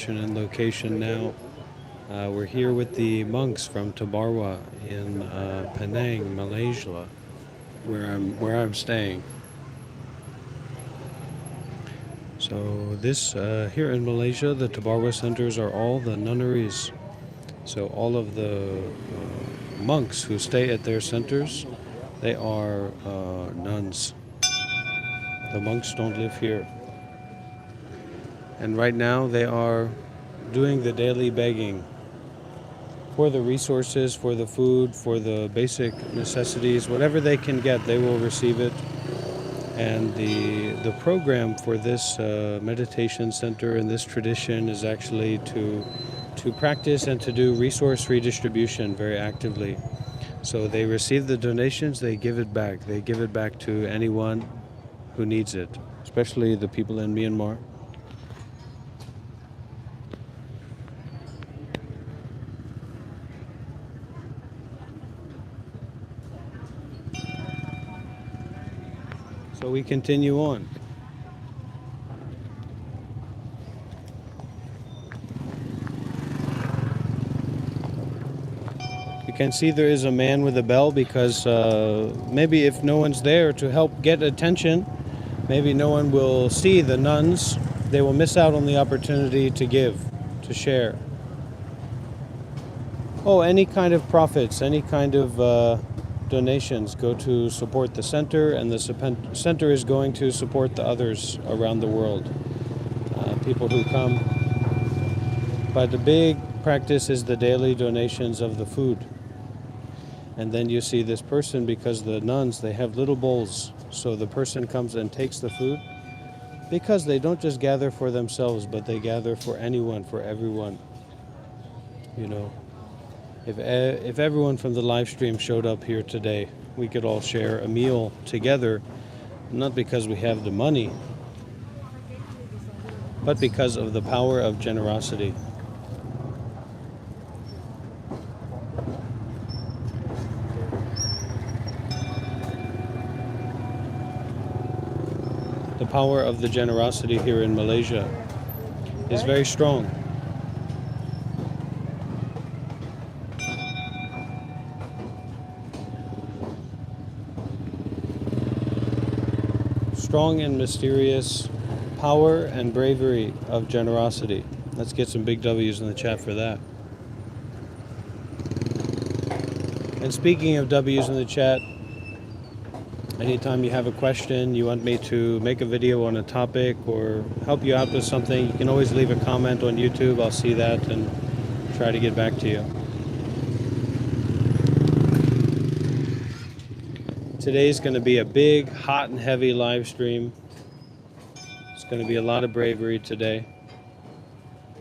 position and location now. We're here with the monks from Tabarwa in Penang, Malaysia, where I'm staying. So this here in Malaysia, the Tabarwa centers are all the nunneries. So all of the monks who stay at their centers, they are nuns. The monks don't live here. And right now they are doing the daily begging for the resources, for the food, for the basic necessities. Whatever they can get, they will receive it. And the program for this meditation center and this tradition is actually to practice and to do resource redistribution very actively. So they receive the donations, they give it back. They give it back to anyone who needs it, especially the people in Myanmar. So we continue on. You can see there is a man with a bell because maybe if no one's there to help get attention, maybe no one will see the nuns. They will miss out on the opportunity to give, to share. Oh, any kind of profits, any kind of donations go to support the center, and the center is going to support the others around the world, people who come. But the big practice is the daily donations of the food. And then you see this person, because the nuns, they have little bowls, so the person comes and takes the food, because they don't just gather for themselves, but they gather for anyone, for everyone. You know, if everyone from the live stream showed up here today, we could all share a meal together, not because we have the money, but because of the power of generosity. The power of the generosity here in Malaysia is very strong. Strong and mysterious power and bravery of generosity. Let's get some big W's in the chat for that. And speaking of W's in the chat, anytime you have a question, you want me to make a video on a topic or help you out with something, you can always leave a comment on YouTube. I'll see that and try to get back to you. Today's going to be a big, hot and heavy live stream. It's going to be a lot of bravery today.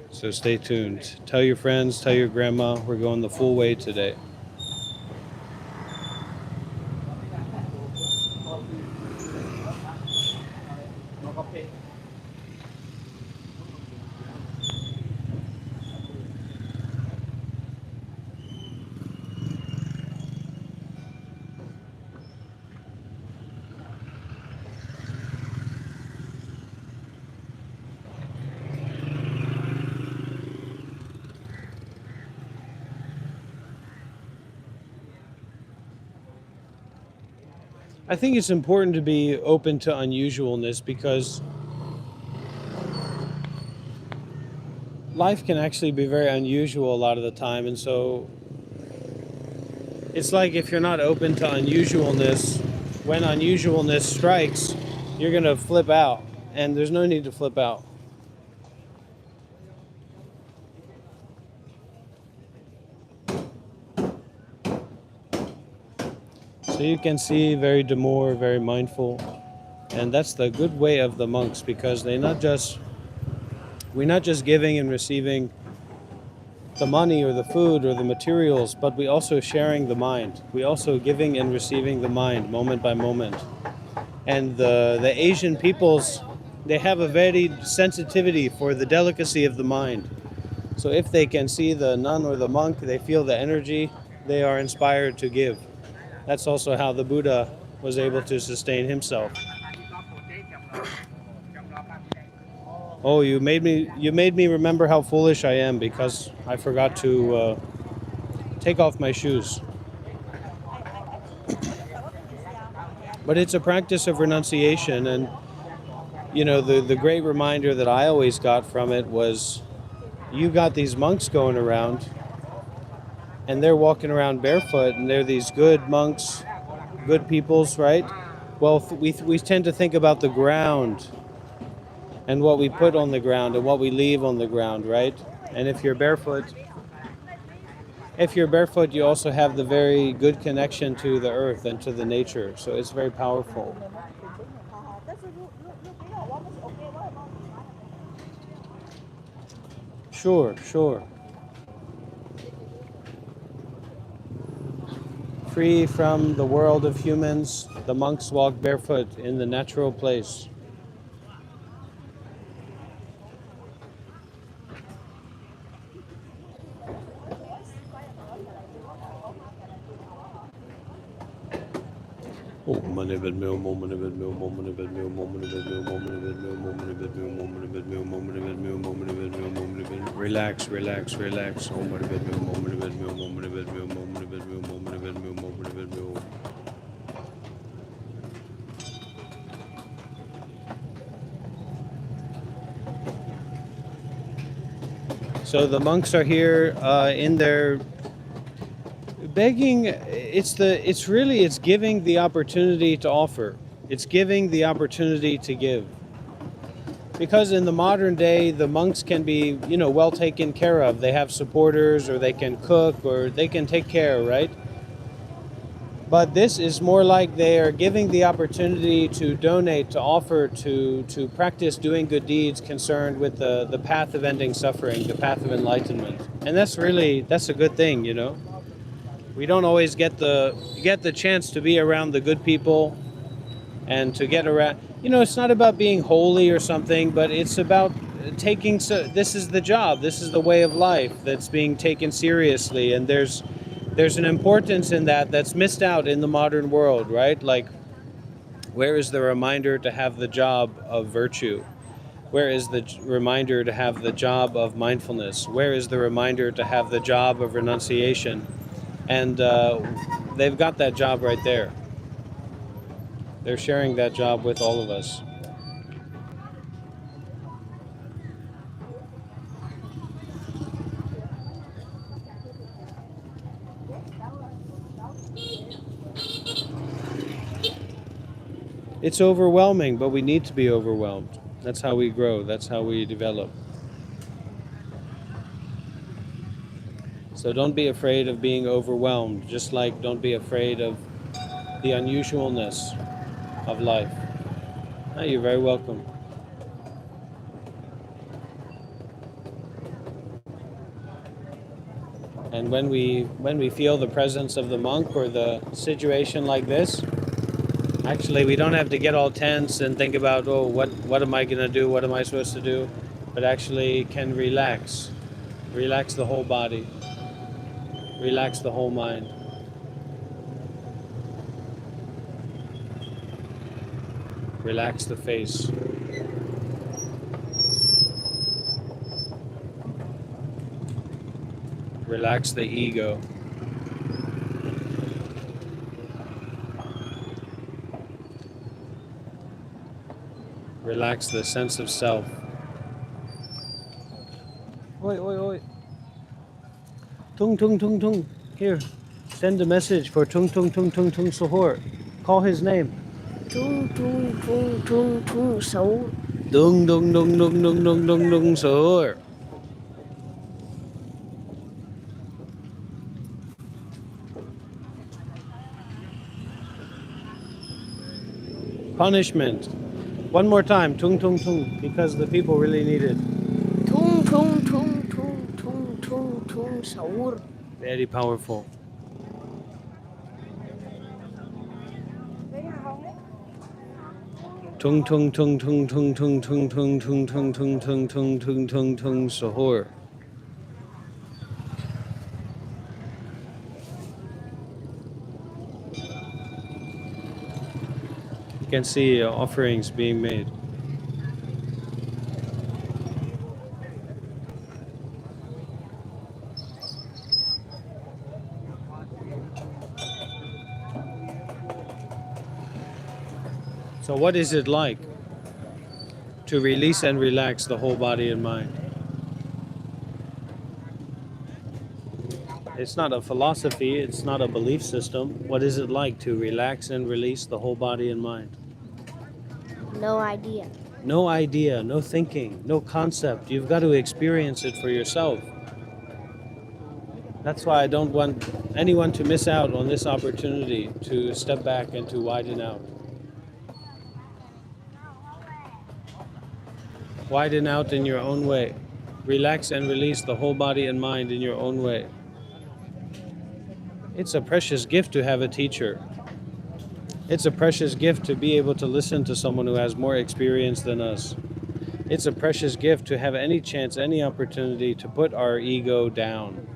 So stay tuned. Tell your friends, tell your grandma, we're going the full way today. I think it's important to be open to unusualness, because life can actually be very unusual a lot of the time. And so it's like, if you're not open to unusualness, when unusualness strikes, you're going to flip out. And there's no need to flip out. So you can see very demure, very mindful. And that's the good way of the monks, because we're not just giving and receiving the money or the food or the materials, but we also sharing the mind. We also giving and receiving the mind moment by moment. And the Asian peoples, they have a very sensitivity for the delicacy of the mind. So if they can see the nun or the monk, they feel the energy, they are inspired to give. That's also how the Buddha was able to sustain himself. Oh, you made me remember how foolish I am because I forgot to take off my shoes. But it's a practice of renunciation, and the great reminder that I always got from it was, you got these monks going around, and they're walking around barefoot, and they're these good monks, good peoples, right? Well, we tend to think about the ground and what we put on the ground and what we leave on the ground, right? And if you're barefoot, you also have the very good connection to the earth and to the nature. So it's very powerful. Sure, sure. Free from the world of humans, the monks walk barefoot in the natural place. Relax, relax, relax. So the monks are here in their begging. It's giving the opportunity to offer. It's giving the opportunity to give. Because in the modern day, the monks can be, well taken care of. They have supporters, or they can cook, or they can take care, right? But this is more like they are giving the opportunity to donate, to offer, to practice doing good deeds concerned with the path of ending suffering, the path of enlightenment. And that's a good thing, We don't always get the chance to be around the good people and to get around. It's not about being holy or something, but it's about taking. So this is the job. This is the way of life that's being taken seriously, and there's an importance in that that's missed out in the modern world, right? Like, where is the reminder to have the job of virtue? Where is the reminder to have the job of mindfulness? Where is the reminder to have the job of renunciation? And they've got that job right there. They're sharing that job with all of us. It's overwhelming, but we need to be overwhelmed. That's how we grow. That's how we develop. So don't be afraid of being overwhelmed, just like don't be afraid of the unusualness of life. Oh, you're very welcome. And when we feel the presence of the monk or the situation like this, actually we don't have to get all tense and think about, oh, what am I going to do? What am I supposed to do? But actually can relax. Relax the whole body. Relax the whole mind. Relax the face. Relax the ego. Relax the sense of self. Oi, oi, oi. Tung, tung, tung, tung. Here, send a message for Tung, tung, tung, tung, tung, Sohor. Call his name. Tung, tung, tung, tung, tung, Sohor. Dung, dung, dung, dung, dung, dung, dung, dung, Sohor. Punishment. One more time, tung, tung, tung, because the people really need it. Tung, tung, tung, tung, tung, tung, tung, Sohor. Very powerful. Tung, tung, tung, tung, tung, tung, tung, tung, tung, tung, tung, tung, tung, tung, tung, tung, Sohor. You can see offerings being made. So what is it like to release and relax the whole body and mind? It's not a philosophy, it's not a belief system. What is it like to relax and release the whole body and mind? No idea. No idea, no thinking, no concept. You've got to experience it for yourself. That's why I don't want anyone to miss out on this opportunity to step back and to widen out. Widen out in your own way. Relax and release the whole body and mind in your own way. It's a precious gift to have a teacher. It's a precious gift to be able to listen to someone who has more experience than us. It's a precious gift to have any chance, any opportunity to put our ego down.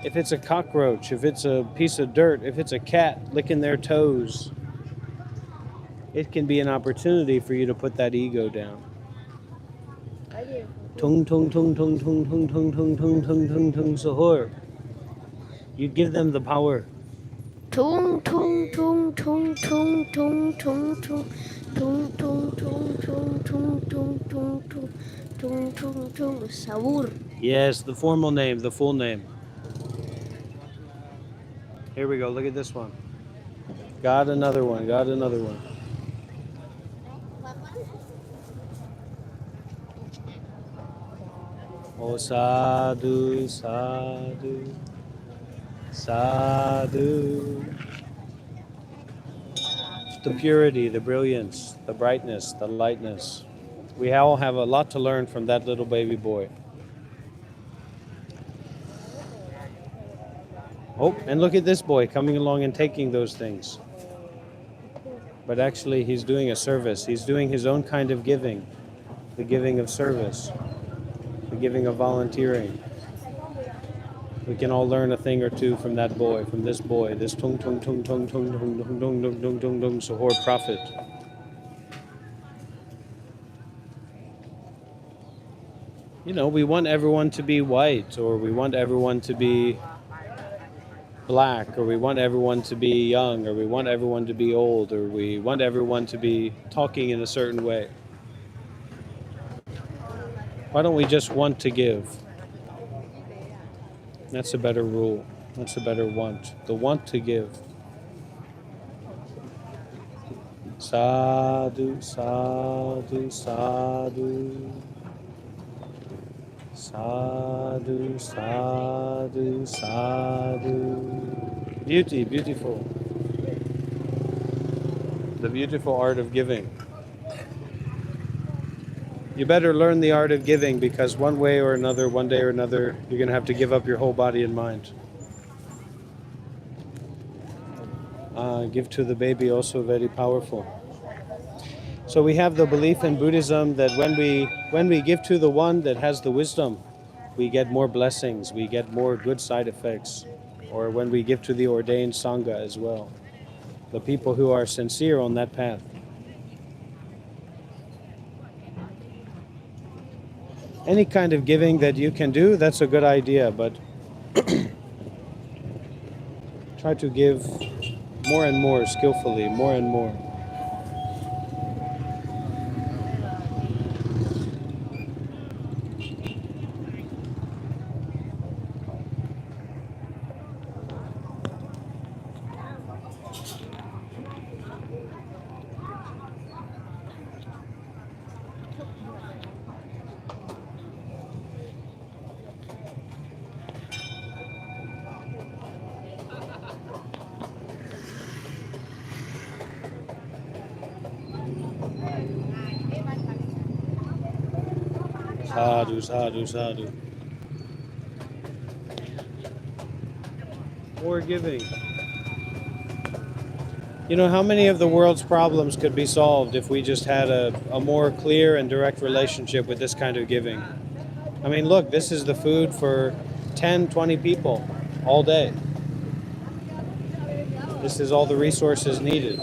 If it's a cockroach, if it's a piece of dirt, if it's a cat licking their toes, it can be an opportunity for you to put that ego down. Tung tung tung tung tung tung tung tung tung tung tung tung sahur. You give them the power. Tung tung tung tung tung tung tung tung tung tung tung tung tung tung tung tung tung tung sahur. Yes, the formal name, the full name. Here we go, look at this one. Got another one, got another one. Oh, sadhu, sadhu, sadhu. The purity, the brilliance, the brightness, the lightness. We all have a lot to learn from that little baby boy. Oh, and look at this boy coming along and taking those things. But actually, he's doing a service. He's doing his own kind of giving, the giving of service, the giving of volunteering. We can all learn a thing or two from that boy, from this boy, this tung tung tung tung tung tung tung tung tung tung tung tung sahur prophet. You know, we want everyone to be white, or we want everyone to be black, or we want everyone to be young, or we want everyone to be old, or we want everyone to be talking in a certain way. Why don't we just want to give? That's a better rule. That's a better want. The want to give. Sadhu, sadhu, sadhu. Sadhu, sadhu, sadhu. Beauty, beautiful. The beautiful art of giving. You better learn the art of giving, because one way or another, one day or another, you're going to have to give up your whole body and mind. Give to the baby, also very powerful. So we have the belief in Buddhism that when we give to the one that has the wisdom, we get more blessings, we get more good side effects. Or when we give to the ordained Sangha as well, the people who are sincere on that path. Any kind of giving that you can do, that's a good idea, but try to give more and more skillfully, more and more. Sadhu, sadhu, sadhu. More giving. You know, how many of the world's problems could be solved if we just had a more clear and direct relationship with this kind of giving? I mean, look, this is the food for 10, 20 people all day. This is all the resources needed.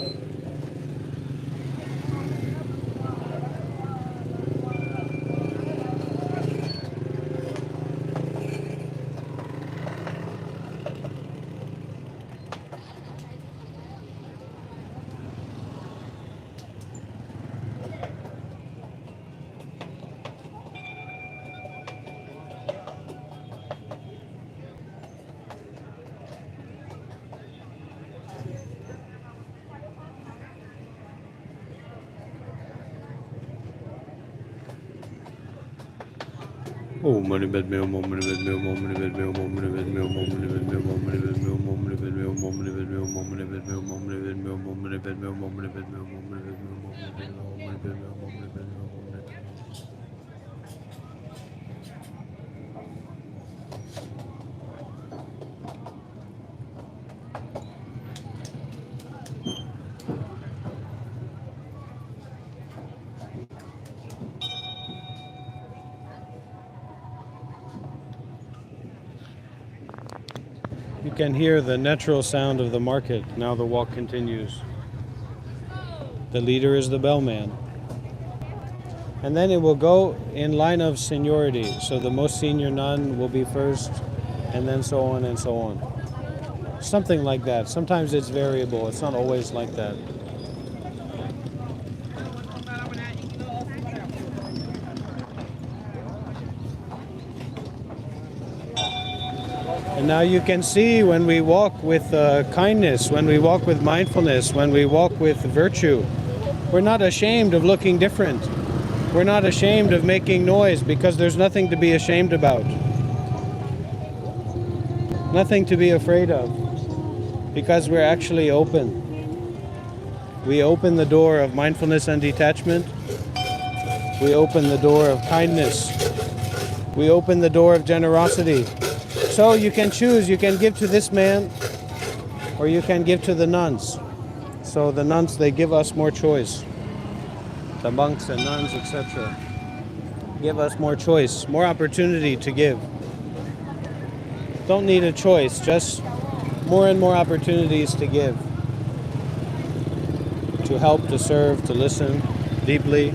Oh, money bed meal, money bed meal, money bed meal, money bed meal, money bed meal, money bed meal, money bed meal, money bed meal, money bed meal, money bed meal, money bed meal, money bed meal, money bed meal, money bed meal, money bed meal, money bed meal, money bed meal. You can hear the natural sound of the market. Now the walk continues. The leader is the bellman. And then it will go in line of seniority. So the most senior nun will be first, and then so on and so on. Something like that. Sometimes it's variable. It's not always like that. And now you can see when we walk with kindness, when we walk with mindfulness, when we walk with virtue, we're not ashamed of looking different. We're not ashamed of making noise because there's nothing to be ashamed about. Nothing to be afraid of because we're actually open. We open the door of mindfulness and detachment. We open the door of kindness. We open the door of generosity. So you can choose, you can give to this man or you can give to the nuns. So the nuns, they give us more choice. The monks and nuns, etc. give us more choice, more opportunity to give. Don't need a choice, just more and more opportunities to give. To help, to serve, to listen deeply.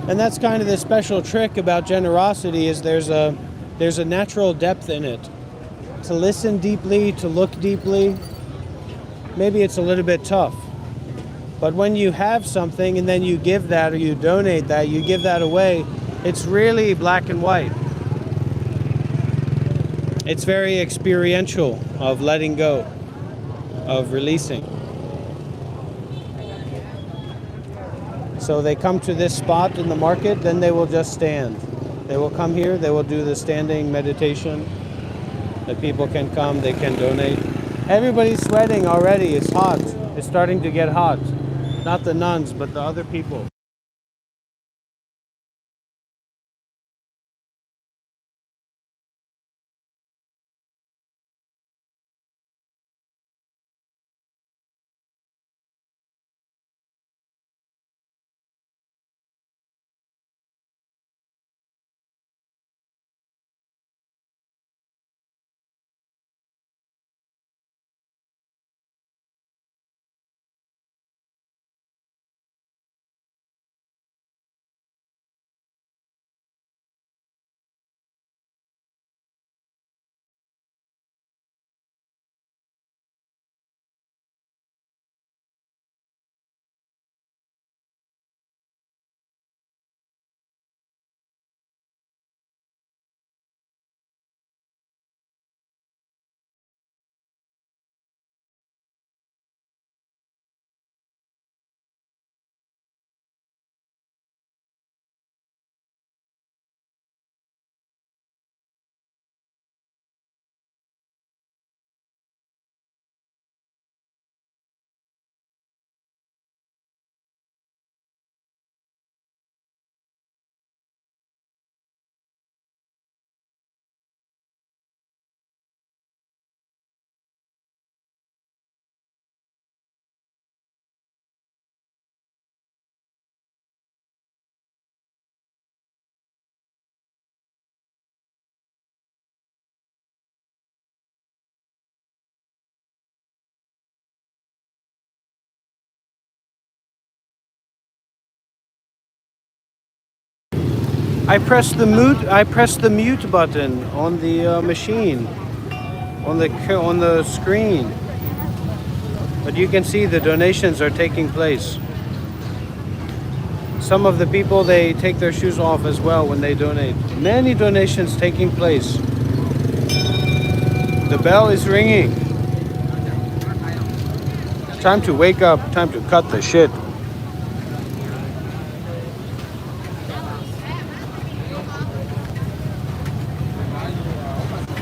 And that's kind of the special trick about generosity is there's a natural depth in it. To listen deeply, to look deeply, maybe it's a little bit tough. But when you have something and then you give that or you donate that, you give that away, it's really black and white. It's very experiential of letting go, of releasing. So they come to this spot in the market, then they will just stand. They will come here, they will do the standing meditation. The people can come, they can donate. Everybody's sweating already, it's hot. It's starting to get hot. Not the nuns, but the other people. I press the mute button on the machine, on the screen. But you can see the donations are taking place. Some of the people, they take their shoes off as well when they donate. Many donations taking place. The bell is ringing. Time to wake up, time to cut the shit.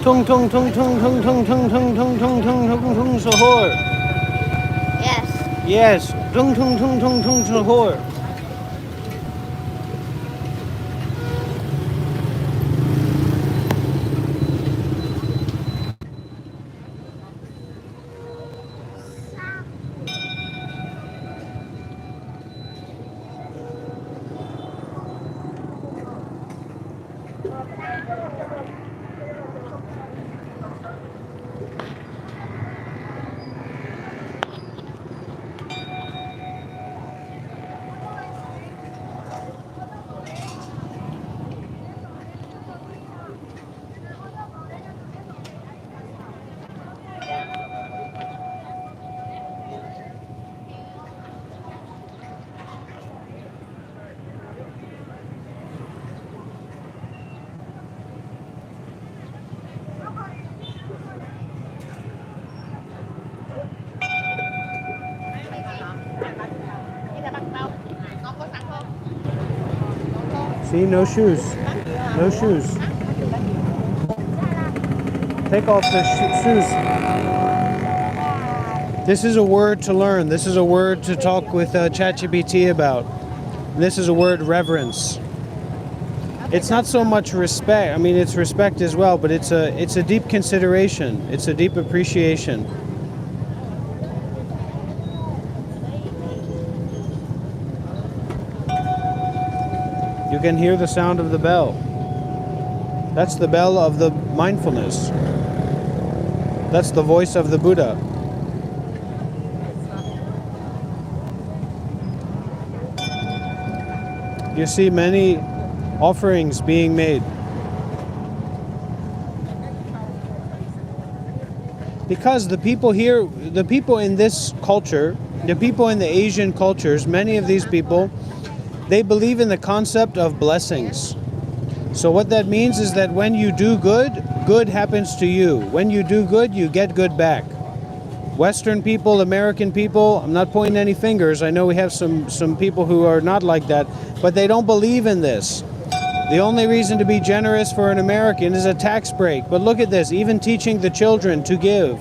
Tung tung tung tung tung tung tung tung tung tung tung tung tung sahur. Yes. Yes. Tung tung tung tung tung sahur. See, no shoes. No shoes. Take off the shoes. This is a word to learn. This is a word to talk with ChatGPT about. This is a word, reverence. It's not so much respect. I mean, it's respect as well, but it's a deep consideration. It's a deep appreciation. You can hear the sound of the bell. That's the bell of the mindfulness. That's the voice of the Buddha. You see many offerings being made. Because the people here, the people in this culture, the people in the Asian cultures, many of these people, they believe in the concept of blessings. So what that means is that when you do good, good happens to you. When you do good, you get good back. Western people, American people, I'm not pointing any fingers. I know we have some people who are not like that, but they don't believe in this. The only reason to be generous for an American is a tax break. But look at this, even teaching the children to give.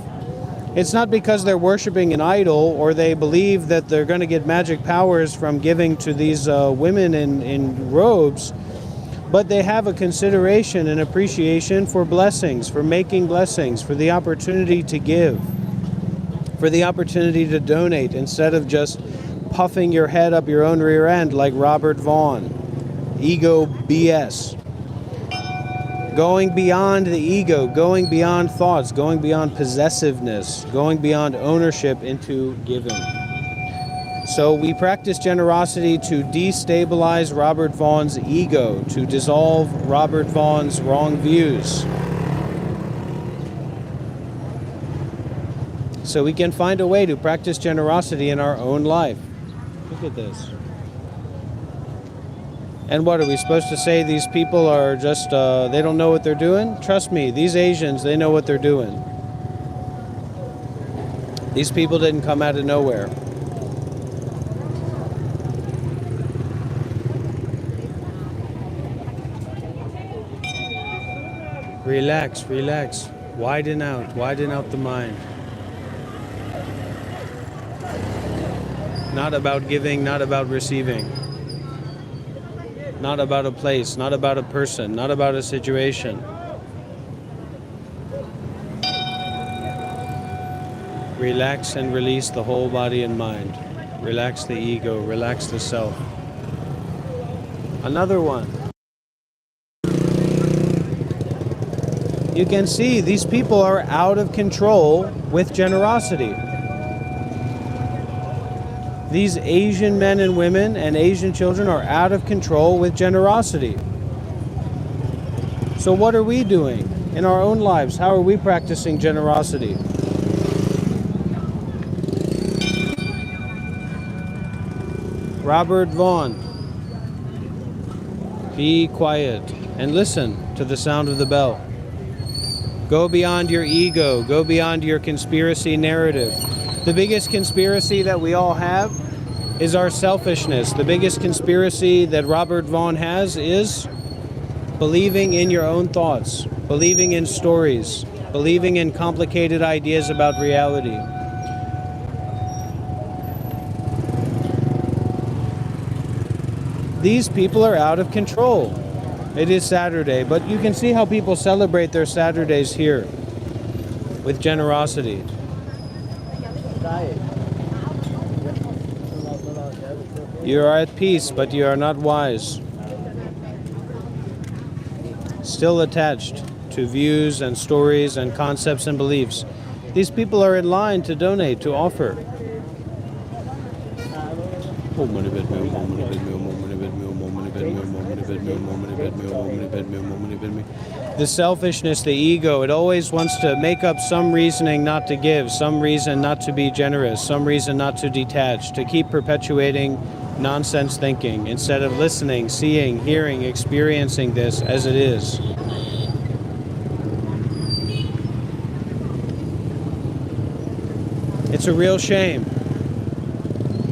It's not because they're worshiping an idol or they believe that they're going to get magic powers from giving to these women in robes, but they have a consideration and appreciation for blessings, for making blessings, for the opportunity to give, for the opportunity to donate instead of just puffing your head up your own rear end like Robert Vaughn. Ego BS. Going beyond the ego, going beyond thoughts, going beyond possessiveness, going beyond ownership into giving. So we practice generosity to destabilize Robert Vaughn's ego, to dissolve Robert Vaughn's wrong views. So we can find a way to practice generosity in our own life. Look at this. And what, are we supposed to say these people are just, they don't know what they're doing? Trust me, these Asians, they know what they're doing. These people didn't come out of nowhere. Relax, relax. Widen out the mind. Not about giving, not about receiving. Not about a place, not about a person, not about a situation. Relax and release the whole body and mind. Relax the ego, relax the self. Another one. You can see these people are out of control with generosity. These Asian men and women and Asian children are out of control with generosity. So what are we doing in our own lives? How are we practicing generosity? Robert Vaughn. Be quiet and listen to the sound of the bell. Go beyond your ego. Go beyond your conspiracy narrative. The biggest conspiracy that we all have is our selfishness. The biggest conspiracy that Robert Vaughn has is believing in your own thoughts. believing in stories, believing in complicated ideas about reality. These people are out of control. It is Saturday, but you can see how people celebrate their Saturdays here with generosity. You are at peace, but you are not wise. Still attached to views and stories and concepts and beliefs. These people are in line to donate, to offer. The selfishness, the ego, it always wants to make up some reasoning not to give, some reason not to be generous, some reason not to detach, to keep perpetuating nonsense thinking instead of listening, seeing, hearing, experiencing this as it is. It's a real shame.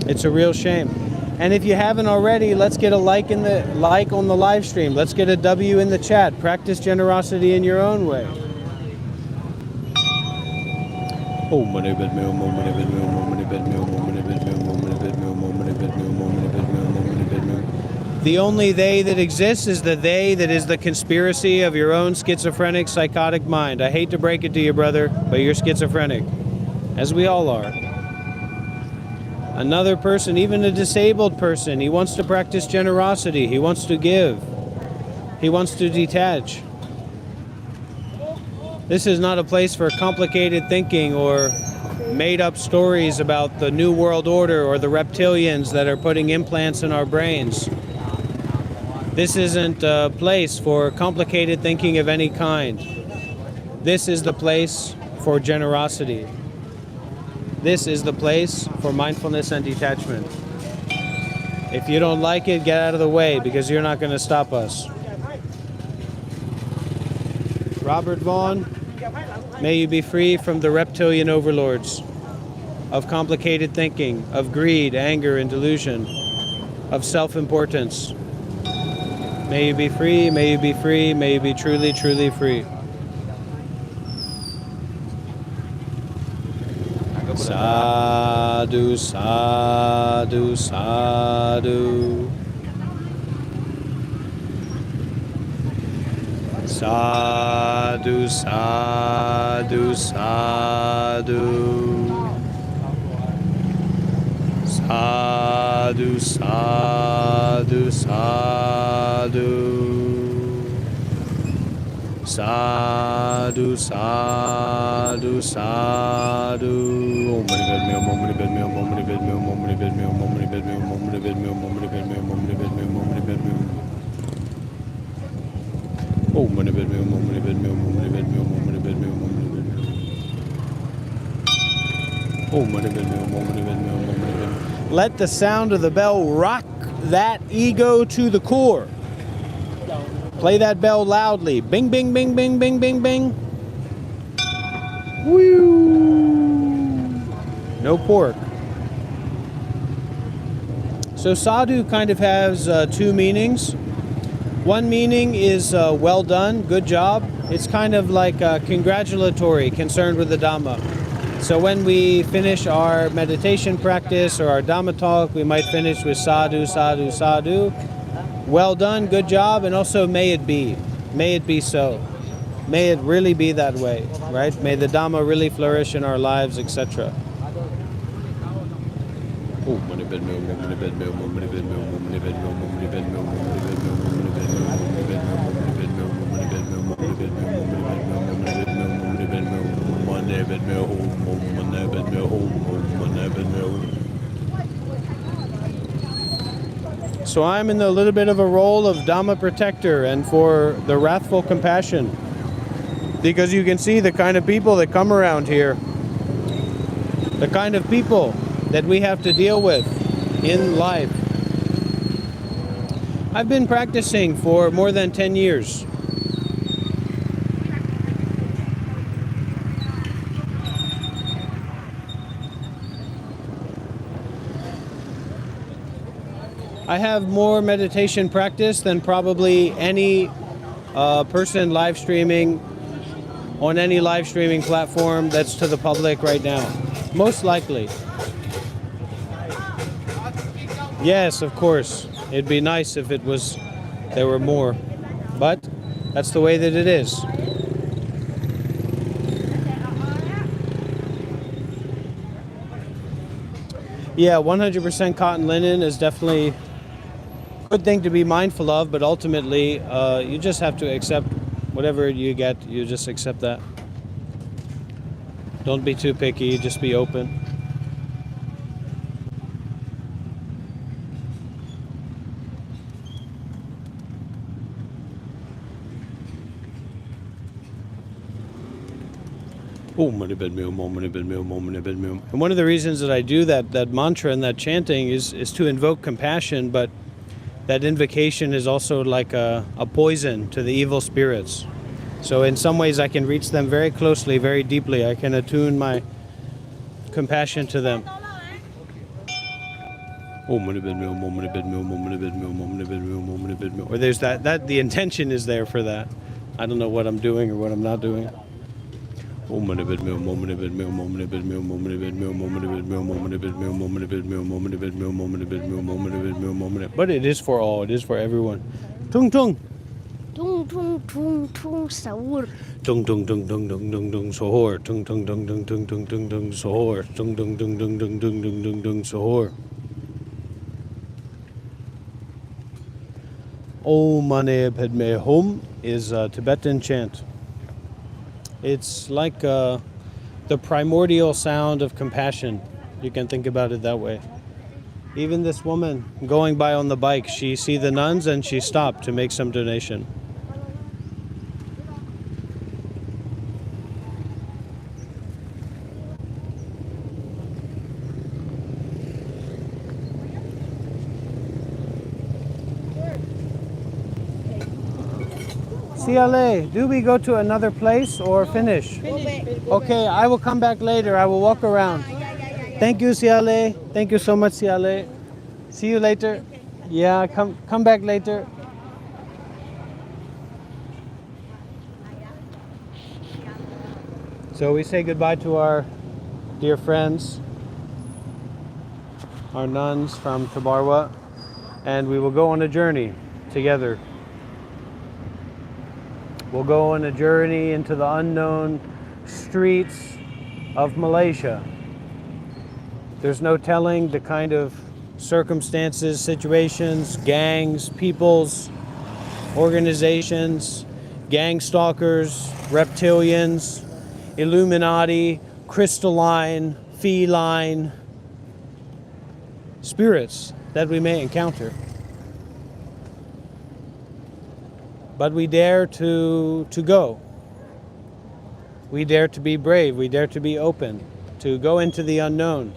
It's a real shame. And if you haven't already, let's get a like on the live stream. Let's get a W in the chat. Practice generosity in your own way. The only they that exists is the they that is the conspiracy of your own schizophrenic, psychotic mind. I hate to break it to you, brother, but you're schizophrenic, as we all are. Another person, even a disabled person, he wants to practice generosity. He wants to give. He wants to detach. This is not a place for complicated thinking or made-up stories about the New World Order or the reptilians that are putting implants in our brains. This isn't a place for complicated thinking of any kind. This is the place for generosity. This is the place for mindfulness and detachment. If you don't like it, get out of the way, because you're not going to stop us. Robert Vaughn, may you be free from the reptilian overlords of complicated thinking, of greed, anger, and delusion, of self-importance. May you be free, may you be free, may you be truly, truly free. Sadhu, sadhu, sadhu. Sadhu, sadhu, sadhu. Sadhu, sadhu, sadhu. Sadhu, sadhu, sadhu. Om Mani Padme, Om Mani Padme, Om Mani Padme, Om Mani Padme, Om Mani Padme, Om Mani Padme, Om Mani Padme, Om Mani Padme, Om Mani Padme. Om Mani Padme, Om Mani Padme, Om Mani Padme, Om Mani Padme, Om Mani Padme. Om Mani Padme, Om Mani Padme, Om Mani Padme. Let the sound of the bell rock that ego to the core. Play that bell loudly. Bing, bing, bing, bing, bing, bing, bing. Woo! No pork. So sadhu kind of has two meanings. One meaning is well done, good job. It's kind of like congratulatory, concerned with the Dhamma. So when we finish our meditation practice or our Dhamma talk, we might finish with sadhu, sadhu, sadhu. Well done, good job, and also may it be. May it be so. May it really be that way, right? May the Dhamma really flourish in our lives, etc. So I'm in a little bit of a role of Dhamma protector and for the wrathful compassion, because you can see the kind of people that come around here, the kind of people that we have to deal with in life. I've been practicing for more than 10 years. I have more meditation practice than probably any a person live streaming on any live streaming platform that's to the public right now. Most likely. Yes, of course. It'd be nice if there were more. But that's the way that it is. Yeah, 100% cotton linen is definitely a good thing to be mindful of, but ultimately you just have to accept whatever you get, you just accept that. Don't be too picky, just be open. And one of the reasons that I do that mantra and that chanting is to invoke compassion, but that invocation is also like a poison to the evil spirits. So in some ways I can reach them very closely, very deeply. I can attune my compassion to them. Or there's that the intention is there for that. I don't know what I'm doing or what I'm not doing. But it is for all, it is for everyone. Tung tung. Tung tung tung tung sahur. Tung tung tung tung tung tung tung sahur. Tung tung tung tung tung tung tung tung sahur. Tung tung tung tung tung tung tung tung tung sahur. Om Mani Padme Hum is a Tibetan chant. It's like the primordial sound of compassion. You can think about it that way. Even this woman going by on the bike, she see the nuns and she stopped to make some donation. CLA, do we go to another place or finish? Okay, I will come back later. I will walk around. Thank you, CLA. Thank you so much, CLA. See you later. Yeah, come back later. So we say goodbye to our dear friends, our nuns from Tabarwa, and we will go on a journey together. We'll go on a journey into the unknown streets of Malaysia. There's no telling the kind of circumstances, situations, gangs, peoples, organizations, gang stalkers, reptilians, Illuminati, crystalline, feline spirits that we may encounter. But we dare to go. We dare to be brave. We dare to be open, to go into the unknown.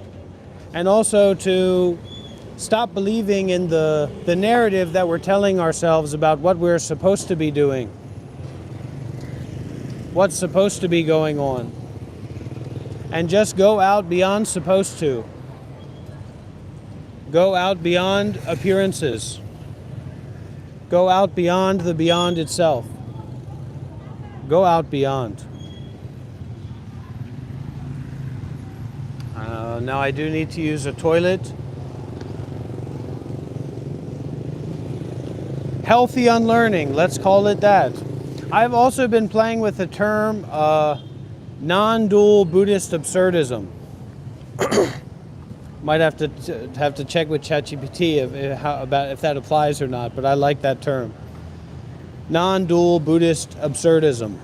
And also to stop believing in the narrative that we're telling ourselves about what we're supposed to be doing, what's supposed to be going on. And just go out beyond supposed to. Go out beyond appearances. Go out beyond the beyond itself. Go out beyond. Now I do need to use a toilet. Healthy unlearning, let's call it that. I've also been playing with the term non-dual Buddhist absurdism. Might have to check with ChatGPT if that applies or not, but I like that term. Non-dual Buddhist absurdism.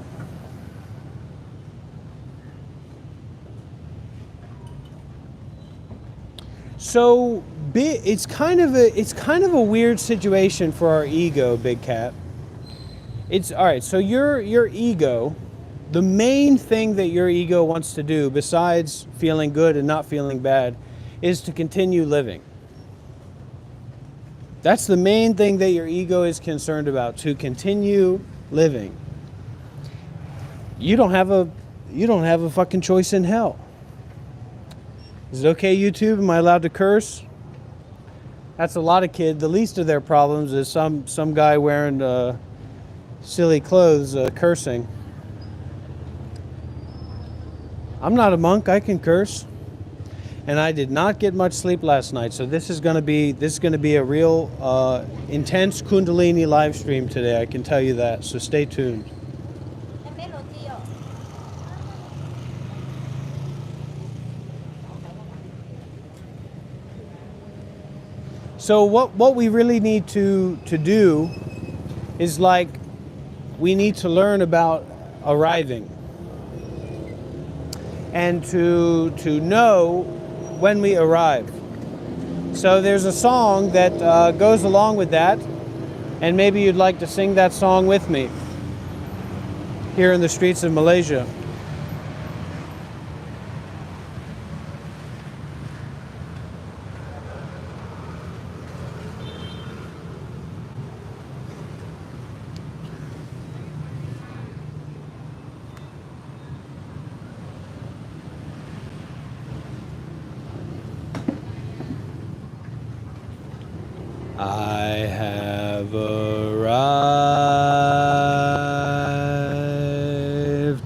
So it's kind of a weird situation for our ego, Big Cat. It's all right. So your ego, the main thing that your ego wants to do, besides feeling good and not feeling bad, is to continue living. That's the main thing that your ego is concerned about, to continue living. You don't have a fucking choice in hell. Is it okay, YouTube? Am I allowed to curse? That's a lot of kids. The least of their problems is some guy wearing silly clothes cursing. I'm not a monk, I can curse. And I did not get much sleep last night, so this is going to be a real intense Kundalini live stream today, I can tell you that. So stay tuned. So what we really need to do is, like, we need to learn about arriving and to know when we arrive. So there's a song that goes along with that, and maybe you'd like to sing that song with me here in the streets of Malaysia. I have arrived,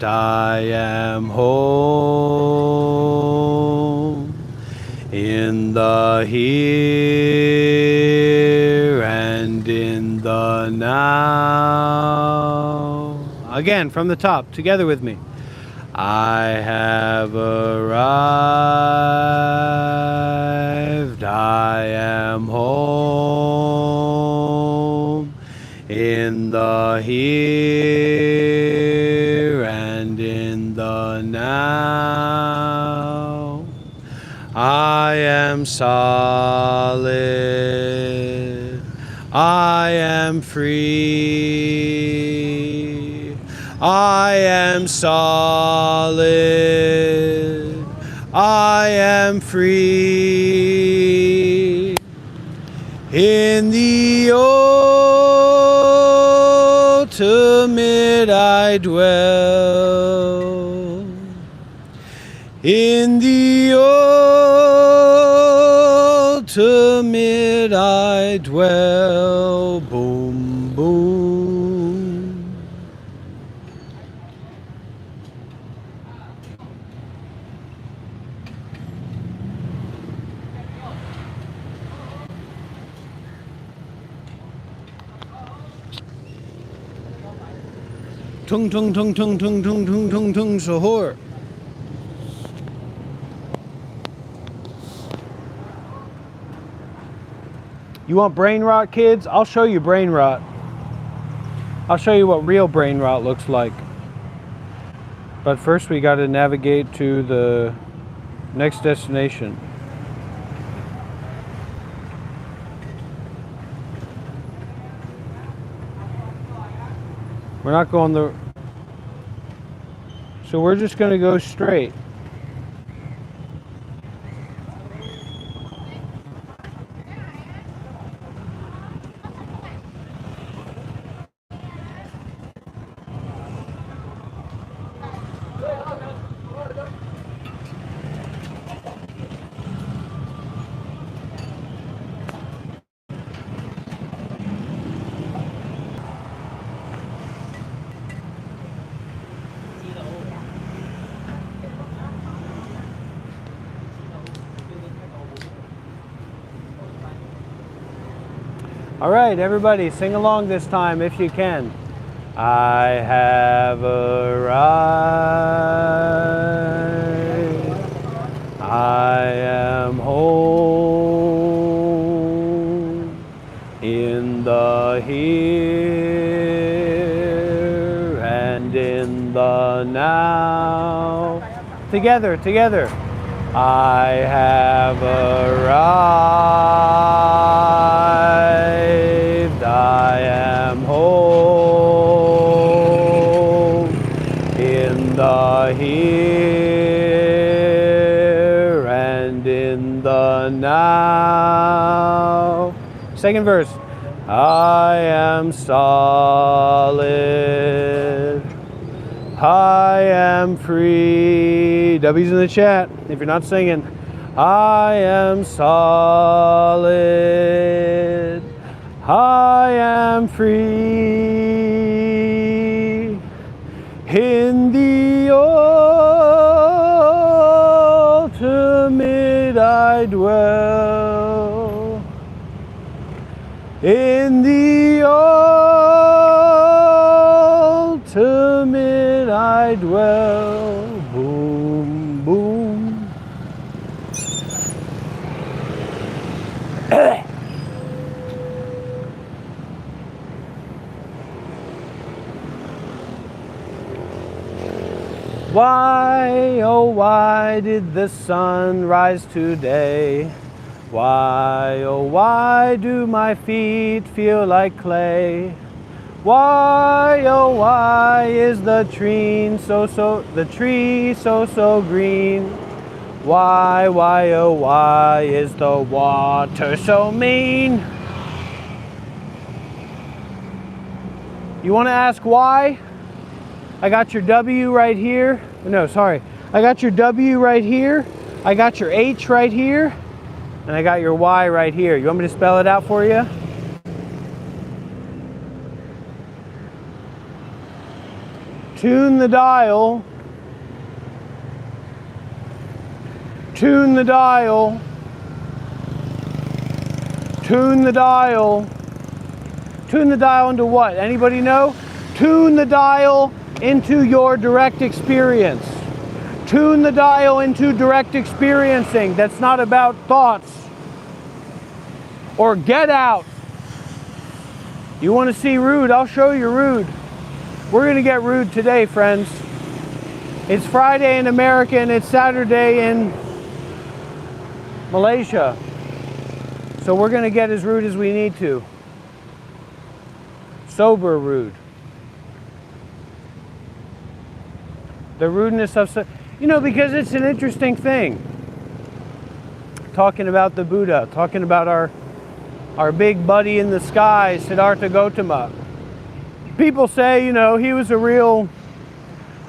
I am home in the here and in the now. Again, from the top, together with me. I have arrived, I am home in the here and in the now. I am solid, I am free, I am solid, I am free. In the ultimate I dwell. In the ultimate I dwell. Boom, boom. Tung tung tung tung tung tung tung tung tung sahur. You want brain rot, kids? I'll show you brain rot. I'll show you what real brain rot looks like. But first we got to navigate to the next destination. We're not going the... So we're just going to go straight. All right, everybody, sing along this time if you can. I have arrived. I am home in the here and in the now. Together, together. I have arrived, I am home in the here and in the now. Second verse. I am solid, I am free. W's in the chat if you're not singing. I am solid, I am free. In the ultimate I dwell. In the ultimate I dwell. Boom, boom. Why, oh why did the sun rise today? Why, oh why do my feet feel like clay? Why, oh why is the tree so green? Why, oh why is the water so mean? You want to ask why? I got your W right here. No, sorry. I got your W right here. I got your H right here. And I got your Y right here. You want me to spell it out for you? Tune the dial. Tune the dial. Tune the dial. Tune the dial into what? Anybody know? Tune the dial into your direct experience. Tune the dial into direct experiencing. That's not about thoughts. Or get out. You want to see rude? I'll show you rude. We're going to get rude today, friends. It's Friday in America and it's Saturday in Malaysia. So we're going to get as rude as we need to. Sober rude. The rudeness of, because it's an interesting thing. Talking about the Buddha, talking about our big buddy in the sky, Siddhartha Gautama. People say, he was a real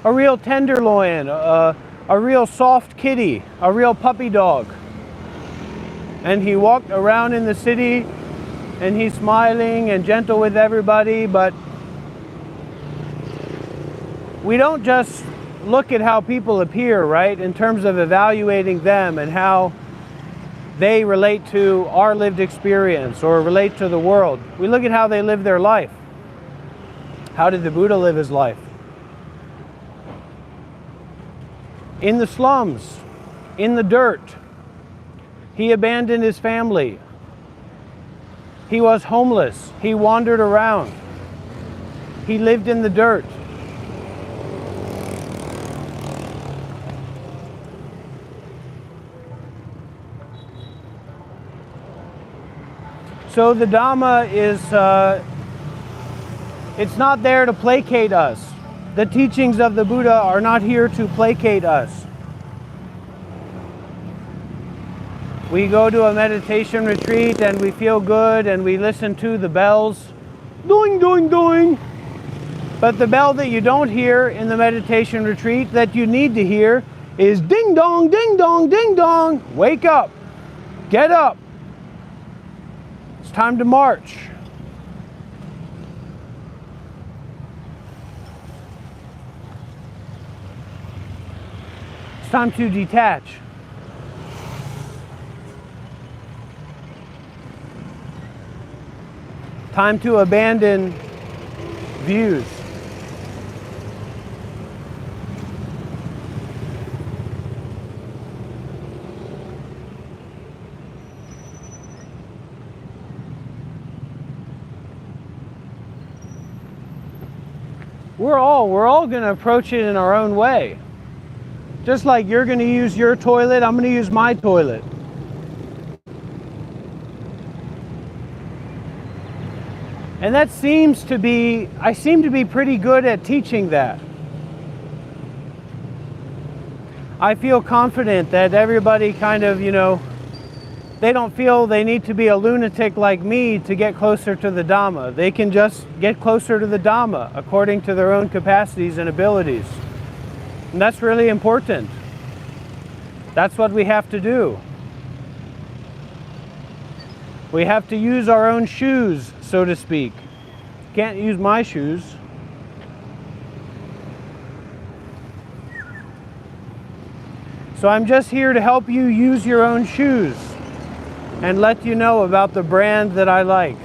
tenderloin, a real soft kitty, a real puppy dog. And he walked around in the city and he's smiling and gentle with everybody, but we don't just look at how people appear, right, in terms of evaluating them and how they relate to our lived experience or relate to the world. We look at how they live their life. How did the Buddha live his life? In the slums, in the dirt. He abandoned his family. He was homeless. He wandered around. He lived in the dirt. So the Dhamma is, it's not there to placate us. The teachings of the Buddha are not here to placate us. We go to a meditation retreat and we feel good and we listen to the bells. Doing, doing, doing. But the bell that you don't hear in the meditation retreat that you need to hear is ding dong, ding dong, ding dong. Wake up. Get up. It's time to march. It's time to detach. Time to abandon views. We're all going to approach it in our own way. Just like you're going to use your toilet, I'm going to use my toilet. And that seems to be, I seem to be pretty good at teaching that. I feel confident that everybody kind of, they don't feel they need to be a lunatic like me to get closer to the Dhamma. They can just get closer to the Dhamma according to their own capacities and abilities. And that's really important. That's what we have to do. We have to use our own shoes, so to speak. Can't use my shoes. So I'm just here to help you use your own shoes and let you know about the brand that I like.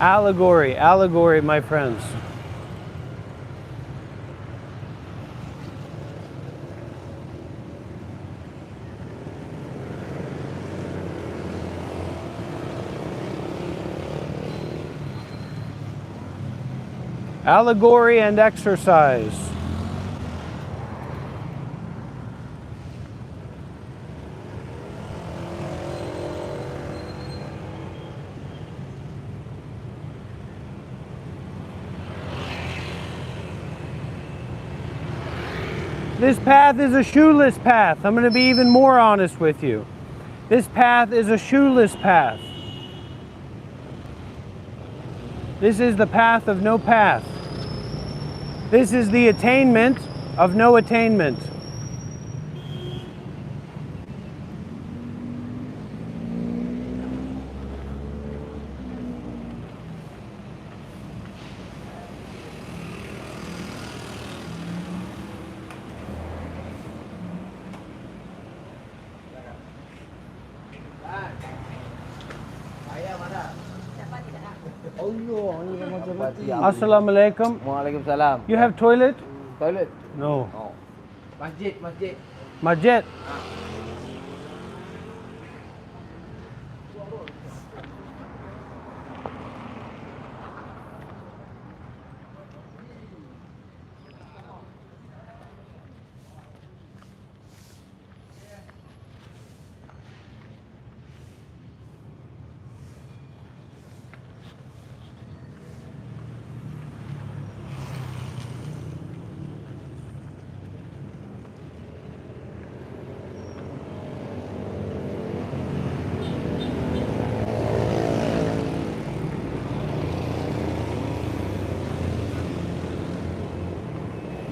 Allegory, allegory, my friends. Allegory and exercise. This path is a shoeless path. I'm going to be even more honest with you. This path is a shoeless path. This is the path of no path. This is the attainment of no attainment. Assalamualaikum. Waalaikumsalam. You have toilet? Toilet? No. Oh. Masjid, masjid. Masjid.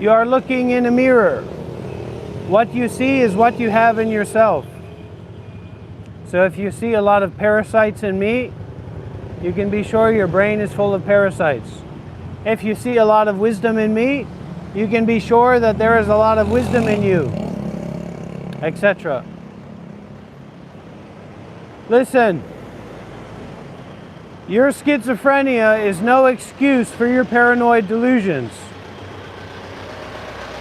You are looking in a mirror. What you see is what you have in yourself. So if you see a lot of parasites in me, you can be sure your brain is full of parasites. If you see a lot of wisdom in me, you can be sure that there is a lot of wisdom in you, etc. Listen, your schizophrenia is no excuse for your paranoid delusions.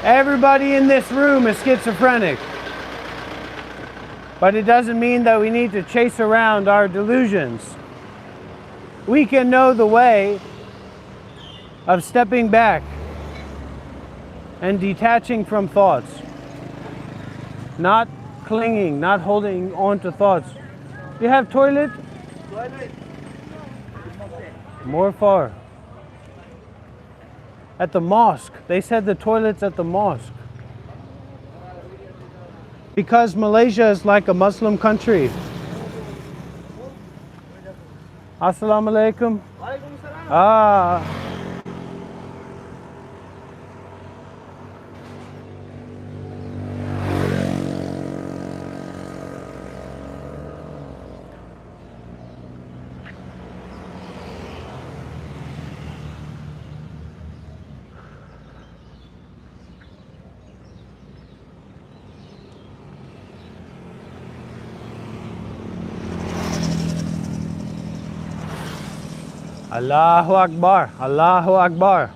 Everybody in this room is schizophrenic. But it doesn't mean that we need to chase around our delusions. We can know the way of stepping back and detaching from thoughts. Not clinging, not holding on to thoughts. You have toilet? Toilet. More far. At the mosque. They said the toilet's at the mosque. Because Malaysia is like a Muslim country. Assalamu alaikum. Ah. Allahu Akbar, Allahu Akbar.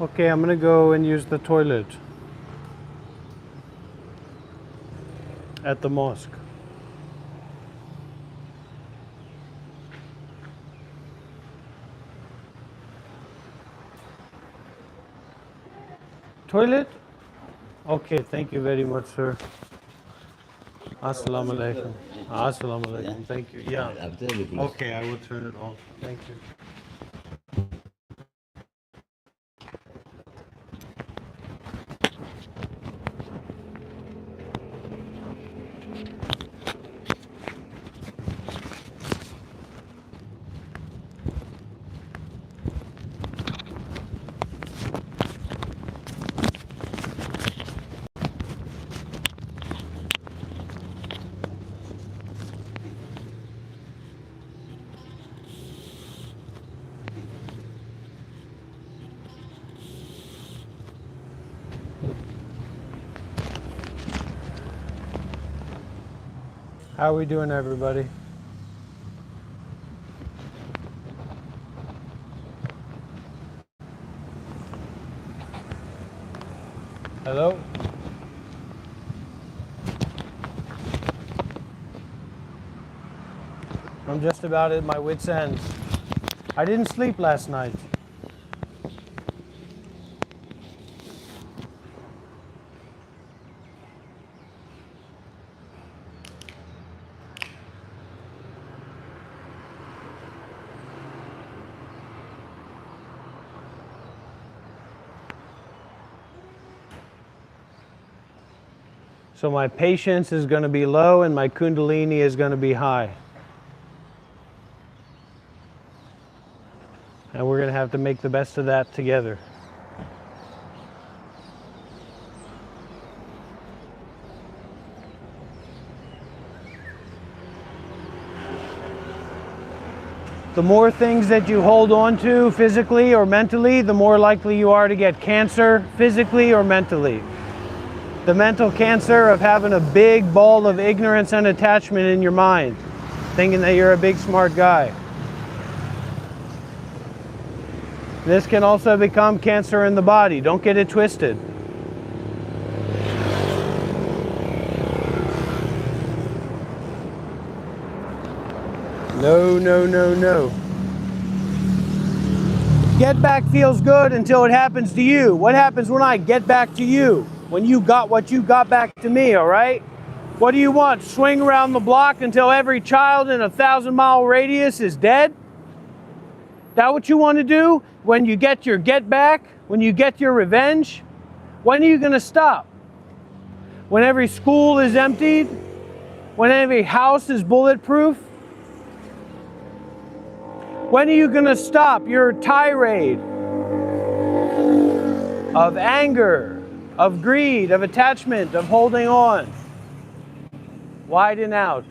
Okay, I'm gonna go and use the toilet at the mosque. Toilet? Okay, thank you very much, sir. Assalamu alaikum. Assalamu alaikum. Thank you. Yeah. Okay, I will turn it off. Thank you. How are we doing, everybody? Hello? I'm just about at my wit's end. I didn't sleep last night. So my patience is going to be low and my kundalini is going to be high. And we're going to have to make the best of that together. The more things that you hold on to physically or mentally, the more likely you are to get cancer physically or mentally. The mental cancer of having a big ball of ignorance and attachment in your mind, thinking that you're a big smart guy. This can also become cancer in the body. Don't get it twisted. No, no, no, no. Get back feels good until it happens to you. What happens when I get back to you? When you got what you got back to me, all right? What do you want? Swing around the block until every child in a 1,000-mile radius is dead? That what you want to do? When you get your get back? When you get your revenge? When are you going to stop? When every school is emptied? When every house is bulletproof? When are you going to stop your tirade of anger, of greed, of attachment, of holding on? Widen out.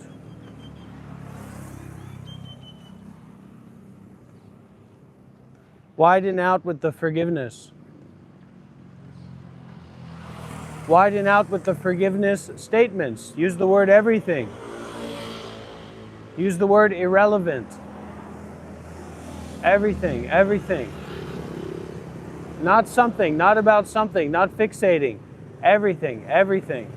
Widen out with the forgiveness. Widen out with the forgiveness statements. Use the word everything. Use the word irrelevant. Everything, everything. Not something, not about something, not fixating. Everything, everything.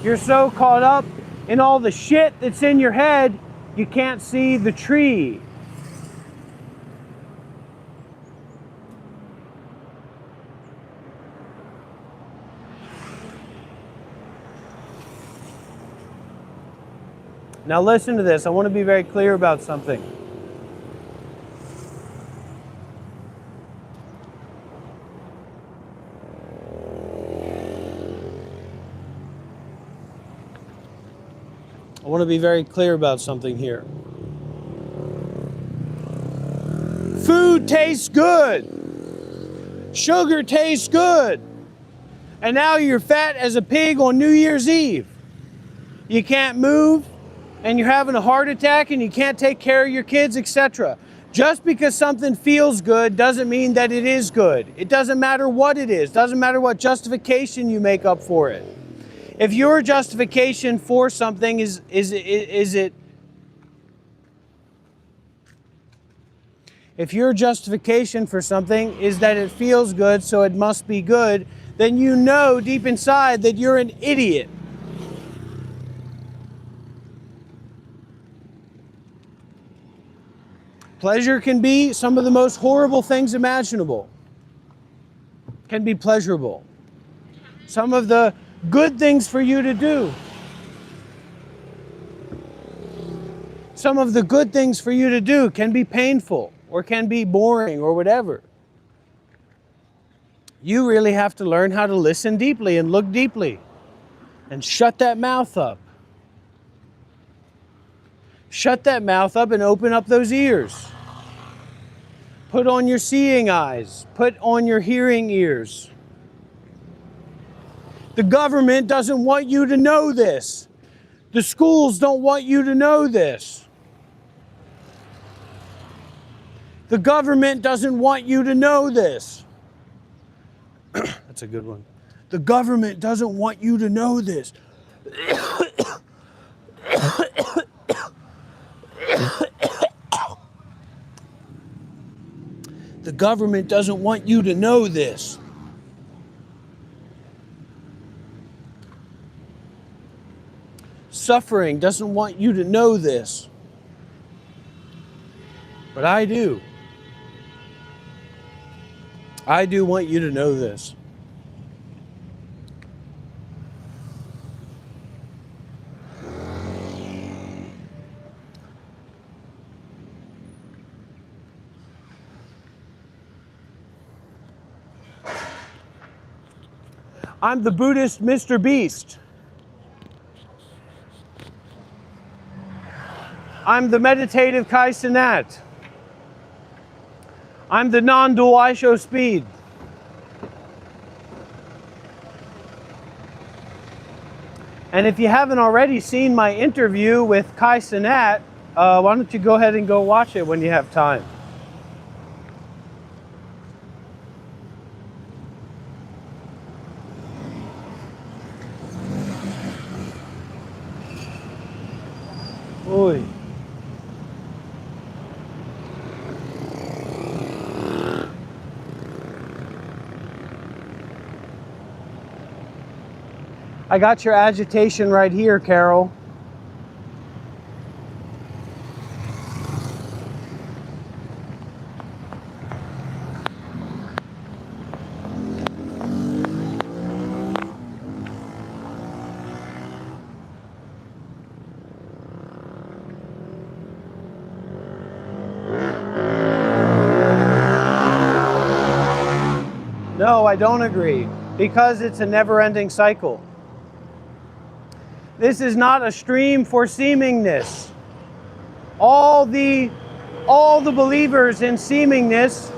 You're so caught up in all the shit that's in your head, you can't see the tree. Now listen to this. I want to be very clear about something. I want to be very clear about something here. Food tastes good. Sugar tastes good. And now you're fat as a pig on New Year's Eve. You can't move, and you're having a heart attack, and you can't take care of your kids, etc. Just because something feels good doesn't mean that it is good. It doesn't matter what it is. Doesn't matter what justification you make up for it. If your justification for something if your justification for something is that it feels good, so it must be good, then you know deep inside that you're an idiot. Pleasure can be some of the most horrible things imaginable. Can be pleasurable. Some of the good things for you to do. Some of the good things for you to do can be painful or can be boring or whatever. You really have to learn how to listen deeply and look deeply and shut that mouth up. Shut that mouth up and open up those ears. Put on your seeing eyes. Put on your hearing ears. The government doesn't want you to know this. The schools don't want you to know this. The government doesn't want you to know this. That's a good one. The government doesn't want you to know this. The government doesn't want you to know this. Suffering doesn't want you to know this. But I do. I do want you to know this. I'm the Buddhist Mr. Beast. I'm the meditative Kai Cenat. I'm the non-dual I show speed. And if you haven't already seen my interview with Kai Cenat, why don't you go ahead and go watch it when you have time. Oi. I got your agitation right here, Carol. No, I don't agree, because it's a never-ending cycle. This is not a stream for seemingness. All the believers in seemingness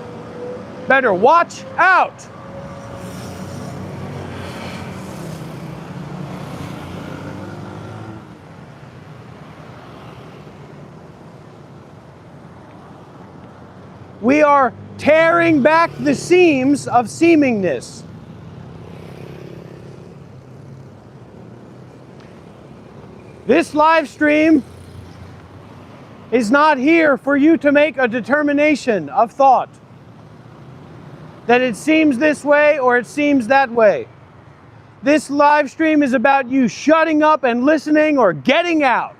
better watch out. We are tearing back the seams of seemingness. This live stream is not here for you to make a determination of thought. That it seems this way or it seems that way. This live stream is about you shutting up and listening or getting out.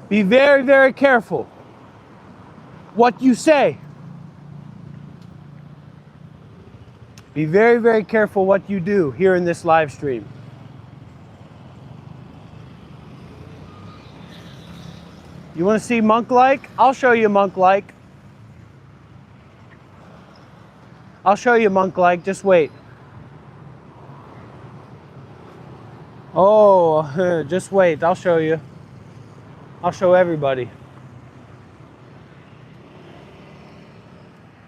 Be very, very careful what you say. Be very, very careful what you do here in this live stream. You want to see monk-like? I'll show you monk-like. I'll show you monk-like, just wait. Oh, just wait, I'll show you. I'll show everybody.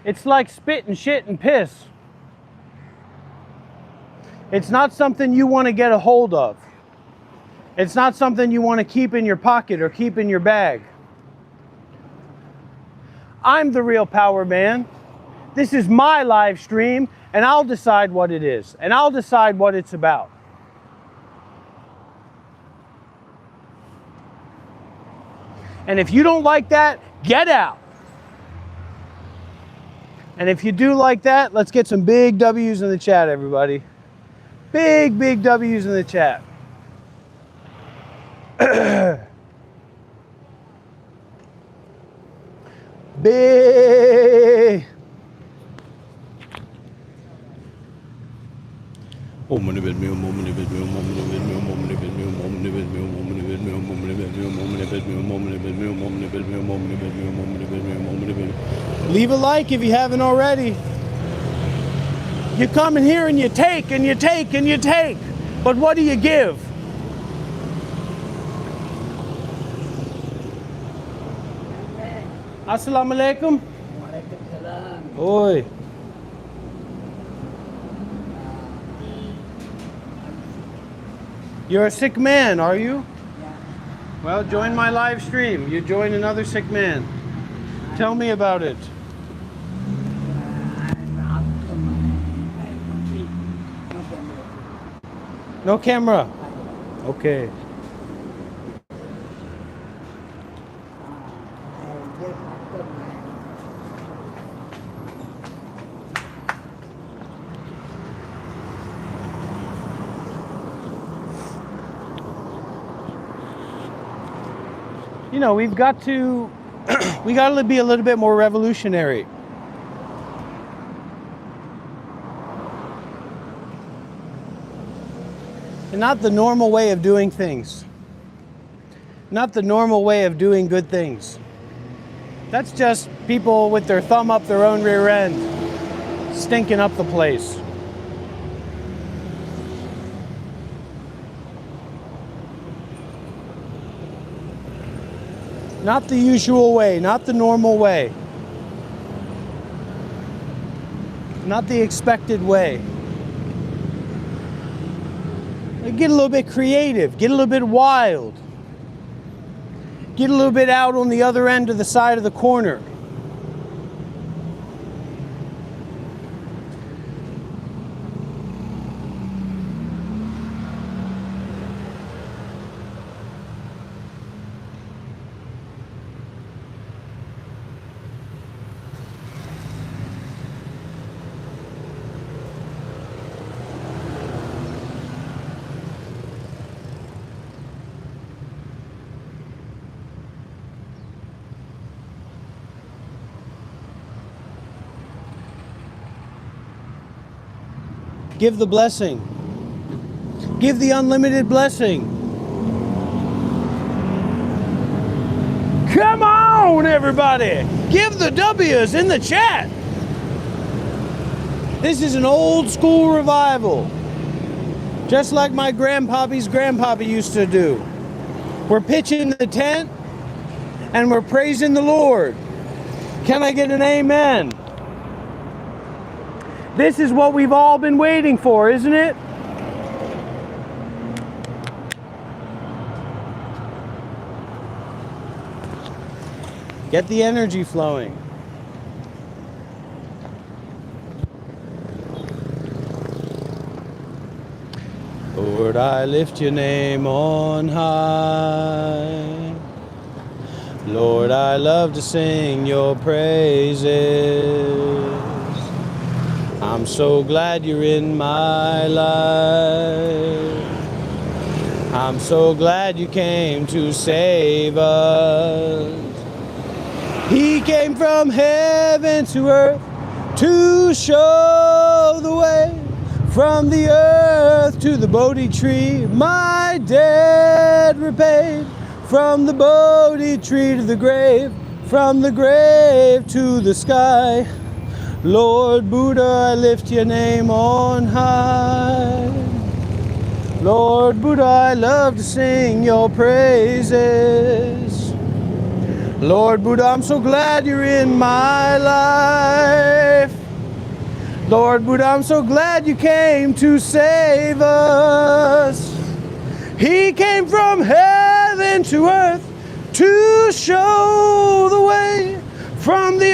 It's like spit and shit and piss. It's not something you want to get a hold of. It's not something you want to keep in your pocket or keep in your bag. I'm the real power man. This is my live stream, and I'll decide what it is, and I'll decide what it's about. And if you don't like that, get out. And if you do like that, let's get some big W's in the chat, everybody. Big, big W's in the chat. Big. Leave a like if you haven't already. You come in here and you take and you take and you take, but what do you give? Assalamu alaikum. Oi. You're a sick man, are you? Well, join my live stream. You join another sick man. Tell me about it. No camera. Okay. You know, we've got to we got to be a little bit more revolutionary. And not the normal way of doing things. Not the normal way of doing good things. That's just people with their thumb up their own rear end, stinking up the place. Not the usual way, not the normal way. Not the expected way. Get a little bit creative, get a little bit wild. Get a little bit out on the other end of the side of the corner. Give the blessing. Give the unlimited blessing. Come on, everybody. Give the W's in the chat. This is an old school revival. Just like my grandpappy's grandpappy used to do. We're pitching the tent and we're praising the Lord. Can I get an amen? This is what we've all been waiting for, isn't it? Get the energy flowing. Lord, I lift your name on high. Lord, I love to sing your praises. I'm so glad you're in my life. I'm so glad you came to save us. He came from heaven to earth to show the way. From the earth to the Bodhi tree, my debt repaid. From the Bodhi tree to the grave, from the grave to the sky. Lord Buddha, I lift your name on high. Lord Buddha, I love to sing your praises. Lord Buddha, I'm so glad you're in my life. Lord Buddha, I'm so glad you came to save us. He came from heaven to earth to show the way. From the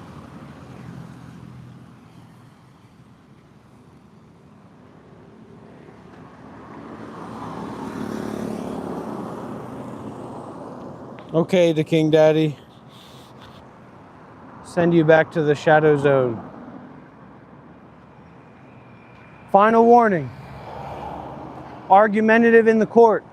Okay, the King Daddy. Send you back to the shadow zone. Final warning. Argumentative in the court.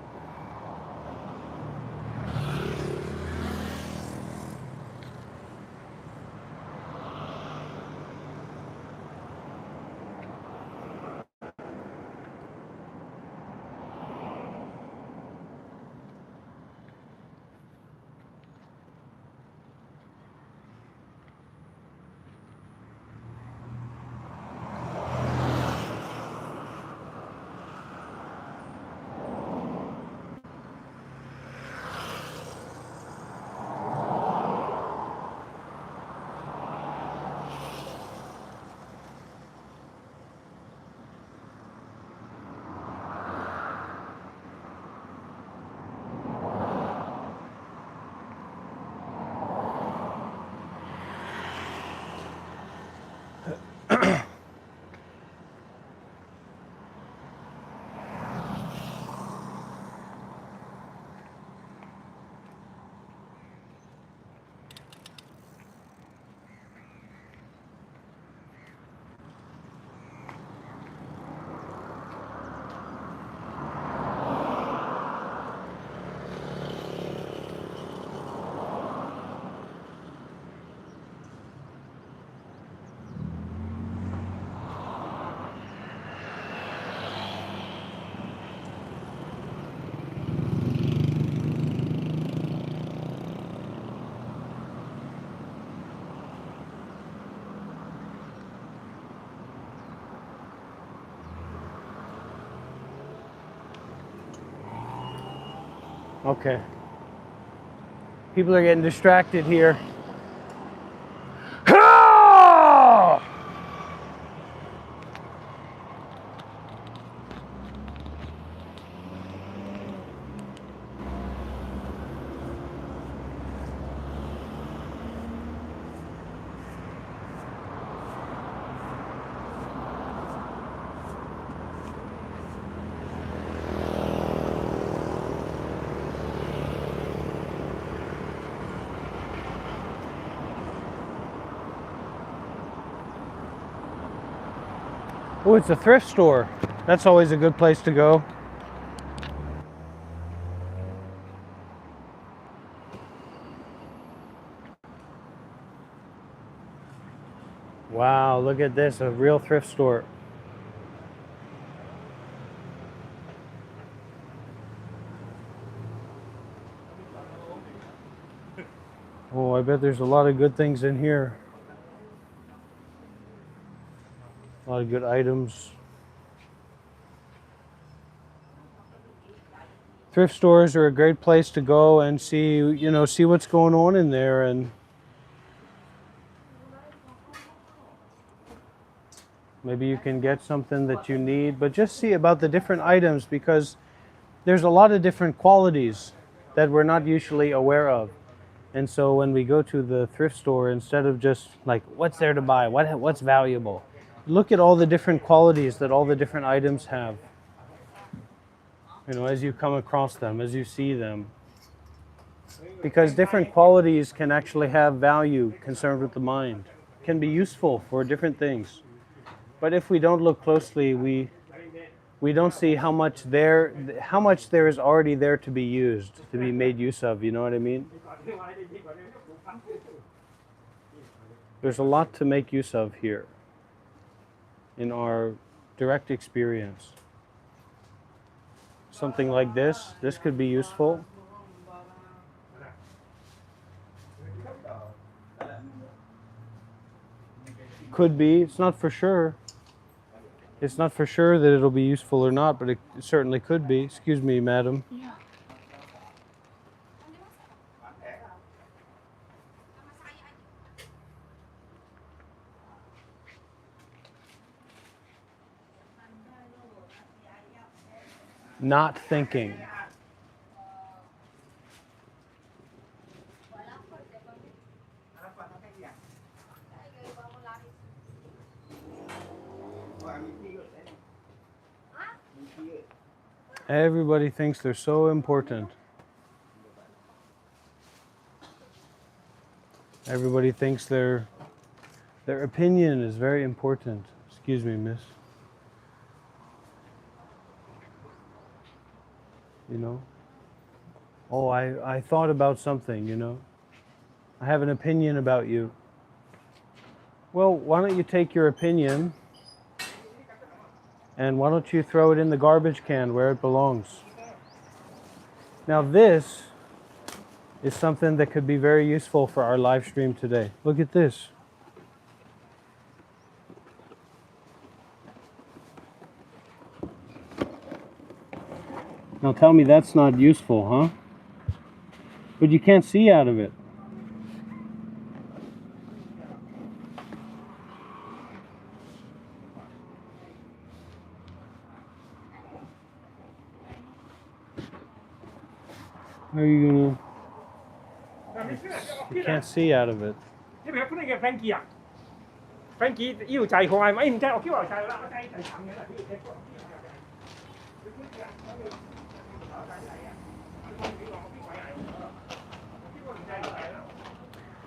Okay. People are getting distracted here. Oh, it's a thrift store. That's always a good place to go. Wow, look at this, a real thrift store. Oh, I bet there's a lot of good things in here. A lot of good items. Thrift stores are a great place to go and see what's going on in there, and maybe you can get something that you need, but just see about the different items, because there's a lot of different qualities that we're not usually aware of. And so when we go to the thrift store, instead of just like, what's there to buy? What's valuable? Look at all the different qualities that all the different items have. As you come across them, as you see them. Because different qualities can actually have value concerned with the mind, can be useful for different things. But if we don't look closely, we don't see how much there is already there to be used, to be made use of, you know what I mean? There's a lot to make use of here in our direct experience. Something like this could be useful. Could be, it's not for sure. It's not for sure that it'll be useful or not, but it certainly could be. Excuse me, madam. Yeah. Not thinking. Everybody thinks they're so important. Everybody thinks their opinion is very important. Excuse me, miss. You know? Oh, I thought about something, you know? I have an opinion about you. Well, why don't you take your opinion and why don't you throw it in the garbage can where it belongs? Now this is something that could be very useful for our live stream today. Look at this. Now tell me that's not useful, huh? But you can't see out of it. How are you gonna... You can't see out of it.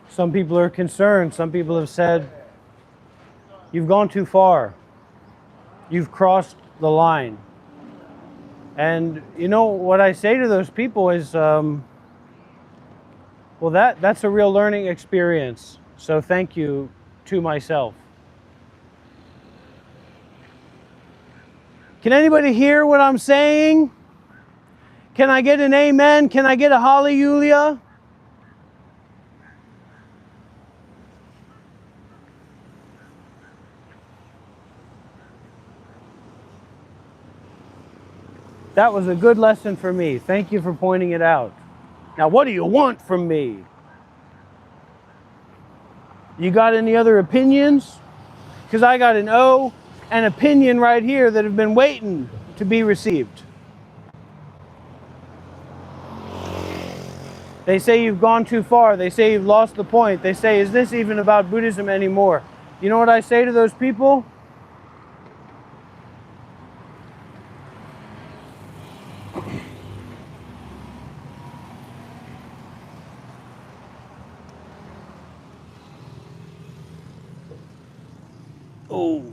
Some people are concerned. Some people have said, you've gone too far. You've crossed the line. And you know what I say to those people is, well, that's a real learning experience. So thank you to myself. Can anybody hear what I'm saying? Can I get an amen? Can I get a hallelujah? That was a good lesson for me. Thank you for pointing it out. Now, what do you want from me? You got any other opinions? Because I got an O, an opinion right here that have been waiting to be received. They say you've gone too far. They say you've lost the point. They say, is this even about Buddhism anymore? You know what I say to those people? Oh.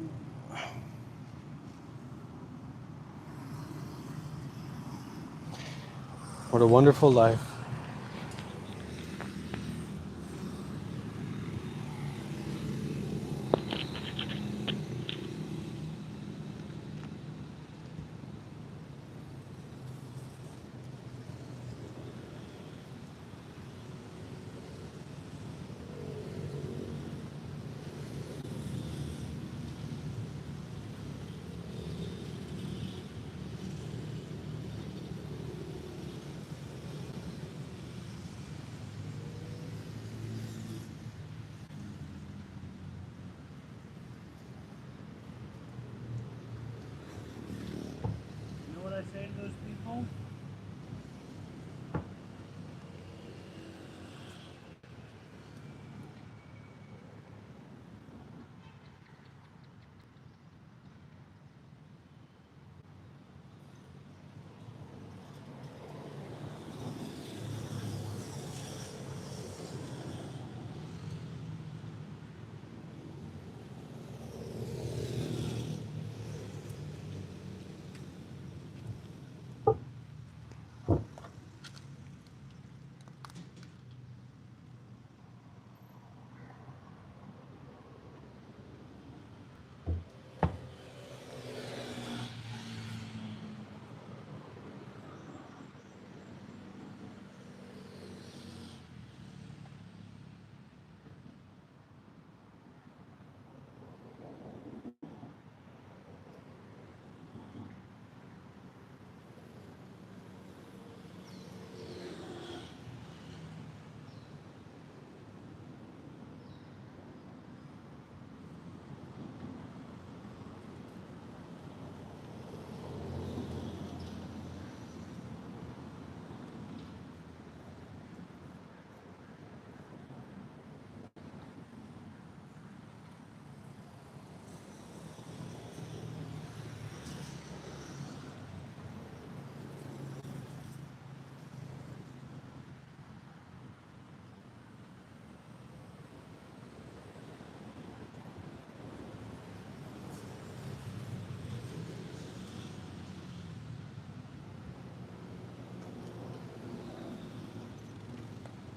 What a wonderful life.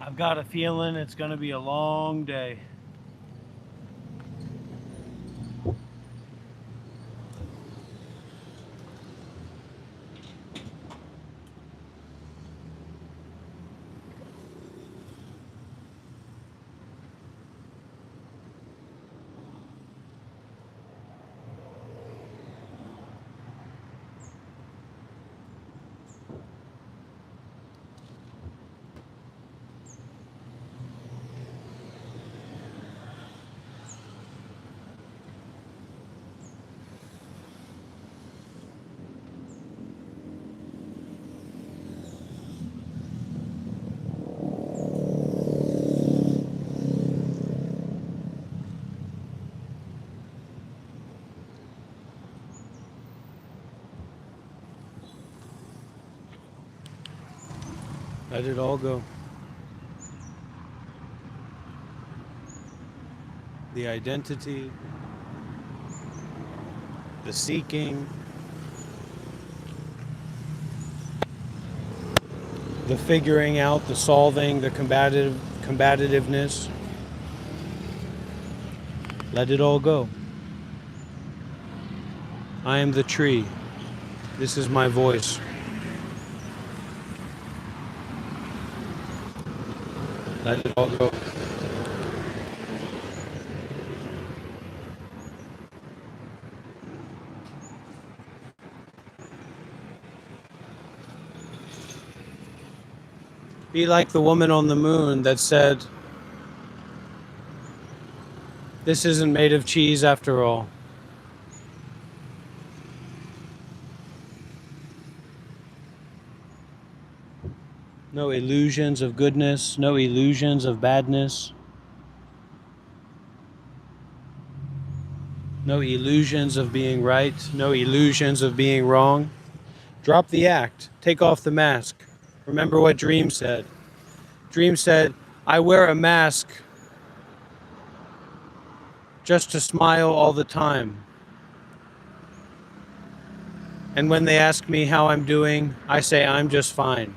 I've got a feeling it's going to be a long day. Let it all go. The identity, the seeking, the figuring out, the solving, the combativeness. Let it all go. I am the tree. This is my voice. Let it all go. Be like the woman on the moon that said, "This isn't made of cheese after all." No illusions of goodness, no illusions of badness, no illusions of being right, no illusions of being wrong. Drop the act, take off the mask. Remember what Dream said. Dream said, "I wear a mask just to smile all the time. And when they ask me how I'm doing, I say I'm just fine.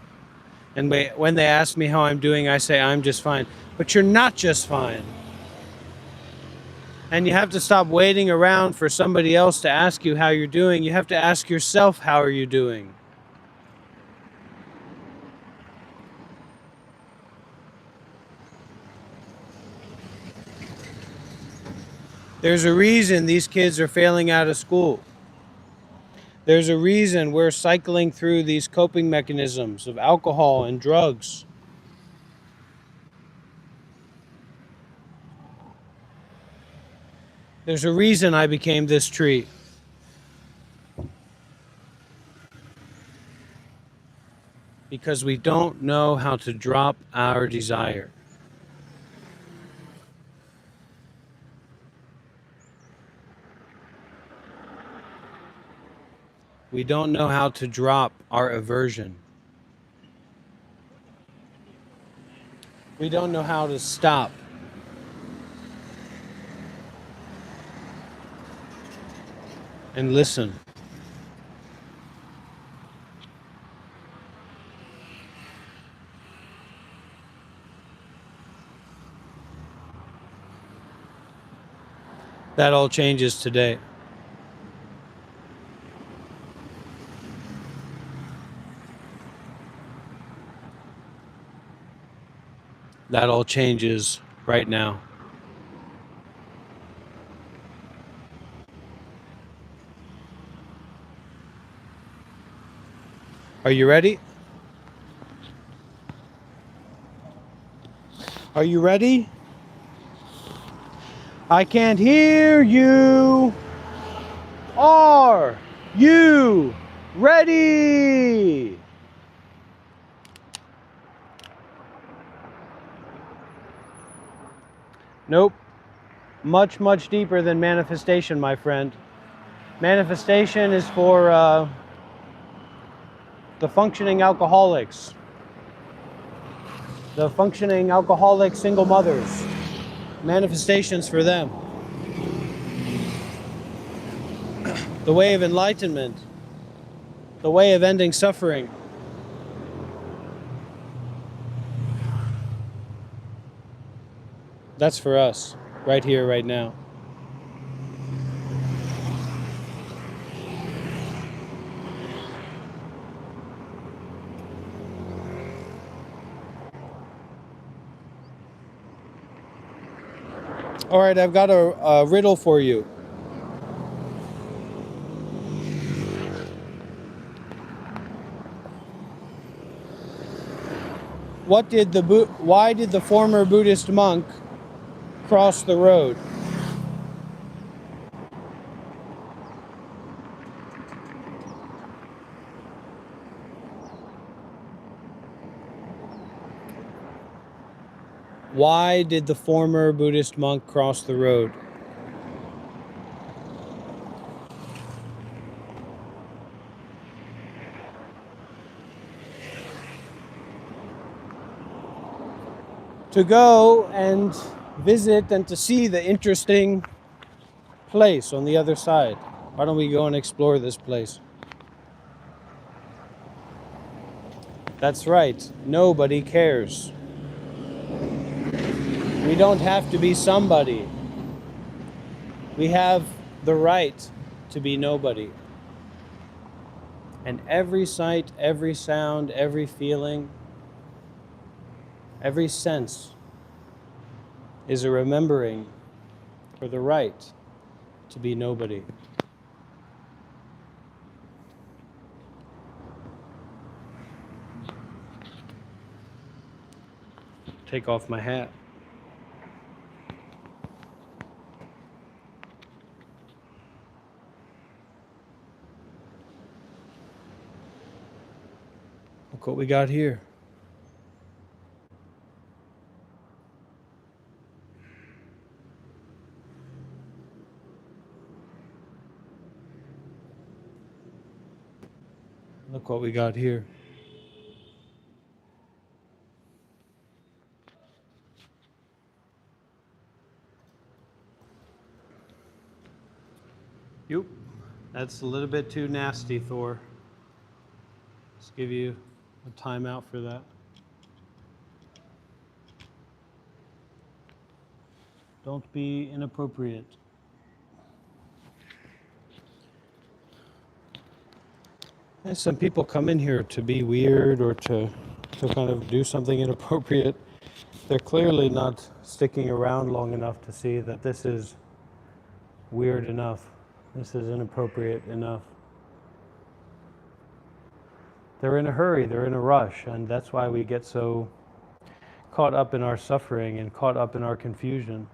And when they ask me how I'm doing, I say I'm just fine. But you're not just fine. And you have to stop waiting around for somebody else to ask you how you're doing. You have to ask yourself, how are you doing? There's a reason these kids are failing out of school. There's a reason we're cycling through these coping mechanisms of alcohol and drugs. There's a reason I became this tree. Because we don't know how to drop our desire. We don't know how to drop our aversion. We don't know how to stop. And listen. That all changes today. That all changes right now. Are you ready? Are you ready? I can't hear you. Are you ready? Nope. Much, much deeper than manifestation, my friend. Manifestation is for the functioning alcoholics. The functioning alcoholic single mothers. Manifestations for them. The way of enlightenment. The way of ending suffering. That's for us, right here, right now. All right, I've got a riddle for you. Why did the former Buddhist monk cross the road? Why did the former Buddhist monk cross the road? To go and visit and to see the interesting place on the other side. Why don't we go and explore this place? That's right. Nobody cares. We don't have to be somebody. We have the right to be nobody. And every sight, every sound, every feeling, every sense is a remembering for the right to be nobody. Take off my hat. Look what we got here. Look what we got here. Yep. That's a little bit too nasty, Thor. Let's give you a timeout for that. Don't be inappropriate. And some people come in here to be weird or to kind of do something inappropriate. They're clearly not sticking around long enough to see that this is weird enough. This is inappropriate enough. They're in a hurry, they're in a rush, and that's why we get so caught up in our suffering and caught up in our confusion.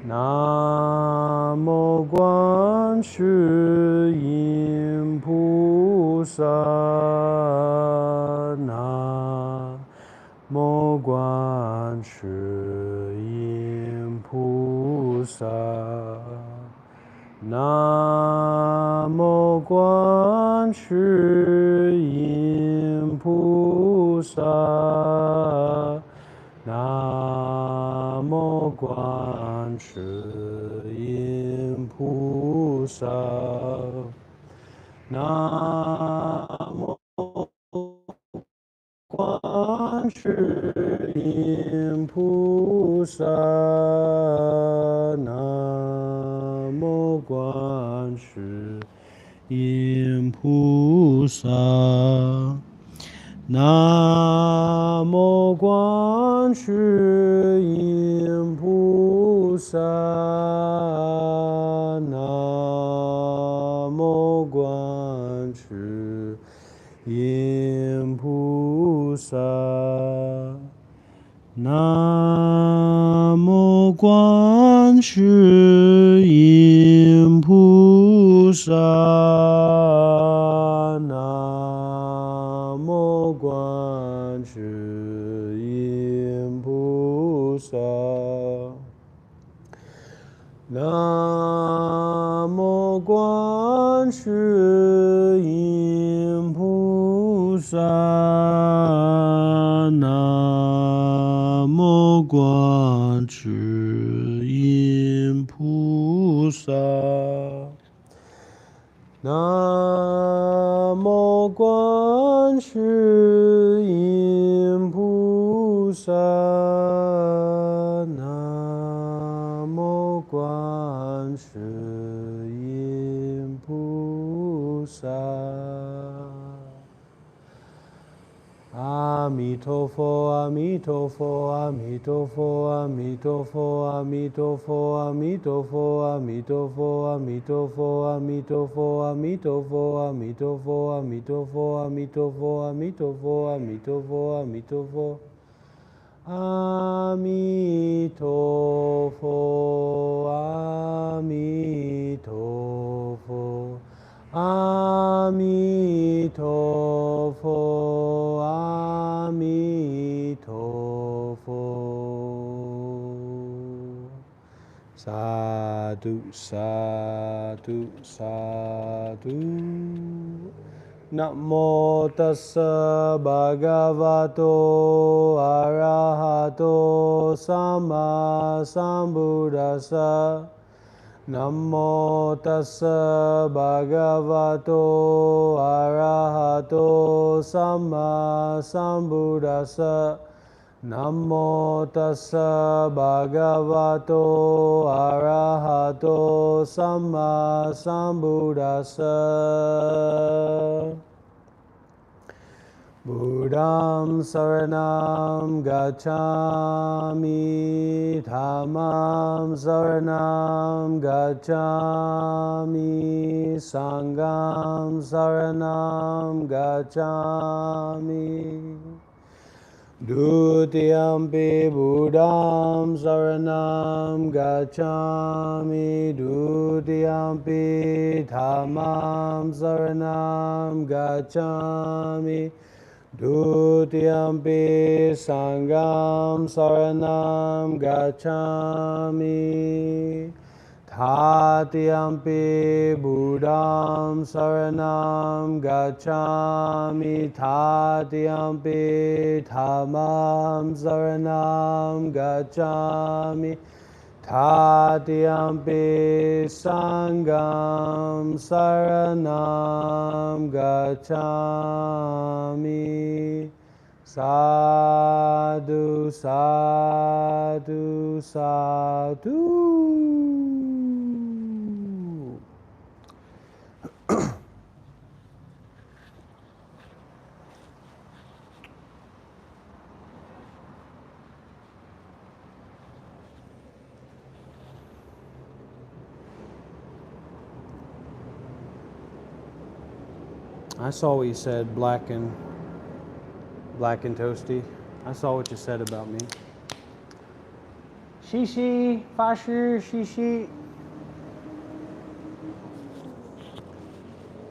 Namo Guan Shu Yin Pu Sa. Namo Guan Shu Yin Pu Sa. Namo Guan Shu Yin Pu Sa. Namo Guan Shu Yin Pu Sa. Namo Guan Shu Yin Pu Sa. Namo Guan Shu Yin Pu Sa. Namo Guan Shu Yin Pu Sa. Namo Guan Shu Yin Pu Sa. Namo Guan Shu Yin Pu Sa. 观世音菩萨，南无观世音菩萨，南无观世音菩萨，南无观世音菩萨。阿弥陀佛，阿弥陀佛，阿弥陀佛，阿弥陀佛，阿弥陀佛，阿弥陀佛，阿弥陀佛，阿弥陀佛，阿弥陀佛，阿弥陀佛，阿弥陀佛，阿弥陀佛，阿弥陀佛，阿弥陀佛，阿弥陀佛，阿弥陀佛。阿弥陀佛，阿弥陀佛，阿弥陀佛，阿弥陀佛。萨埵萨埵萨埵。Namo tassa bhagavato arahato sama sambuddhassa. Namo tassa bhagavato arahato sama sambuddhassa. Namo tassa bhagavato arahato sama sambuddhassa. Buddham saranam gacchami, dhammam saranam gacchami, sangham saranam gacchami. Dutiyampi Buddham saranam gacchami, Dutiyampi dhammam saranam gacchami, Dutiyampi sangham saranam gacchami. Tatiyampi Buddham saranam gacchami, Tatiyampi dhammam saranam gacchami, Tatiyampi sangham saranam gacchami. Sadhu, sadhu, sadhu. I saw what you said, black and toasty. I saw what you said about me. Shishi, fashi, shishi.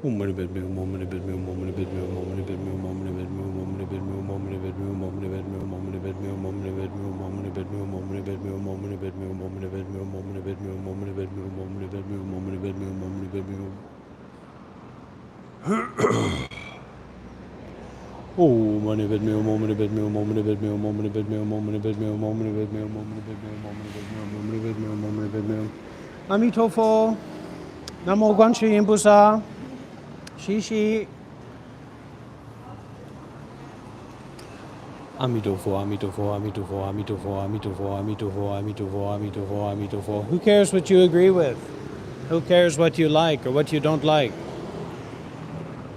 Moment of bed meal, moment of bed meal, moment of bed meal, moment of bed meal, moment of bed meal, moment of bed meal, moment of bed meal, moment of bed meal, moment of bed meal, moment of bed meal, moment of bed meal, moment of bed meal, moment of bed meal, moment of bed meal, moment of bed meal, moment of bed meal, moment of bed meal, moment of bed meal, moment of bed meal. Oh, money bed meal, moment of bed meal, moment of bed meal, moment of bed meal, moment of bed meal, moment of bed meal, moment of bed meal, moment of bed meal, moment of bed meal, moment of bed meal. Amitofo, Namo Guanshi Impusa, Shishi. Amitofo, Amitofo, Amitofo, Amitofo, Amitofo, Amitofo, Amitofo, Amitofo, Amitofo. Who cares what you agree with? Who cares what you like or what you don't like?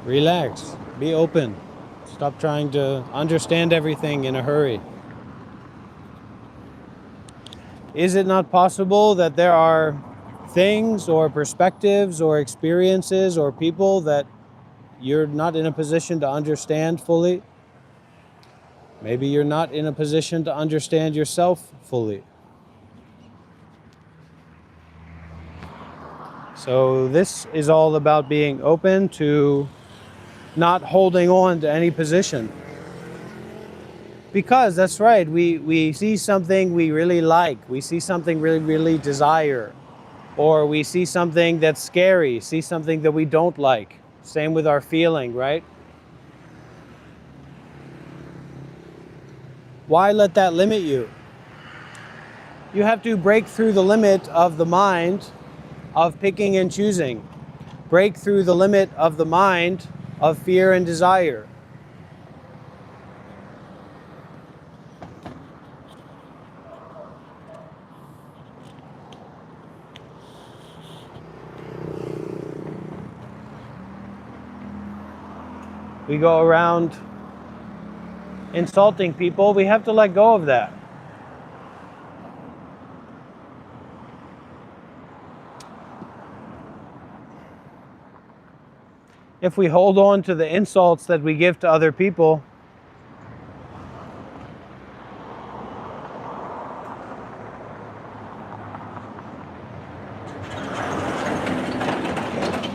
Relax, be open. Stop trying to understand everything in a hurry. Is it not possible that there are things or perspectives or experiences or people that you're not in a position to understand fully? Maybe you're not in a position to understand yourself fully. So this is all about being open to not holding on to any position. Because that's right, we see something we really like, we see something really desire, Or we see something that's scary, see something that we don't like. Same with our feeling, right? Why let that limit you? You have to break through the limit of the mind of picking and choosing. Break through the limit of the mind of fear and desire. We go around insulting people. We have to let go of that. If we hold on to the insults that we give to other people,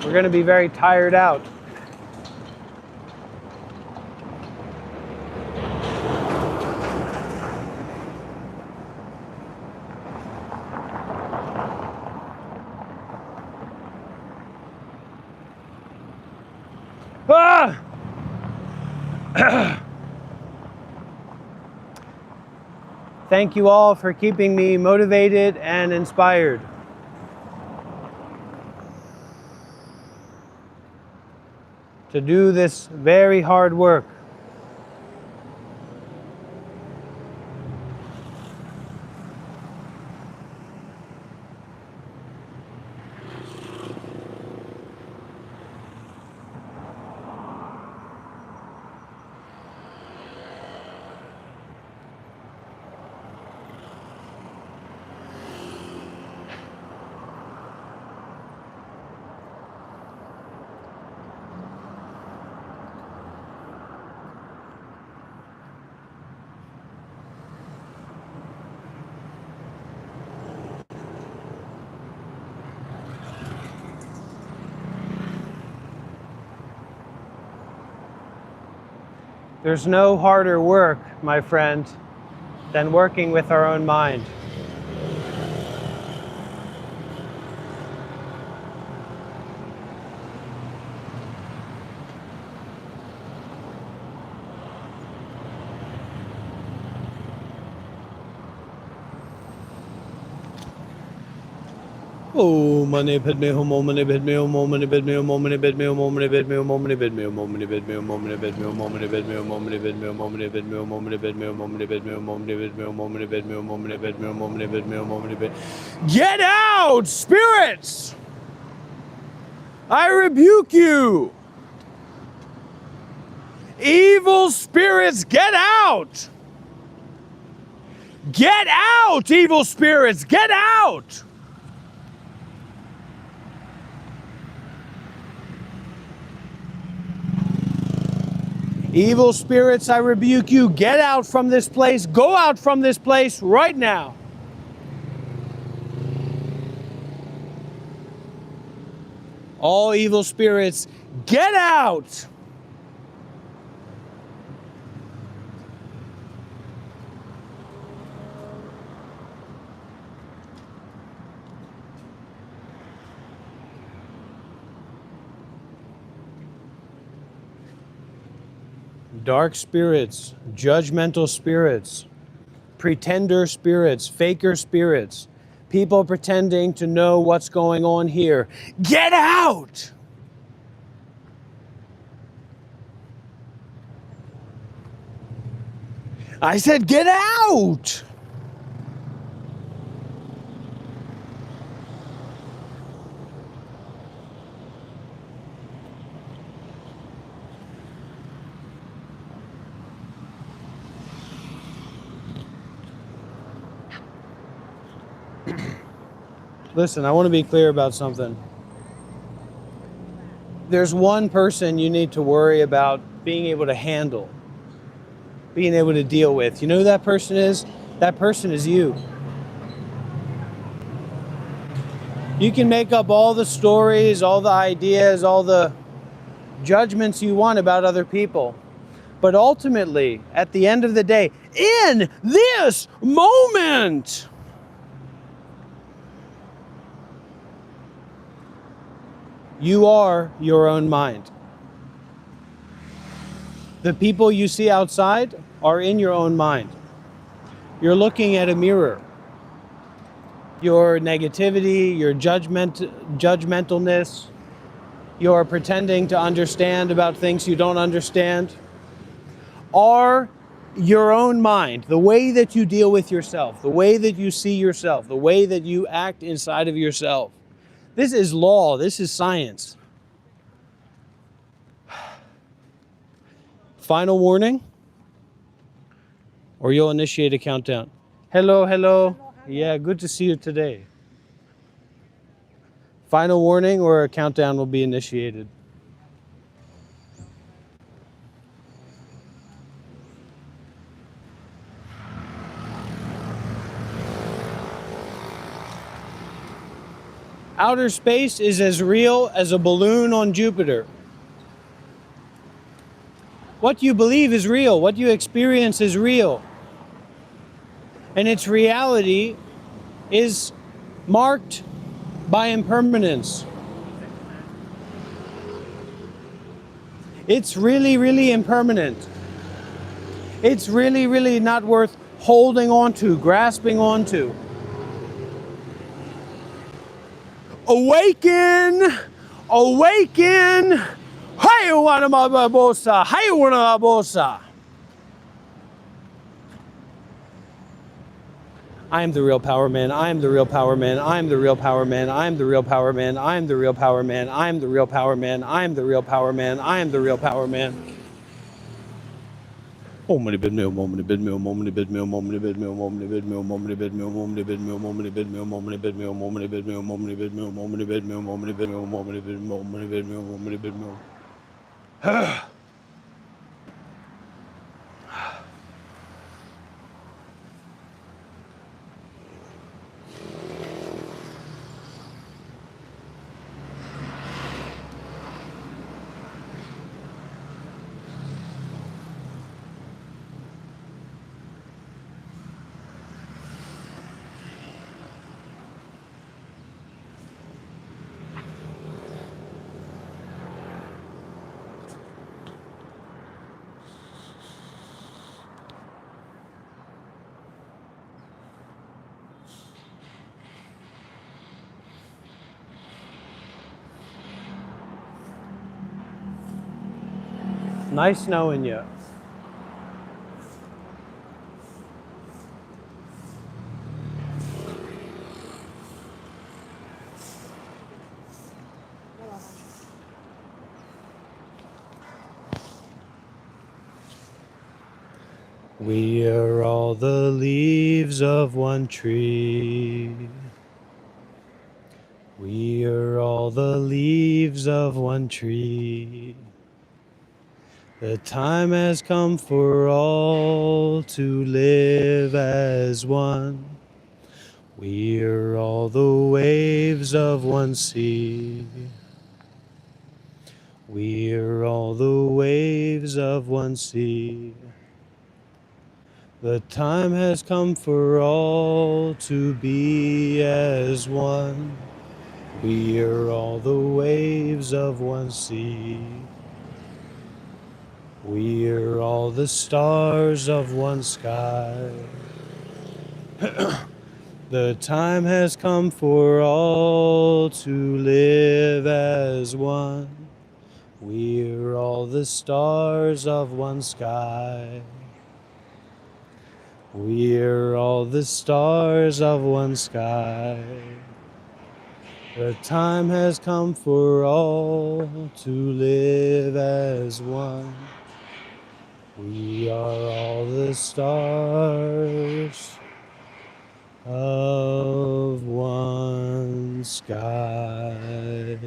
we're going to be very tired out. Ah! Thank you all for keeping me motivated and inspired. To do this very hard work. There's no harder work, my friend, than working with our own mind. Oh, money bid me home, money bid me home, money bid me home, money bid me home, money bid me home, money bid me home, money bid me home, money bid me home, money bid me home, money bid me home, money bid me home, money bid me home, money bid me home, money bid me home, money bid me home, money bid me home, money bid me home, money bid. Get out, spirits! I rebuke you! Evil spirits, get out! Get out, evil spirits, get out! Evil spirits, I rebuke you. Get out from this place. Go out from this place right now. All evil spirits, get out. Dark spirits, judgmental spirits, pretender spirits, faker spirits, people pretending to know what's going on here. Get out! I said, get out! Listen, I want to be clear about something. There's one person you need to worry about being able to handle, being able to deal with. You know who that person is? That person is you. You can make up all the stories, all the ideas, all the judgments you want about other people. But ultimately, at the end of the day, in this moment, You are your own mind. The people you see outside are in your own mind. You're looking at a mirror. Your negativity, your judgmentalness, your pretending to understand about things you don't understand are your own mind. The way that you deal with yourself, the way that you see yourself, the way that you act inside of yourself. This is law. This is science. Final warning, or you'll initiate a countdown. Hello, hello. Yeah, good to see you today. Final warning, or a countdown will be initiated. Outer space is as real as a balloon on Jupiter. What you believe is real. What you experience is real. And its reality is marked by impermanence. It's really, really impermanent. It's really, really not worth holding on to, grasping onto. Awaken! Awaken! Hey, wanamabosa! Hey, wanamabosa! I am the real power man. I am the real power man. I am the real power man. I am the real power man. I am the real power man. I am the real power man. I am the real power man. I am the real power man. Mommy bid meal, mommy bid meal, mommy bid meal, mommy bid meal, mommy bid meal, mommy bid meal, mommy bid meal, mommy bid meal, mommy bid meal, mommy bid meal, mommy bid meal, mommy bid meal, mommy bid meal, mommy bid meal, mommy bid meal, mommy bid meal. Nice knowing you. We are all the leaves of one tree. We are all the leaves of one tree. The time has come for all to live as one. We are all the waves of one sea. We are all the waves of one sea. The time has come for all to be as one. We are all the waves of one sea. We are all the stars of one sky. The time has come for all to live as one. We are all the stars of one sky. We are all the stars of one sky. The time has come for all to live as one. We are all the stars of one sky.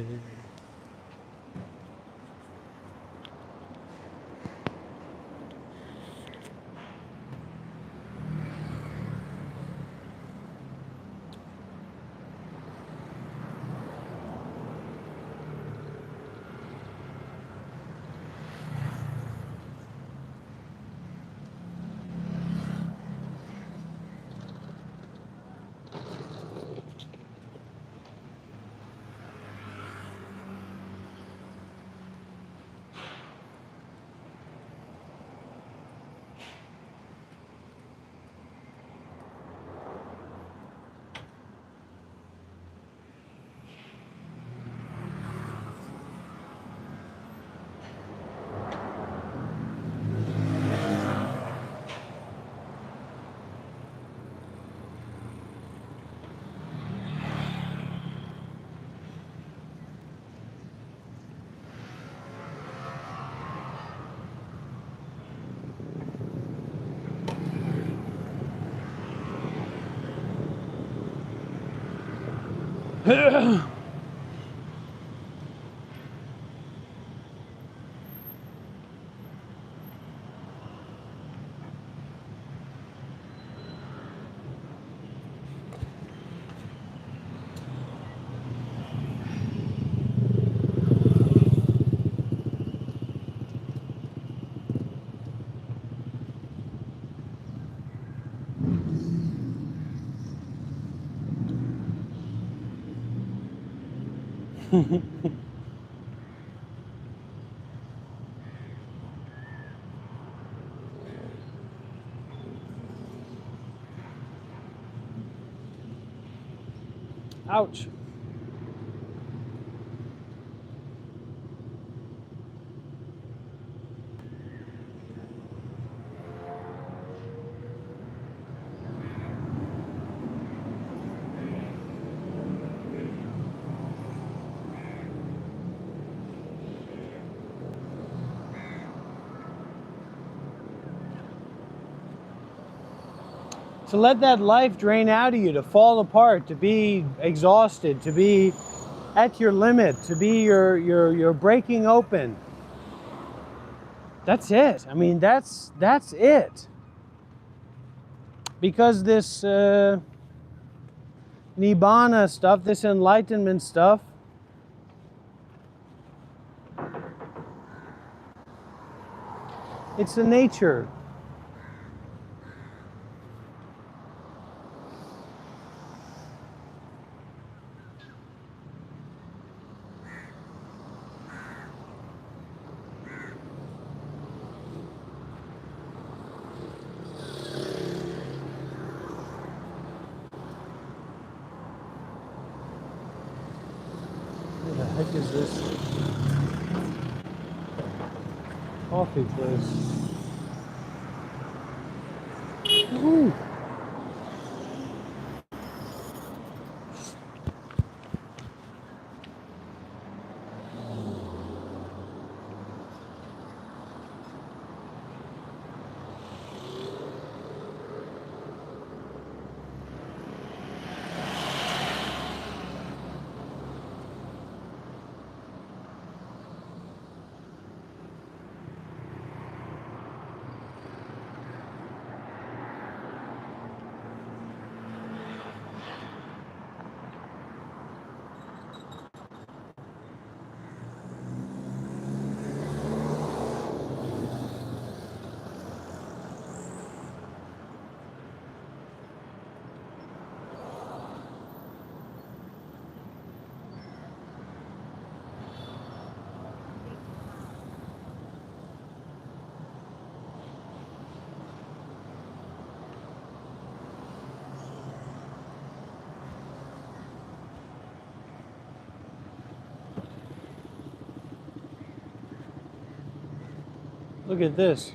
Ouch. To let that life drain out of you, to fall apart, to be exhausted, to be at your limit, to be you're breaking open. That's it. I mean, that's it. Because this nibbana stuff, this enlightenment stuff, it's the nature. What the heck is this coffee place? Ooh. Look at this.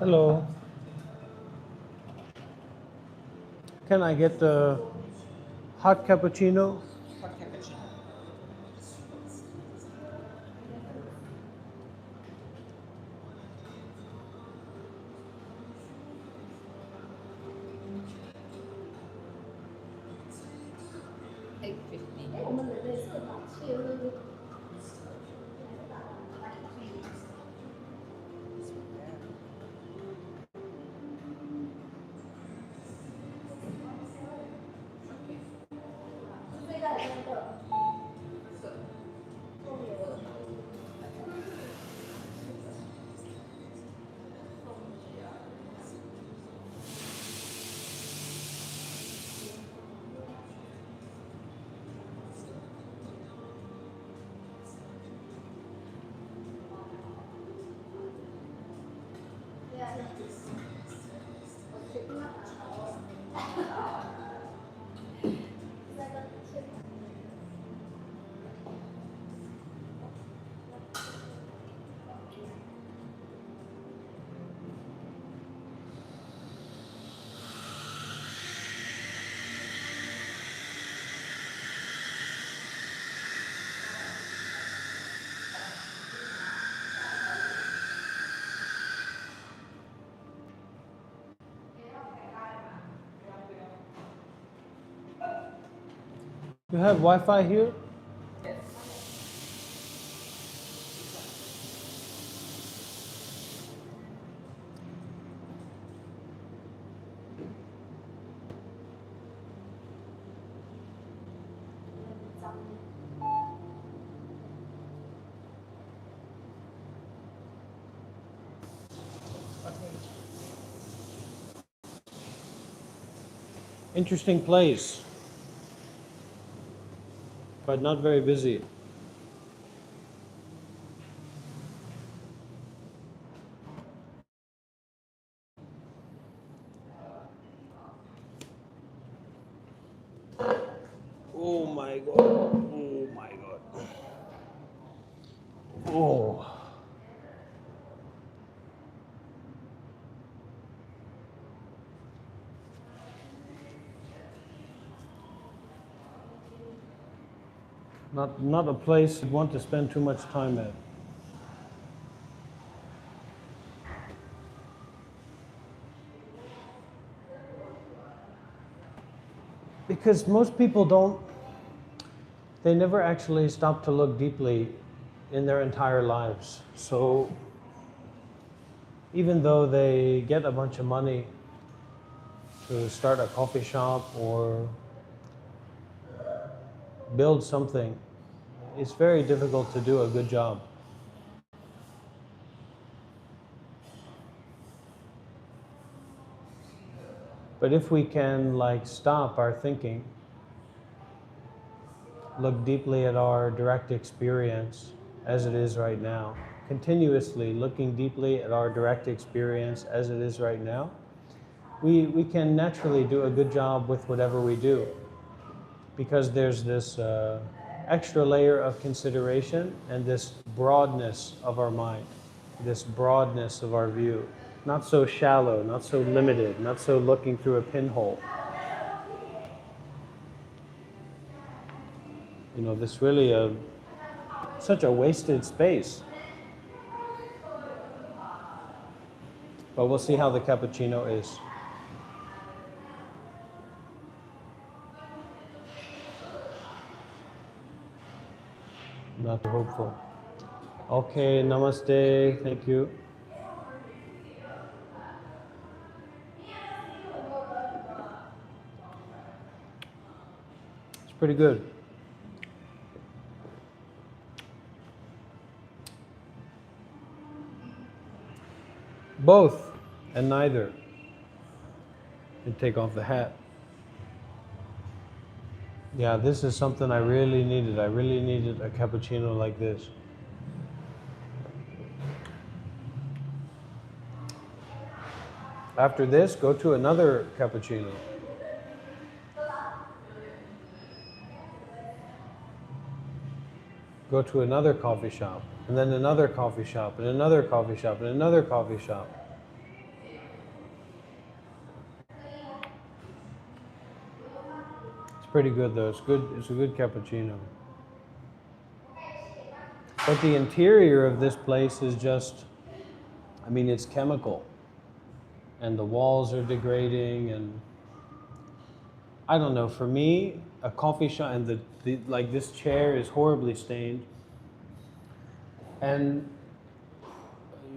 Hello. Can I get the hot cappuccino? Hot cappuccino. $8.50. You have Wi-Fi here? Interesting place, but not very busy. Oh my God. Oh my God. Oh. Not a place you'd want to spend too much time at. Because most people they never actually stop to look deeply in their entire lives. So even though they get a bunch of money to start a coffee shop or build something, it's very difficult to do a good job. But if we can stop our thinking, look deeply at our direct experience as it is right now, continuously looking deeply at our direct experience as it is right now, we can naturally do a good job with whatever we do, because there's this extra layer of consideration and this broadness of our mind, this broadness of our view. Not so shallow, not so limited, not so looking through a pinhole. You know, this really such a wasted space. But we'll see how the cappuccino is. Not too hopeful. Okay, namaste. Thank you. It's pretty good. Both and neither. And take off the hat. Yeah, this is something I really needed. I really needed a cappuccino like this. After this, go to another cappuccino. Go to another coffee shop, and then another coffee shop, and another coffee shop, and another coffee shop. pretty good though. It's good. It's a good cappuccino. But the interior of this place is just, I mean, it's chemical. And the walls are degrading, and I don't know, for me, a coffee shop, and like this chair is horribly stained. And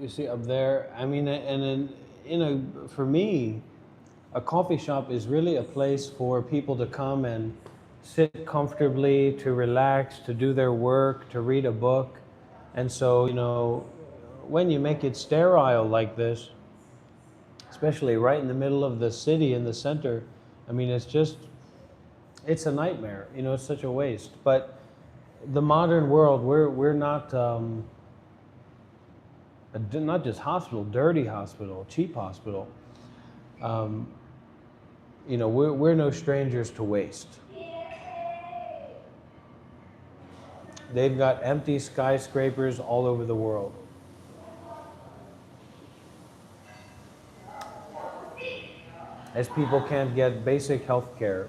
you see up there, I mean, for me, a coffee shop is really a place for people to come and sit comfortably, to relax, to do their work, to read a book. And so, when you make it sterile like this, especially right in the middle of the city in the center, I mean, it's a nightmare. It's such a waste. But the modern world, we're not not just hospital, dirty hospital, cheap hospital. We're no strangers to waste. They've got empty skyscrapers all over the world. As people can't get basic health care,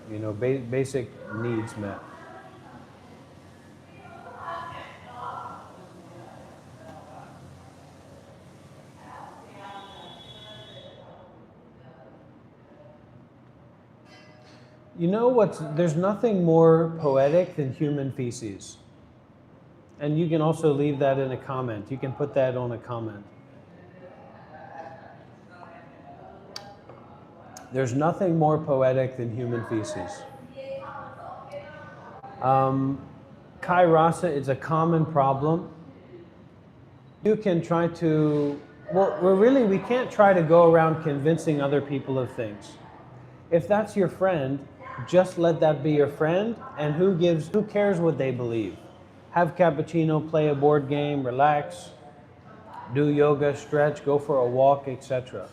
basic needs met. There's nothing more poetic than human feces. And you can also leave that in a comment. You can put that on a comment. There's nothing more poetic than human feces. Kai rasa is a common problem. You can try to, we can't try to go around convincing other people of things. If that's your friend, just let that be your friend, and who cares what they believe? Have cappuccino, play a board game, relax, do yoga, stretch, go for a walk, etc.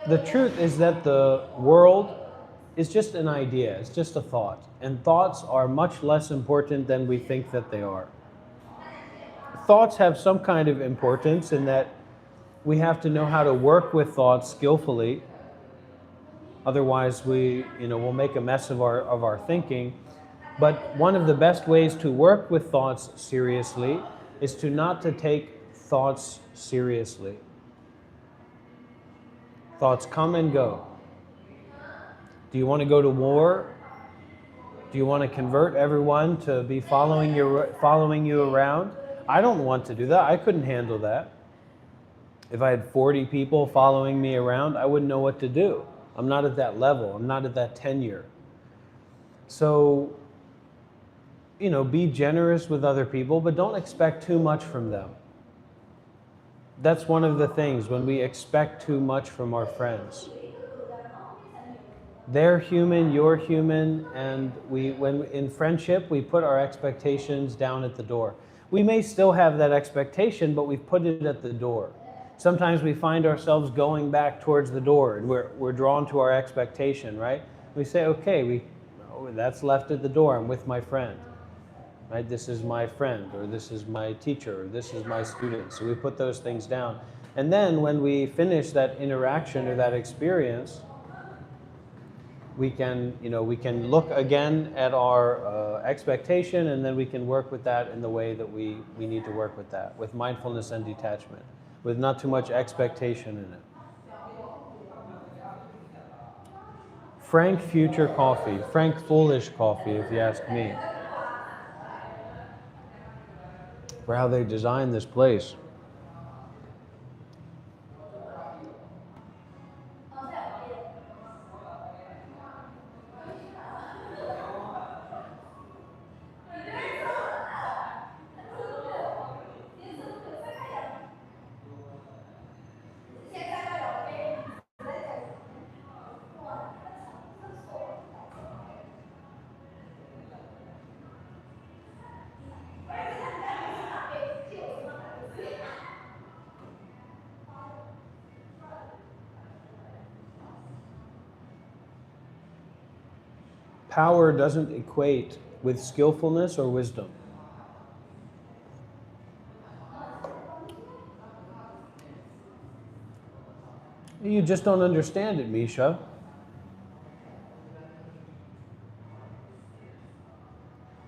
The truth is that the world is just an idea, it's just a thought. And thoughts are much less important than we think that they are. Thoughts have some kind of importance in that we have to know how to work with thoughts skillfully. Otherwise, we'll make a mess of our thinking. But one of the best ways to work with thoughts seriously is not to take thoughts seriously. Thoughts come and go. Do you want to go to war? Do you want to convert everyone to be following you around? I don't want to do that. I couldn't handle that. If I had 40 people following me around, I wouldn't know what to do. I'm not at that level. I'm not at that tenure. So, be generous with other people, but don't expect too much from them. That's one of the things when we expect too much from our friends. They're human, you're human, and when in friendship, we put our expectations down at the door. We may still have that expectation, but we've put it at the door. Sometimes we find ourselves going back towards the door, and we're drawn to our expectation, right? We say, okay, that's left at the door. I'm with my friend, right? This is my friend, or this is my teacher, or this is my student. So we put those things down. And then when we finish that interaction or that experience, we can look again at our expectation, and then we can work with that in the way that we need to work with that, with mindfulness and detachment, with not too much expectation in it. Frank future coffee, Frank foolish coffee, if you ask me, for how they designed this place. Power doesn't equate with skillfulness or wisdom. You just don't understand it, Misha.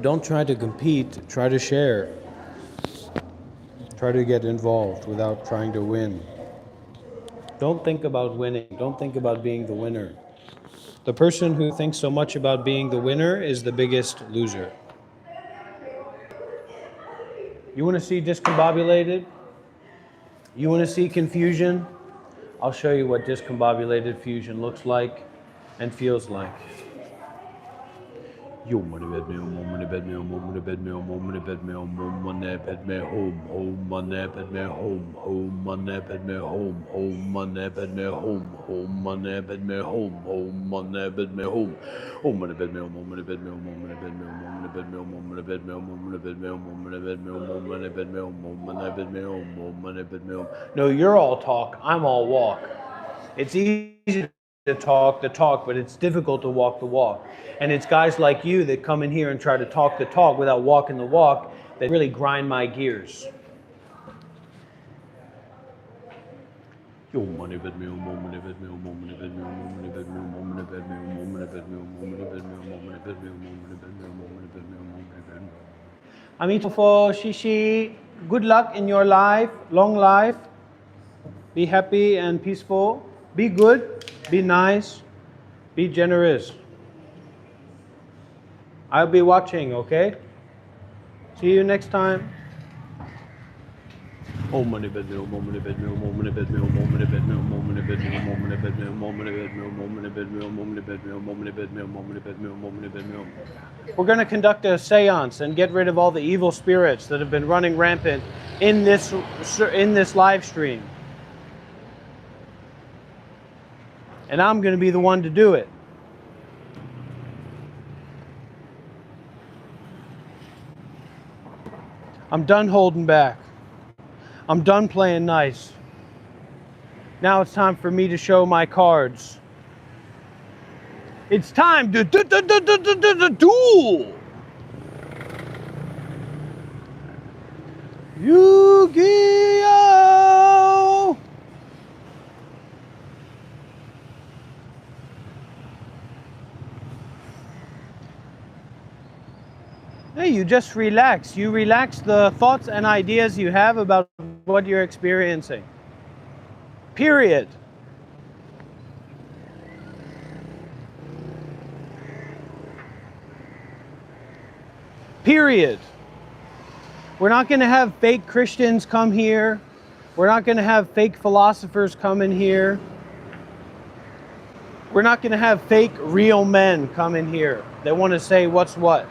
Don't try to compete, try to share. Try to get involved without trying to win. Don't think about winning. Don't think about being the winner. The person who thinks so much about being the winner is the biggest loser. You want to see discombobulated? You want to see confusion? I'll show you what discombobulated fusion looks like and feels like. Yo, money bed meal, money bed meal, money bed meal, money bed meal, money bed meal, home, money bed meal, home, money bed meal, home, money bed meal, home, money bed meal, home, money bed meal, home, money bed meal, money bed meal, money bed meal, money bed meal, money bed meal, money bed meal, money bed meal, money bed meal, money bed meal, money bed meal. No, you're all talk, I'm all walk. It's easy to talk the talk, but it's difficult to walk the walk. And it's guys like you that come in here and try to talk the talk without walking the walk that really grind my gears. Yo, money bed meal, money bed meal, money bed meal, money bed meal, money bed meal, money bed meal, money bed meal, money bed meal, money bed meal, money bed meal, money bed meal. Amitofo, Shishi, good luck in your life, long life. Be happy and peaceful. Be good, be nice, be generous. I'll be watching, okay? See you next time. Oh, money bed meal, money bed meal, money bed meal, money bed meal, money bed meal, money bed meal, money bed meal, money bed meal, money bed meal, money bed meal, money bed meal, money bed meal. We're going to conduct a seance and get rid of all the evil spirits that have been running rampant in this live stream. And I'm going to be the one to do it. I'm done holding back. I'm done playing nice. Now it's time for me to show my cards. It's time to duel. Yu-Gi-Oh! Hey, you just relax. You relax the thoughts and ideas you have about what you're experiencing. Period. Period. We're not going to have fake Christians come here. We're not going to have fake philosophers come in here. We're not going to have fake real men come in here that want to say what's what.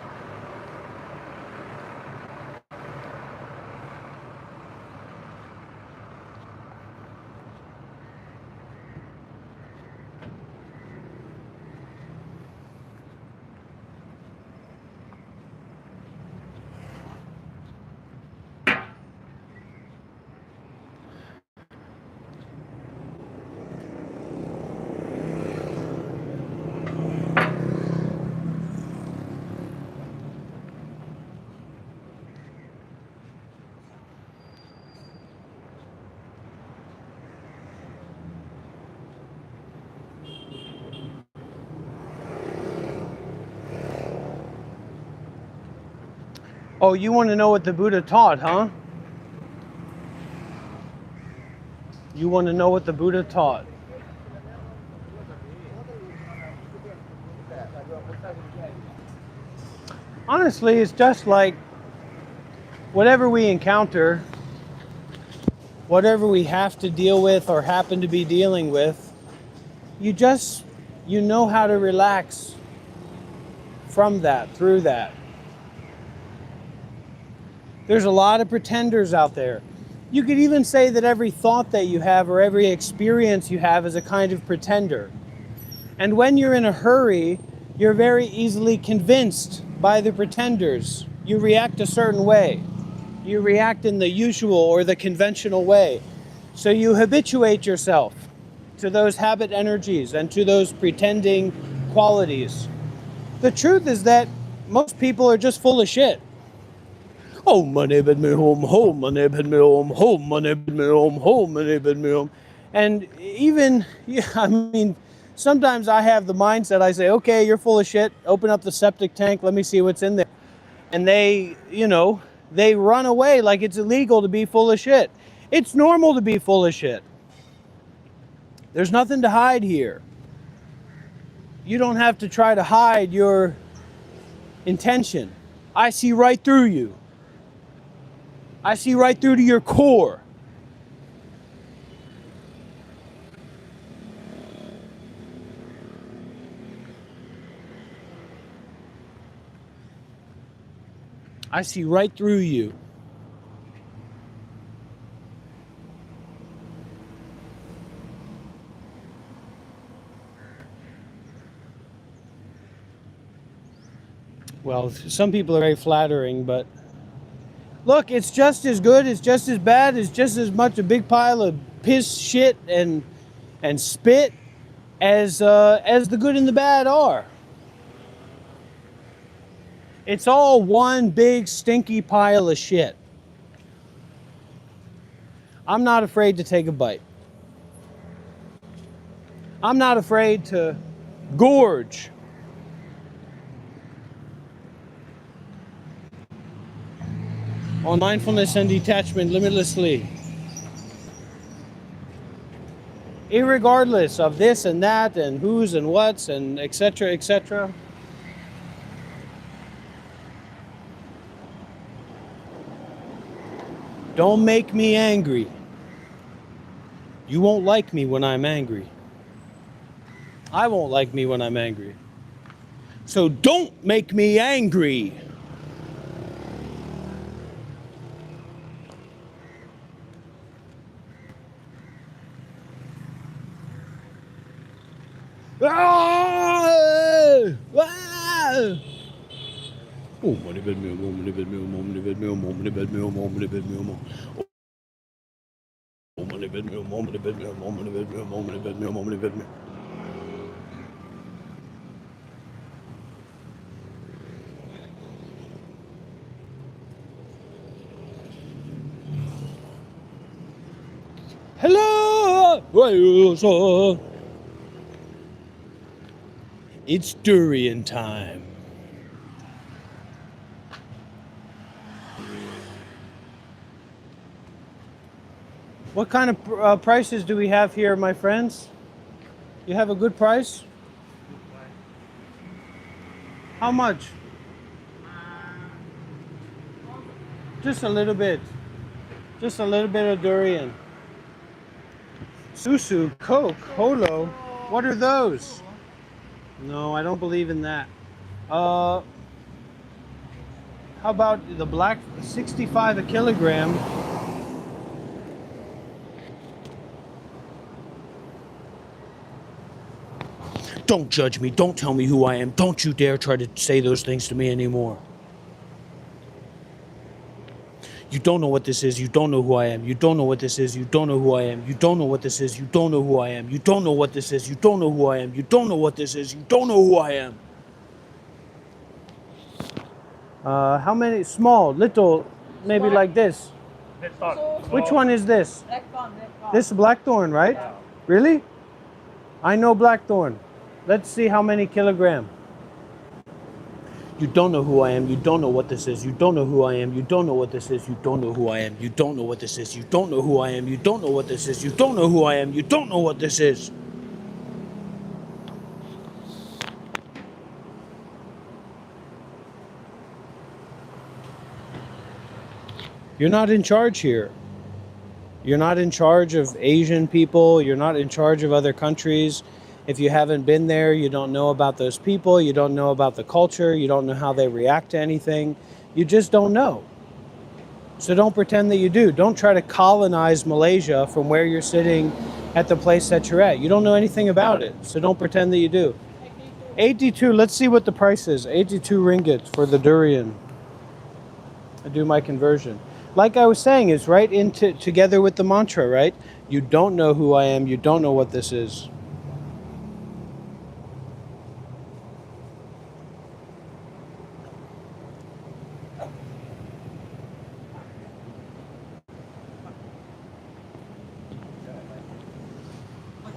Oh, you want to know what the Buddha taught, huh? You want to know what the Buddha taught? Honestly, it's just like whatever we encounter, whatever we have to deal with or happen to be dealing with, you know how to relax from that, through that. There's a lot of pretenders out there. You could even say that every thought that you have or every experience you have is a kind of pretender. And when you're in a hurry, you're very easily convinced by the pretenders. You react a certain way. You react in the usual or the conventional way. So you habituate yourself to those habit energies and to those pretending qualities. The truth is that most people are just full of shit. Home money bid me home money bid me home money bid me home money bid me home. And even, yeah, I mean, sometimes I have the mindset, I say, okay, you're full of shit, open up the septic tank, let me see what's in there. And they, you know, they run away like it's illegal to be full of shit. It's normal to be full of shit. There's nothing to hide here. You don't have to try to hide your intention. I see right through you. I see right through to your core. I see right through you. Well, some people are very flattering, but look, it's just as good, it's just as bad, it's just as much a big pile of piss, shit, and spit as the good and the bad are. It's all one big stinky pile of shit. I'm not afraid to take a bite. I'm not afraid to gorge. On mindfulness and detachment limitlessly. Irregardless of this and that and who's and what's and etc., etc. Don't make me angry. You won't like me when I'm angry. I won't like me when I'm angry. So don't make me angry. Hello! It's durian time. What kind of prices do we have here, my friends? You have a good price? How much? Just a little bit. Just a little bit of durian. Susu, Coke, Holo. What are those? No, I don't believe in that. How about the black 65 a kilogram? Don't judge me. Don't tell me who I am. Don't you dare try to say those things to me anymore. You don't know what this is. You don't know who I am. You don't know what this is. You don't know who I am. You don't know what this is. You don't know who I am. You don't know what this is. You don't know who I am. You don't know what this is. You don't know who I am. How many? Small, little, maybe like this. Which one is this? This blackthorn, right? Really? I know blackthorn. Let's see how many kilogram. You don't know who I am. You don't know what this is. You don't know who I am. You don't know what this is. You don't know who I am. You don't know what this is. You don't know who I am. You don't know what this is. You don't know who I am. You don't know what this is. You're not in charge here. You're not in charge of Asian people. You're not in charge of other countries. If you haven't been there, you don't know about those people. You don't know about the culture. You don't know how they react to anything. You just don't know. So don't pretend that you do. Don't try to colonize Malaysia from where you're sitting at the place that you're at. You don't know anything about it. So don't pretend that you do. 82, let's see what the price is. 82 ringgit for the durian. I do my conversion. Like I was saying, it's right into together with the mantra, right? You don't know who I am. You don't know what this is.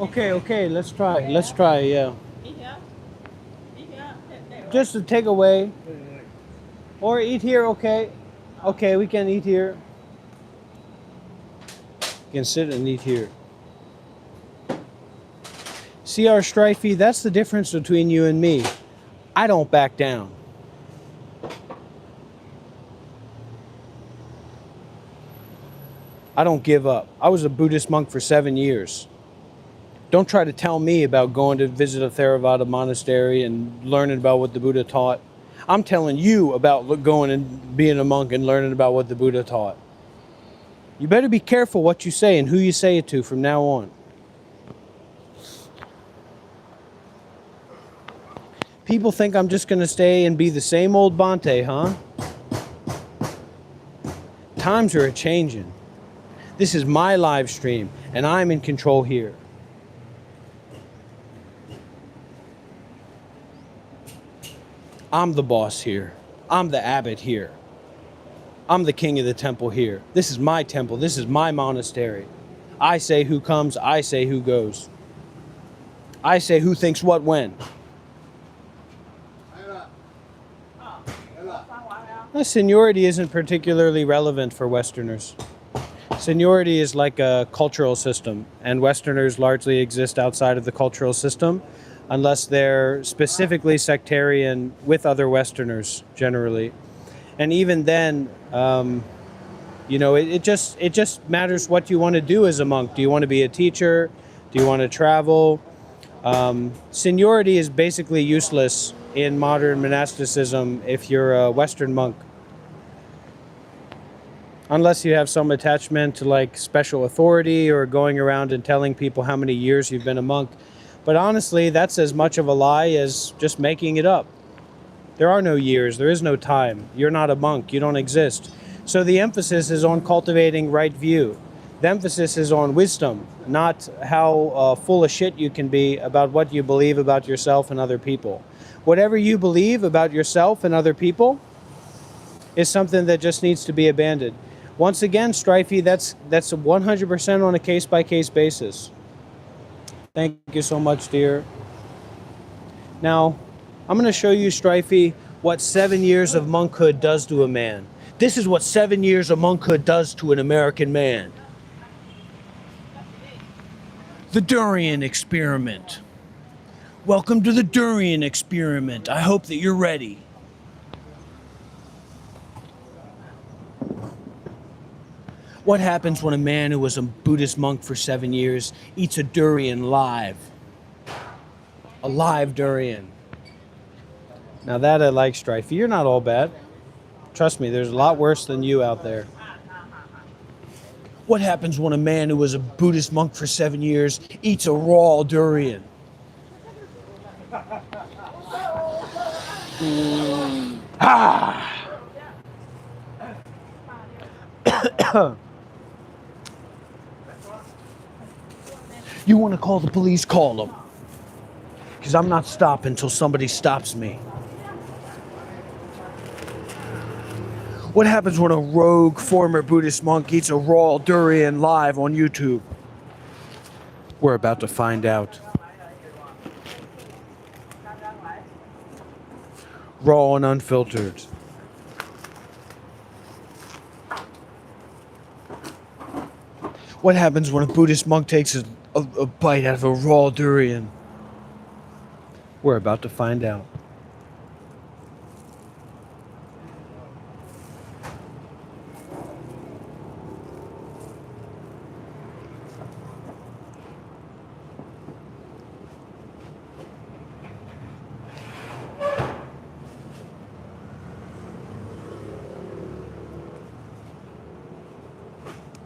Okay, let's try, yeah. Just to take away. Or eat here, okay. Okay, we can eat here. You can sit and eat here. See our strifey, that's the difference between you and me. I don't back down. I don't give up. I was a Buddhist monk for 7 years. Don't try to tell me about going to visit a Theravada monastery and learning about what the Buddha taught. I'm telling you about going and being a monk and learning about what the Buddha taught. You better be careful what you say and who you say it to from now on. People think I'm just going to stay and be the same old Bante, huh? Times are a-changing. This is my live stream, and I'm in control here. I'm the boss here. I'm the abbot here. I'm the king of the temple here. This is my temple. This is my monastery. I say who comes. I say who goes. I say who thinks what when. Seniority isn't particularly relevant for Westerners. Seniority is like a cultural system, and Westerners largely exist outside of the cultural system, unless they're specifically sectarian with other Westerners, generally. And even then, it just matters what you want to do as a monk. Do you want to be a teacher? Do you want to travel? Seniority is basically useless in modern monasticism if you're a Western monk. Unless you have some attachment to like special authority or going around and telling people how many years you've been a monk. But honestly, that's as much of a lie as just making it up. There are no years, there is no time. You're not a monk, you don't exist. So the emphasis is on cultivating right view. The emphasis is on wisdom, not how full of shit you can be about what you believe about yourself and other people. Whatever you believe about yourself and other people is something that just needs to be abandoned. Once again, Strifey, that's 100% on a case-by-case basis. Thank you so much, dear. Now, I'm going to show you, Strifey, what 7 years of monkhood does to a man. This is what 7 years of monkhood does to an American man. The durian experiment. Welcome to the durian experiment. I hope that you're ready. What happens when a man who was a Buddhist monk for 7 years eats a durian live? A live durian. Now that I like, Strifey. You're not all bad. Trust me, there's a lot worse than you out there. What happens when a man who was a Buddhist monk for 7 years eats a raw durian? Ah! You want to call the police? Call them. Because I'm not stopping until somebody stops me. What happens when a rogue former Buddhist monk eats a raw durian live on YouTube? We're about to find out. Raw and unfiltered. What happens when a Buddhist monk takes a bite out of a raw durian? We're about to find out.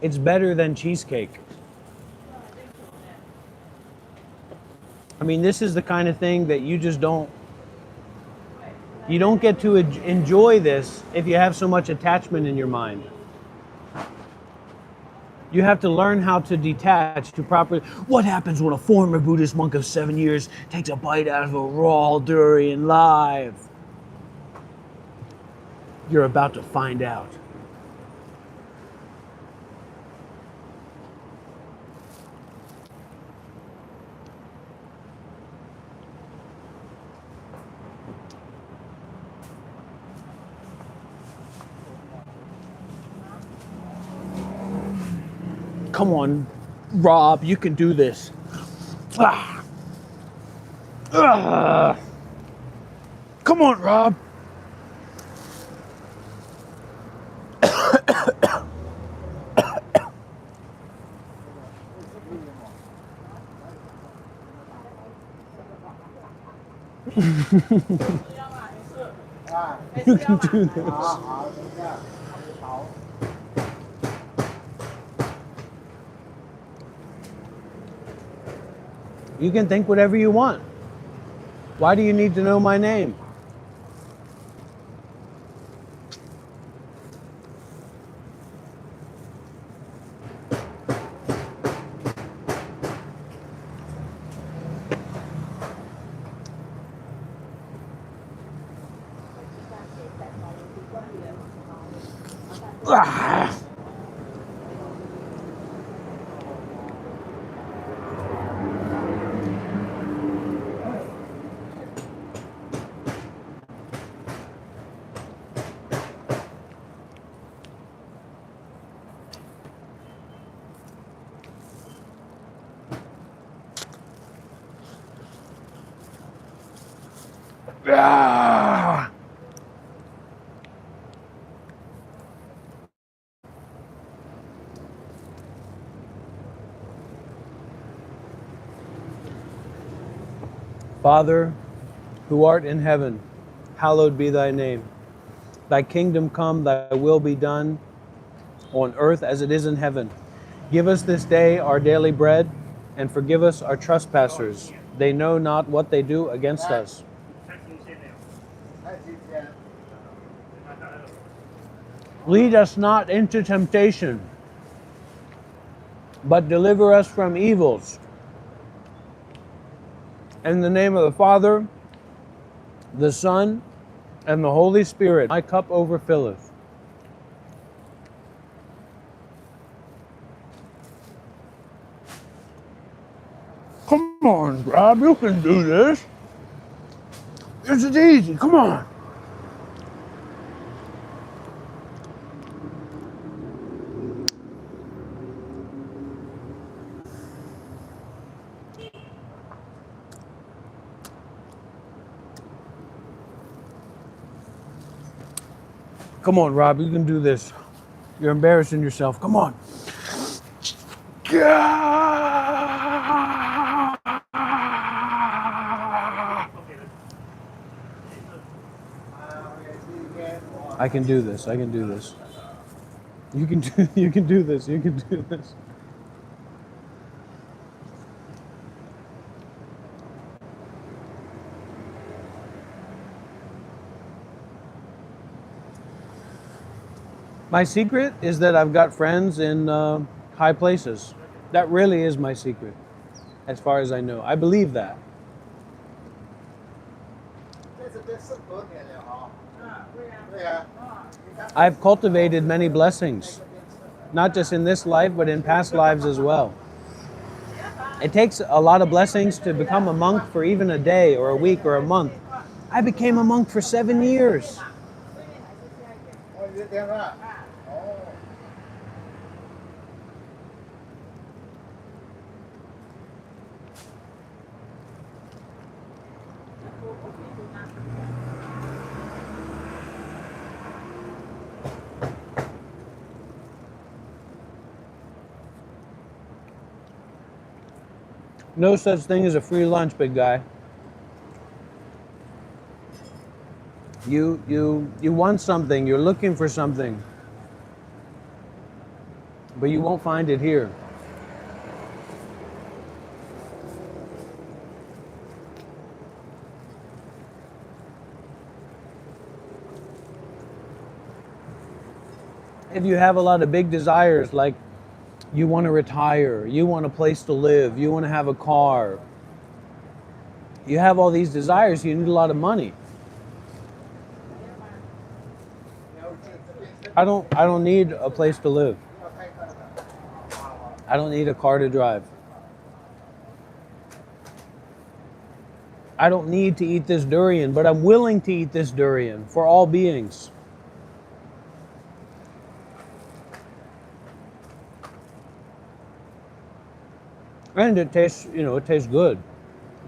It's better than cheesecake. I mean, this is the kind of thing that you just don't get to enjoy this if you have so much attachment in your mind. You have to learn how to detach to properly. What happens when a former Buddhist monk of 7 years takes a bite out of a raw durian live? You're about to find out. Come on, Rob, you can do this. Ah. Ah. Come on, Rob. You can do this. You can think whatever you want. Why do you need to know my name? Ah. Ah. Father, who art in heaven, hallowed be thy name. Thy kingdom come, thy will be done on earth as it is in heaven. Give us this day our daily bread, and forgive us our trespasses. They know not what they do against us. Lead us not into temptation, but deliver us from evils. In the name of the Father, the Son, and the Holy Spirit, my cup overfilleth. Come on, Rob, you can do this. This is easy, come on. Come on, Rob, you can do this. You're embarrassing yourself, come on. I can do this, I can do this. You can do this, you can do this. My secret is that I've got friends in high places. That really is my secret, as far as I know. I believe that. I've cultivated many blessings, not just in this life, but in past lives as well. It takes a lot of blessings to become a monk for even a day or a week or a month. I became a monk for 7 years. No such thing as a free lunch, big guy. You want something, you're looking for something, but you won't find it here. If you have a lot of big desires, like you want to retire, you want a place to live, you want to have a car, you have all these desires, you need a lot of money. I don't need a place to live. I don't need a car to drive. I don't need to eat this durian, but I'm willing to eat this durian for all beings. And it tastes, it tastes good.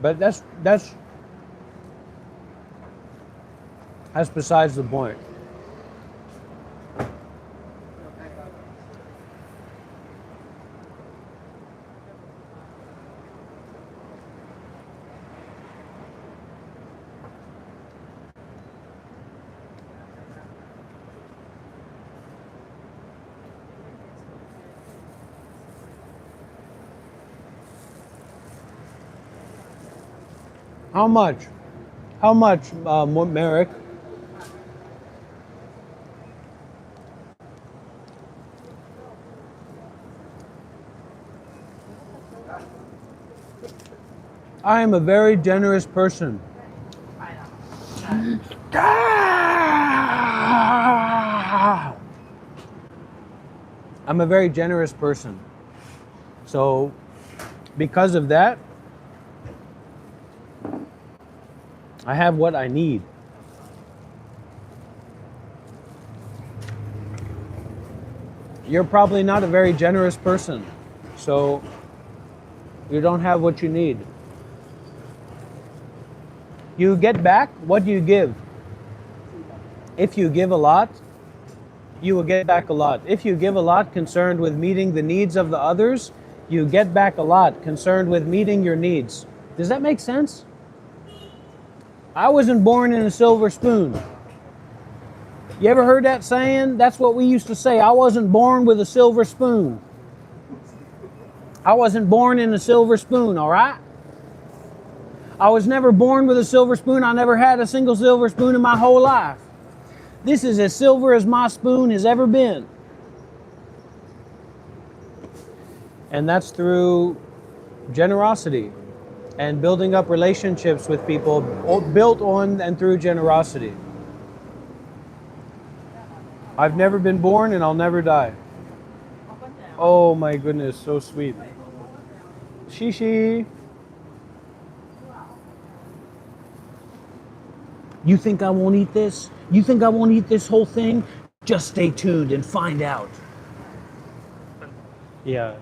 But that's besides the point. How much? How much, Merrick? I am a very generous person. I'm a very generous person. So, because of that, I have what I need. You're probably not a very generous person, so you don't have what you need. You get back what you give. If you give a lot, you will get back a lot. If you give a lot concerned with meeting the needs of the others, you get back a lot concerned with meeting your needs. Does that make sense? I wasn't born in a silver spoon. You ever heard that saying? That's what we used to say. I wasn't born with a silver spoon. I wasn't born in a silver spoon, all right? I was never born with a silver spoon. I never had a single silver spoon in my whole life. This is as silver as my spoon has ever been. And that's through generosity and building up relationships with people built on and through generosity. I've never been born and I'll never die. Oh my goodness, so sweet. Shishi. You think I won't eat this? You think I won't eat this whole thing? Just stay tuned and find out. Yeah.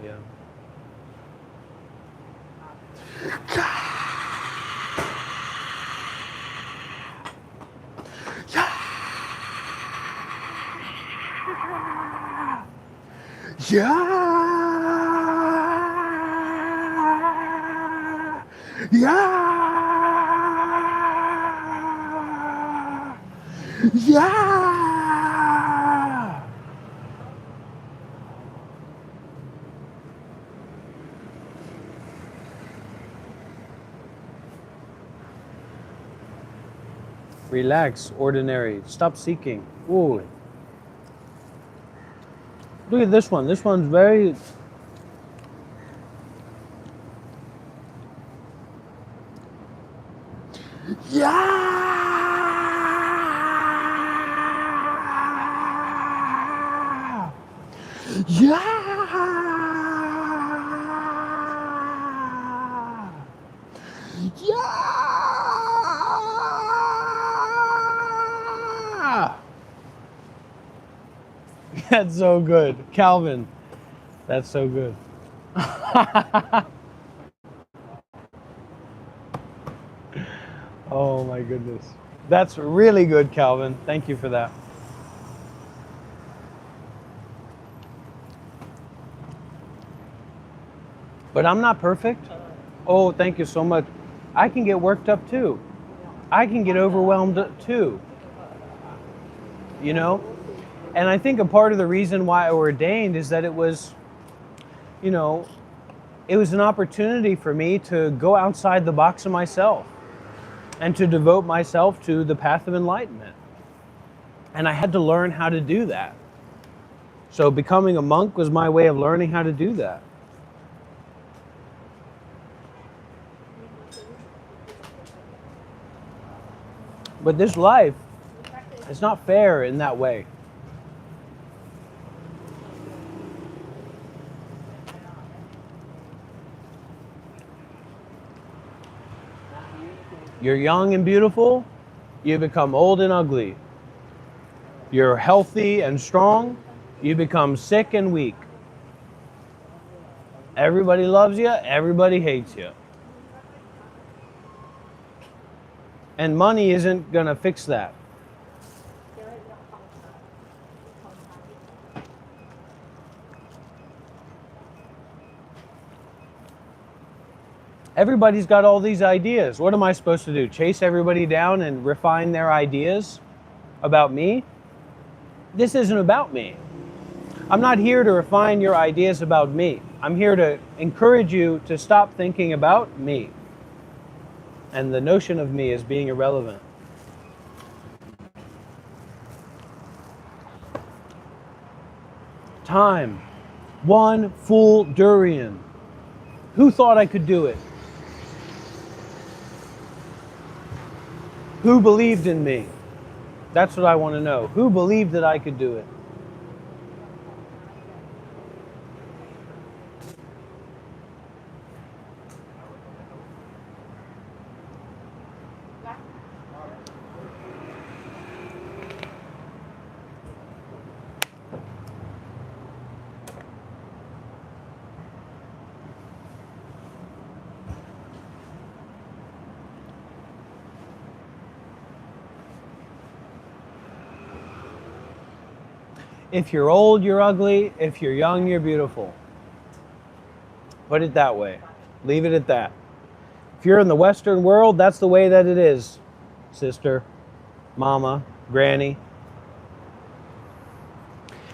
Relax, ordinary. Stop seeking. Ooh. Look at this one. This one's very... That's so good. Calvin, that's so good. Oh my goodness. That's really good, Calvin. Thank you for that. But I'm not perfect. Oh, thank you so much. I can get worked up too. I can get overwhelmed too. You know? And I think a part of the reason why I ordained is that it was, it was an opportunity for me to go outside the box of myself and to devote myself to the path of enlightenment. And I had to learn how to do that. So becoming a monk was my way of learning how to do that. But this life, it's not fair in that way. You're young and beautiful, you become old and ugly. You're healthy and strong, you become sick and weak. Everybody loves you, everybody hates you. And money isn't going to fix that. Everybody's got all these ideas. What am I supposed to do? Chase everybody down and refine their ideas about me? This isn't about me. I'm not here to refine your ideas about me. I'm here to encourage you to stop thinking about me. And the notion of me as being irrelevant. Time. One full durian. Who thought I could do it? Who believed in me? That's what I want to know. Who believed that I could do it? If you're old, you're ugly. If you're young, you're beautiful. Put it that way. Leave it at that. If you're in the Western world, that's the way that it is, sister, mama, granny.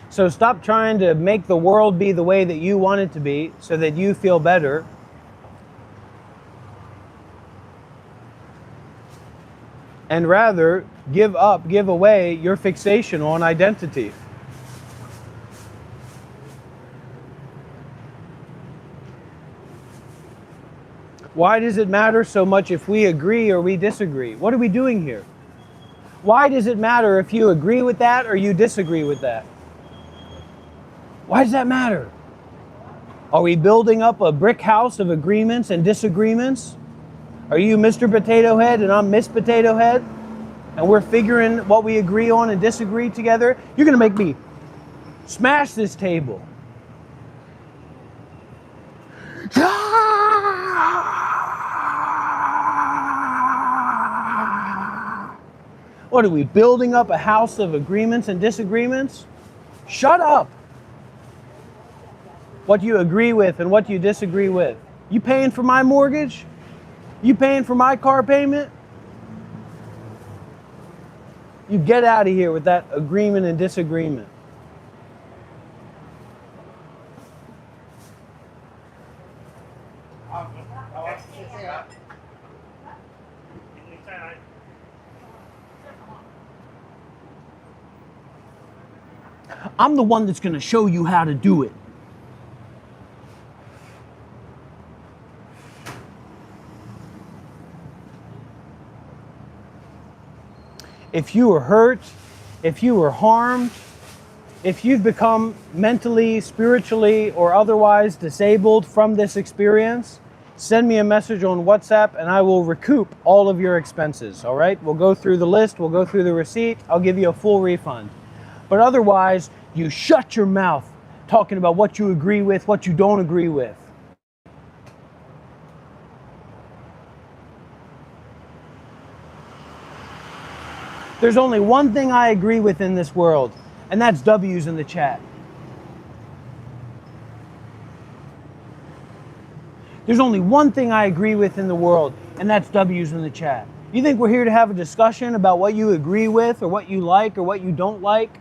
So stop trying to make the world be the way that you want it to be so that you feel better. And rather, give away your fixation on identity. Why does it matter so much if we agree or we disagree? What are we doing here? Why does it matter if you agree with that or you disagree with that? Why does that matter? Are we building up a brick house of agreements and disagreements? Are you Mr. Potato Head and I'm Miss Potato Head? And we're figuring what we agree on and disagree together? You're going to make me smash this table. What are we, building up a house of agreements and disagreements? Shut up. What you agree with and what you disagree with. You paying for my mortgage? You paying for my car payment? You get out of here with that agreement and disagreement. I'm the one that's going to show you how to do it. If you were hurt, if you were harmed, if you've become mentally, spiritually, or otherwise disabled from this experience, send me a message on WhatsApp and I will recoup all of your expenses, all right? We'll go through the list, we'll go through the receipt, I'll give you a full refund. But otherwise, you shut your mouth talking about what you agree with, what you don't agree with. There's only one thing I agree with in this world, and that's W's in the chat. There's only one thing I agree with in the world, and that's W's in the chat. You think we're here to have a discussion about what you agree with, or what you like, or what you don't like?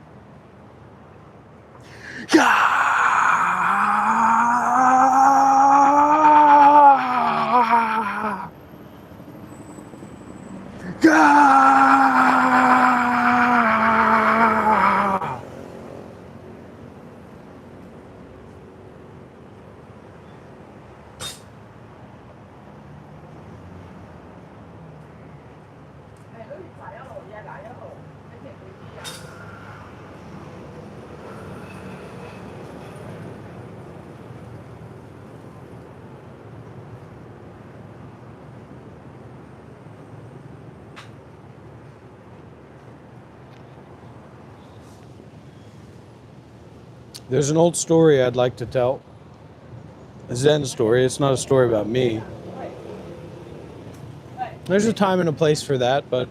There's an old story I'd like to tell Zen story. It's not a story about me. There's a time and a place for that, but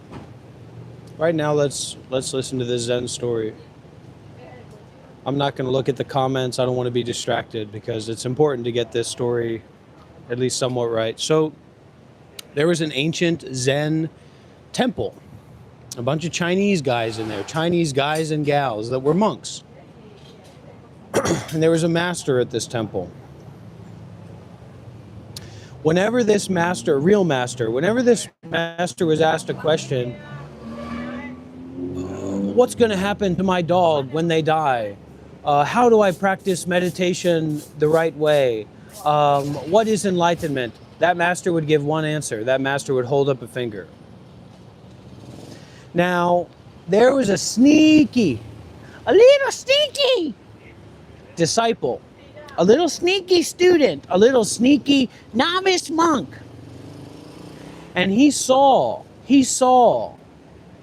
right now let's listen to this Zen story. I'm not going to look at the comments. I don't want to be distracted because it's important to get this story at least somewhat right. So there was an ancient Zen temple. A bunch of Chinese guys in there, Chinese guys and gals that were monks. And there was a master at this temple. Whenever this master, real master, whenever this master was asked a question, what's going to happen to my dog when they die? How do I practice meditation the right way? What is enlightenment? That master would give one answer. That master would hold up a finger. Now, there was a little sneaky disciple, a little sneaky student, a little sneaky novice monk. And he saw,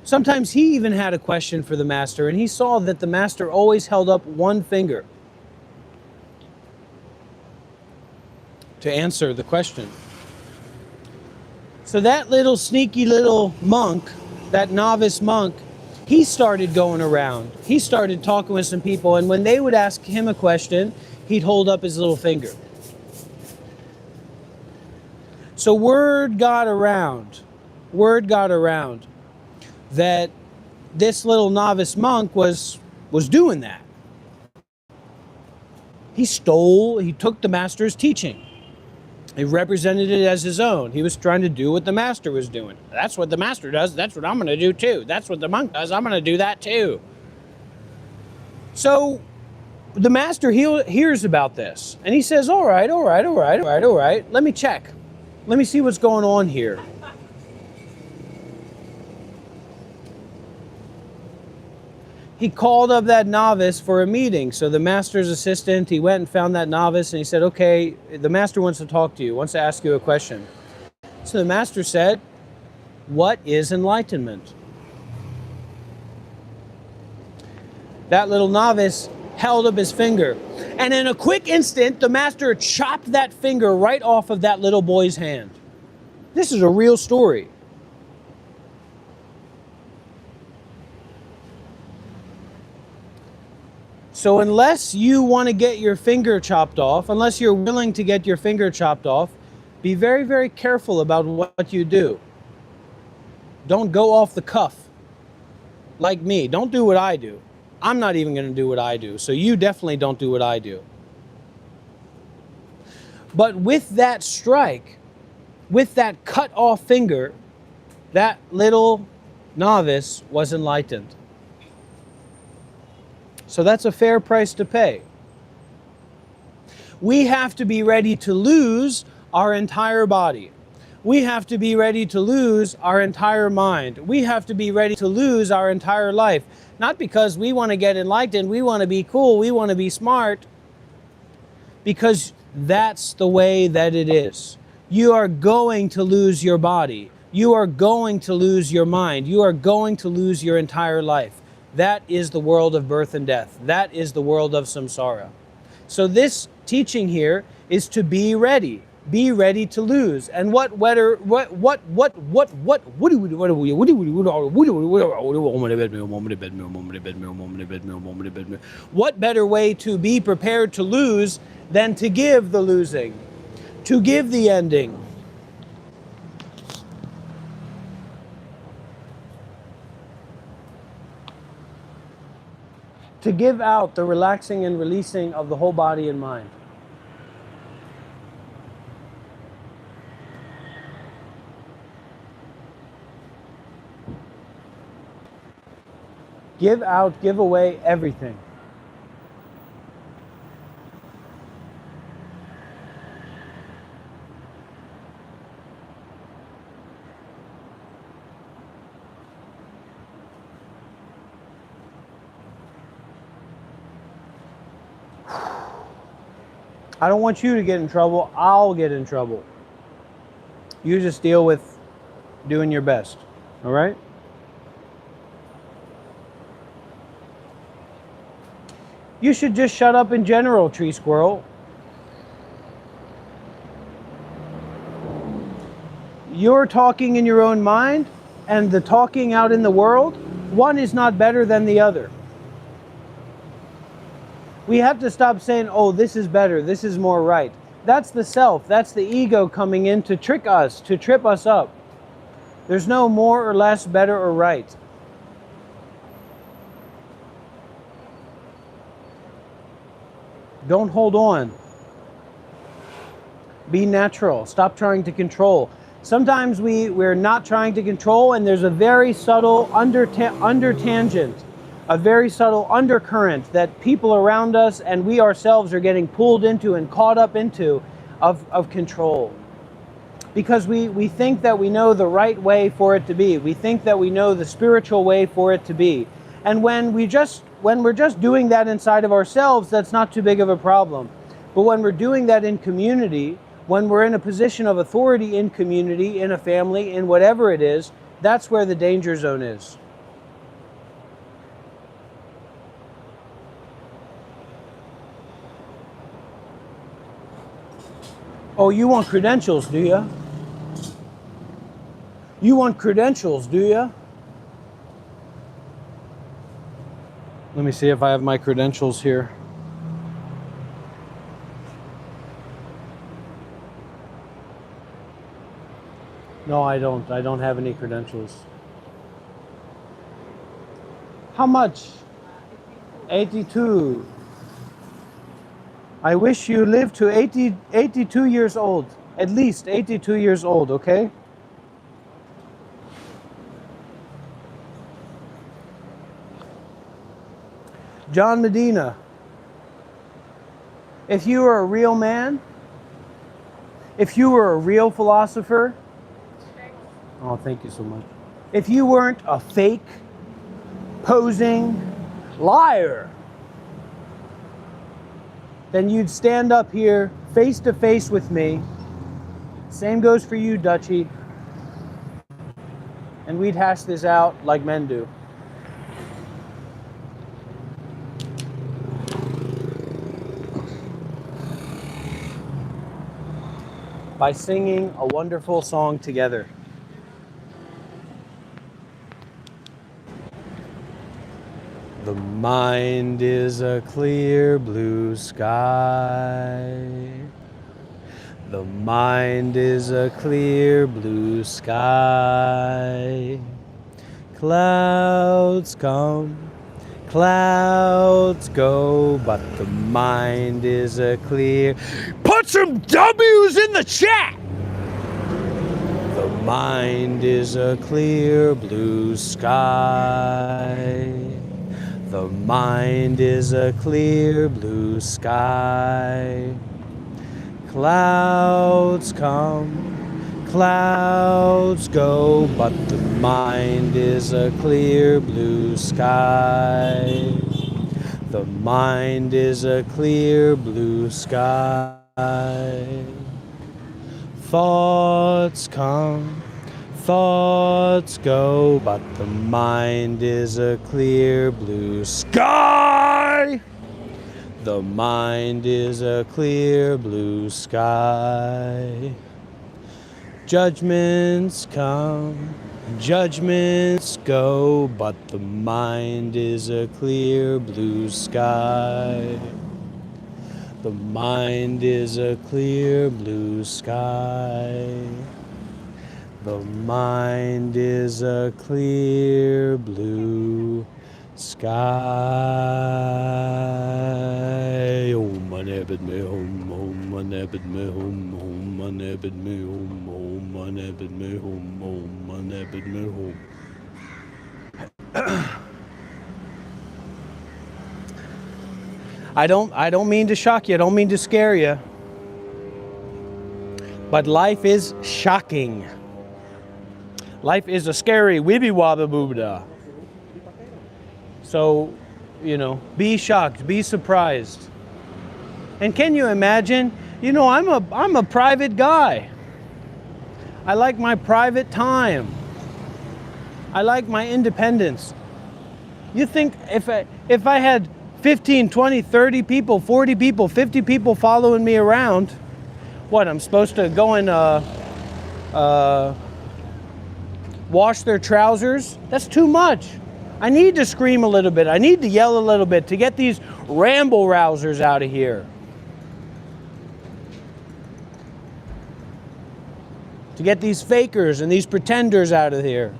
sometimes he even had a question for the master, and he saw that the master always held up one finger to answer the question. So that little sneaky little monk, that novice monk, he started going around. He started talking with some people, and when they would ask him a question, he'd hold up his little finger. So word got around that this little novice monk was doing that. He took the master's teaching. He represented it as his own. He was trying to do what the master was doing. That's what the master does. That's what I'm going to do too. That's what the monk does. I'm going to do that too. So the master hears about this and he says, all right. Let me check. Let me see what's going on here. He called up that novice for a meeting. So the master's assistant, he went and found that novice and he said, okay, the master wants to talk to you, wants to ask you a question. So the master said, what is enlightenment? That little novice held up his finger. And in a quick instant, the master chopped that finger right off of that little boy's hand. This is a real story. So unless you want to get your finger chopped off, unless you're willing to get your finger chopped off, be very, very careful about what you do. Don't go off the cuff like me. Don't do what I do. I'm not even going to do what I do. So you definitely don't do what I do. But with that strike, with that cut off finger, that little novice was enlightened. So that's a fair price to pay. We have to be ready to lose our entire body. We have to be ready to lose our entire mind. We have to be ready to lose our entire life. Not because we want to get enlightened, we want to be cool, we want to be smart. Because that's the way that it is. You are going to lose your body. You are going to lose your mind. You are going to lose your entire life. That is the world of birth and death. That is the world of samsara. So this teaching here is to be ready. Be ready to lose. And what better way to be prepared to lose than to give the losing, to give the ending. To give out the relaxing and releasing of the whole body and mind. Give out, give away everything. I don't want you to get in trouble. I'll get in trouble. You just deal with doing your best. All right? You should just shut up in general, tree squirrel. you're talking in your own mind and the talking out in the world, one is not better than the other. We have to stop saying, oh, this is better, this is more right. That's the self, that's the ego coming in to trick us, to trip us up. There's no more or less, better or right. Don't hold on. Be natural. Stop trying to control. Sometimes we're not trying to control, and there's a very subtle under tangent, a very subtle undercurrent that people around us and we ourselves are getting pulled into and caught up into of control. Because we think that we know the right way for it to be. We think that we know the spiritual way for it to be. And when we're just doing that inside of ourselves, that's not too big of a problem. But when we're doing that in community, when we're in a position of authority in community, in a family, in whatever it is, that's where the danger zone is. Oh, you want credentials, do you? You want credentials, do you? Let me see if I have my credentials here. No, I don't. I don't have any credentials. How much? 82. I wish you lived to 82 years old. At least 82 years old, okay? John Medina, if you were a real man, if you were a real philosopher, oh, thank you so much. If you weren't a fake, posing liar, then you'd stand up here face to face with me. Same goes for you, Dutchie. And we'd hash this out like men do. By singing a wonderful song together. The mind is a clear blue sky. The mind is a clear blue sky. Clouds come, clouds go, but the mind is a clear... Put some W's in the chat! The mind is a clear blue sky. The mind is a clear blue sky. Clouds come, clouds go, but the mind is a clear blue sky. The mind is a clear blue sky. Thoughts come, thoughts go, but the mind is a clear blue sky. The mind is a clear blue sky. Judgments come, judgments go, but the mind is a clear blue sky. The mind is a clear blue sky. The mind is a clear blue sky. Om manebed me home, om manebed me home, om manebed me home, om manebed me home, om manebed me home. I don't mean to shock you, I don't mean to scare you. But life is shocking. Life is a scary wibby wabba booba. So, be shocked, be surprised. And can you imagine? I'm a private guy. I like my private time. I like my independence. You think if I had 15, 20, 30 people, 40 people, 50 people following me around, what, I'm supposed to go and wash their trousers. That's too much. I need to scream a little bit. I need to yell a little bit to get these ramble rousers out of here. To get these fakers and these pretenders out of here.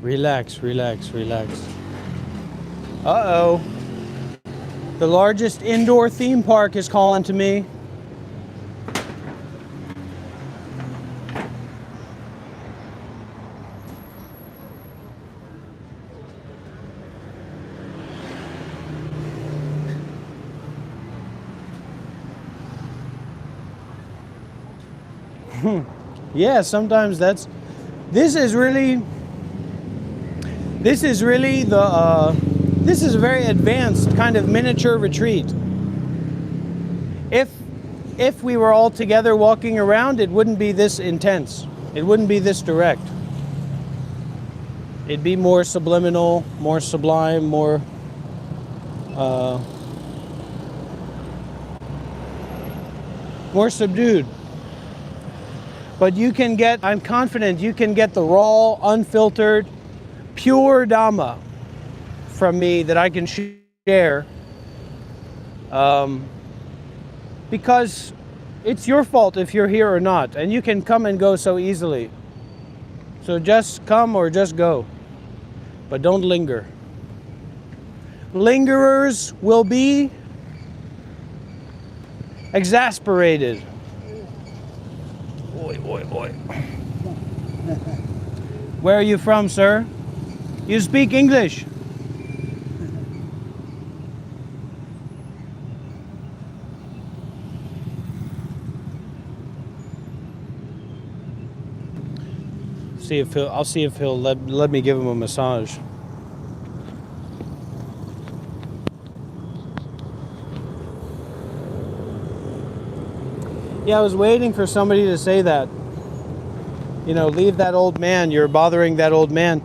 Relax, relax, relax. Uh-oh. The largest indoor theme park is calling to me. Yeah, sometimes this is a very advanced kind of miniature retreat. If we were all together walking around, it wouldn't be this intense. It wouldn't be this direct. It'd be more subliminal, more sublime, more subdued. But I'm confident you can get the raw, unfiltered, pure Dhamma from me that I can share. Because it's your fault if you're here or not, and you can come and go so easily. So just come or just go, but don't linger. Lingerers will be exasperated. Oi, oi, oi. Where are you from, sir? You speak English? I'll see if he'll let me give him a massage. Yeah, I was waiting for somebody to say that. You know, leave that old man. You're bothering that old man.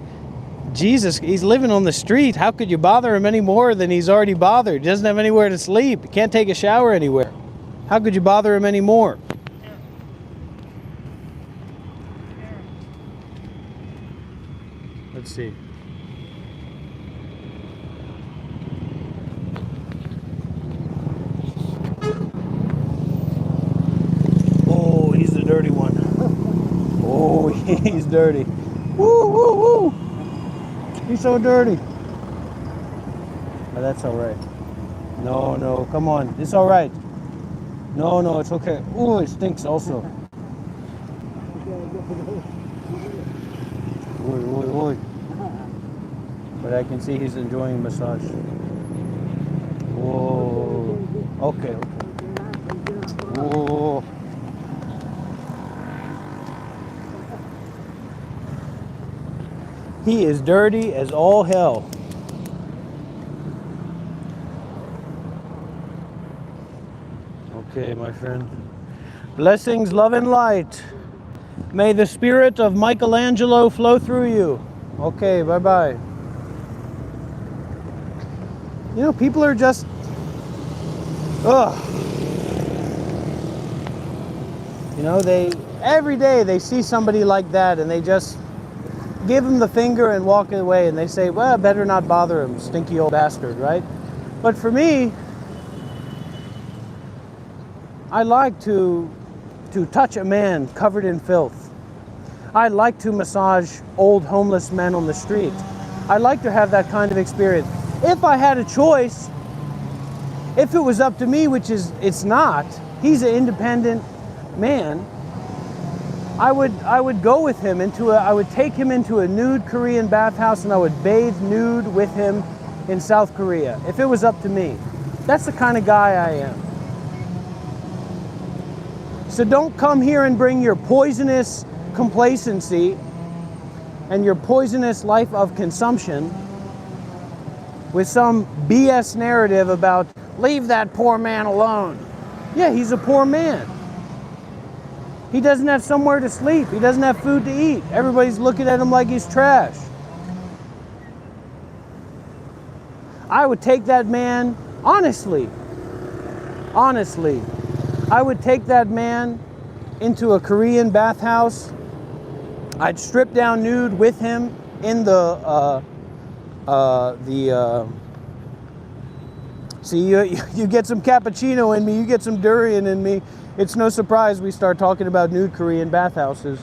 Jesus, he's living on the street. How could you bother him any more than he's already bothered? He doesn't have anywhere to sleep. He can't take a shower anywhere. How could you bother him any more? Let's see. Oh, he's the dirty one. Oh, he's dirty. Woo, woo, woo. He's so dirty. But that's all right. No, no, come on. It's all right. No, no, it's okay. Ooh, it stinks also. Oi, oi, oi. But I can see he's enjoying massage. Whoa. Okay, okay. Whoa. He is dirty as all hell. Okay, my friend. Blessings, love, and light. May the spirit of Michelangelo flow through you. Okay, bye-bye. You know, people are just... Ugh. You know, every day they see somebody like that and they just give him the finger and walk away and they say, well, better not bother him, stinky old bastard, right? But for me, I like to touch a man covered in filth. I like to massage old homeless men on the street. I like to have that kind of experience. If I had a choice, if it was up to me, which it's not, he's an independent man, I would go with him I would take him into a nude Korean bathhouse and I would bathe nude with him in South Korea, if it was up to me. That's the kind of guy I am. So don't come here and bring your poisonous complacency and your poisonous life of consumption with some BS narrative about leave that poor man alone. Yeah, he's a poor man. He doesn't have somewhere to sleep. He doesn't have food to eat. Everybody's looking at him like he's trash. I would take that man, honestly, I would take that man into a Korean bathhouse. I'd strip down nude with him in see, you get some cappuccino in me, you get some durian in me. It's no surprise we start talking about nude Korean bathhouses.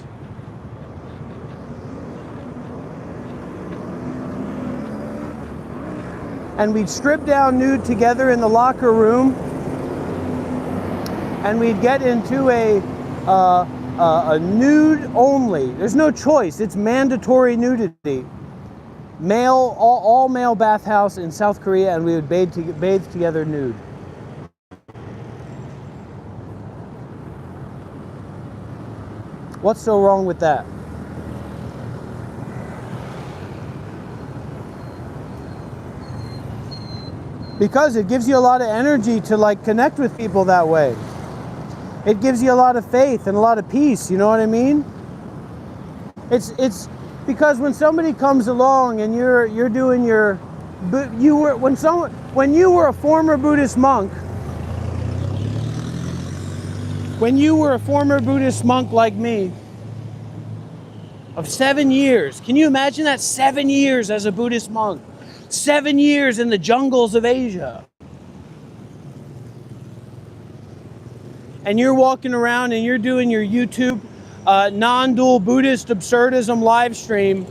And we'd strip down nude together in the locker room, and we'd get into a nude only. There's no choice. It's mandatory nudity. Male, all male bathhouse in South Korea, and we would bathe together nude. What's so wrong with that? Because it gives you a lot of energy to like connect with people that way. It gives you a lot of faith and a lot of peace, you know what I mean? It's because when somebody comes along and you're doing your, when you were a former Buddhist monk, like me, of 7 years, can you imagine that? 7 years as a Buddhist monk, 7 years in the jungles of Asia. And you're walking around and you're doing your YouTube non-dual Buddhist absurdism live stream,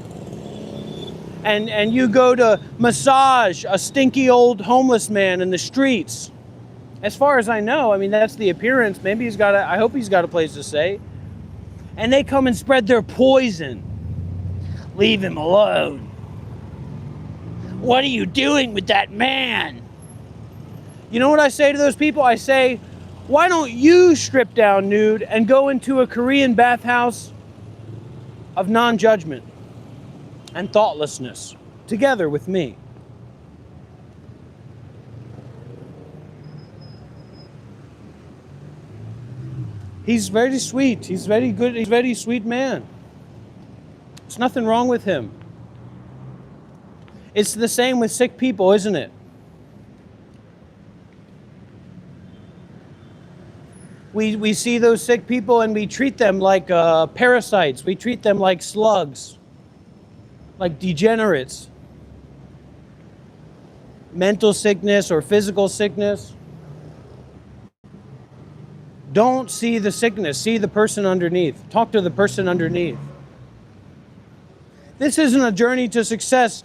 and you go to massage a stinky old homeless man in the streets. As far as I know, I mean, that's the appearance. Maybe I hope he's got a place to stay. And they come and spread their poison. Leave him alone. What are you doing with that man? You know what I say to those people? I say, why don't you strip down nude and go into a Korean bathhouse of non-judgment and thoughtlessness together with me? He's very sweet. He's very good. He's a very sweet man. There's nothing wrong with him. It's the same with sick people, isn't it? We see those sick people and we treat them like parasites. We treat them like slugs, like degenerates. Mental sickness or physical sickness. Don't see the sickness, see the person underneath. Talk to the person underneath. This isn't a journey to success.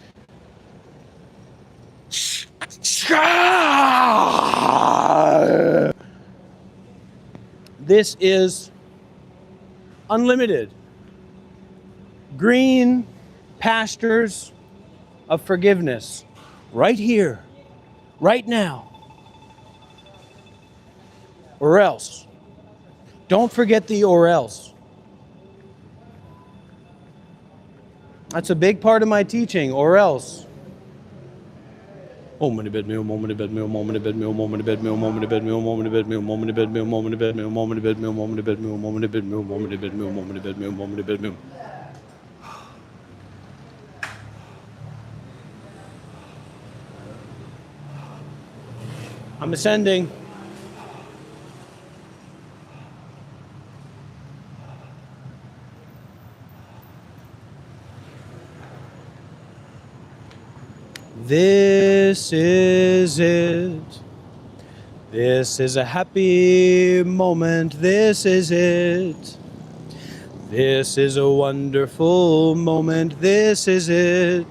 This is unlimited. Green pastures of forgiveness. Right here, right now. Or else. Don't forget the or else. That's a big part of my teaching, or else. Moment of bed meal, moment of bed meal, moment of bed meal, moment of bed meal, moment of bed meal, moment of bed meal, moment of bed meal, moment of bed meal, moment of bed meal, moment of bed meal, moment of bed meal, moment of bed meal, moment of bed meal, moment of bed meal. I'm ascending. This is it. This is a happy moment. This is it. This is a wonderful moment. This is it.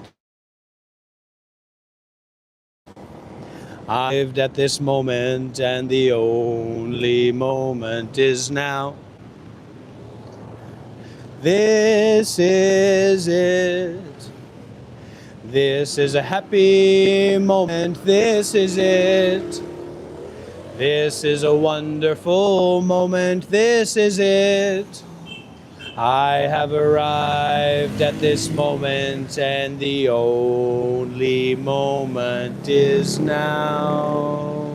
I lived at this moment, and the only moment is now. This is it. This is a happy moment. This is it. This is a wonderful moment. This is it. I have arrived at this moment, and the only moment is now.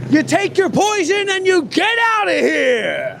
You take your poison and you get out of here.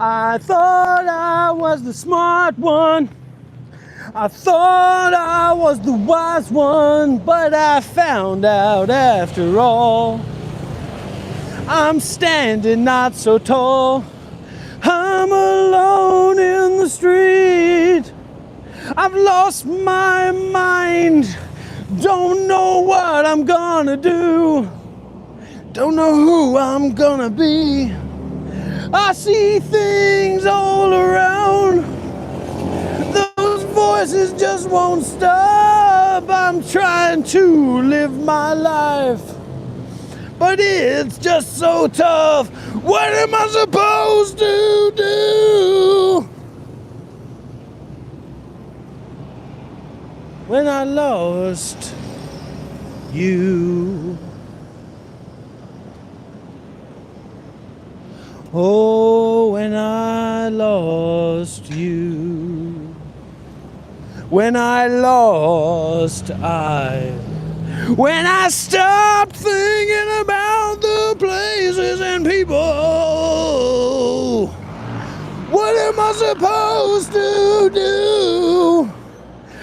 I thought I was the smart one. I thought I was the wise one, but I found out after all, I'm standing not so tall. I'm alone in the street. I've lost my mind. Don't know what I'm gonna do. Don't know who I'm gonna be. I see things all around. Those voices just won't stop. I'm trying to live my life, but it's just so tough. What am I supposed to do when I lost you? Oh, when I lost you. When I lost when I stopped thinking about the places and people, what am I supposed to do?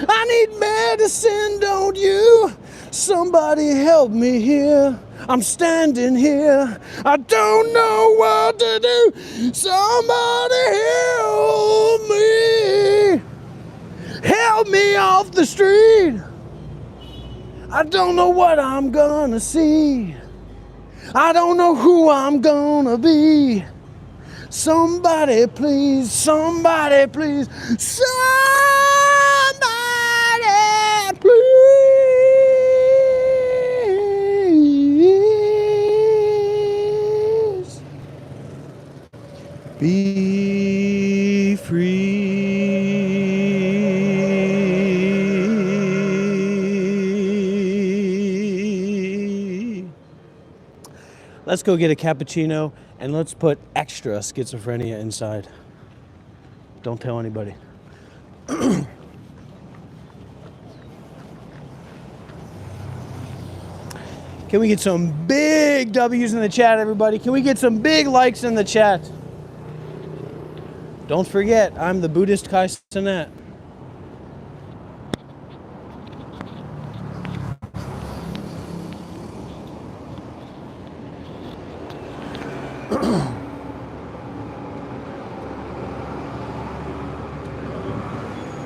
I need medicine, don't you? Somebody help me here. I'm standing here. I don't know what to do. Somebody help me. Help me off the street. I don't know what I'm gonna see. I don't know who I'm gonna be. Somebody please, somebody please, somebody please be free. Let's go get a cappuccino and let's put extra schizophrenia inside. Don't tell anybody. Can we get some big W's in the chat, everybody? Can we get some big likes in the chat? Don't forget, I'm the Buddhist Kai Cenat.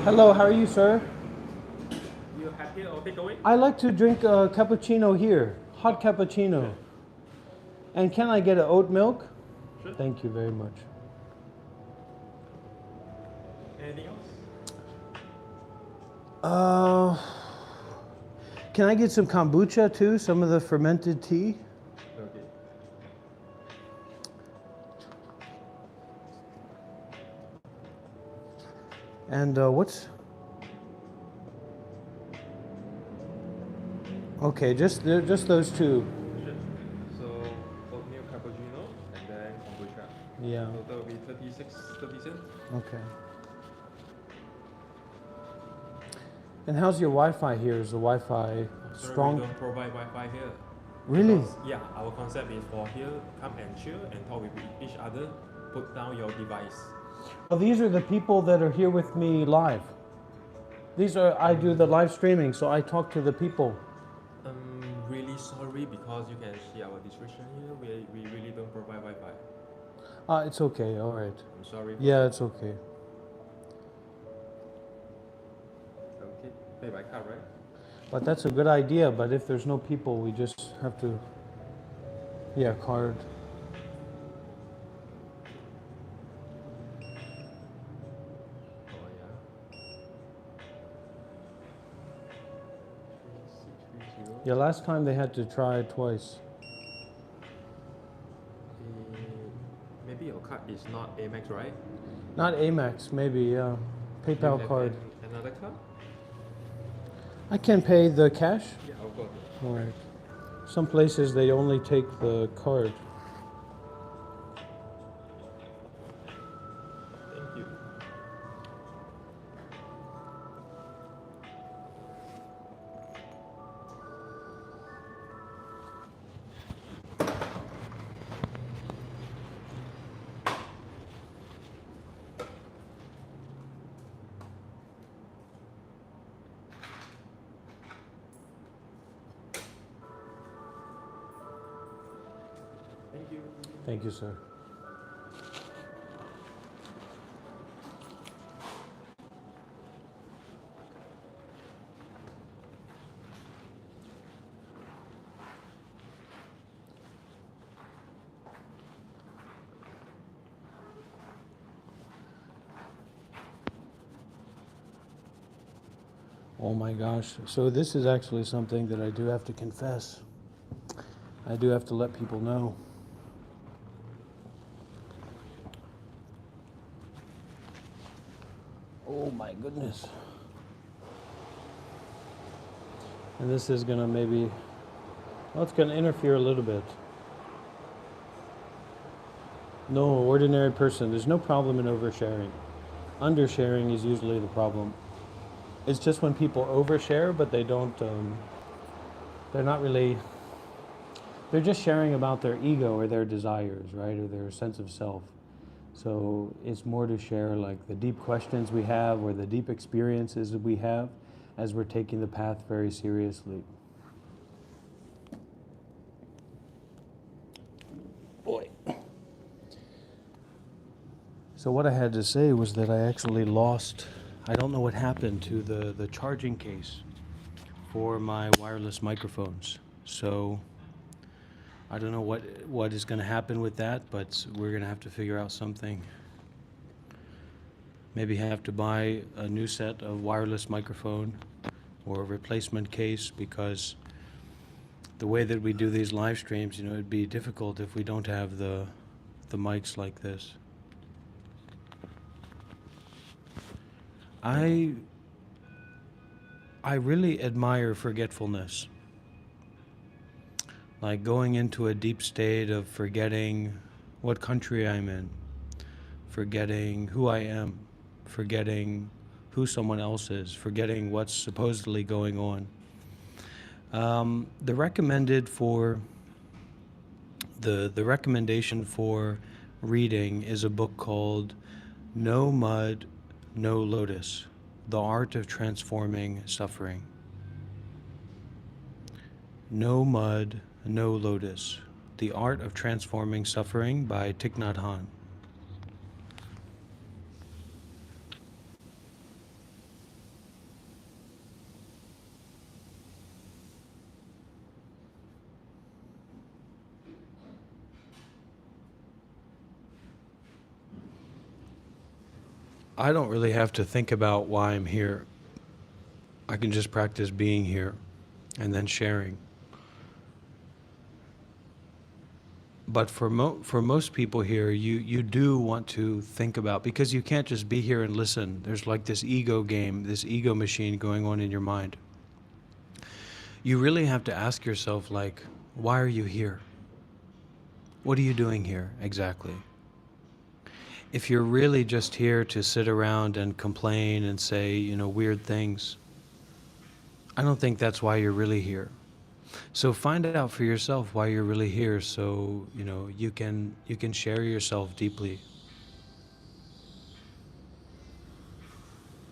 Hello, how are you, sir? You happy or takeaway? I like to drink a cappuccino here, hot cappuccino. And can I get an oat milk? Sure. Thank you very much. Anything else? Can I get some kombucha too? Some of the fermented tea? Okay. And what's... Okay, just those two. Sure. So oatmeal cappuccino and then kombucha. Yeah, Total will be 30 cents. okay. And how's your Wi-Fi here? Is the Wi-Fi Sorry, strong? we don't provide Wi-Fi here. Really? Because, yeah, our concept is for here, come and chill and talk with each other. Put down your device. Well, these are the people that are here with me live. These are, I do the live streaming, so I talk to the people. I'm really sorry because you can see our description here. We really don't provide Wi-Fi. It's okay, all right. I'm sorry. Yeah, it's okay. Okay. Pay by card, right? But that's a good idea, but if there's no people, we just have to, yeah, card. Oh yeah. 3630. Yeah, last time they had to try it twice. Maybe your card is not Amex, right? Not Amex, maybe, yeah. You PayPal have card. Another card? I can pay the cash? Yeah, of course. All right. Some places they only take the card. Thank you. you. Thank you, sir. Oh my gosh. So this is actually something that I do have to confess. I do have to let people know. Oh my goodness. And this is gonna maybe, well, it's gonna interfere a little bit. No ordinary person, there's no problem in oversharing. Undersharing is usually the problem. It's just when people overshare, but they don't, they're not really, they're just sharing about their ego or their desires, right? Or their sense of self. So it's more to share like the deep questions we have or the deep experiences that we have as we're taking the path very seriously. Boy. So what I had to say was that I actually lost, I don't know what happened to the charging case for my wireless microphones. So I don't know what is going to happen with that, but we're going to have to figure out something. Maybe have to buy a new set of wireless microphone or a replacement case, because the way that we do these live streams, you know, it'd be difficult if we don't have the mics like this. I really admire forgetfulness. Like going into a deep state of forgetting what country I'm in, forgetting who I am, forgetting who someone else is, forgetting what's supposedly going on. The recommendation for reading is a book called No Mud, No Lotus, The Art of Transforming Suffering. No Mud, No Lotus, The Art of Transforming Suffering by Thich Nhat Hanh. I don't really have to think about why I'm here. I can just practice being here and then sharing. But for most people here, you do want to think about, because you can't just be here and listen. There's like this ego game, this ego machine going on in your mind. You really have to ask yourself, like, why are you here? What are you doing here exactly? If you're really just here to sit around and complain and say, you know, weird things, I don't think that's why you're really here. So find out for yourself why you're really here, so you know you can share yourself deeply.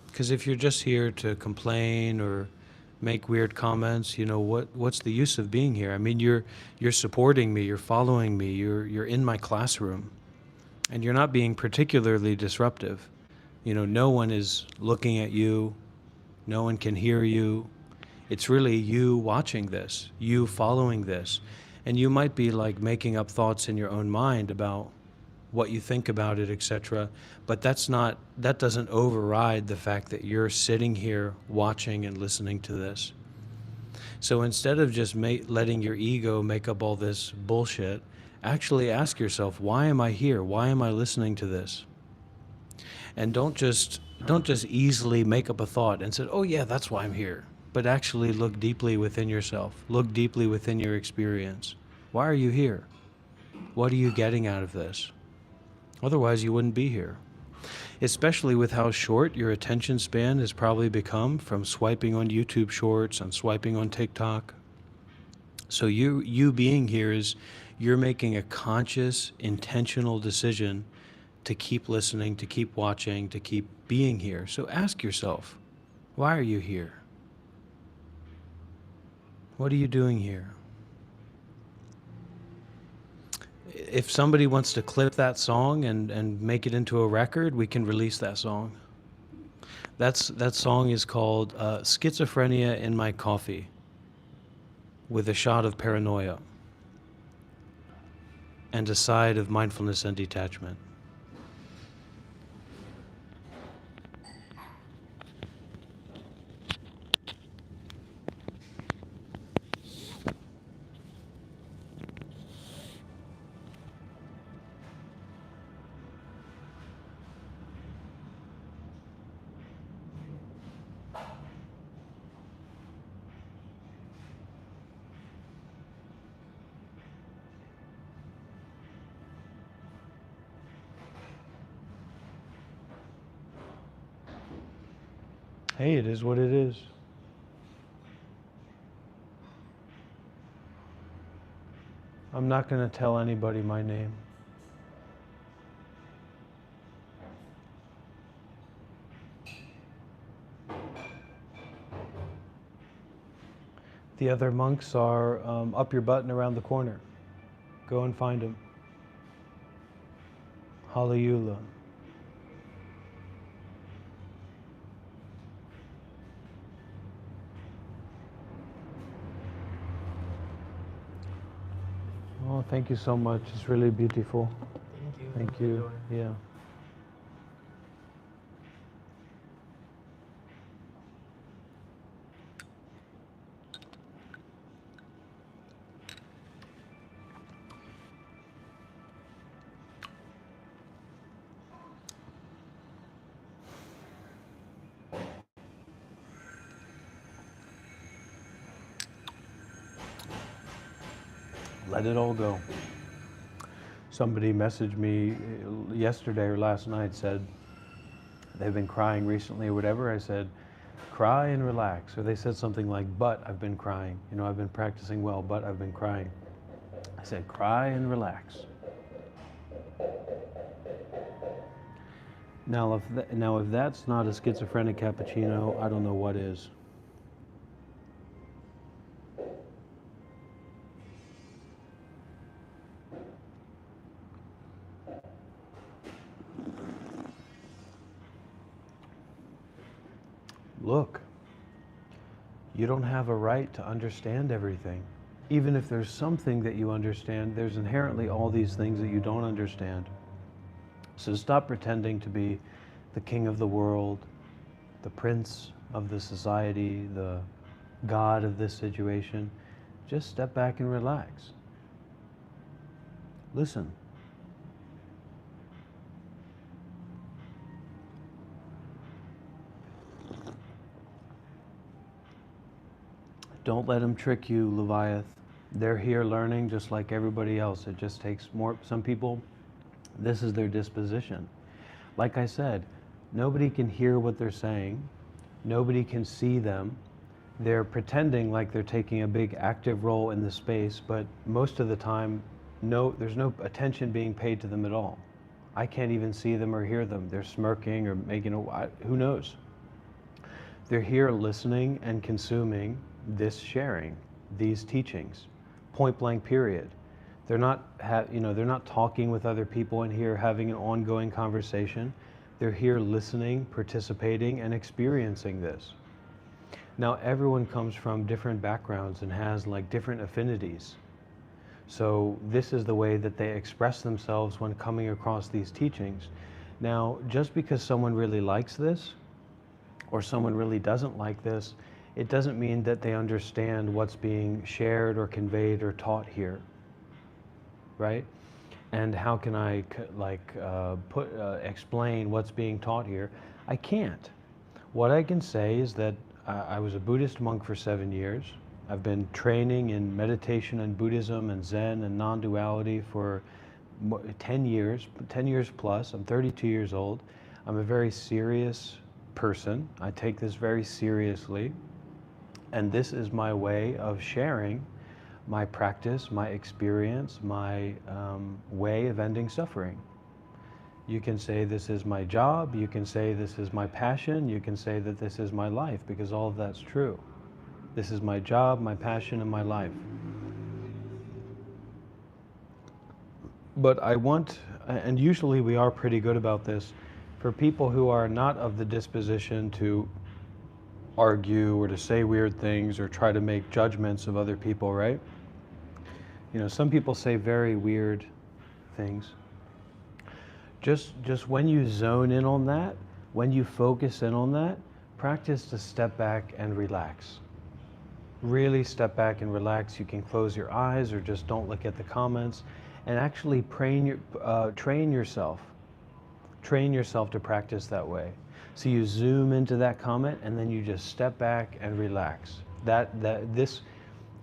Because if you're just here to complain or make weird comments, you know, what's the use of being here? I mean, you're supporting me, you're following me, you're in my classroom, and you're not being particularly disruptive. You know, no one is looking at you, no one can hear you. It's really you watching this, you following this. And you might be like making up thoughts in your own mind about what you think about it, etc. But that doesn't override the fact that you're sitting here watching and listening to this. So instead of just letting your ego make up all this bullshit, actually ask yourself, why am I here? Why am I listening to this? And don't just easily make up a thought and say, oh yeah, that's why I'm here. But actually look deeply within yourself. Look deeply within your experience. Why are you here? What are you getting out of this? Otherwise, you wouldn't be here. Especially with how short your attention span has probably become from swiping on YouTube Shorts and swiping on TikTok. So you being here is you're making a conscious, intentional decision to keep listening, to keep watching, to keep being here. So ask yourself, why are you here? What are you doing here? if somebody wants to clip that song and make it into a record, we can release that song. That song is called Schizophrenia in My Coffee, with a shot of paranoia and a side of mindfulness and detachment. Hey, it is what it is. I'm not going to tell anybody my name. The other monks are up your butt and around the corner. Go and find them. Hallelujah. Oh, thank you so much. It's really beautiful. Thank you. Yeah. Let it all go. Somebody messaged me yesterday or last night, said they've been crying recently or whatever. I said, cry and relax. Or they said something like, but I've been crying. You know, I've been practicing well, but I've been crying. I said, cry and relax. Now, if that's not a schizophrenic cappuccino, I don't know what is. Look, you don't have a right to understand everything. Even if there's something that you understand, there's inherently all these things that you don't understand. So stop pretending to be the king of the world, the prince of the society, the God of this situation. Just step back and relax. Listen. Don't let them trick you, Leviath. They're here learning just like everybody else. It just takes more. Some people, this is their disposition. Like I said, nobody can hear what they're saying. Nobody can see them. They're pretending like they're taking a big active role in the space, but most of the time, there's no attention being paid to them at all. I can't even see them or hear them. They're smirking or making who knows? They're here listening and consuming this sharing, these teachings, point blank period. They're not, they're not talking with other people in here, having an ongoing conversation. They're here listening, participating, and experiencing this. Now, everyone comes from different backgrounds and has like different affinities. So this is the way that they express themselves when coming across these teachings. Now, just because someone really likes this, or someone really doesn't like this, it doesn't mean that they understand what's being shared or conveyed or taught here, right? And how can I explain what's being taught here? I can't. What I can say is that I was a Buddhist monk for 7 years. I've been training in meditation and Buddhism and Zen and non-duality for 10 years plus. I'm 32 years old. I'm a very serious person. I take this very seriously. And this is my way of sharing my practice, my experience, my way of ending suffering. You can say this is my job, you can say this is my passion, you can say that this is my life, because all of that's true. This is my job, my passion, and my life. But I want, and usually we are pretty good about this, for people who are not of the disposition to argue or to say weird things or try to make judgments of other people, right? You know, some people say very weird things. Just when you zone in on that, when you focus in on that, practice to step back and relax. Really step back and relax. You can close your eyes or just don't look at the comments, and actually train yourself to practice that way. So you zoom into that comment and then you just step back and relax. This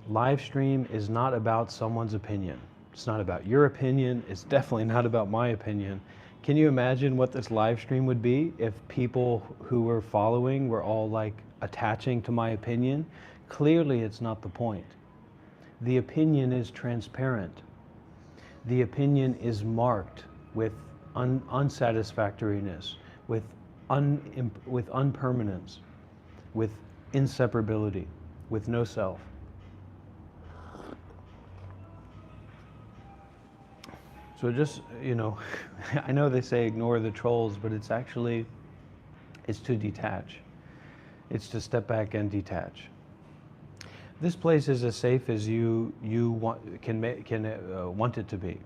live stream is not about someone's opinion. It's not about your opinion. It's definitely not about my opinion. Can you imagine what this live stream would be if people who were following were all like attaching to my opinion? Clearly, it's not the point. The opinion is transparent. The opinion is marked with unsatisfactoriness, with unpermanence, with inseparability, with no self. So just, you know, I know they say ignore the trolls, but it's actually, it's to detach. It's to step back and detach. This place is as safe as you want it to be.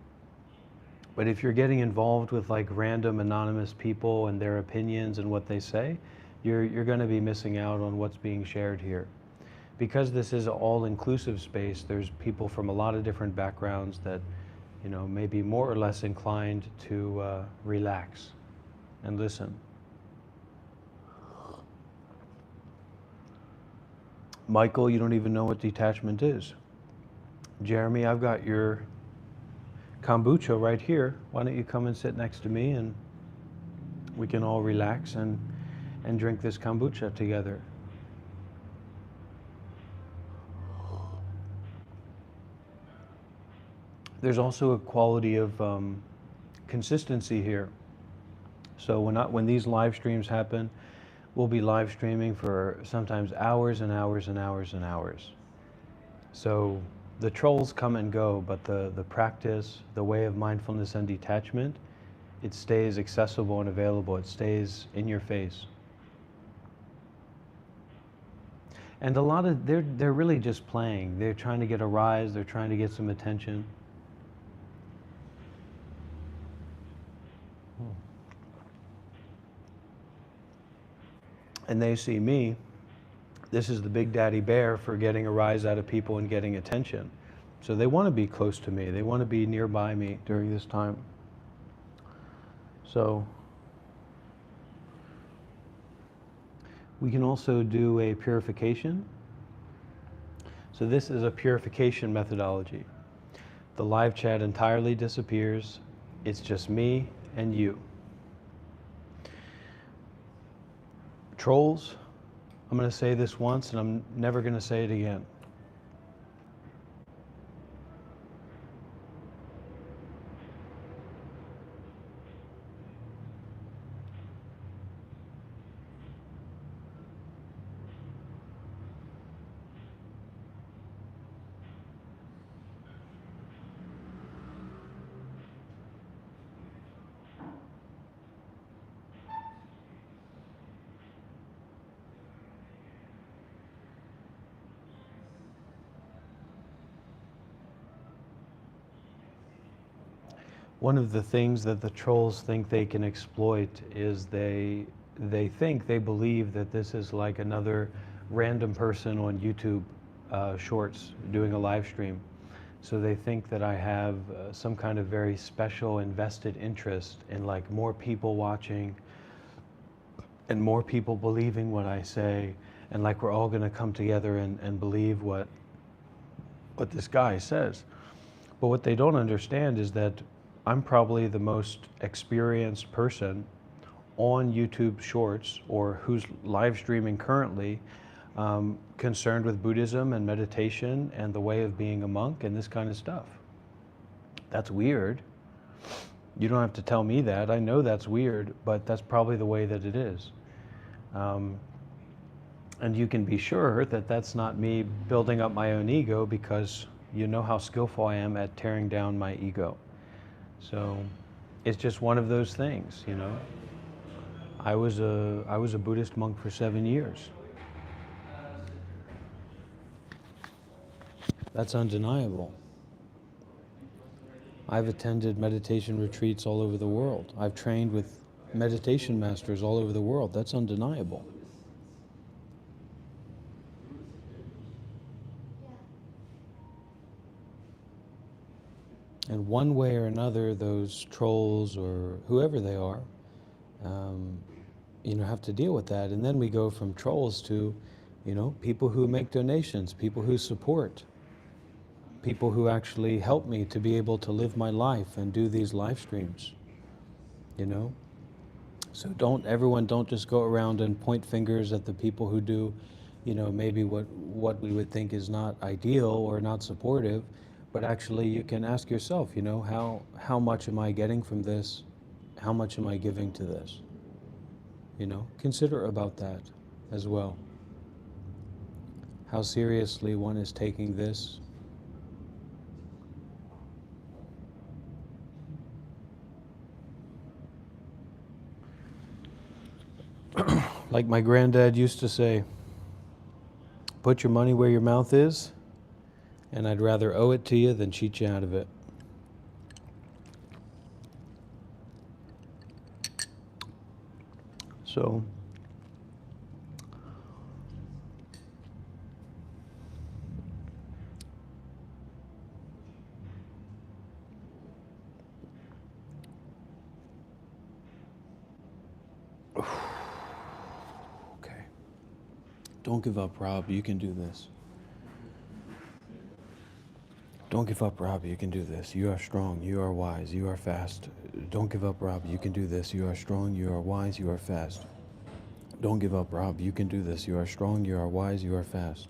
But if you're getting involved with like random anonymous people and their opinions and what they say, you're going to be missing out on what's being shared here. Because this is an all-inclusive space, there's people from a lot of different backgrounds that, you know, may be more or less inclined to relax and listen. Michael, you don't even know what detachment is. Jeremy, I've got your kombucha right here. Why don't you come and sit next to me and we can all relax and drink this kombucha together. There's also a quality of consistency here. So when these live streams happen, we'll be live streaming for sometimes hours and hours and hours and hours. So the trolls come and go, but the practice, the way of mindfulness and detachment, it stays accessible and available. It stays in your face. And a lot of, they're really just playing. They're trying to get a rise. They're trying to get some attention. And they see me, this is the big daddy bear for getting a rise out of people and getting attention. So they want to be close to me. They want to be nearby me during this time. So we can also do a purification. So this is a purification methodology. The live chat entirely disappears. It's just me and you. Trolls, I'm going to say this once and I'm never going to say it again. One of the things that the trolls think they can exploit is they believe that this is like another random person on YouTube Shorts doing a live stream. So they think that I have some kind of very special invested interest in like more people watching and more people believing what I say, and like we're all going to come together and believe what this guy says. But what they don't understand is that I'm probably the most experienced person on YouTube Shorts, or who's live streaming currently, concerned with Buddhism and meditation and the way of being a monk and this kind of stuff. That's weird. You don't have to tell me that. I know that's weird, but that's probably the way that it is. And you can be sure that that's not me building up my own ego, because you know how skillful I am at tearing down my ego. So it's just one of those things, you know. I was a Buddhist monk for 7 years. That's undeniable. I've attended meditation retreats all over the world. I've trained with meditation masters all over the world. That's undeniable. And one way or another, those trolls or whoever they are, have to deal with that. And then we go from trolls to, people who make donations, people who support, people who actually help me to be able to live my life and do these live streams, So don't just go around and point fingers at the people who do, maybe what we would think is not ideal or not supportive, but actually you can ask yourself, how much am I getting from this? How much am I giving to this? Consider about that as well. How seriously one is taking this. Like my granddad used to say, put your money where your mouth is, and I'd rather owe it to you than cheat you out of it. So, okay. Don't give up, Rob. You can do this. Don't give up, Rob. You can do this. You are strong. You are wise. You are fast. Don't give up, Rob. You can do this. You are strong. You are wise. You are fast. Don't give up, Rob. You can do this. You are strong. You are wise. You are fast.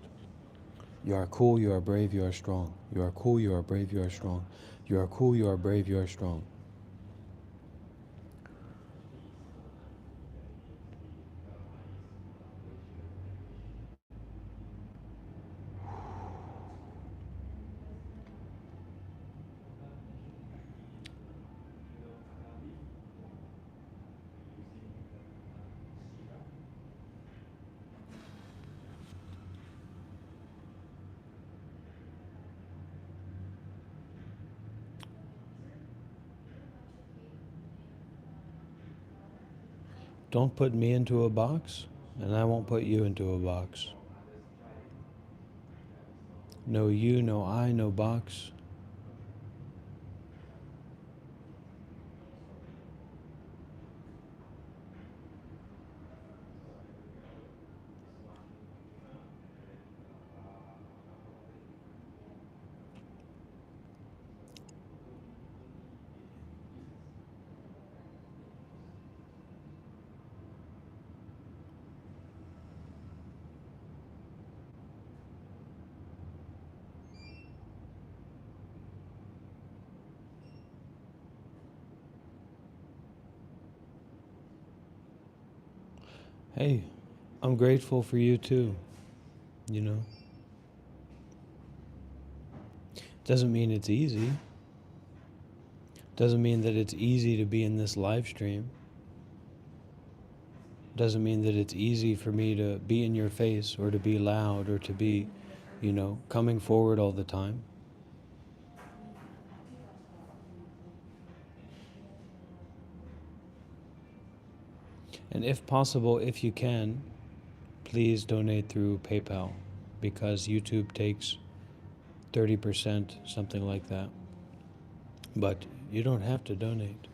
You are cool. You are brave. You are strong. You are cool. You are brave. You are strong. You are cool. You are brave. You are strong. Don't put me into a box, and I won't put you into a box. No you, no I, no box. Hey, I'm grateful for you too, you know. Doesn't mean it's easy. Doesn't mean that it's easy to be in this live stream. Doesn't mean that it's easy for me to be in your face or to be loud or to be, coming forward all the time. And if possible, if you can, please donate through PayPal, because YouTube takes 30%, something like that. But you don't have to donate.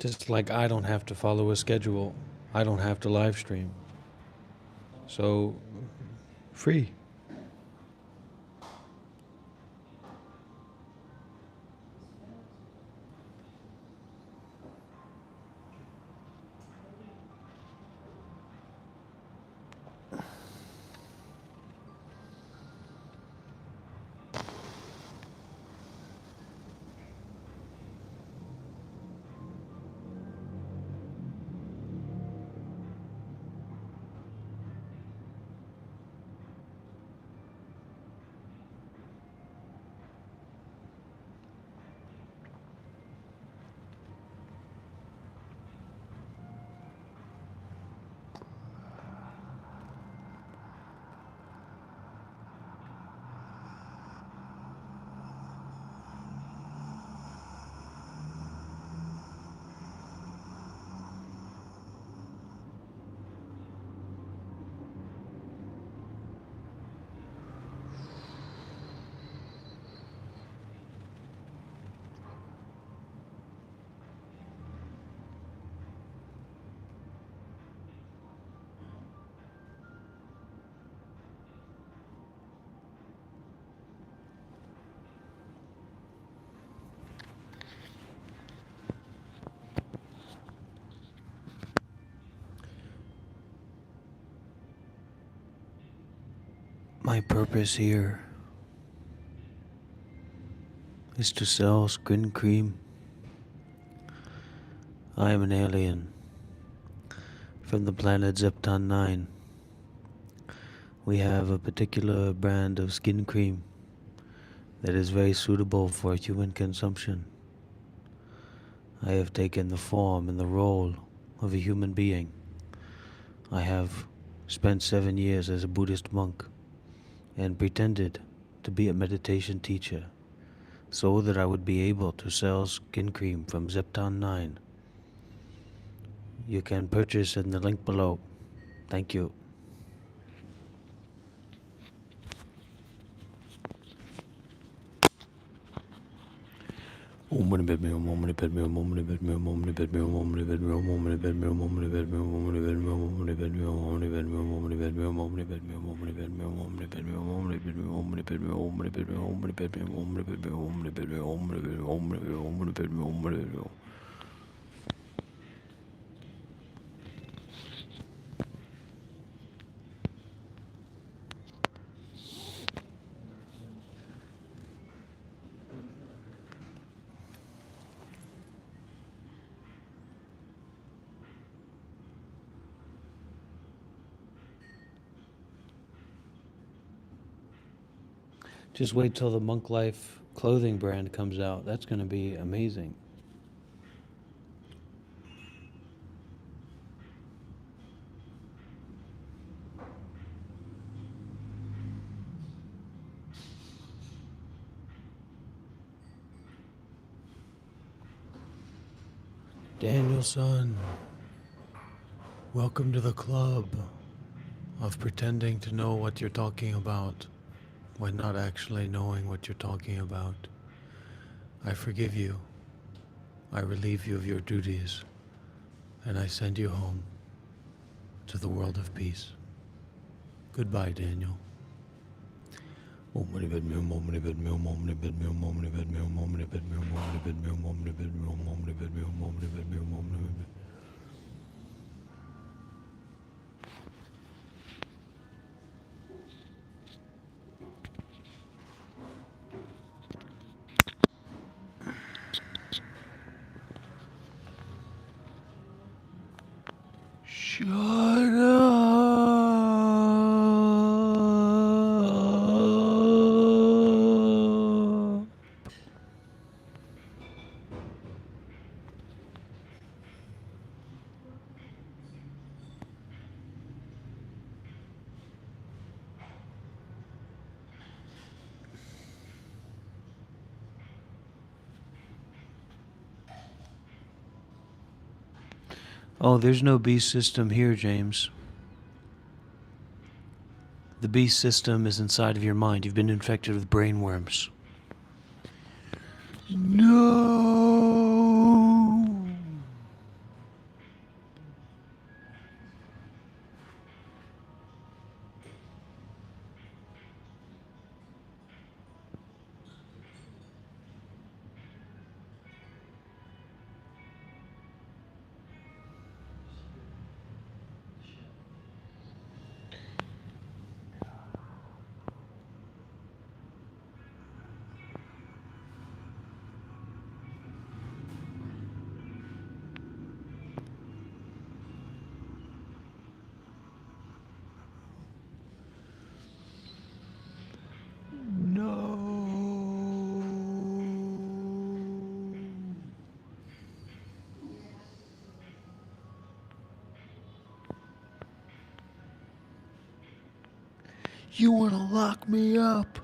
Just like I don't have to follow a schedule. I don't have to live stream. So, free. My purpose here is to sell skin cream. I am an alien from the planet Zepton 9. We have a particular brand of skin cream that is very suitable for human consumption. I have taken the form and the role of a human being. I have spent 7 years as a Buddhist monk and pretended to be a meditation teacher so that I would be able to sell skin cream from Zepton 9. You can purchase in the link below. Thank you. Just wait till the Monk Life clothing brand comes out. That's going to be amazing. Danielson, welcome to the club of pretending to know what you're talking about when not actually knowing what you're talking about. I forgive you. I relieve you of your duties, and I send you home to the world of peace. Goodbye, Daniel. Shut up. Oh, there's no beast system here, James. The beast system is inside of your mind. You've been infected with brainworms. No. You want to lock me up?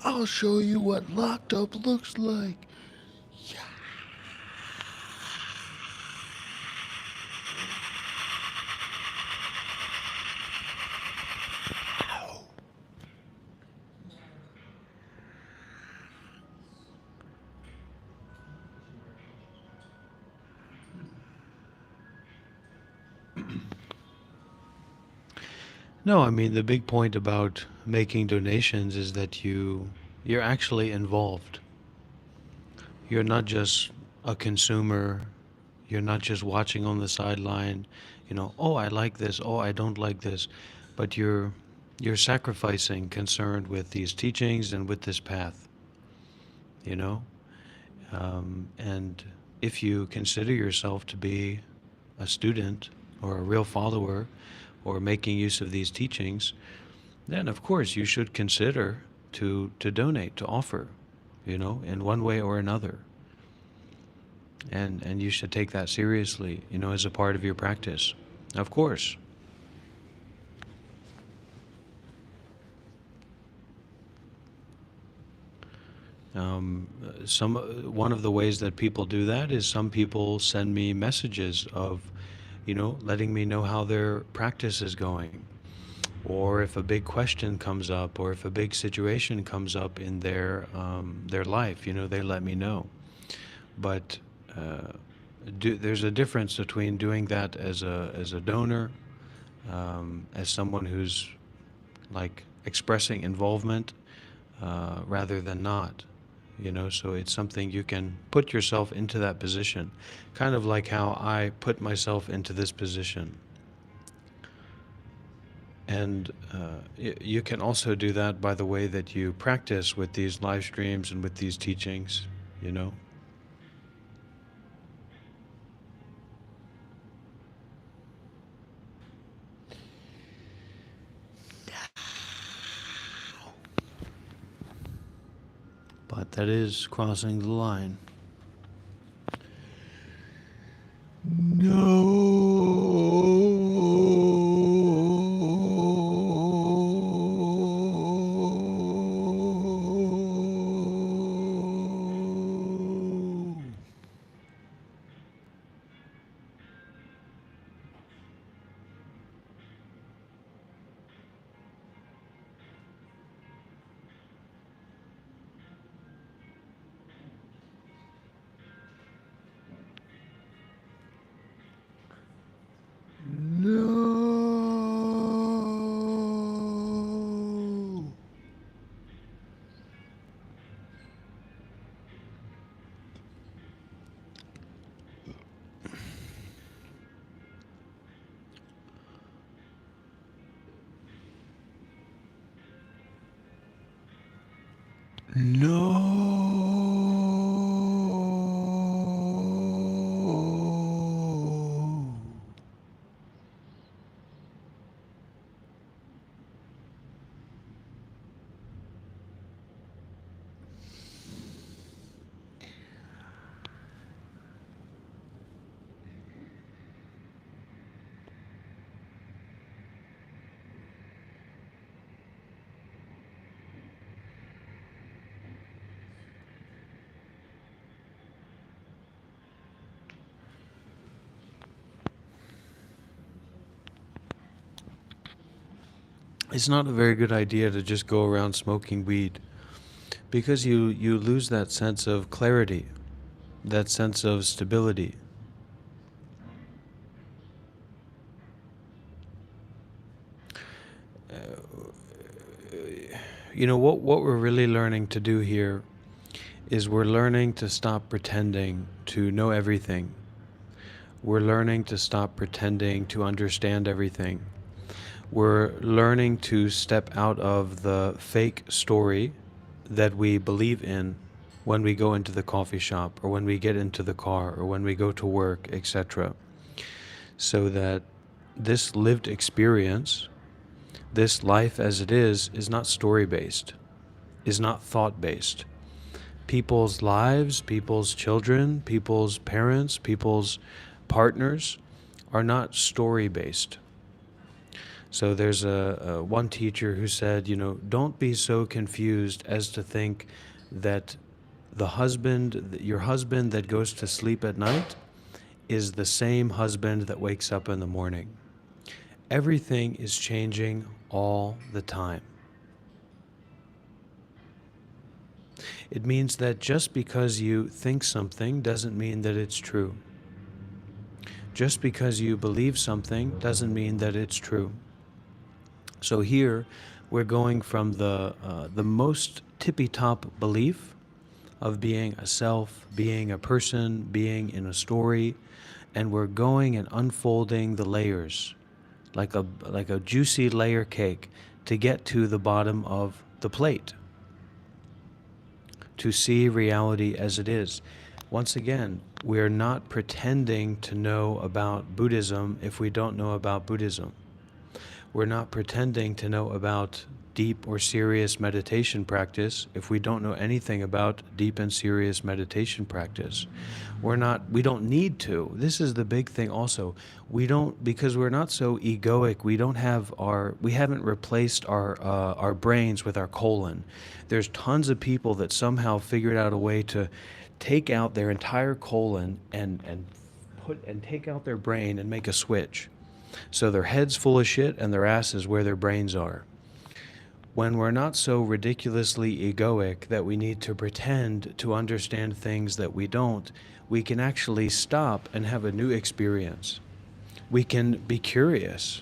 I'll show you what locked up looks like. No, I mean, the big point about making donations is that you're actually involved. You're not just a consumer. You're not just watching on the sideline, oh, I like this, oh, I don't like this, but you're You're sacrificing concerned with these teachings and with this path, you know? And if you consider yourself to be a student or a real follower or making use of these teachings, then of course you should consider to donate, to offer, you know, in one way or another. And you should take that seriously, you know, as a part of your practice. Of course. One of the ways that people do that is some people send me messages of, you know, letting me know how their practice is going, or if a big question comes up, or if a big situation comes up in their life, you know, they let me know. But there's a difference between doing that as a donor, as someone who's like expressing involvement, rather than not. You know, so it's something you can put yourself into that position, kind of like how I put myself into this position. And you can also do that by the way that you practice with these live streams and with these teachings, you know. But that is crossing the line. It's not a very good idea to just go around smoking weed, because you lose that sense of clarity, that sense of stability. You know, what we're really learning to do here is we're learning to stop pretending to know everything. We're learning to stop pretending to understand everything. We're learning to step out of the fake story that we believe in when we go into the coffee shop, or when we get into the car, or when we go to work, etc. So that this lived experience, this life as it is not story-based, is not thought-based. People's lives, people's children, people's parents, people's partners are not story-based. So there's a one teacher who said, you know, don't be so confused as to think that your husband that goes to sleep at night is the same husband that wakes up in the morning. Everything is changing all the time. It means that just because you think something doesn't mean that it's true. Just because you believe something doesn't mean that it's true. So here we're going from the most tippy-top belief of being a self, being a person, being in a story, and we're going and unfolding the layers like a juicy layer cake, to get to the bottom of the plate, to see reality as it is. Once again, we're not pretending to know about Buddhism if we don't know about Buddhism. We're not pretending to know about deep or serious meditation practice if we don't know anything about deep and serious meditation practice. We don't need to. This is the big thing also. Because we're not so egoic, we haven't replaced our brains with our colon. There's tons of people that somehow figured out a way to take out their entire colon and take out their brain and make a switch. So their head's full of shit and their ass is where their brains are. When we're not so ridiculously egoic that we need to pretend to understand things that we don't, we can actually stop and have a new experience. We can be curious.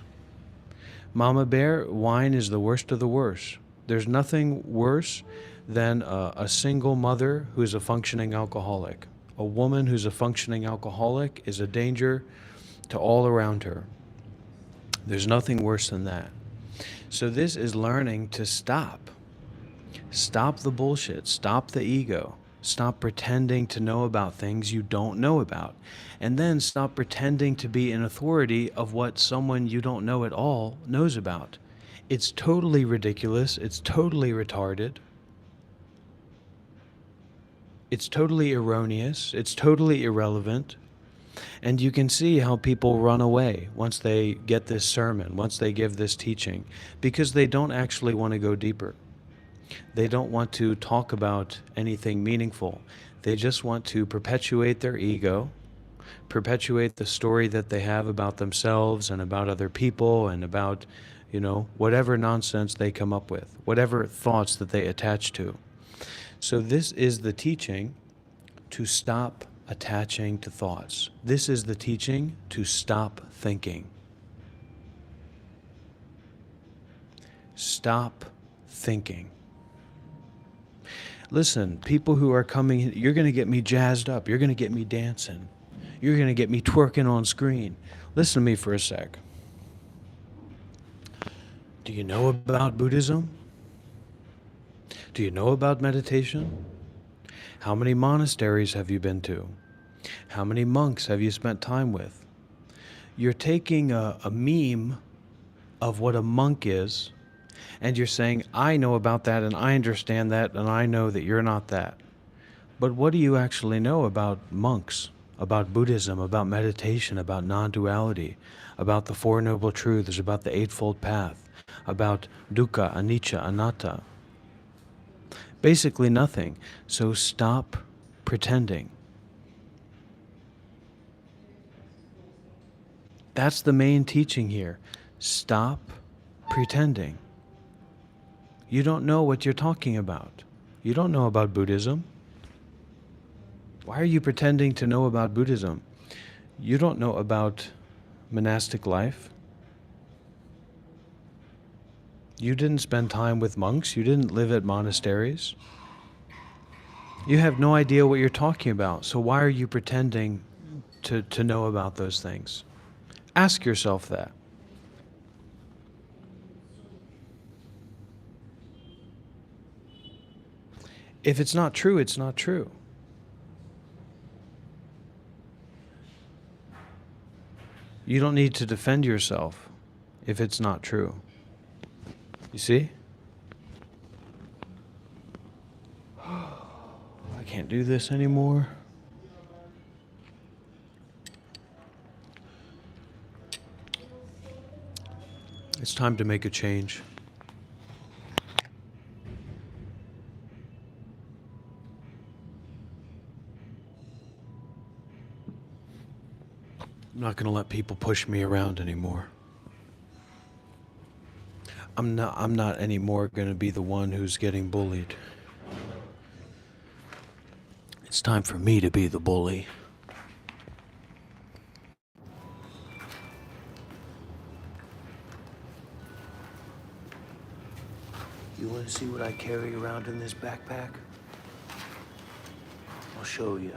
Mama Bear, wine is the worst of the worst. There's nothing worse than a single mother who's a functioning alcoholic. A woman who's a functioning alcoholic is a danger to all around her. There's nothing worse than that. So this is learning to stop. Stop the bullshit. Stop the ego. Stop pretending to know about things you don't know about. And then stop pretending to be an authority of what someone you don't know at all knows about. It's totally ridiculous. It's totally retarded. It's totally erroneous. It's totally irrelevant. And you can see how people run away once they get this sermon, once they give this teaching, because they don't actually want to go deeper. They don't want to talk about anything meaningful. They just want to perpetuate their ego, perpetuate the story that they have about themselves and about other people and about, whatever nonsense they come up with, whatever thoughts that they attach to. So this is the teaching to stop attaching to thoughts. This is the teaching to stop thinking. Stop thinking. Listen, people who are coming, you're going to get me jazzed up. You're going to get me dancing. You're going to get me twerking on screen. Listen to me for a sec. Do you know about Buddhism? Do you know about meditation? How many monasteries have you been to? How many monks have you spent time with? You're taking a meme of what a monk is, and you're saying, I know about that, and I understand that, and I know that you're not that. But what do you actually know about monks, about Buddhism, about meditation, about non-duality, about the Four Noble Truths, about the Eightfold Path, about dukkha, anicca, anatta? Basically nothing. So stop pretending. That's the main teaching here. Stop pretending. You don't know what you're talking about. You don't know about Buddhism. Why are you pretending to know about Buddhism? You don't know about monastic life. You didn't spend time with monks. You didn't live at monasteries. You have no idea what you're talking about. So why are you pretending to know about those things? Ask yourself that. If it's not true, it's not true. You don't need to defend yourself if it's not true. You see? I can't do this anymore. It's time to make a change. I'm not going to let people push me around anymore. I'm not anymore going to be the one who's getting bullied. It's time for me to be the bully. You want to see what I carry around in this backpack? I'll show you.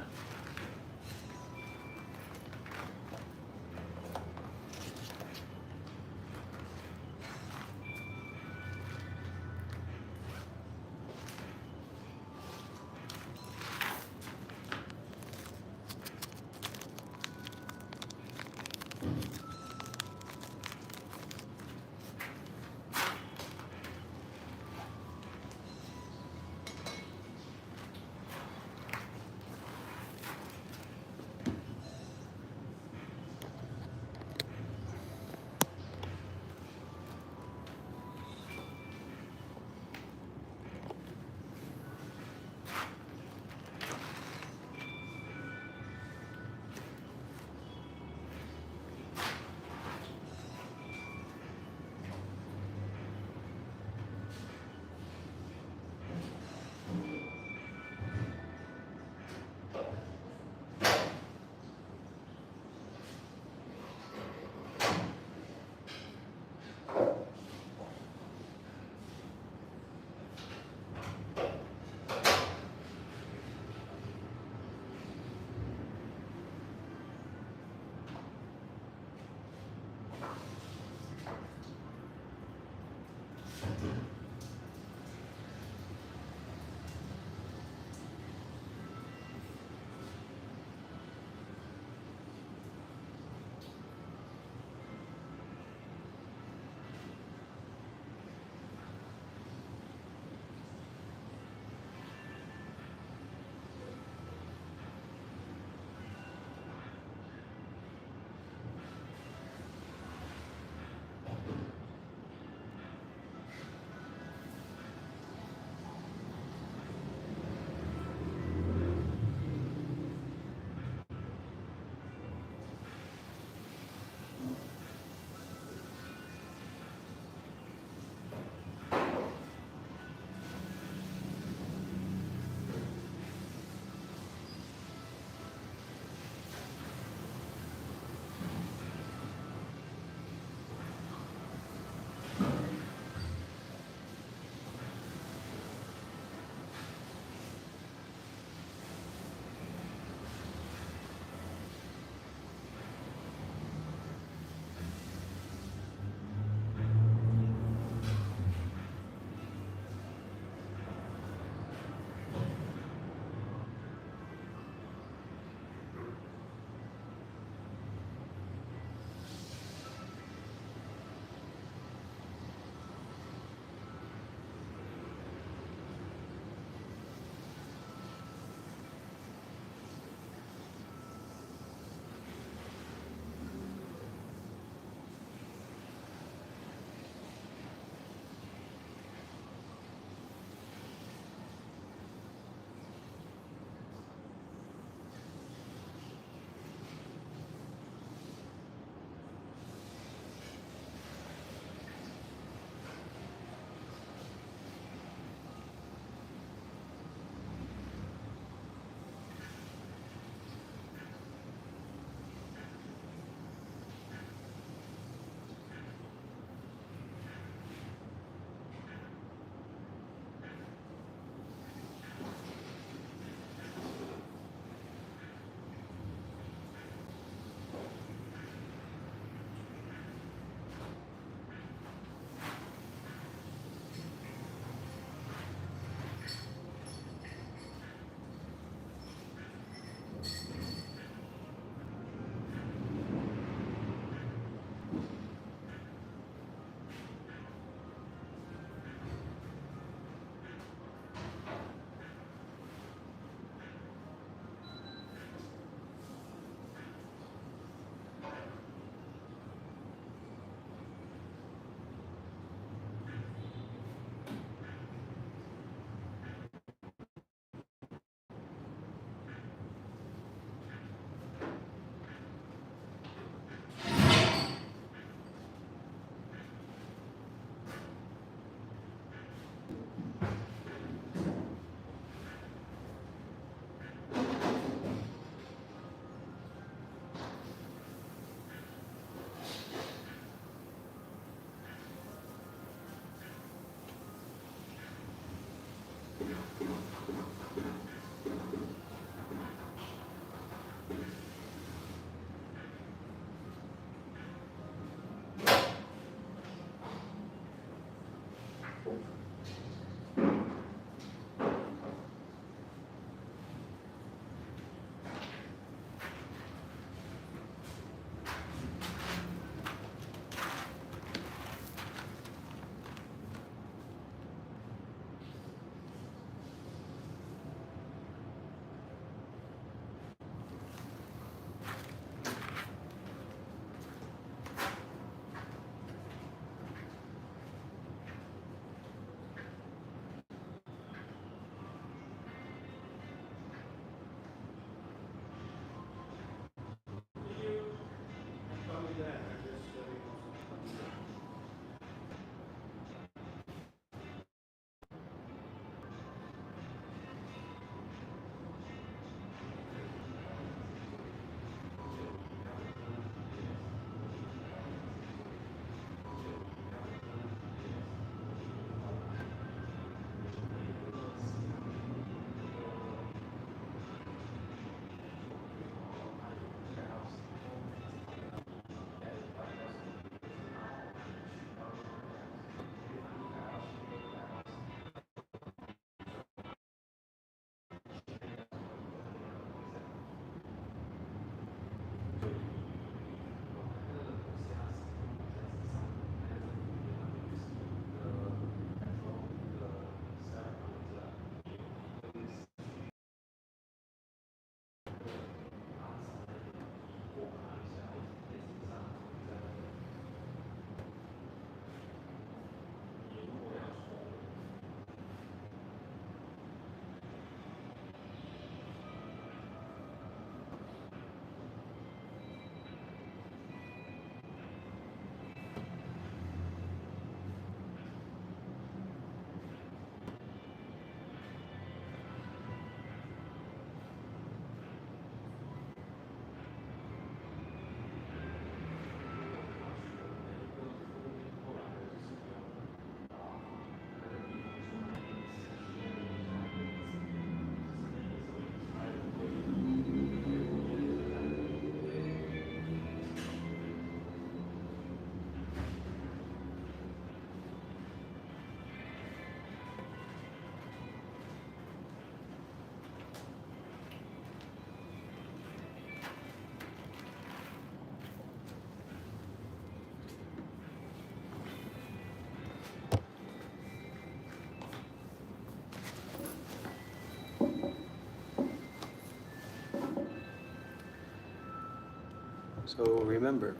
So remember,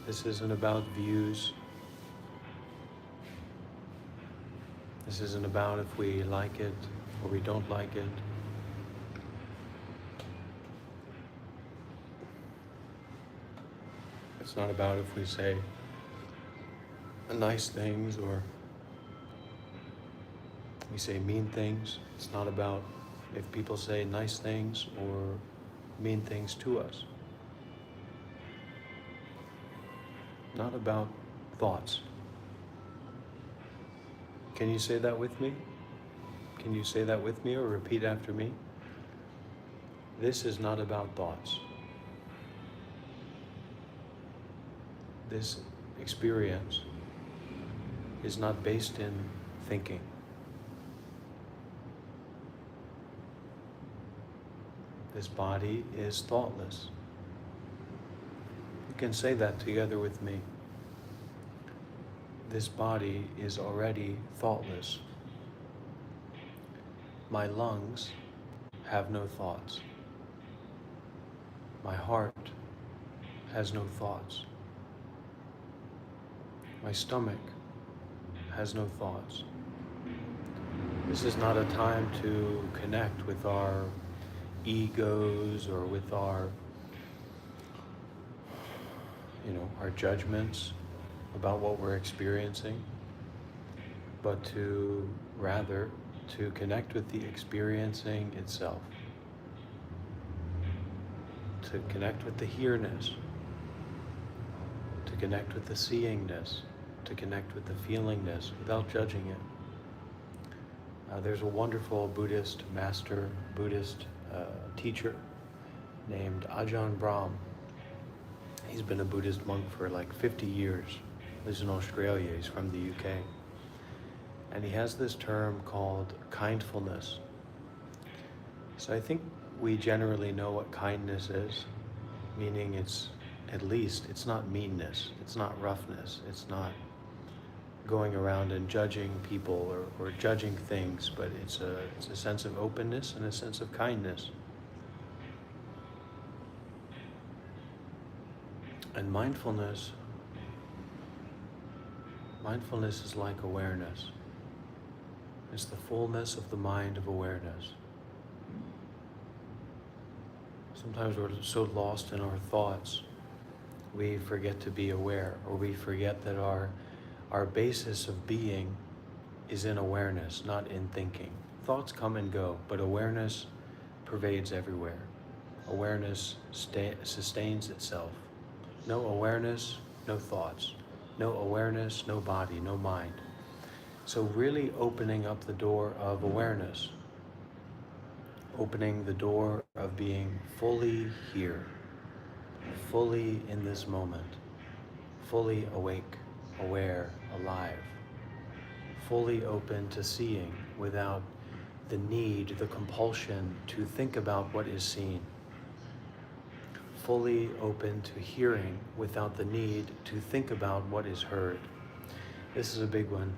this isn't about views. This isn't about if we like it or we don't like it. It's not about if we say nice things or we say mean things. It's not about if people say nice things or mean things to us. Not about thoughts. Can you say that with me? Can you say that with me or repeat after me? This is not about thoughts. This experience is not based in thinking. This body is thoughtless. You can say that together with me. This body is already thoughtless. My lungs have no thoughts. My heart has no thoughts. My stomach has no thoughts. This is not a time to connect with our egos or with our judgments about what we're experiencing, but to rather to connect with the experiencing itself, to connect with the here-ness, to connect with the seeingness, to connect with the feelingness without judging it. There's a wonderful Buddhist master, Buddhist teacher named Ajahn Brahm. He's been a Buddhist monk for like 50 years. Lives in Australia. He's from the UK. And he has this term called kindfulness. So I think we generally know what kindness is, meaning it's not meanness, it's not roughness, it's not going around and judging people or judging things, but it's a sense of openness and a sense of kindness. And mindfulness is like awareness. It's the fullness of the mind of awareness. Sometimes we're so lost in our thoughts, we forget to be aware, or we forget that our basis of being is in awareness, not in thinking. Thoughts come and go, but awareness pervades everywhere. Awareness sustains itself. No awareness, no thoughts. No awareness, no body, no mind. So really opening up the door of awareness. Opening the door of being fully here, fully in this moment, fully awake, aware, alive, fully open to seeing without the need, the compulsion to think about what is seen, fully open to hearing without the need to think about what is heard. This is a big one.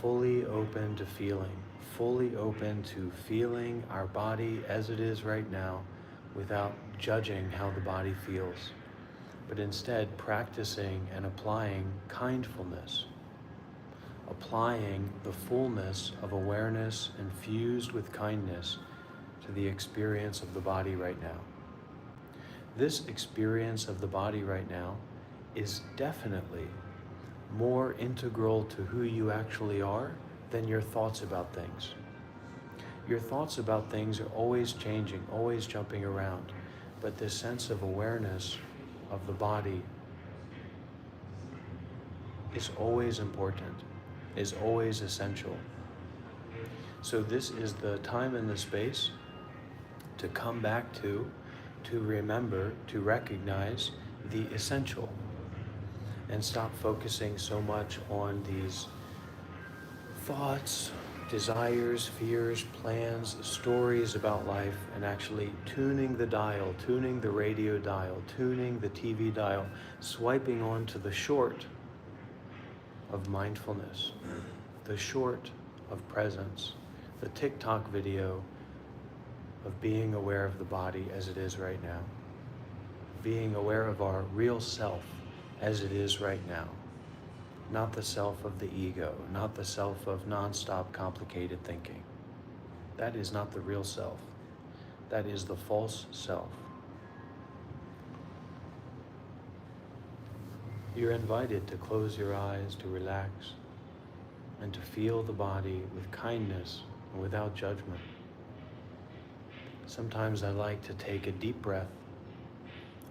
Fully open to feeling, fully open to feeling our body as it is right now without judging how the body feels, but instead practicing and applying kindfulness, applying the fullness of awareness infused with kindness to the experience of the body right now. This experience of the body right now is definitely more integral to who you actually are than your thoughts about things. Your thoughts about things are always changing, always jumping around, but this sense of awareness of the body is always important, is always essential. So this is the time and the space to come back to remember, to recognize the essential, and stop focusing so much on these thoughts, desires, fears, plans, stories about life, and actually tuning the dial, tuning the radio dial, tuning the TV dial, swiping on to the short of mindfulness, the short of presence, the TikTok video of being aware of the body as it is right now. being aware of our real self as it is right now. Not the self of the ego, not the self of non-stop complicated thinking. That is not the real self. That is the false self. You're invited to close your eyes, to relax, and to feel the body with kindness and without judgment. Sometimes I like to take a deep breath,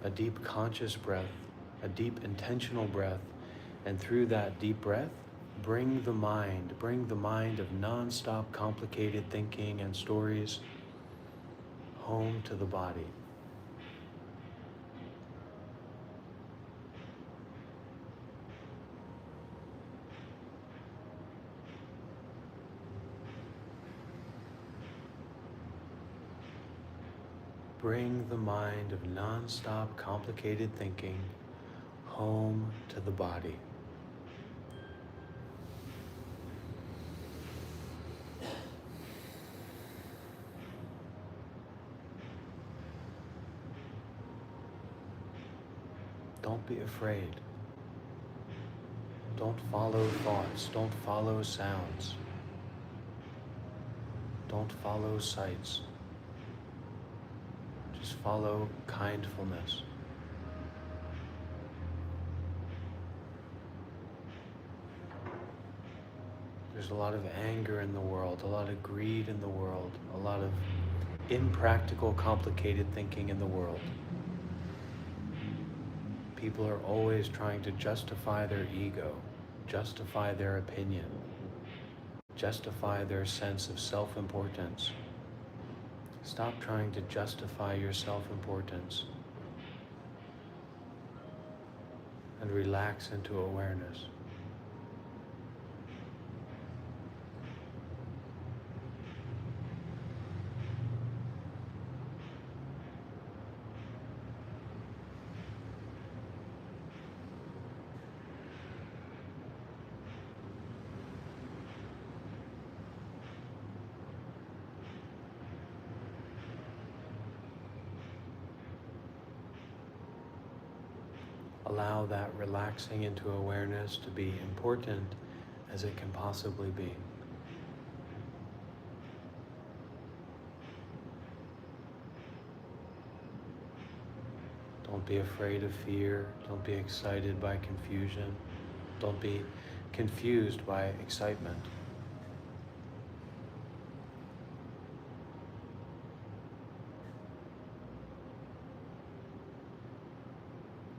a deep conscious breath, a deep intentional breath, and through that deep breath, bring the mind of non-stop complicated thinking and stories home to the body. Bring the mind of non-stop complicated thinking home to the body. Don't be afraid. Don't follow thoughts. Don't follow sounds. Don't follow sights. Just follow kindfulness. There's a lot of anger in the world, a lot of greed in the world, a lot of impractical, complicated thinking in the world. People are always trying to justify their ego, justify their opinion, justify their sense of self-importance. Stop trying to justify your self-importance and relax into awareness. Allow that relaxing into awareness to be important as it can possibly be. Don't be afraid of fear. Don't be excited by confusion. Don't be confused by excitement.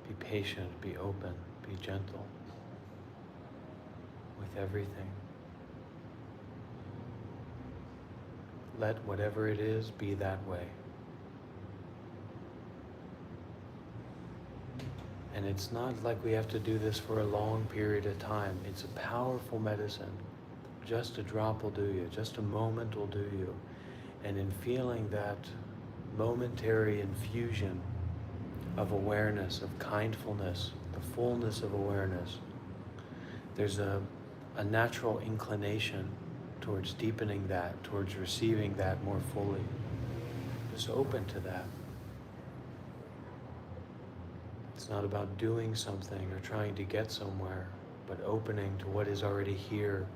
Be patient, be open, be gentle with everything. Let whatever it is be that way. And it's not like we have to do this for a long period of time. It's a powerful medicine. Just a drop will do you. Just a moment will do you. And in feeling that momentary infusion of awareness, of kindfulness, the fullness of awareness, there's a natural inclination towards deepening that, towards receiving that more fully. Just open to that. It's not about doing something or trying to get somewhere, but opening to what is already here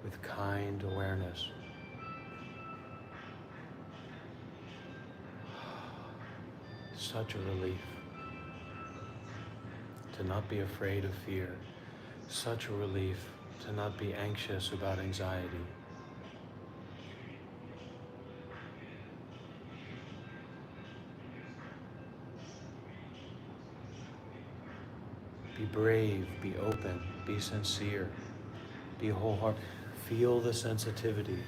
with kind awareness. Such a relief to not be afraid of fear. Such a relief to not be anxious about anxiety. Be brave, be open, be sincere, be wholehearted. Feel the sensitivity.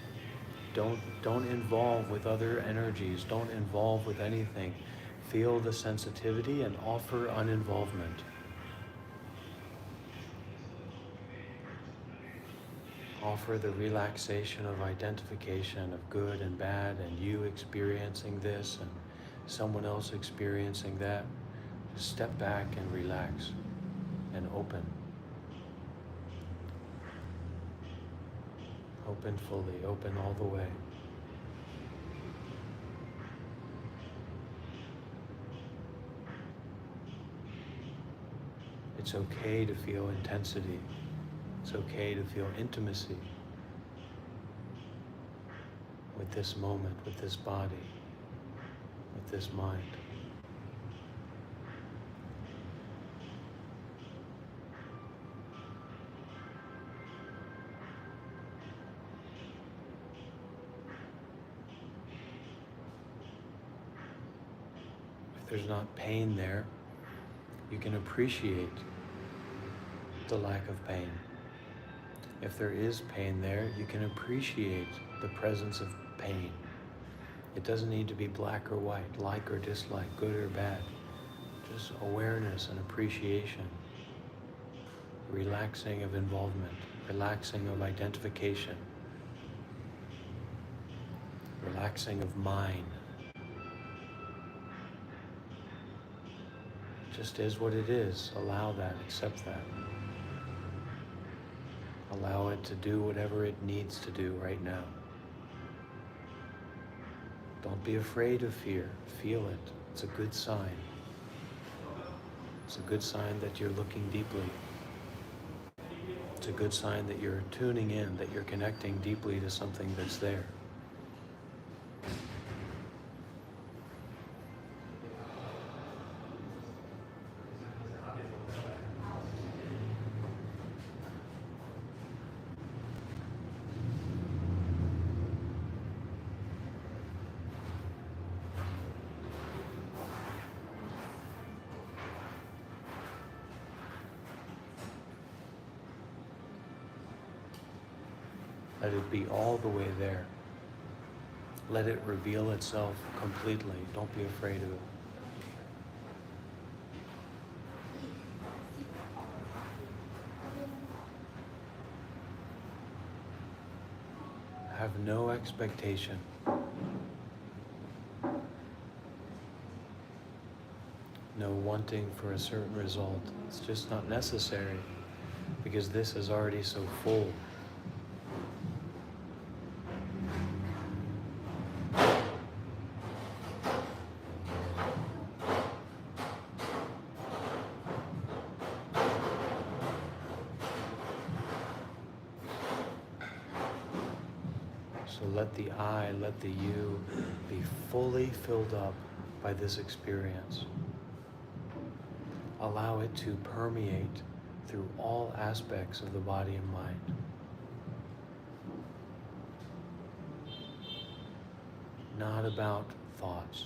Don't involve with other energies. Don't involve with anything. Feel the sensitivity and offer uninvolvement. Offer the relaxation of identification of good and bad, and you experiencing this and someone else experiencing that. Just step back and relax and open. Open fully, open all the way. It's okay to feel intensity. It's okay to feel intimacy with this moment, with this body, with this mind. If there's not pain there, you can appreciate the lack of pain. If there is pain there, you can appreciate the presence of pain. It doesn't need to be black or white, like or dislike, good or bad. Just awareness and appreciation. Relaxing of involvement, relaxing of identification, relaxing of mind. Just is what it is. Allow that, accept that. Allow it to do whatever it needs to do right now. Don't be afraid of fear. Feel it. It's a good sign. It's a good sign that you're looking deeply. It's a good sign that you're tuning in, that you're connecting deeply to something that's there. Let it be all the way there. Let it reveal itself completely. Don't be afraid of it. Have no expectation. No wanting for a certain result. It's just not necessary because this is already so full. So let the I, let the you be fully filled up by this experience. Allow it to permeate through all aspects of the body and mind. Not about thoughts.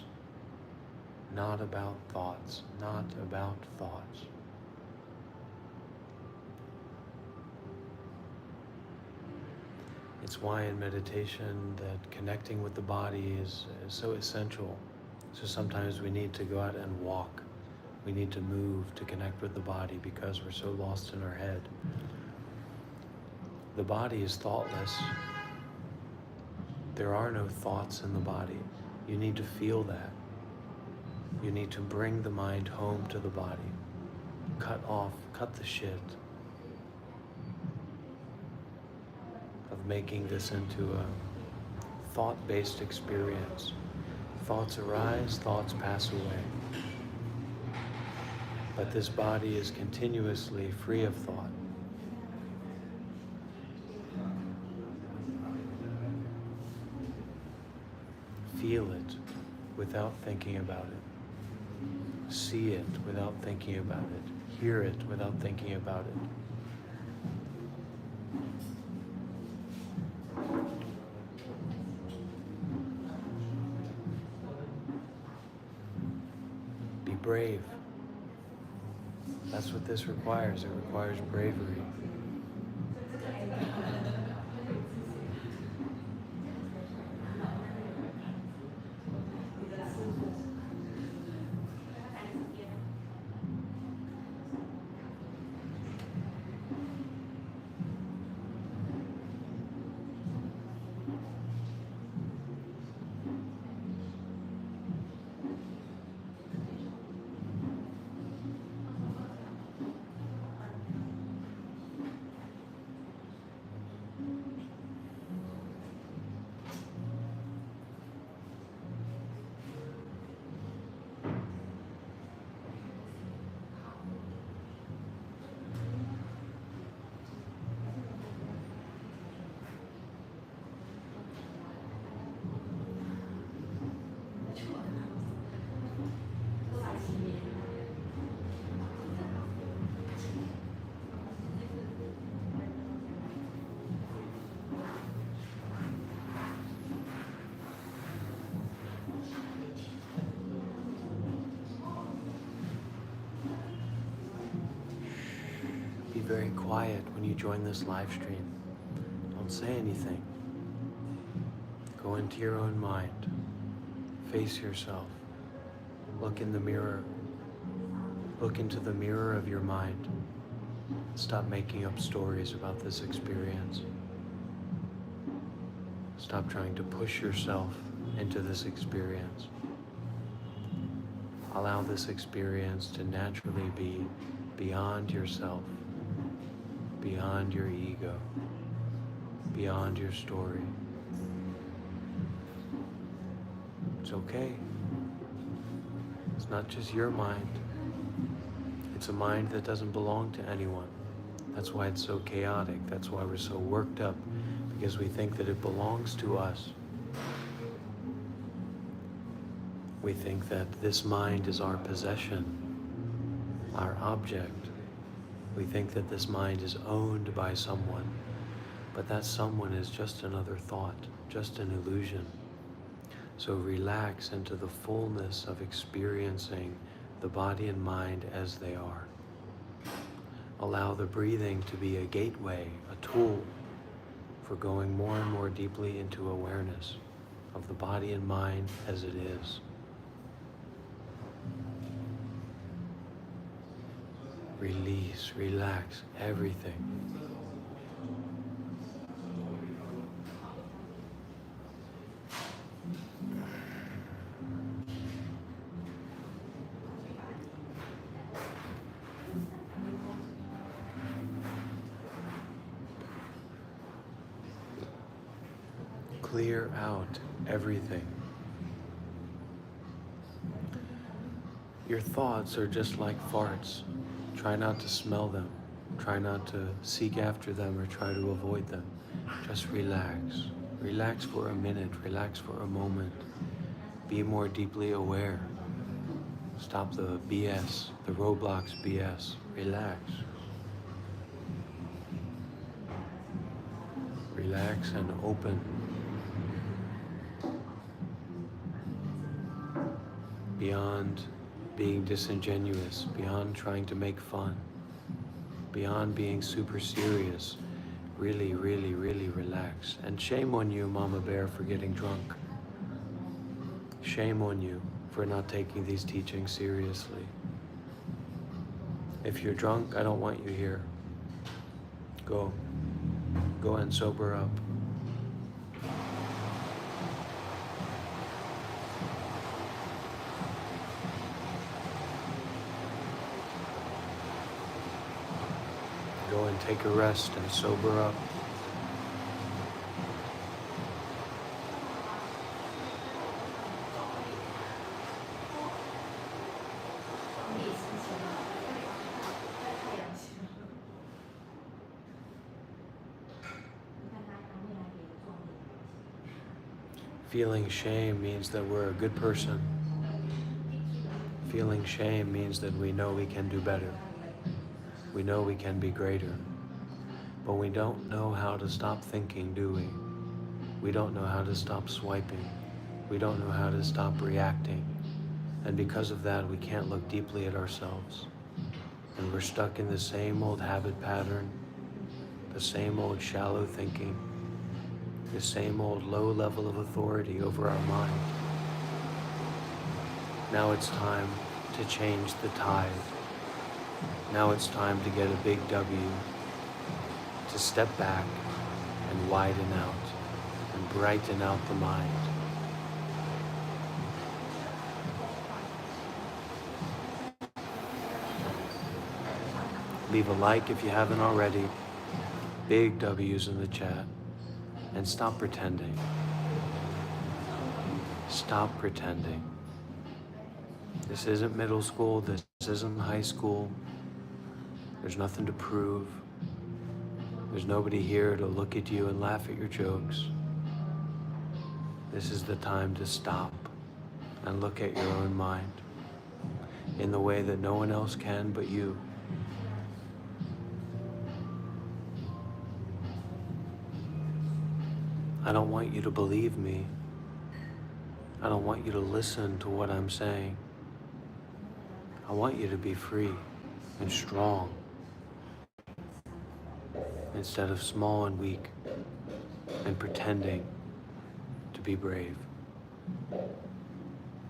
Not about thoughts. Not about thoughts. It's why in meditation that connecting with the body is so essential. So sometimes we need to go out and walk. We need to move to connect with the body because we're so lost in our head. The body is thoughtless. There are no thoughts in the body. You need to feel that. You need to bring the mind home to the body. Cut the shit of making this into a thought-based experience. Thoughts arise, thoughts pass away. But this body is continuously free of thought. Feel it without thinking about it. See it without thinking about it. Hear it without thinking about it. Be brave. That's what this requires. It requires bravery. very quiet when you join this live stream. Don't say anything. Go into your own mind. Face yourself. Look in the mirror. Look into the mirror of your mind. Stop making up stories about this experience. Stop trying to push yourself into this experience. Allow this experience to naturally be beyond yourself, beyond your ego, beyond your story. It's okay. It's not just your mind. It's a mind that doesn't belong to anyone. That's why it's so chaotic. That's why we're so worked up, because we think that it belongs to us. We think that this mind is our possession, our object. We think that this mind is owned by someone, but that someone is just another thought, just an illusion. So relax into the fullness of experiencing the body and mind as they are. Allow the breathing to be a gateway, a tool for going more and more deeply into awareness of the body and mind as it is. Release, relax everything. Clear out everything. Your thoughts are just like farts. Try not to smell them. Try not to seek after them or try to avoid them. Just relax. Relax for a minute. Relax for a moment. Be more deeply aware. Stop the BS, the Roblox BS. Relax. Relax and open. Beyond being disingenuous, beyond trying to make fun, beyond being super serious, really, really, really relax. And shame on you, Mama Bear, for getting drunk. Shame on you for not taking these teachings seriously. If you're drunk, I don't want you here. Go. Go and sober up. Go and take a rest and sober up. Feeling shame means that we're a good person. Feeling shame means that we know we can do better. We know we can be greater. But we don't know how to stop thinking, do we? We don't know how to stop swiping. We don't know how to stop reacting. And because of that, we can't look deeply at ourselves. And we're stuck in the same old habit pattern, the same old shallow thinking, the same old low level of authority over our mind. Now it's time to change the tide. Now it's time to get a big W, to step back and widen out and brighten out the mind. Leave a like if you haven't already, big W's in the chat, and stop pretending. Stop pretending. This isn't middle school, this isn't high school. There's nothing to prove. There's nobody here to look at you and laugh at your jokes. This is the time to stop and look at your own mind in the way that no one else can but you. I don't want you to believe me. I don't want you to listen to what I'm saying. I want you to be free and strong. instead of small and weak and pretending to be brave,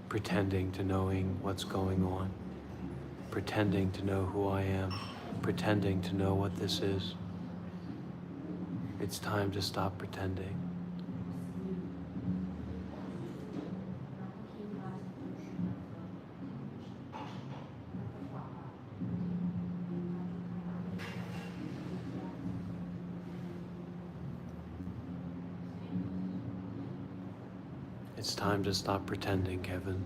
pretending to knowing what's going on, pretending to know who I am, pretending to know what this is. It's time to stop pretending. It's time to stop pretending, Kevin.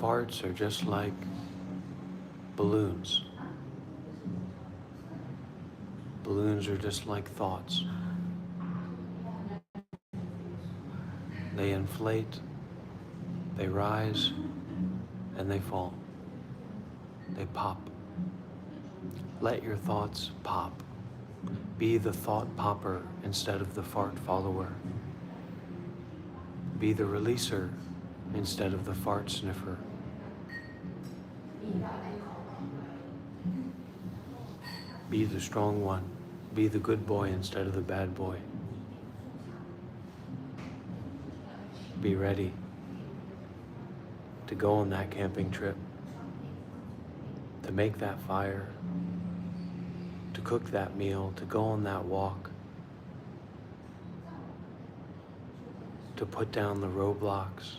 Farts are just like balloons. Balloons are just like thoughts. They inflate, they rise, and they fall. They pop. Let your thoughts pop. Be the thought popper instead of the fart follower. Be the releaser instead of the fart sniffer. Be the strong one. Be the good boy instead of the bad boy. Be ready to go on that camping trip, to make that fire, to cook that meal, to go on that walk, to put down the roadblocks,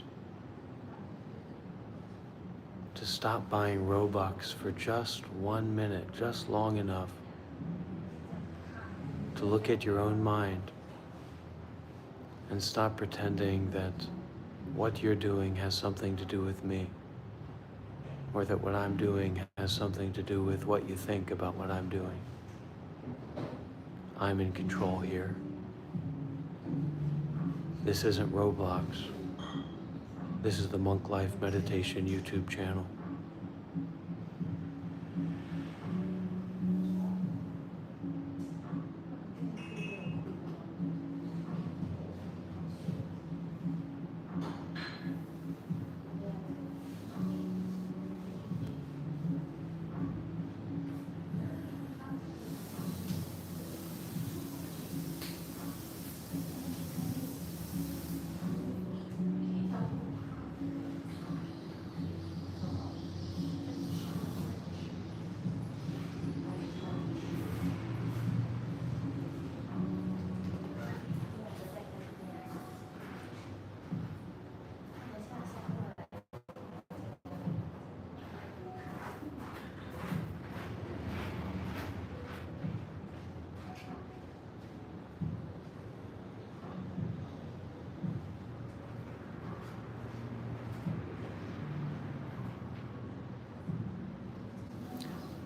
to stop buying Robux for just 1 minute, just long enough to look at your own mind and stop pretending that what you're doing has something to do with me, or that what I'm doing has something to do with what you think about what I'm doing. I'm in control here. This isn't Roblox. This is the Monk Life Meditation YouTube channel.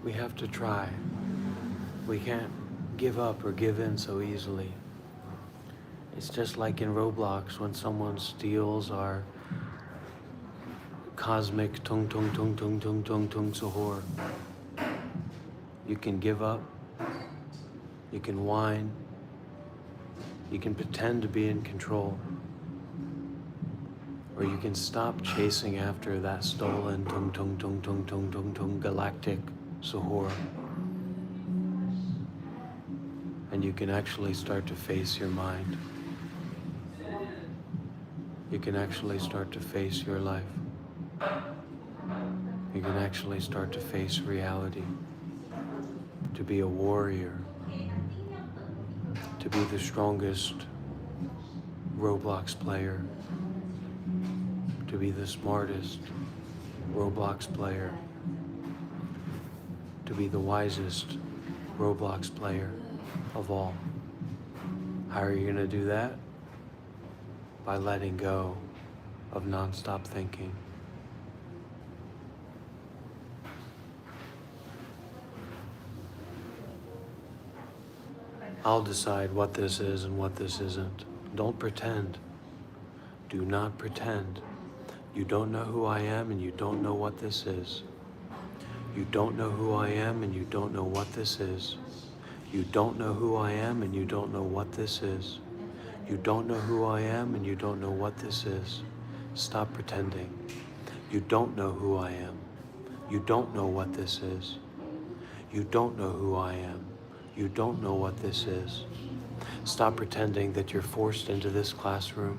We have to try. We can't give up or give in so easily. It's just like in Roblox when someone steals our cosmic tung tung tung tung tung tung tung sahur. You can give up, you can whine, you can pretend to be in control, or you can stop chasing after that stolen tung tung tung tung tung tung tung galactic sahur. And you can actually start to face your mind. You can actually start to face your life. You can actually start to face reality. To be a warrior. To be the strongest Roblox player. To be the smartest Roblox player. To be the wisest Roblox player of all. How are you going to do that? By letting go of non-stop thinking. I'll decide what this is and what this isn't. Don't pretend. Do not pretend. You don't know who I am and you don't know what this is. You don't know who I am and you don't know what this is. You don't know who I am and you don't know what this is. You don't know who I am and you don't know what this is. Stop pretending. You don't know who I am. You don't know what this is. You don't know who I am. You don't know what this is. Stop pretending that you're forced into this classroom.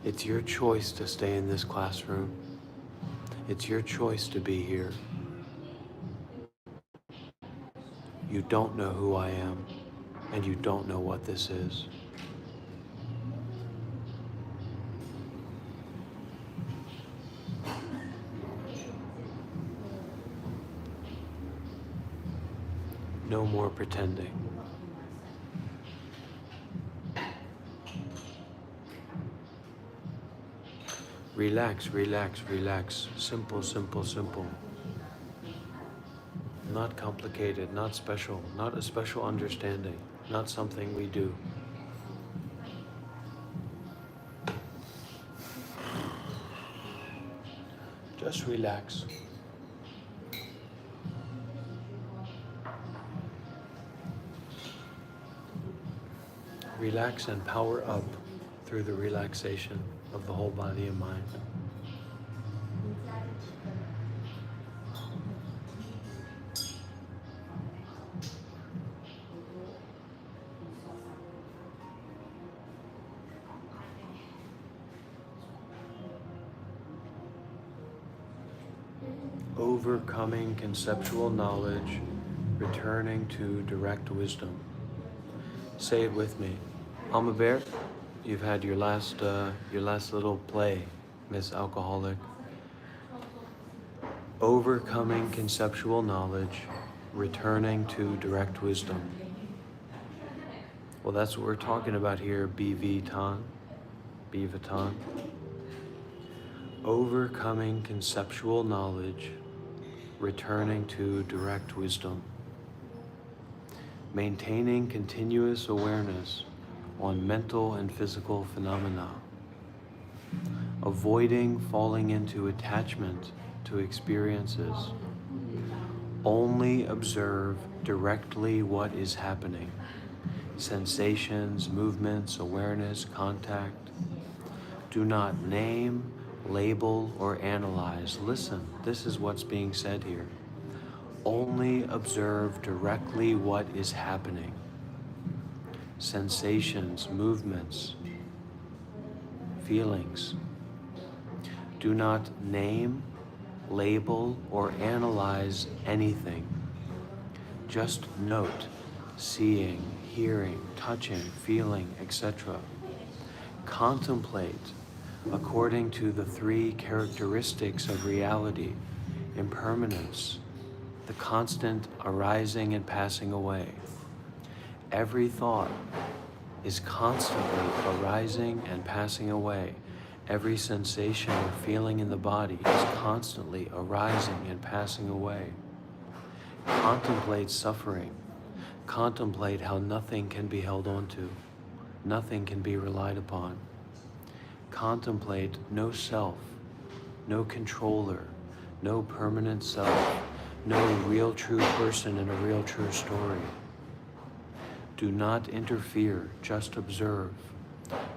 It's your choice to stay in this classroom. It's your choice to be here. You don't know who I am, and you don't know what this is. No more pretending. Relax, relax, relax. Simple, simple, simple. Not complicated, not special, not a special understanding, not something we do. Just relax. Relax and power up through the relaxation of the whole body and mind. Overcoming conceptual knowledge, returning to direct wisdom. Say it with me. Alma Bear, you've had your last little play, Miss Alcoholic. Overcoming conceptual knowledge, returning to direct wisdom. Well, that's what we're talking about here, Bivatan. Overcoming conceptual knowledge, returning to direct wisdom. Maintaining continuous awareness on mental and physical phenomena. Avoiding falling into attachment to experiences. Only observe directly what is happening. Sensations, movements, awareness, contact. Do not name, label, or analyze. Listen, this is what's being said here. Only observe directly what is happening. Sensations, movements, feelings. Do not name, label, or analyze anything. Just note, seeing, hearing, touching, feeling, etc. Contemplate according to the three characteristics of reality: impermanence, the constant arising and passing away. Every thought is constantly arising and passing away. Every sensation or feeling in the body is constantly arising and passing away. Contemplate suffering. Contemplate how nothing can be held onto. Nothing can be relied upon. Contemplate no self, no controller, no permanent self, no real true person in a real true story. Do not interfere, just observe.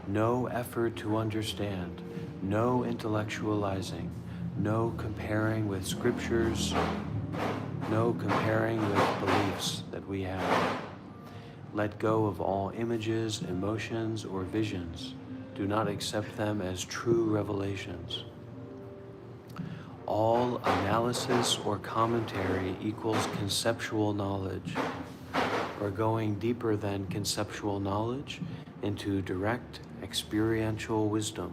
No effort to understand, no intellectualizing, no comparing with scriptures, no comparing with beliefs that we have. Let go of all images, emotions, or visions. Do not accept them as true revelations. All analysis or commentary equals conceptual knowledge. We're going deeper than conceptual knowledge into direct experiential wisdom.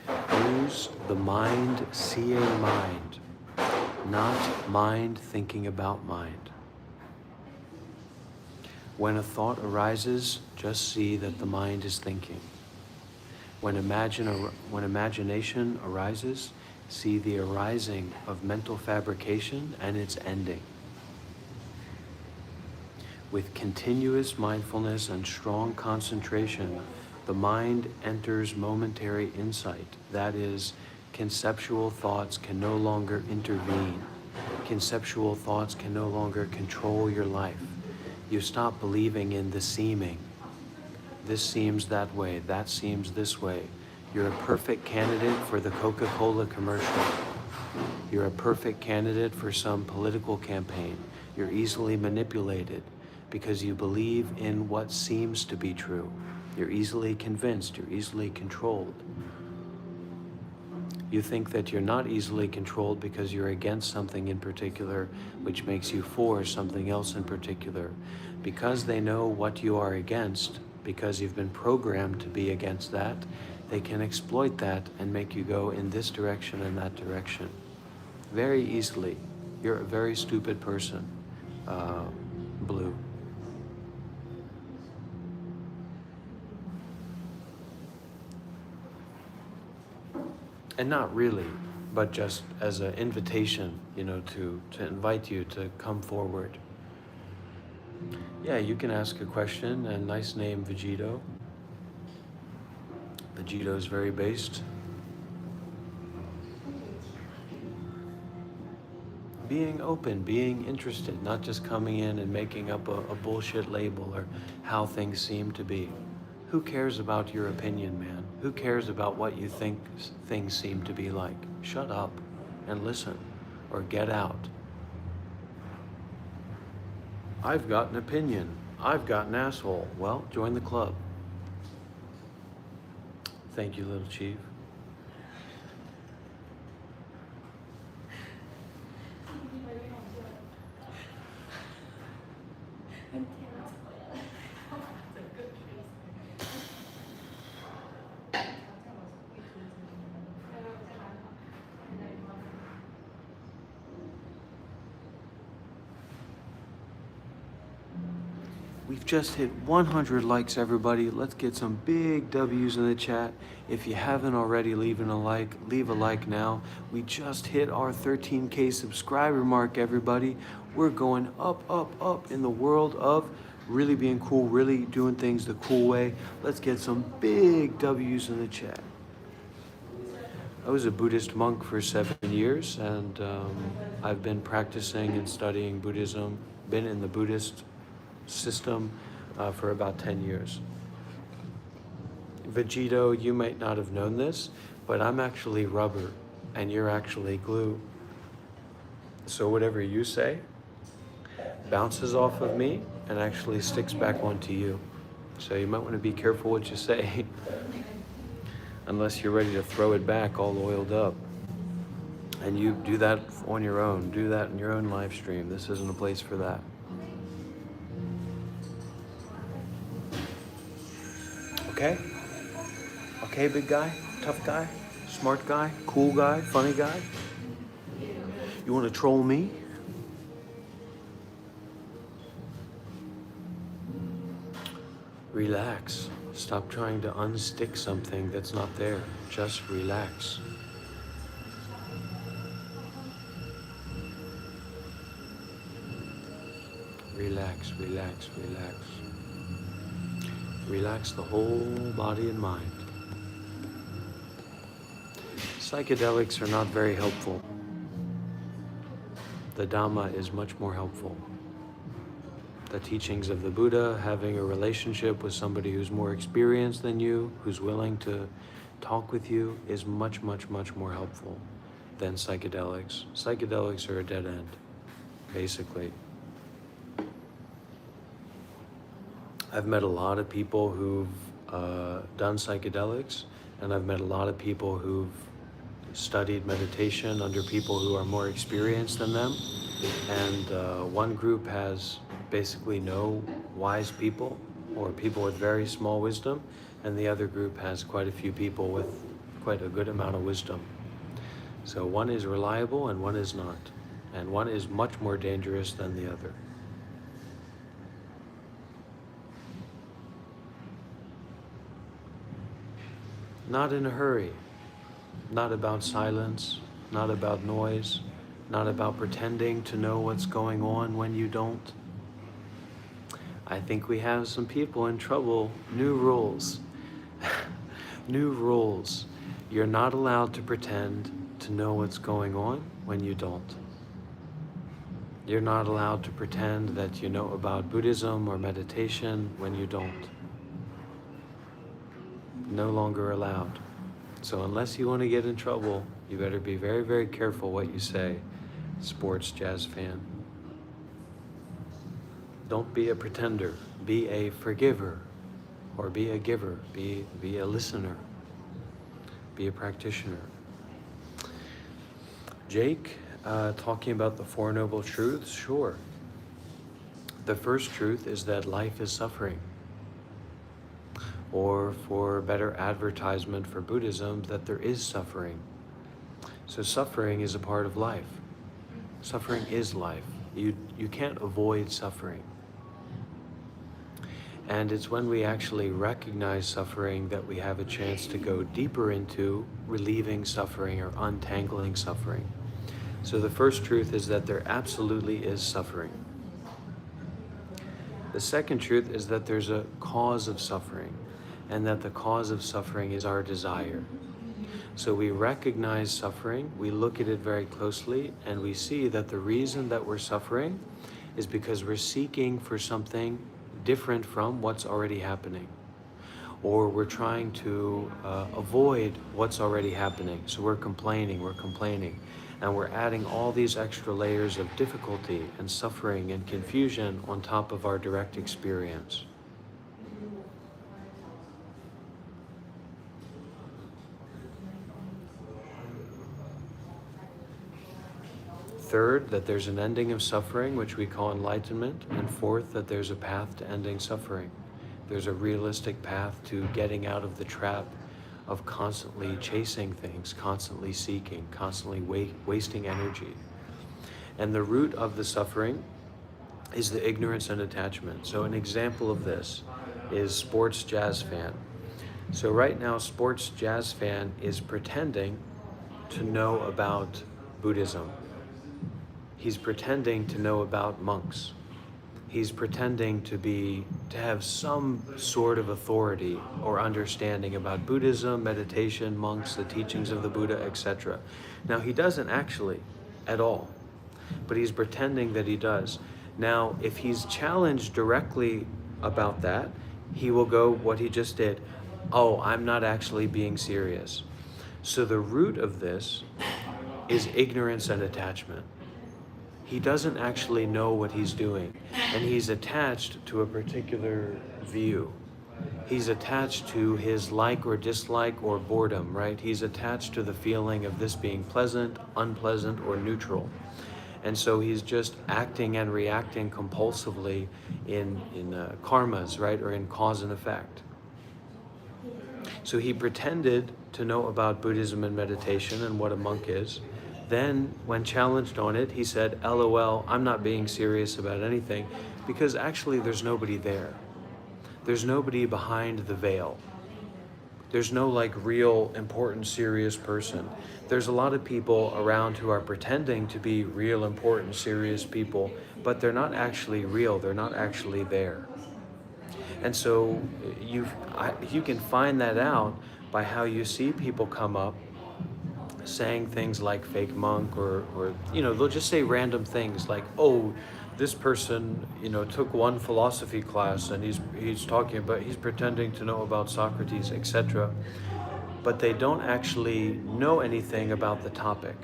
Use the mind-seeing mind, not mind thinking about mind. When a thought arises, just see that the mind is thinking. When imagination arises, see the arising of mental fabrication and its ending. With continuous mindfulness and strong concentration, the mind enters momentary insight. That is, conceptual thoughts can no longer intervene. Conceptual thoughts can no longer control your life. You stop believing in the seeming. This seems that way, that seems this way. You're a perfect candidate for the Coca-Cola commercial. You're a perfect candidate for some political campaign. You're easily manipulated because you believe in what seems to be true. You're easily convinced, you're easily controlled. You think that you're not easily controlled because you're against something in particular, which makes you for something else in particular. Because they know what you are against, because you've been programmed to be against that, they can exploit that and make you go in this direction and that direction. Very easily. You're a very stupid person, Blue. And not really, but just as an invitation, you know, to invite you to come forward. Yeah, you can ask a question, and nice name, Vegito. Vegito is very based. Being open, being interested, not just coming in and making up a bullshit label or how things seem to be. Who cares about your opinion, man? Who cares about what you think things seem to be like? Shut up and listen, or get out. I've got an opinion. I've got an asshole. Well, join the club. Thank you, little chief. We've just hit 100 likes, everybody. Let's get some big W's in the chat. If you haven't already, leave a like now. We just hit our 13K subscriber mark, everybody. We're going up, up, up in the world of really being cool, really doing things the cool way. Let's get some big W's in the chat. I was a Buddhist monk for 7 years, and I've been practicing and studying Buddhism, been in the Buddhist system for about 10 years. Vegito, you might not have known this, but I'm actually rubber and you're actually glue. So whatever you say bounces off of me and actually sticks back onto you. So you might want to be careful what you say unless you're ready to throw it back all oiled up. And you do that on your own. Do that in your own live stream. This isn't a place for that. Okay? Okay, big guy, tough guy, smart guy, cool guy, funny guy? You want to troll me? Relax. Stop trying to unstick something that's not there. Just relax. Relax, relax, relax. Relax the whole body and mind. Psychedelics are not very helpful. The Dhamma is much more helpful. The teachings of the Buddha, having a relationship with somebody who's more experienced than you, who's willing to talk with you, is much, much, much more helpful than psychedelics. Psychedelics are a dead end, basically. I've met a lot of people who've done psychedelics, and I've met a lot of people who've studied meditation under people who are more experienced than them. And one group has basically no wise people, or people with very small wisdom, and the other group has quite a few people with quite a good amount of wisdom. So one is reliable and one is not, and one is much more dangerous than the other. Not in a hurry, not about silence, not about noise, not about pretending to know what's going on when you don't. I think we have some people in trouble. New rules. New rules. You're not allowed to pretend to know what's going on when you don't. You're not allowed to pretend that you know about Buddhism or meditation when you don't. no longer allowed. So unless you want to get in trouble, you better be very, very careful what you say, sports jazz fan. Don't be a pretender. Be a forgiver, or be a giver. Be a listener. Be a practitioner. Jake, talking about the Four Noble Truths, sure. The first truth is that life is suffering. Or for better advertisement for Buddhism, that there is suffering. So suffering is a part of life. Suffering is life. You can't avoid suffering. And it's when we actually recognize suffering that we have a chance to go deeper into relieving suffering or untangling suffering. So the first truth is that there absolutely is suffering. The second truth is that there's a cause of suffering, and that the cause of suffering is our desire. So we recognize suffering, we look at it very closely, and we see that the reason that we're suffering is because we're seeking for something different from what's already happening. Or we're trying to avoid what's already happening. So we're complaining, and we're adding all these extra layers of difficulty and suffering and confusion on top of our direct experience. Third, that there's an ending of suffering, which we call enlightenment. And fourth, that there's a path to ending suffering. There's a realistic path to getting out of the trap of constantly chasing things, constantly seeking, constantly wasting energy. And the root of the suffering is the ignorance and attachment. So an example of this is sports jazz fan. So right now, sports jazz fan is pretending to know about Buddhism. He's pretending to know about monks. He's pretending to have some sort of authority or understanding about Buddhism, meditation, monks, the teachings of the Buddha, etc. Now, he doesn't actually at all, but he's pretending that he does. Now, if he's challenged directly about that, he will go what he just did. Oh, I'm not actually being serious. So the root of this is ignorance and attachment. He doesn't actually know what he's doing, and he's attached to a particular view. He's attached to his like or dislike or boredom, right? He's attached to the feeling of this being pleasant, unpleasant, or neutral. And so he's just acting and reacting compulsively in karmas, right? Or in cause and effect. So he pretended to know about Buddhism and meditation and what a monk is. Then, when challenged on it, he said, LOL, I'm not being serious about anything, because actually there's nobody there. There's nobody behind the veil. There's no real important, serious person. There's a lot of people around who are pretending to be real, important, serious people, but they're not actually real. They're not actually there. And so you can find that out by how you see people come up saying things like fake monk, or they'll just say random things like, oh, this person took one philosophy class and he's talking about, he's pretending to know about Socrates, etc. But they don't actually know anything about the topic,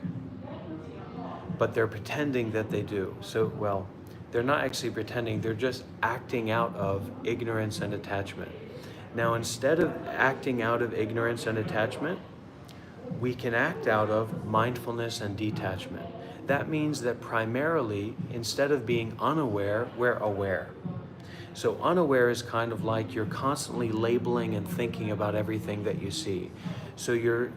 but they're pretending that they do. So, well, they're not actually pretending, they're just acting out of ignorance and attachment. Now, instead of acting out of ignorance and attachment, we can act out of mindfulness and detachment. That means that primarily, instead of being unaware, we're aware. So unaware is kind of like you're constantly labeling and thinking about everything that you see. So you're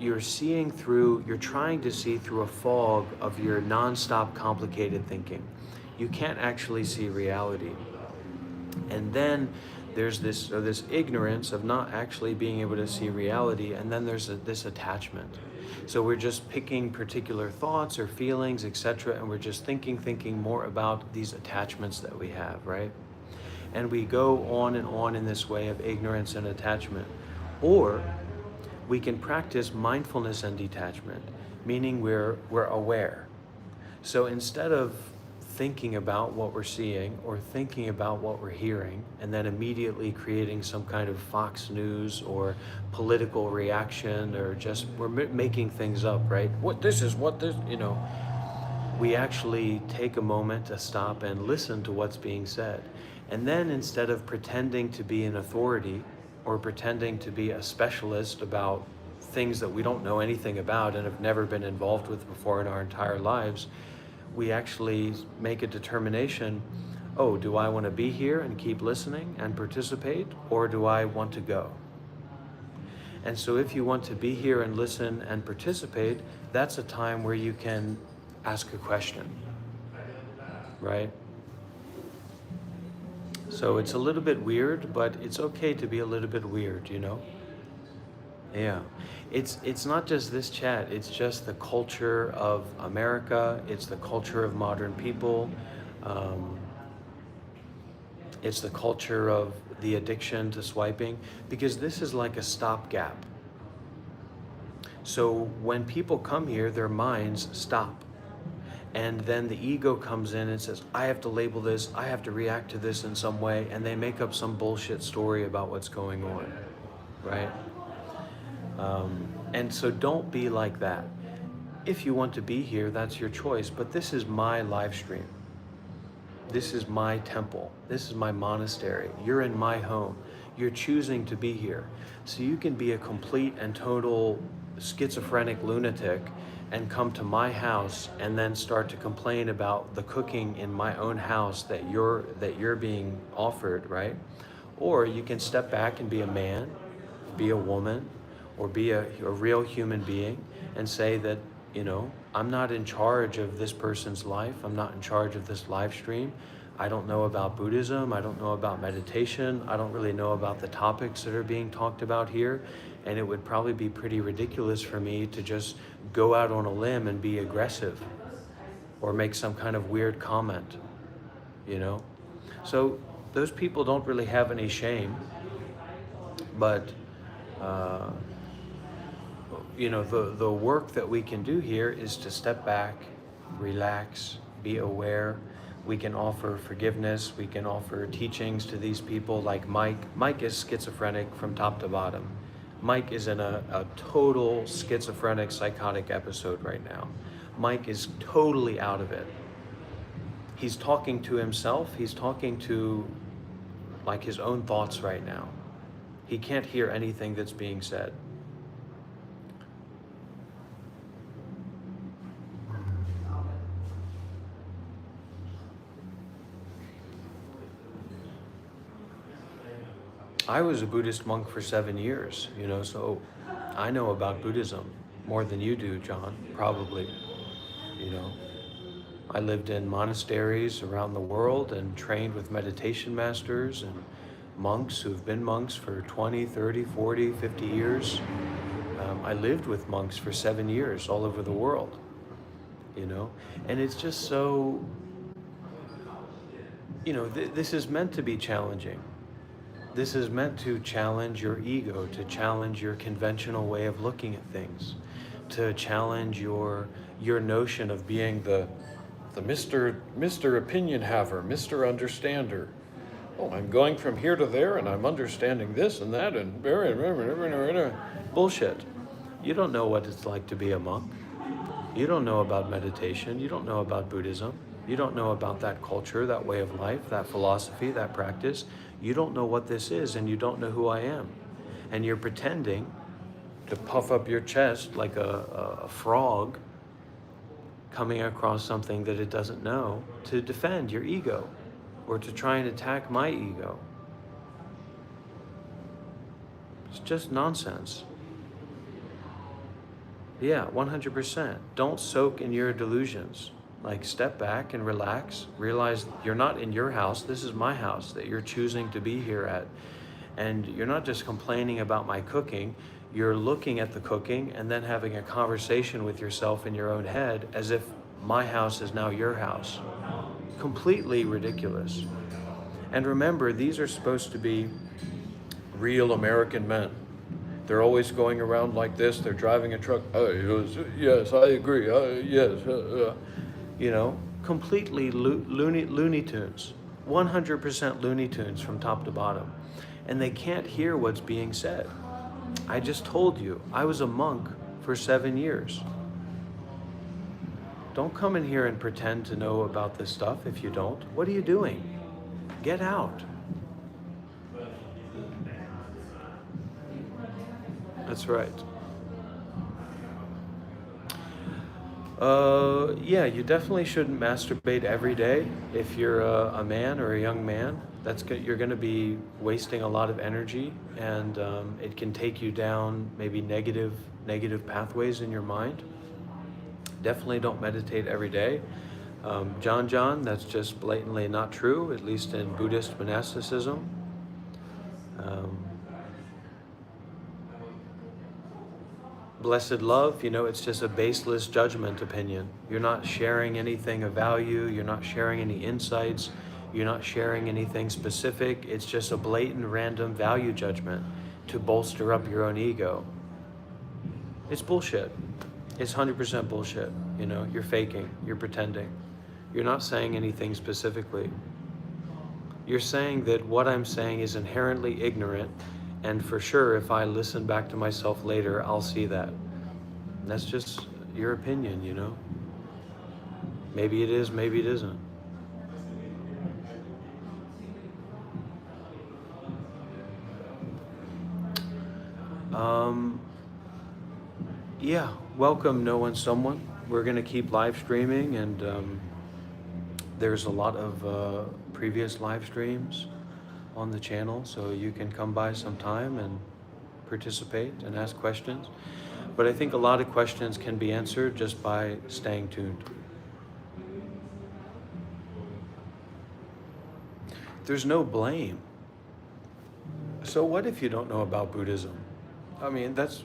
trying to see through a fog of your nonstop complicated thinking. You can't actually see reality. And then there's this ignorance of not actually being able to see reality, and then there's this attachment. So we're just picking particular thoughts or feelings, etc., and we're just thinking more about these attachments that we have, right? And we go on and on in this way of ignorance and attachment. Or we can practice mindfulness and detachment, meaning we're aware. So instead of thinking about what we're seeing or thinking about what we're hearing and then immediately creating some kind of Fox News or political reaction, or just we're making things up, right? What this, we actually take a moment to stop and listen to what's being said. And then instead of pretending to be an authority or pretending to be a specialist about things that we don't know anything about and have never been involved with before in our entire lives, we actually make a determination, oh, do I want to be here and keep listening and participate, or do I want to go? And so if you want to be here and listen and participate, that's a time where you can ask a question, right? So it's a little bit weird, but it's okay to be a little bit weird, you know? Yeah. It's not just this chat, it's just the culture of America, it's the culture of modern people, it's the culture of the addiction to swiping, because this is like a stopgap. So when people come here, their minds stop. And then the ego comes in and says, I have to label this, I have to react to this in some way, and they make up some bullshit story about what's going on, right? And so don't be like that. If you want to be here, that's your choice, but this is my live stream. This is my temple. This is my monastery. You're in my home. You're choosing to be here. So you can be a complete and total schizophrenic lunatic and come to my house and then start to complain about the cooking in my own house that you're being offered, right? Or you can step back and be a man, be a woman, or be a real human being and say that, you know, I'm not in charge of this person's life. I'm not in charge of this live stream. I don't know about Buddhism. I don't know about meditation. I don't really know about the topics that are being talked about here. And it would probably be pretty ridiculous for me to just go out on a limb and be aggressive or make some kind of weird comment, you know? So those people don't really have any shame, but you know, the work that we can do here is to step back, relax, be aware. We can offer forgiveness. We can offer teachings to these people like Mike. Mike is schizophrenic from top to bottom. Mike is in a total schizophrenic psychotic episode right now. Mike is totally out of it. He's talking to himself. He's talking to like his own thoughts right now. He can't hear anything that's being said. I was a Buddhist monk for 7 years, you know, so I know about Buddhism more than you do, John, probably, you know. I lived in monasteries around the world and trained with meditation masters and monks who've been monks for 20, 30, 40, 50 years. I lived with monks for 7 years all over the world, you know, and it's just so, you know, this is meant to be challenging. This is meant to challenge your ego, to challenge your conventional way of looking at things, to challenge your notion of being the Mr. Opinion Haver, Mr. Understander. Oh, I'm going from here to there and I'm understanding this and that and bullshit. You don't know what it's like to be a monk. You don't know about meditation. You don't know about Buddhism. You don't know about that culture, that way of life, that philosophy, that practice. You don't know what this is, and you don't know who I am. And you're pretending to puff up your chest like a frog coming across something that it doesn't know to defend your ego or to try and attack my ego. It's just nonsense. Yeah, 100%. Don't soak in your delusions. Like, step back and relax. Realize you're not in your house. This is my house that you're choosing to be here at. And you're not just complaining about my cooking. You're looking at the cooking and then having a conversation with yourself in your own head as if my house is now your house. Completely ridiculous. And remember, these are supposed to be real American men. They're always going around like this. They're driving a truck. Yes, I agree. Yes. You know, completely Looney Tunes, 100% Looney Tunes from top to bottom, and they can't hear what's being said. I just told you, I was a monk for 7 years. Don't come in here and pretend to know about this stuff if you don't. What are you doing? Get out. That's right. Yeah, you definitely shouldn't masturbate every day if you're a man or a young man. You're going to be wasting a lot of energy, and it can take you down maybe negative pathways in your mind. Definitely don't meditate every day. John, that's just blatantly not true, at least in Buddhist monasticism. Blessed love, it's just a baseless judgment opinion. You're not sharing anything of value. You're not sharing any insights. You're not sharing anything specific. It's just a blatant, random value judgment to bolster up your own ego. It's bullshit. It's 100% bullshit. You're faking. You're pretending. You're not saying anything specifically. You're saying that what I'm saying is inherently ignorant, and for sure, if I listen back to myself later, I'll see that. And that's just your opinion, Maybe it is, maybe it isn't. Yeah, welcome, No One Someone. We're going to keep live streaming, and there's a lot of previous live streams on the channel, so you can come by sometime and participate and ask questions. But I think a lot of questions can be answered just by staying tuned. There's no blame. So what if you don't know about Buddhism? I mean, that's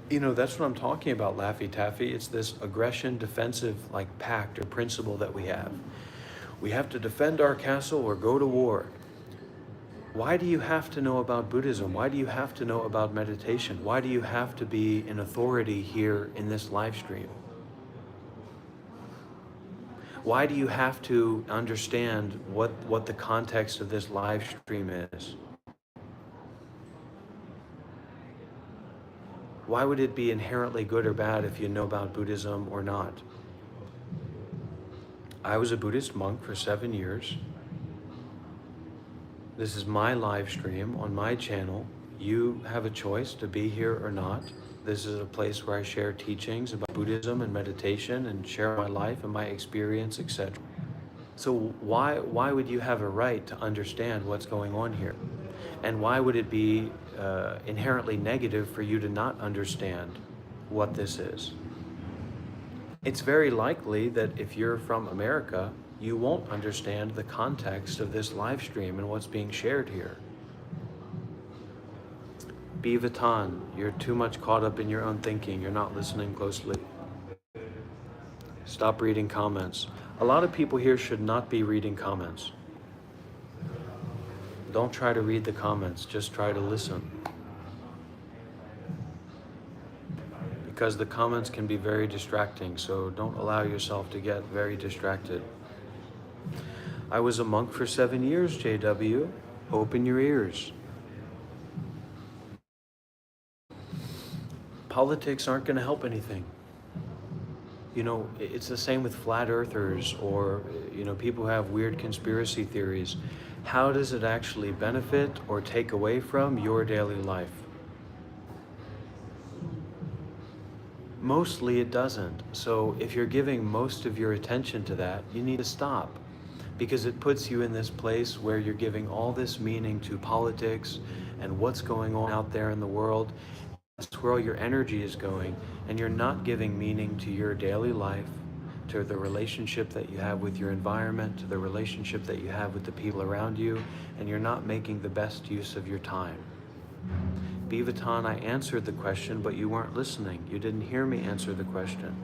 what I'm talking about, Laffy Taffy. It's this aggression defensive pact or principle that we have. We have to defend our castle or go to war. Why do you have to know about Buddhism? Why do you have to know about meditation? Why do you have to be an authority here in this live stream? Why do you have to understand what the context of this live stream is? Why would it be inherently good or bad if you know about Buddhism or not? I was a Buddhist monk for 7 years. This is my live stream on my channel. You have a choice to be here or not. This is a place where I share teachings about Buddhism and meditation and share my life and my experience, etc. So why would you have a right to understand what's going on here? And why would it be inherently negative for you to not understand what this is? It's very likely that if you're from America, you won't understand the context of this live stream and what's being shared here. Bivatan, you're too much caught up in your own thinking. You're not listening closely. Stop reading comments. A lot of people here should not be reading comments. Don't try to read the comments, just try to listen. Because the comments can be very distracting, so don't allow yourself to get very distracted. I was a monk for 7 years, JW. Open your ears. Politics aren't going to help anything. It's the same with flat earthers or, people who have weird conspiracy theories. How does it actually benefit or take away from your daily life? Mostly it doesn't. So if you're giving most of your attention to that, you need to stop. Because it puts you in this place where you're giving all this meaning to politics and what's going on out there in the world. That's where all your energy is going, and you're not giving meaning to your daily life, to the relationship that you have with your environment, to the relationship that you have with the people around you, and you're not making the best use of your time. Bivatan, I answered the question, but you weren't listening. You didn't hear me answer the question.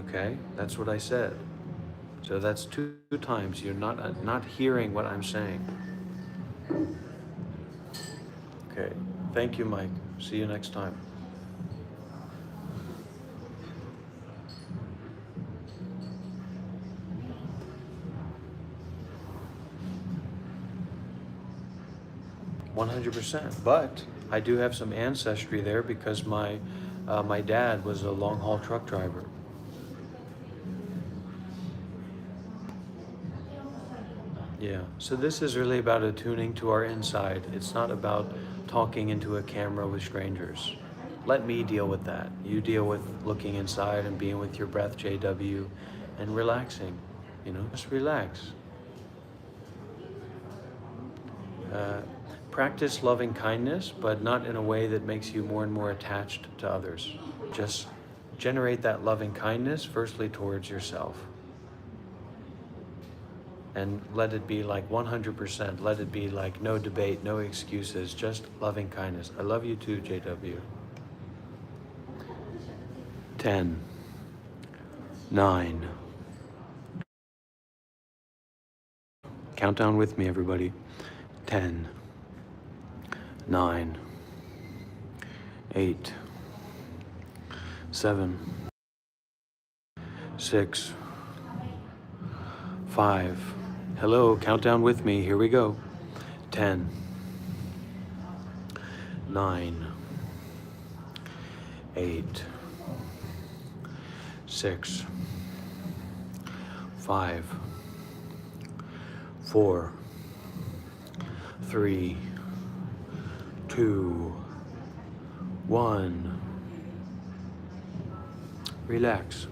Okay? That's what I said. So that's two times you're not hearing what I'm saying. Okay. Thank you, Mike. See you next time. 100%. But I do have some ancestry there because my dad was a long haul truck driver. Yeah, so this is really about attuning to our inside. It's not about talking into a camera with strangers. Let me deal with that. You deal with looking inside and being with your breath, JW, and relaxing. You know, just relax. Practice loving kindness, but not in a way that makes you more and more attached to others. Just generate that loving kindness, firstly towards yourself. And let it be like 100%. Let it be like no debate, no excuses, just loving kindness. I love you too, JW. 10, 9. Countdown with me, everybody. 10, 9, 8, 7, 6, 5. Hello, countdown with me. Here we go. 10, 9, 8, 6, 5, 4, 3, 2, 1. Relax.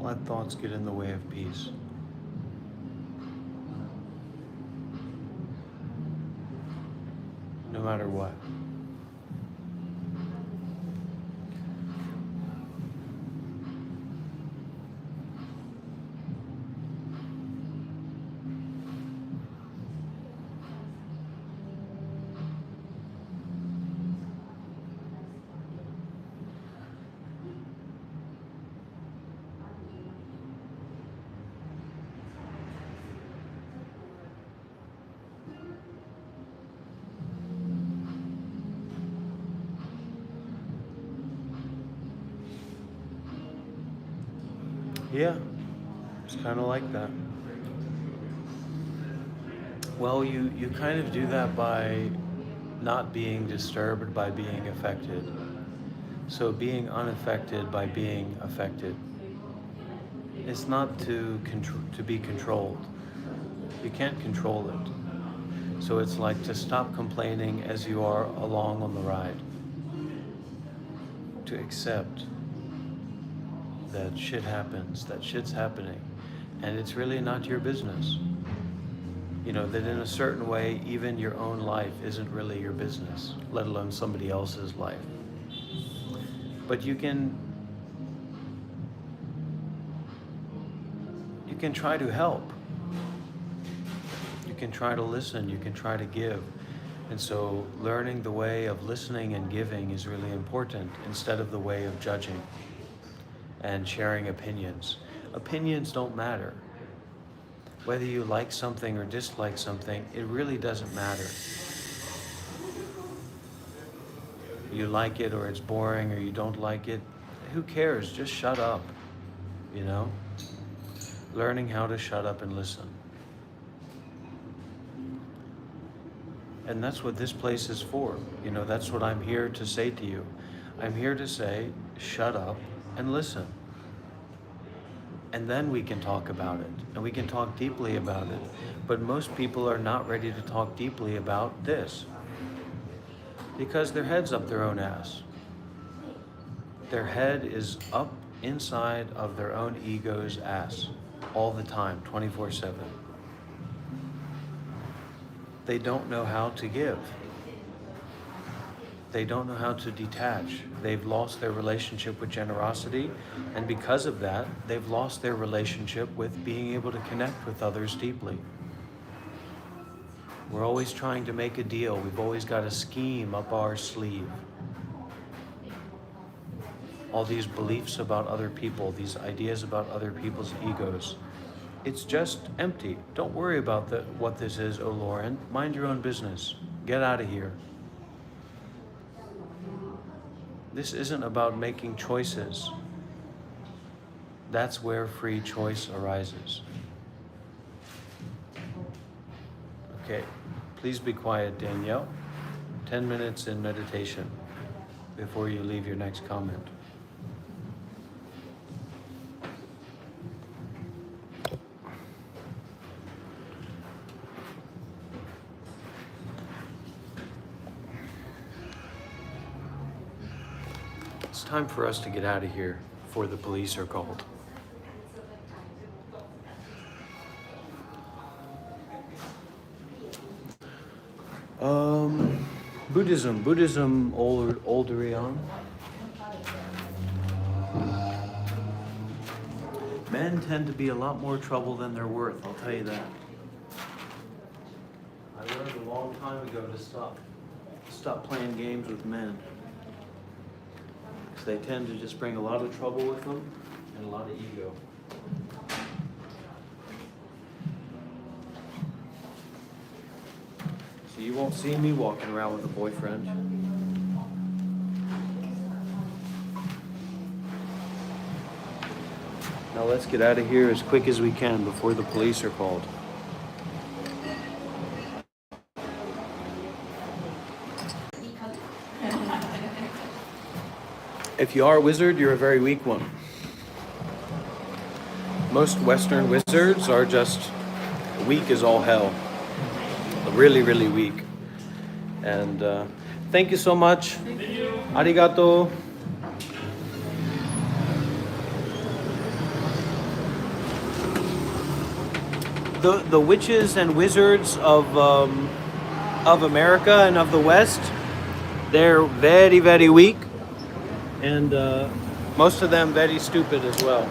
Don't let thoughts get in the way of peace. No matter what. Yeah, it's kind of like that. Well, you kind of do that by not being disturbed, by being affected. So being unaffected by being affected. It's not to be controlled. You can't control it. So it's like to stop complaining as you are along on the ride. To accept that shit happens, that shit's happening, and it's really not your business. You know, that in a certain way, even your own life isn't really your business, let alone somebody else's life. But you can try to help. You can try to listen, you can try to give. And so learning the way of listening and giving is really important instead of the way of judging and sharing opinions. Opinions don't matter. Whether you like something or dislike something, it really doesn't matter. You like it or it's boring or you don't like it, who cares? Just shut up, you know? Learning how to shut up and listen. And that's what this place is for. You know, that's what I'm here to say to you. I'm here to say, shut up and listen. And then we can talk about it, and we can talk deeply about it. But most people are not ready to talk deeply about this because their head's up their own ass. Their head is up inside of their own ego's ass all the time, 24/7. They don't know how to give. They don't know how to detach. They've lost their relationship with generosity, and because of that, they've lost their relationship with being able to connect with others deeply. We're always trying to make a deal. We've always got a scheme up our sleeve. All these beliefs about other people, these ideas about other people's egos. It's just empty. Don't worry about what this is, oh Lauren. Mind your own business. Get out of here. This isn't about making choices. That's where free choice arises. Okay, please be quiet, Danielle. 10 minutes in meditation before you leave your next comment. It's time for us to get out of here before the police are called. Buddhism, old durian. Men tend to be a lot more trouble than they're worth, I'll tell you that. I learned a long time ago to stop playing games with men. Because they tend to just bring a lot of trouble with them and a lot of ego. So you won't see me walking around with a boyfriend. Now let's get out of here as quick as we can before the police are called. If you are a wizard, you're a very weak one. Most Western wizards are just weak as all hell. Really, really weak. And thank you so much. Arigato. the witches and wizards of America and of the West, they're very, very weak, and most of them very stupid as well.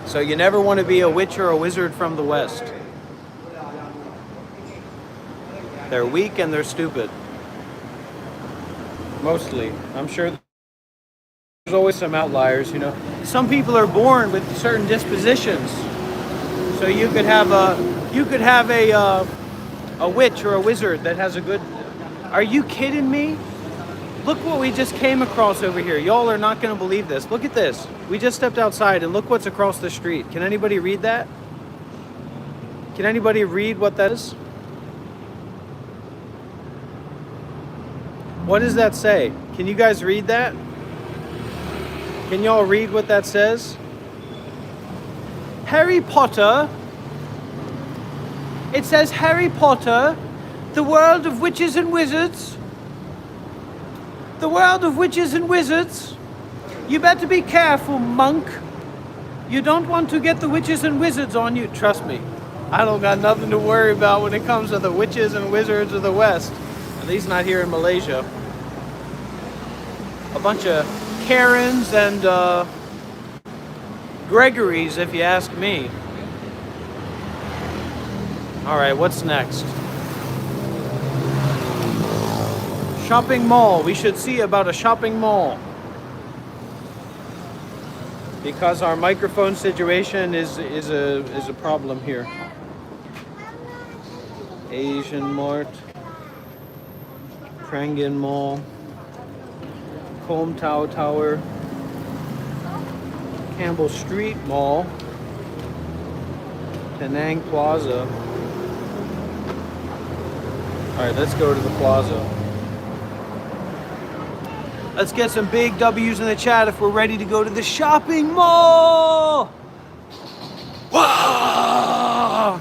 So you never want to be a witch or a wizard from the West. They're weak and they're stupid. Mostly. I'm sure there's always some outliers, you know. Some people are born with certain dispositions. So you could have a witch or a wizard that has a good... Are you kidding me? Look what we just came across over here. Y'all are not going to believe this. Look at this. We just stepped outside and look what's across the street. Can anybody read that? Can anybody read what that is? What does that say? Can you guys read that? Can y'all read what that says? Harry Potter. It says Harry Potter, the world of witches and wizards. The world of witches and wizards. You better be careful, monk. You don't want to get the witches and wizards on you. Trust me, I don't got nothing to worry about when it comes to the witches and wizards of the West. At least not here in Malaysia. A bunch of Karens and Gregorys, if you ask me. All right, what's next? Shopping mall. We should see about a shopping mall. Because our microphone situation is a problem here. Asian Mart. Prangin Mall. Kom Tao Tower. Campbell Street Mall. Penang Plaza. Alright, let's go to the plaza. Let's get some big W's in the chat if we're ready to go to the shopping mall! Wow!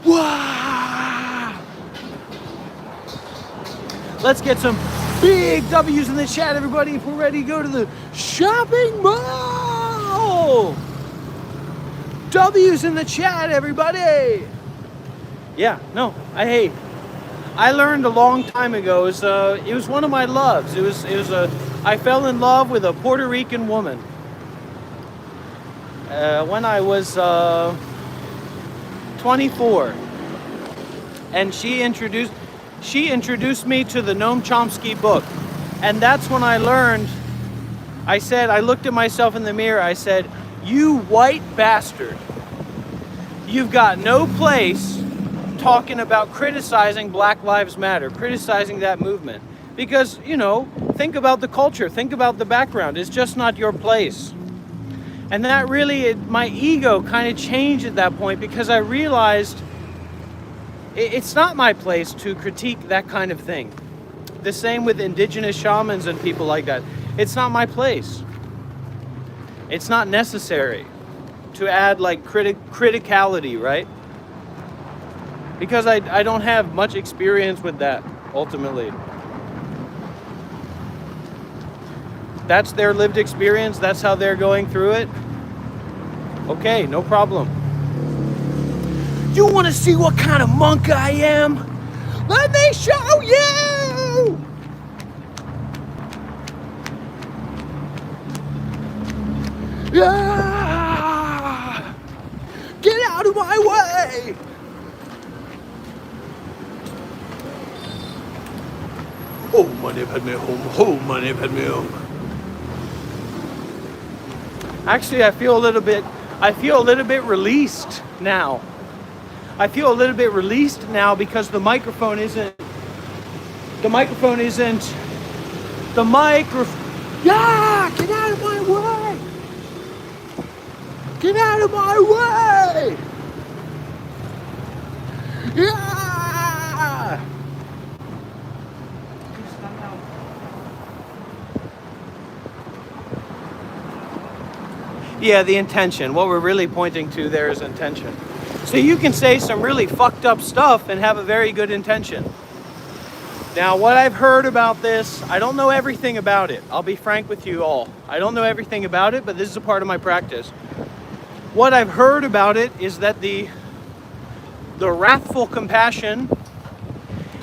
Wow! Let's get some big W's in the chat, everybody, if we're ready to go to the shopping mall! W's in the chat, everybody! Yeah, no, I learned a long time ago. It was one of my loves. I fell in love with a Puerto Rican woman when I was 24, and she introduced me to the Noam Chomsky book, and that's when I learned. I looked at myself in the mirror. I said, "You white bastard, you've got no place talking about criticizing Black Lives Matter, criticizing that movement. Because, you know, think about the culture, think about the background. It's just not your place." And that really, my ego kind of changed at that point, because I realized it's not my place to critique that kind of thing. The same with indigenous shamans and people like that. It's not my place. It's not necessary to add like criticality, right? Because I don't have much experience with that, ultimately. That's their lived experience. That's how they're going through it. Okay, no problem. You want to see what kind of monk I am? Let me show you! Yeah! Get out of my way! Oh, money had me home. Oh, money had me home. Actually, I feel a little bit released now. I feel a little bit released now because the microphone isn't. Yeah! Get out of my way! Get out of my way! Yeah! Yeah, the intention. What we're really pointing to there is intention. So you can say some really fucked up stuff and have a very good intention. Now, what I've heard about this, I don't know everything about it. I'll be frank with you all. I don't know everything about it, but this is a part of my practice. what I've heard about it is that the wrathful compassion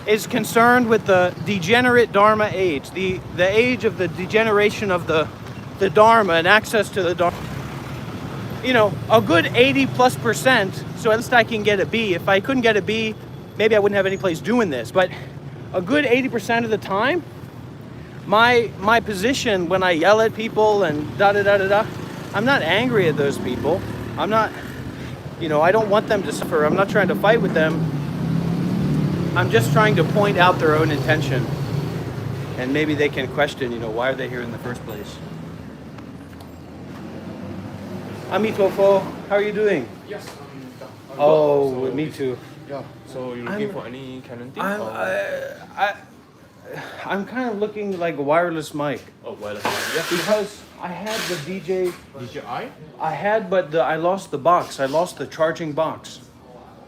is concerned with the degenerate Dharma age, the age of the degeneration of the Dharma and access to the Dharma. You know, a good 80+%, so at least I can get a B. If I couldn't get a B, maybe I wouldn't have any place doing this. But a good 80% of the time, my position when I yell at people and da-da-da-da-da, I'm not angry at those people. I'm not, you know, I don't want them to suffer. I'm not trying to fight with them. I'm just trying to point out their own intention. And maybe they can question, you know, why are they here in the first place? Amitofo, how are you doing? Yes. Oh, so me too. Yeah. So you're looking for any Canon thing? I'm kind of looking like a wireless mic. Oh, wireless mic. Yeah. Because I had the DJ. DJI? I had, but I lost the box. I lost the charging box.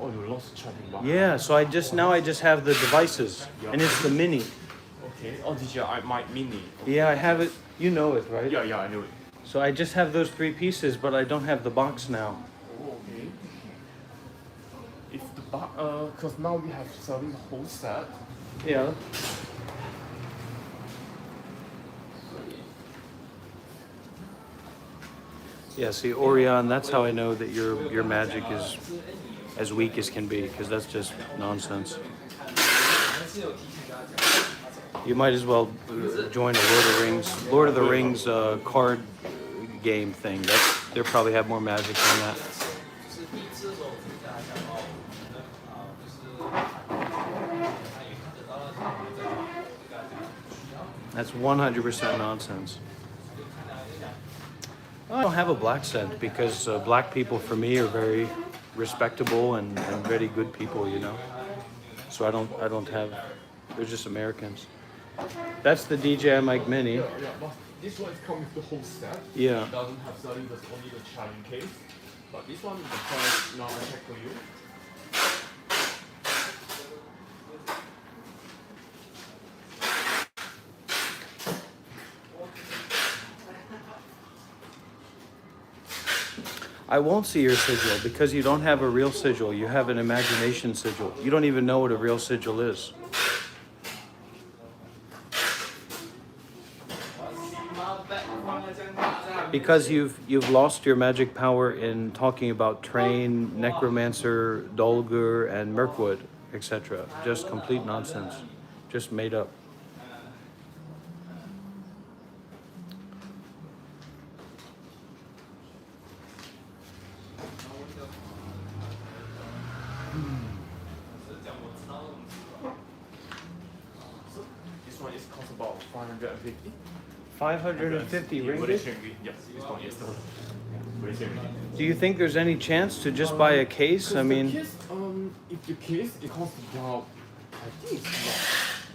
Oh, you lost the charging box. Yeah, so I just have the devices, Yeah. and it's the mini. Okay. Oh, DJI mic mini. Okay. Yeah, I have it. You know it, right? Yeah, I know it. So I just have those 3 pieces, but I don't have the box now. Oh, okay. If the box, because now we have selling the whole set. Yeah. Yeah, see, Orion, that's how I know that your magic is as weak as can be, because that's just nonsense. You might as well join a Lord of the Rings card game thing. They probably have more magic than that. That's 100% nonsense. I don't have a black scent because black people for me are very respectable and very good people, you know. So I don't have. They're just Americans. That's the DJI mic mini. Yeah, but this one is come with the whole set. Yeah. It doesn't have selling just only the charging case. But this one, the price now I check for you. I won't see your sigil because you don't have a real sigil. You have an imagination sigil. You don't even know what a real sigil is. Because you've lost your magic power in talking about Train, Necromancer, Dolgur, and Mirkwood, etc. Just complete nonsense. Just made up. This one is cost about 550. 550 ringgit? Malaysian ringgit. Yes, this one is the Malaysian ringgit. Do you think there's any chance to just buy a case? I mean, the case, if the case it costs about, I think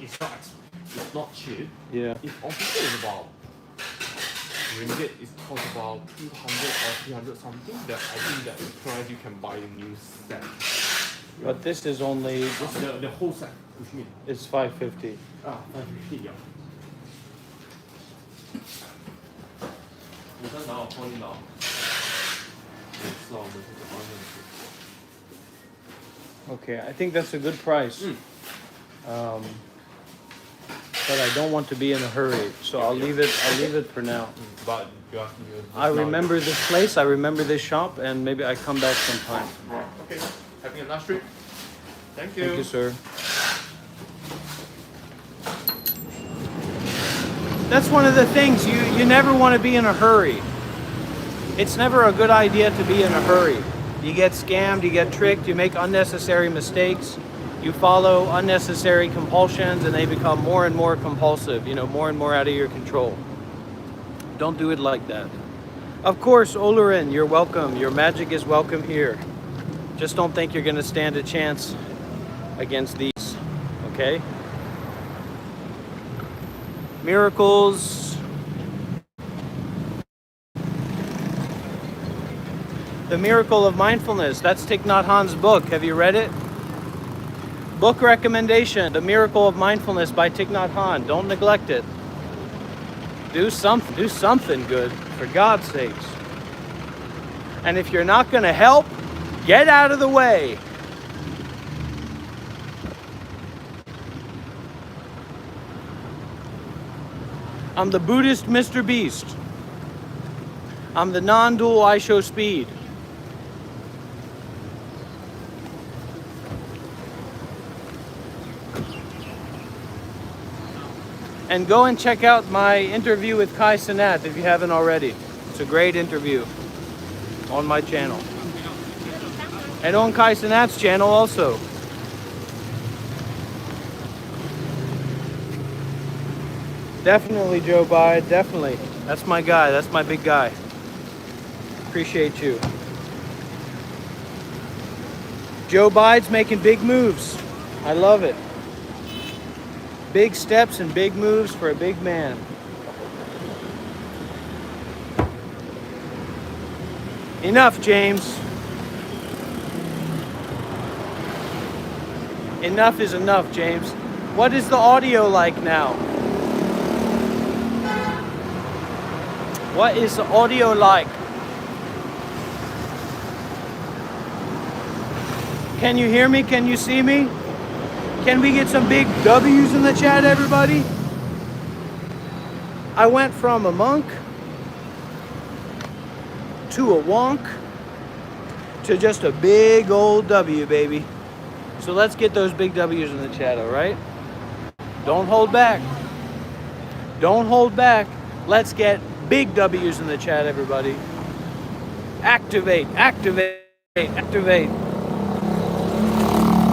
it's not cheap. yeah. If official is about ringgit, it costs about 200 or 300 something. That I think that's the price you can buy a new set. But this is only, The whole set, which means it's 550. 550 yeah. 我在哪帮你拿？知道我们这个方向是。 Okay, I think that's a good price. But I don't want to be in a hurry, so I'll leave it for now. But you have I remember this place, I remember this shop, and maybe I come back sometime. Right. Okay. Having a nice trip. Thank you. Thank you, sir. That's one of the things, you never want to be in a hurry. It's never a good idea to be in a hurry. You get scammed, you get tricked, you make unnecessary mistakes, you follow unnecessary compulsions, and they become more and more compulsive, you know, more and more out of your control. Don't do it like that. Of course, Olurin, you're welcome. Your magic is welcome here. Just don't think you're going to stand a chance against these, okay? Miracles. The Miracle of Mindfulness. That's Thich Nhat Hanh's book. Have you read it? Book recommendation, The Miracle of Mindfulness by Thich Nhat Hanh. Don't neglect it. Do something good, for God's sakes. And if you're not going to help, get out of the way. I'm the Buddhist Mr. Beast. I'm the non-dual I show speed. And go and check out my interview with Kai Cenat if you haven't already. It's a great interview on my channel. And on Kai Cenat's channel also. Definitely, Joe Biden, definitely. That's my guy, that's my big guy. Appreciate you. Joe Biden's making big moves. I love it. Big steps and big moves for a big man. Enough, James. Enough is enough, James. What is the audio like now? What is the audio like? Can you hear me? Can you see me? Can we get some big W's in the chat, everybody? I went from a monk to a wonk to just a big old W, baby. So let's get those big W's in the chat, all right? Don't hold back. Don't hold back. Let's get big W's in the chat, everybody. Activate, activate, activate.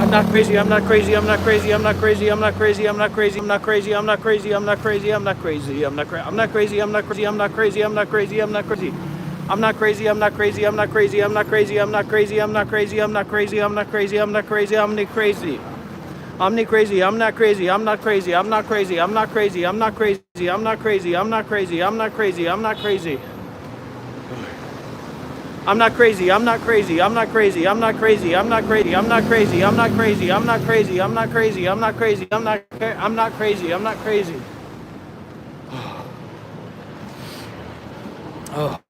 I'm not crazy, I'm not crazy, I'm not crazy, I'm not crazy, I'm not crazy, I'm not crazy, I'm not crazy, I'm not crazy, I'm not crazy, I'm not crazy, I'm not crazy, I'm not crazy, I'm not crazy, I'm not crazy, I'm not crazy, I'm not crazy. I'm not crazy, I'm not crazy, I'm not crazy, I'm not crazy, I'm not crazy, I'm not crazy, I'm not crazy, I'm not crazy, I'm not crazy, I'm not crazy. I'm not crazy, I'm not crazy, I'm not crazy, I'm not crazy, I'm not crazy, I'm not crazy, I'm not crazy, I'm not crazy, I'm not crazy, I'm not crazy. I'm not crazy, I'm not crazy, I'm not crazy, I'm not crazy, I'm not crazy, I'm not crazy, I'm not crazy, I'm not crazy, I'm not crazy, I'm not crazy, I'm not crazy, I'm not crazy. Oh.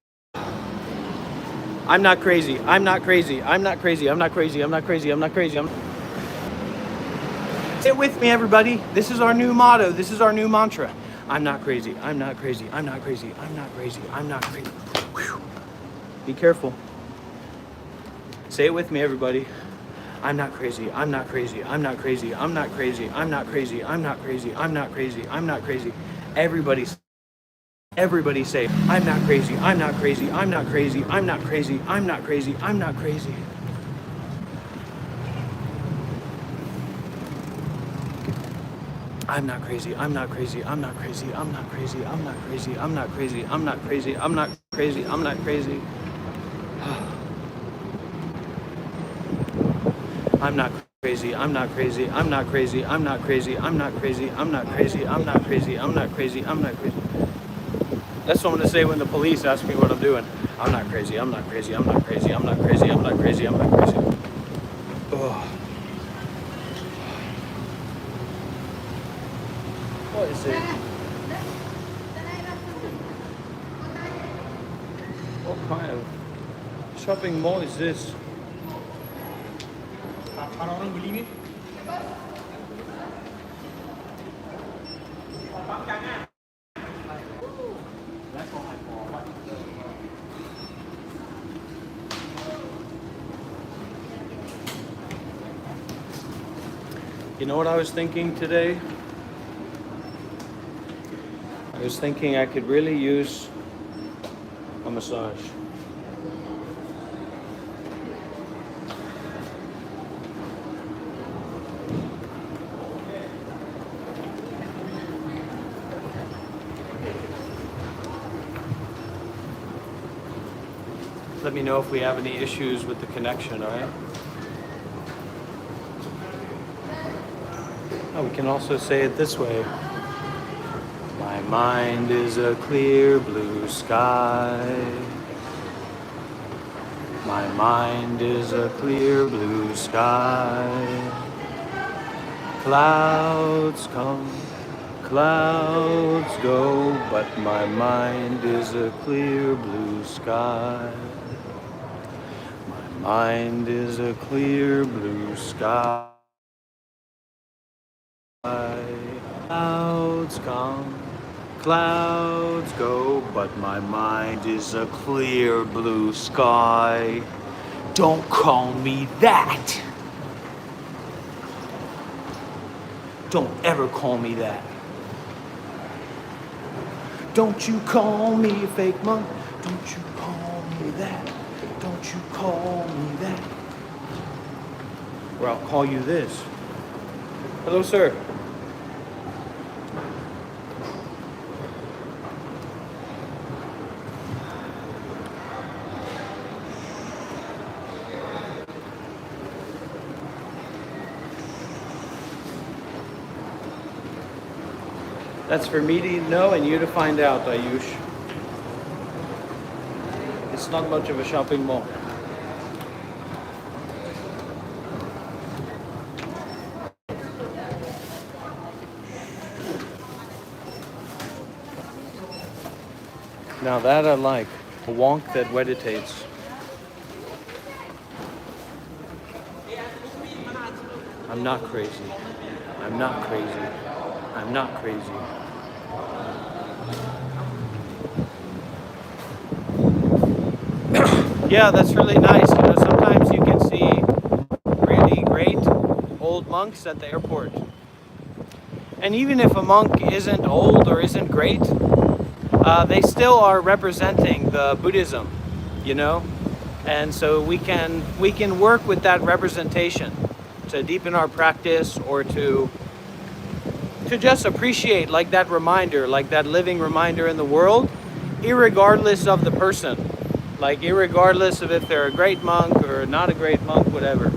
I'm not crazy, I'm not crazy, I'm not crazy, I'm not crazy, I'm not crazy, I'm not crazy, Say it with me, everybody. This is our new motto, this is our new mantra. I'm not crazy, I'm not crazy, I'm not crazy, I'm not crazy, I'm not crazy. Whew. Be careful. Say it with me, everybody. I'm not crazy. I'm not crazy. I'm not crazy. I'm not crazy. I'm not crazy. I'm not crazy. I'm not crazy. I'm not crazy. Everybody say, I'm not crazy. I'm not crazy. I'm not crazy. I'm not crazy. I'm not crazy. I'm not crazy. I'm not crazy. I'm not crazy. I'm not crazy. I'm not crazy. I'm not crazy. I'm not crazy. I'm not crazy. I'm not crazy. I'm not crazy. I'm not crazy, I'm not crazy, I'm not crazy, I'm not crazy, I'm not crazy, I'm not crazy, I'm not crazy, I'm not crazy, I'm not crazy. That's what I'm gonna say when the police ask me what I'm doing. I'm not crazy, I'm not crazy, I'm not crazy, I'm not crazy, I'm not crazy, I'm not crazy. Oh. What is it? What kind of shopping mall is this? Orang beli ni. You know what I was thinking today? I was thinking I could really use a massage. Let me know if we have any issues with the connection, all right? Oh, we can also say it this way. My mind is a clear blue sky. My mind is a clear blue sky. Clouds come, clouds go, but my mind is a clear blue sky. Mind is a clear blue sky. Clouds come, clouds go, but my mind is a clear blue sky. Don't call me that. Don't ever call me that. Don't you call me a fake monk. Don't you call me that. Don't you call me that. Or I'll call you this. Hello, sir. That's for me to know and you to find out, Ayush. It's not much of a shopping mall. Now that I like, a wonk that meditates. I'm not crazy. I'm not crazy. I'm not crazy. Yeah, that's really nice. You know, sometimes you can see really great old monks at the airport. And even if a monk isn't old or isn't great, they still are representing the Buddhism, you know? And so we can work with that representation to deepen our practice or to just appreciate like that reminder, like that living reminder in the world, irregardless of the person. Like irregardless of if they're a great monk or not a great monk, whatever.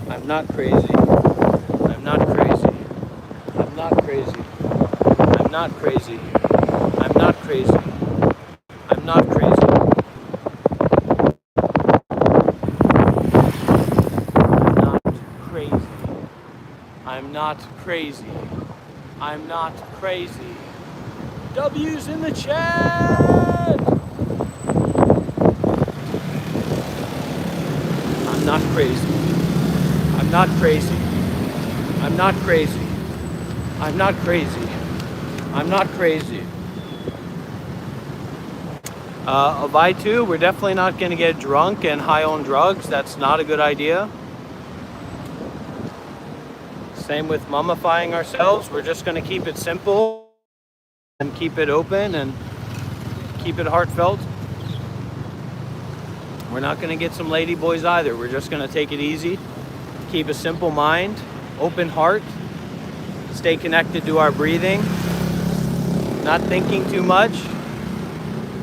I'm not crazy. I'm not crazy. I'm not crazy. I'm not crazy. I'm not crazy. I'm not crazy. I'm not crazy. I'm not crazy. W's in the chat! I'm not crazy. I'm not crazy. I'm not crazy. I'm not crazy. I'm not crazy. Avaitu, we're definitely not going to get drunk and high on drugs. That's not a good idea. Same with mummifying ourselves. We're just going to keep it simple and keep it open and keep it heartfelt. We're not going to get some lady boys either. We're just going to take it easy, keep a simple mind, open heart, stay connected to our breathing, not thinking too much,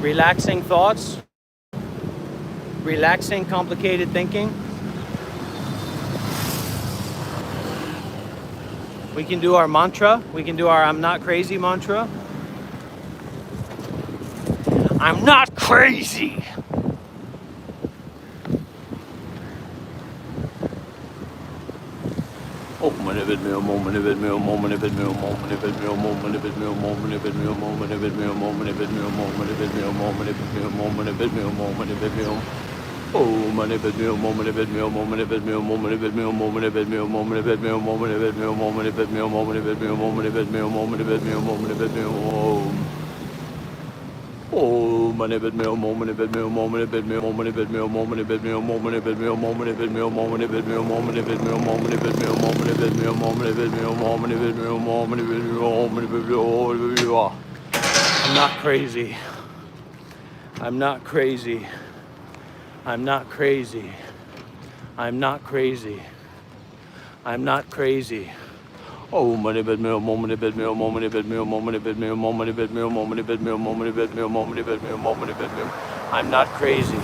relaxing thoughts, relaxing complicated thinking. We can do our mantra. We can do our I'm not crazy mantra. I'm not crazy. Oh, moment of it, moment of it, moment of it, moment of it, moment of it, moment of it, moment of it, moment of it, moment of it, moment of it, moment of it, moment of it, oh, moment of it, moment of it, moment of it, moment of it, moment of it, moment of it, moment of it, moment of it, moment of it, moment of it, moment of it, moment of it, oh, moment of it, moment of it, moment of it, moment of it, moment of it, moment of it, moment of it, moment of it, moment of it, moment of it, moment of it, moment of it, moment of it, moment of it, moment of it. I'm not crazy. I'm not crazy. I'm not crazy. I'm not crazy. I'm not crazy. Oh, moment of it, moment of it, moment of it, moment of it, moment of it, moment of it, moment of it, moment of it, moment of it. I'm not crazy.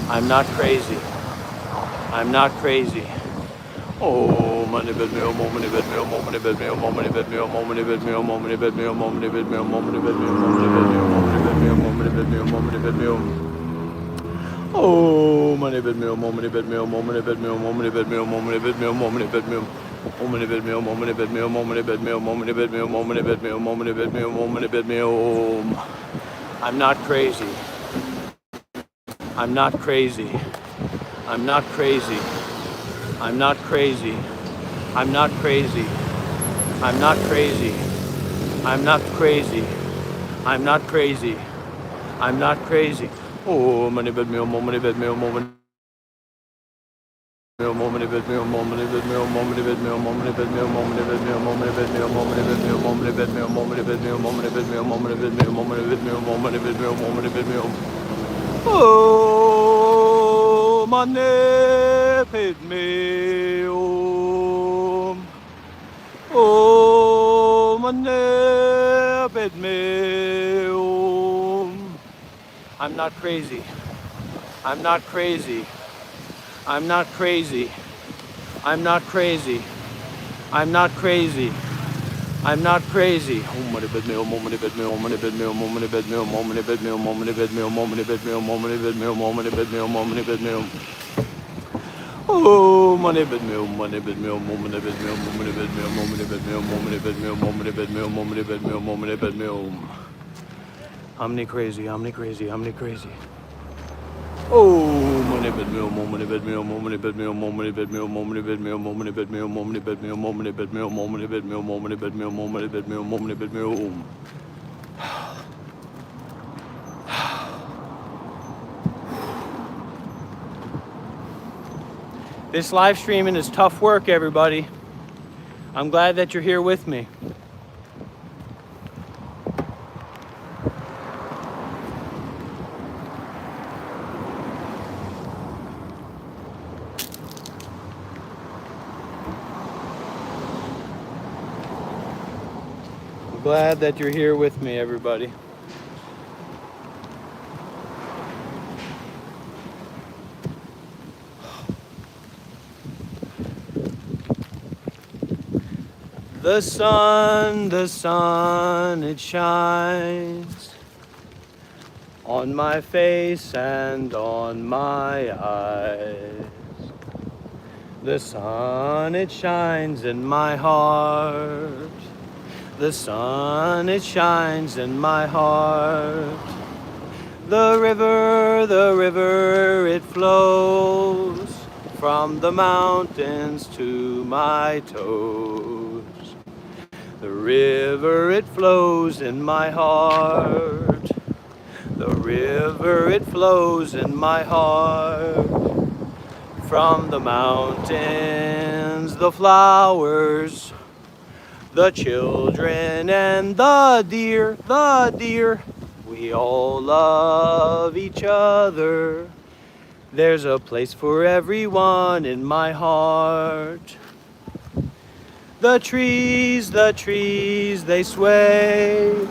I'm not crazy. I'm not crazy. Oh, moment of it, moment of it, moment of it, moment of it, moment of it, moment of it, moment of it, moment of it, moment of it, moment of it, moment of it. Oh, moment of it, moment of it, moment of it, moment of it, moment of it, moment of it. Moment of bed meal, moment of bed meal, moment of bed meal, moment of bed meal, moment of bed meal, moment of bed meal, moment of bed meal. I'm not crazy. I'm not crazy. I'm not crazy. I'm not crazy. I'm not crazy. I'm not crazy. I'm not crazy. I'm not crazy. I'm not crazy. Oh, moment of bed meal, moment of bed meal, moment. Moment of bed meal, moment of bed meal, moment of bed meal, moment of bed meal, moment of bed meal, moment of bed meal, moment of bed meal, moment of bed meal, moment of bed meal, moment of bed meal, moment of bed meal, moment of bed meal, moment of bed meal, moment of bed meal. Oh, money bed meal. Oh, money bed meal. I'm not crazy. I'm not crazy. I'm not crazy. I'm not crazy. I'm not crazy. I'm not crazy. Moment of bed meal, moment of bed meal, moment of bed meal, moment of bed meal, moment of bed meal, moment of bed meal, moment of bed meal, moment of bed meal, moment of bed meal, moment of bed meal. Oh, money bed meal, money bed meal, moment of bed meal, moment of bed meal, moment of bed meal, moment of bed meal, moment of bed meal, moment of bed meal, moment of bed meal. Omni crazy, omni crazy, omni crazy. Oh, moment of bed meal, moment of bed meal, moment of bed meal, moment of bed meal, moment of bed meal, moment of bed meal, moment of bed meal, moment of bed meal, moment of bed meal, moment of bed meal, moment of bed meal, moment of bed meal. This live streaming is tough work, everybody. I'm glad that you're here with me. I'm glad that you're here with me, everybody. The sun, it shines on my face and on my eyes. The sun, it shines in my heart. The sun, it shines in my heart. The river, it flows from the mountains to my toes. The river, it flows in my heart. The river, it flows in my heart. From the mountains, the flowers, the children and the deer, we all love each other. There's a place for everyone in my heart. The trees, they sway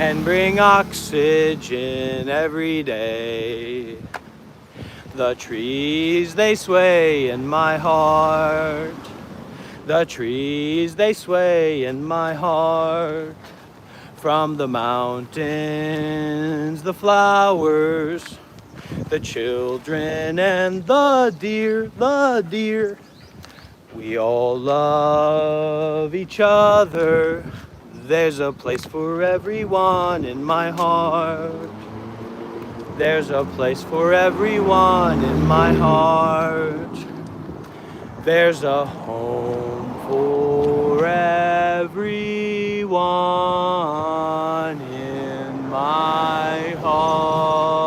and bring oxygen every day. The trees, they sway in my heart. The trees, they sway in my heart. From the mountains, the flowers, the children and the deer, we all love each other. There's a place for everyone in my heart. There's a place for everyone in my heart. There's a home for everyone in my heart.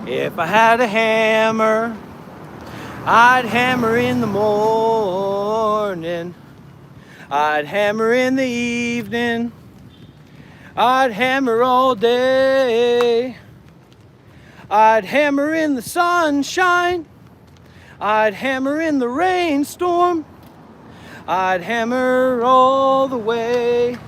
If I had a hammer, I'd hammer in the morning. I'd hammer in the evening. I'd hammer all day. I'd hammer in the sunshine. I'd hammer in the rainstorm. I'd hammer all the way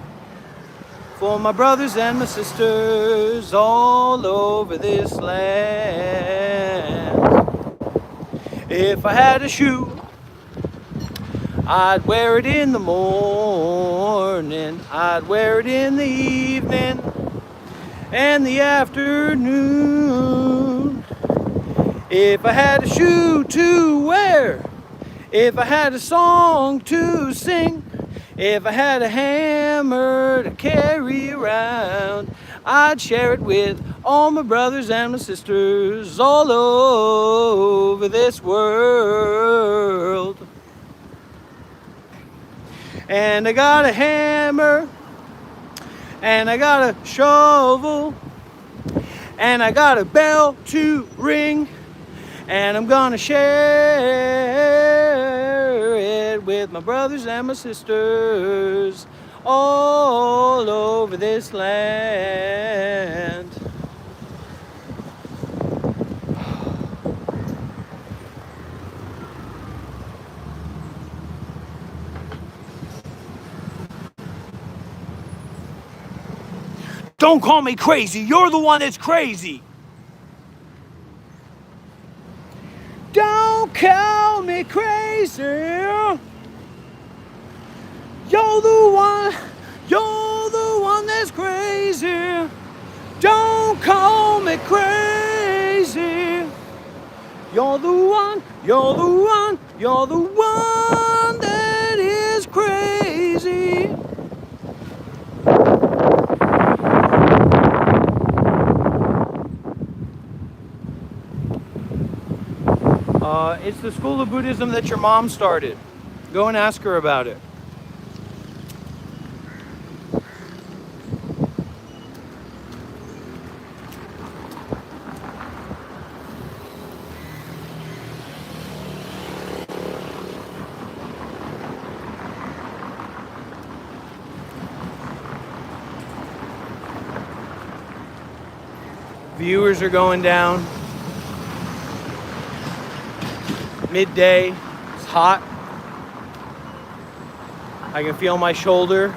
for my brothers and my sisters all over this land. If I had a shoe, I'd wear it in the morning, I'd wear it in the evening and the afternoon. If I had a shoe to wear, if I had a song to sing, if I had a hammer to carry around, I'd share it with all my brothers and my sisters all over this world. And I got a hammer, and I got a shovel, and I got a bell to ring, and I'm gonna share it with my brothers and my sisters all over this land. Don't call me crazy, you're the one that's crazy. Don't call me crazy. You're the one that's crazy. Don't call me crazy. You're the one that is crazy. It's the school of Buddhism that your mom started. Go and ask her about it. Viewers are going down. Midday, it's hot. I can feel my shoulder.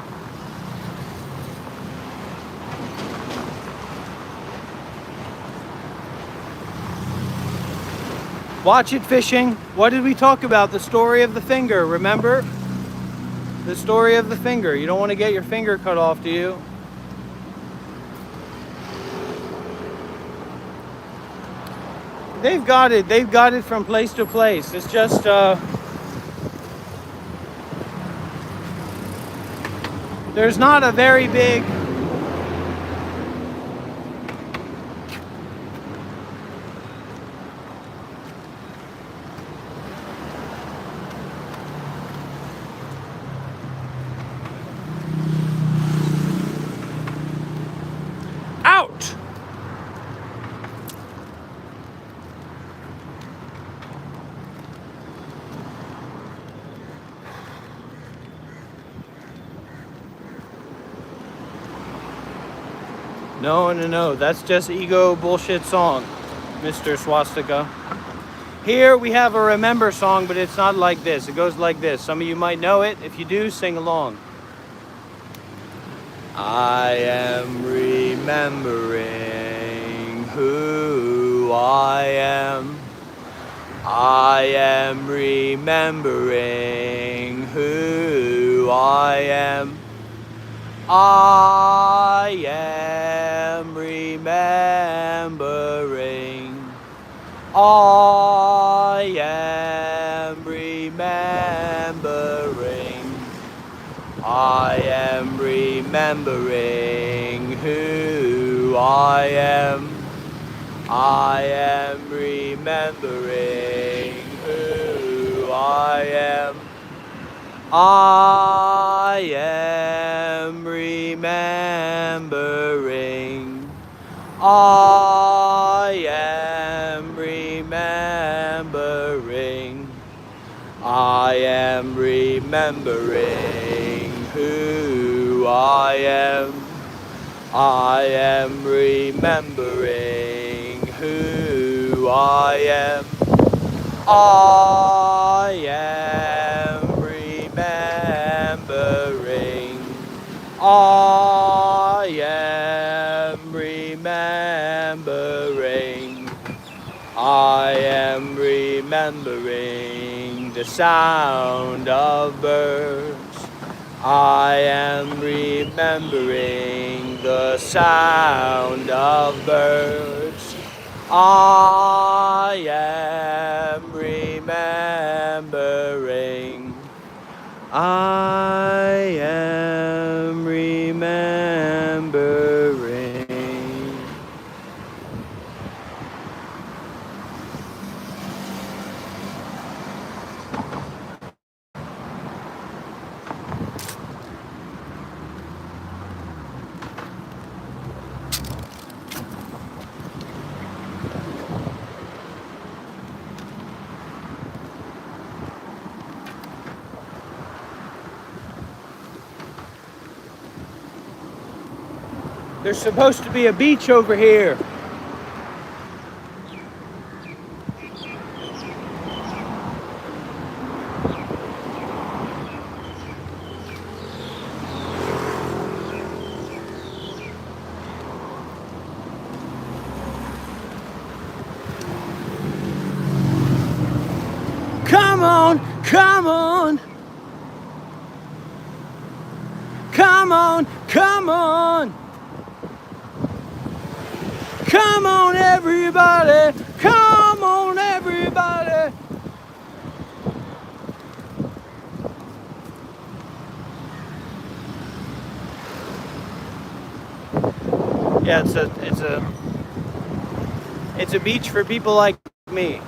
Watch it fishing. What did we talk about? The story of the finger, remember? The story of the finger. You don't want to get your finger cut off, do you? They've got it from place to place. It's just there's not a very big out. No, that's just ego bullshit song, Mr. Swastika. Here we have a remember song, but it's not like this. It goes like this. Some of you might know it. If you do, sing along. I am remembering who I am. I am remembering who I am. I am remembering. I am remembering. I am remembering who I am. I am remembering who I am. I am remembering. I am remembering. I am remembering who I am. I am remembering who I am. I am remembering. sound of birds. I am remembering the sound of birds. I am remembering. I am remembering. There's supposed to be a beach over here. Come on, come on. Come on, come on. Come on, everybody. Come on, everybody. Yeah, it's a beach for people like me.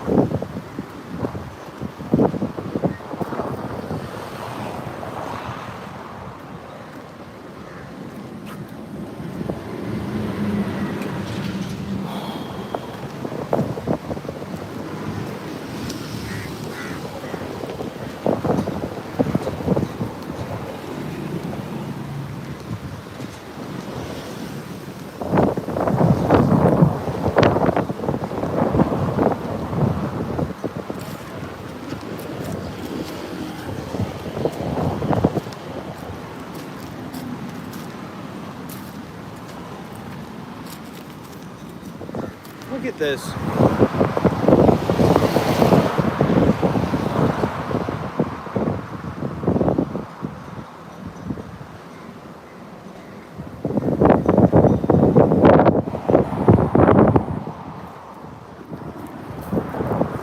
Look at this.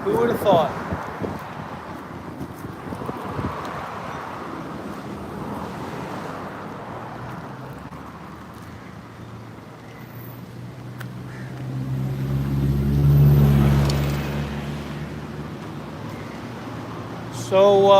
Who would have thought? So,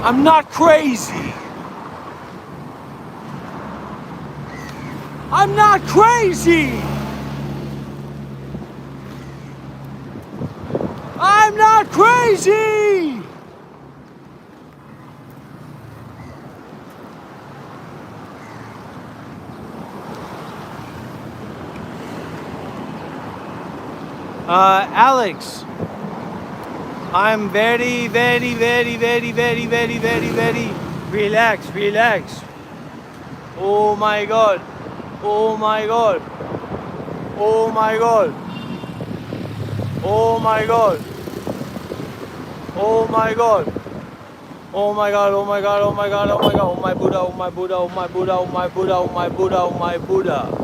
I'm not crazy. I'm not crazy. I'm not crazy! Alex, I'm very, very, very, very, very, very, very, very relax, relax. Oh my God. Oh my God. Oh my God. Oh my God. Oh my God. Oh my God, oh my God, oh my God, oh my God, oh my Buddha, oh my Buddha, oh my Buddha, oh my Buddha, oh my Buddha, oh my Buddha.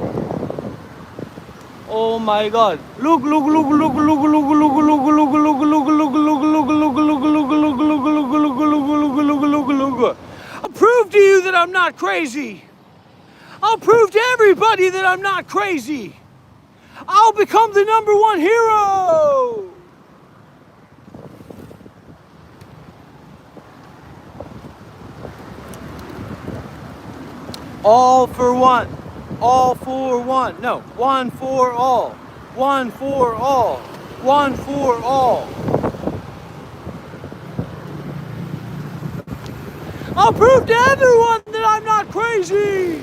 Oh my God. Look, look, look, look, look, look, look, look, look, look, look, look, look, look, look, look, look, look. I'll prove to you that I'm not crazy. I'll prove to everybody that I'm not crazy. I'll become the #1 hero. All for one. All for one. No, one for all. One for all. One for all. I'll prove to everyone that I'm not crazy.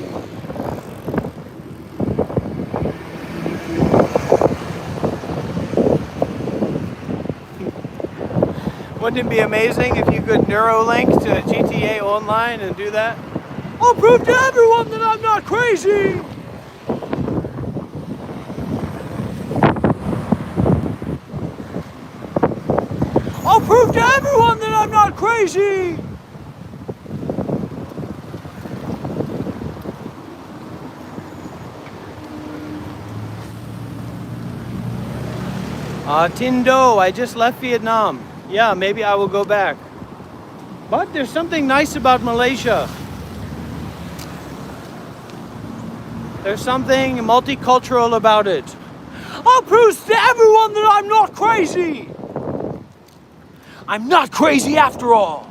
Wouldn't it be amazing if you could Neuralink to GTA Online and do that? I'll prove to everyone that I'm not crazy! I'll prove to everyone that I'm not crazy! Tindo, I just left Vietnam. Yeah, maybe I will go back. But there's something nice about Malaysia. There's something multicultural about it. I'll prove to everyone that I'm not crazy. I'm not crazy after all.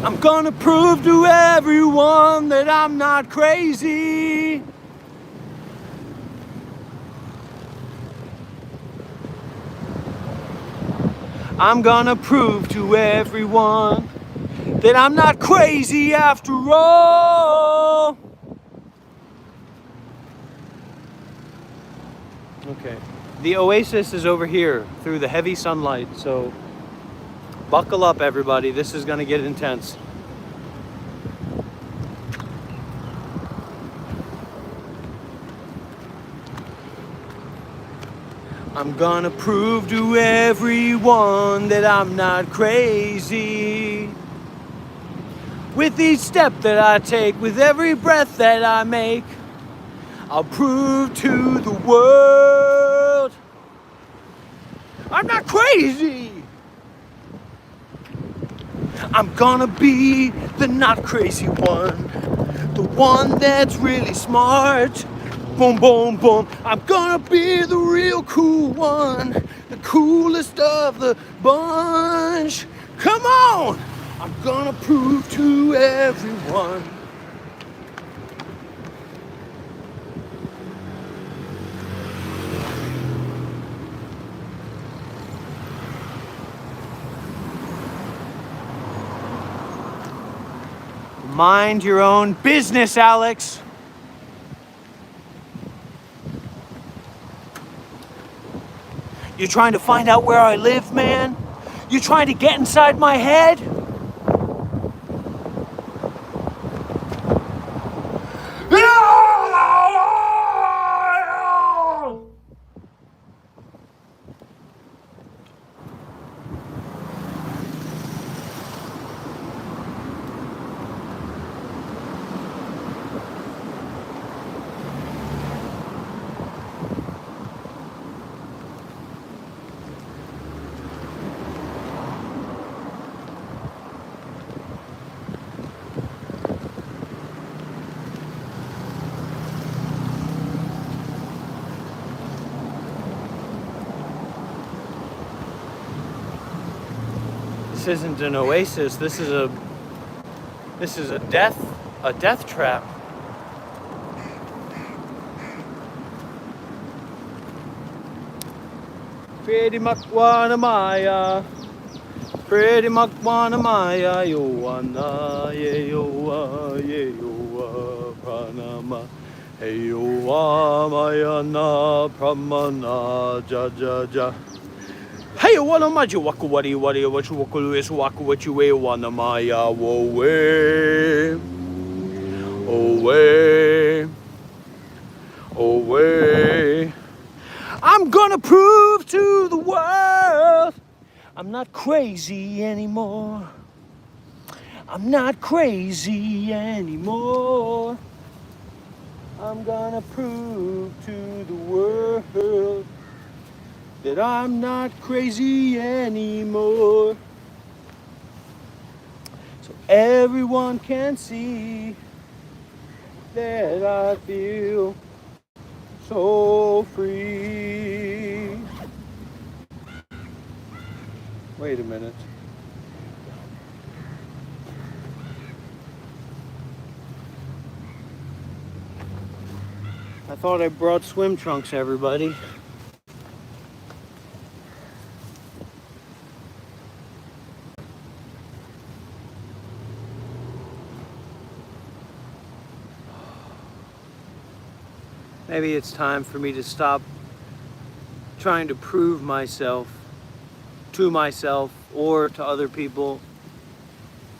I'm gonna prove to everyone that I'm not crazy. I'm gonna prove to everyone that I'm not crazy after all. Okay. The oasis is over here through the heavy sunlight, so buckle up, everybody. This is gonna get intense. I'm gonna prove to everyone that I'm not crazy. With each step that I take, with every breath that I make, I'll prove to the world I'm not crazy. I'm gonna be the not crazy one, the one that's really smart. Boom, boom, boom. I'm gonna be the real cool one, the coolest of the bunch. Come on! I'm gonna prove to everyone. Mind your own business, Alex. You're trying to find out where I live, man? You're trying to get inside my head? This isn't an oasis. This is a death trap. Pretty makwana maya. Pretty makwana maya. Yo wana ye yo pranama. Hey yo maya na pramana ja ja ja. Hey, wana maju waku wari wari wachu waku is waku wachu we wana maya wo we. Away. I'm gonna prove to the world I'm not crazy anymore. I'm not crazy anymore. I'm gonna prove to the world that I'm not crazy anymore. So everyone can see that I feel so free. Wait a minute. I thought I brought swim trunks, everybody. Maybe it's time for me to stop trying to prove myself to myself or to other people.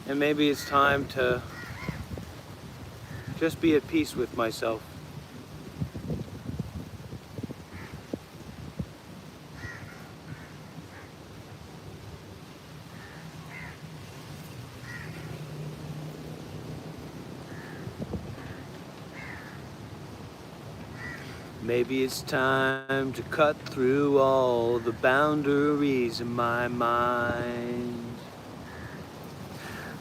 And maybe it's time to just be at peace with myself. Maybe it's time to cut through all the boundaries in my mind.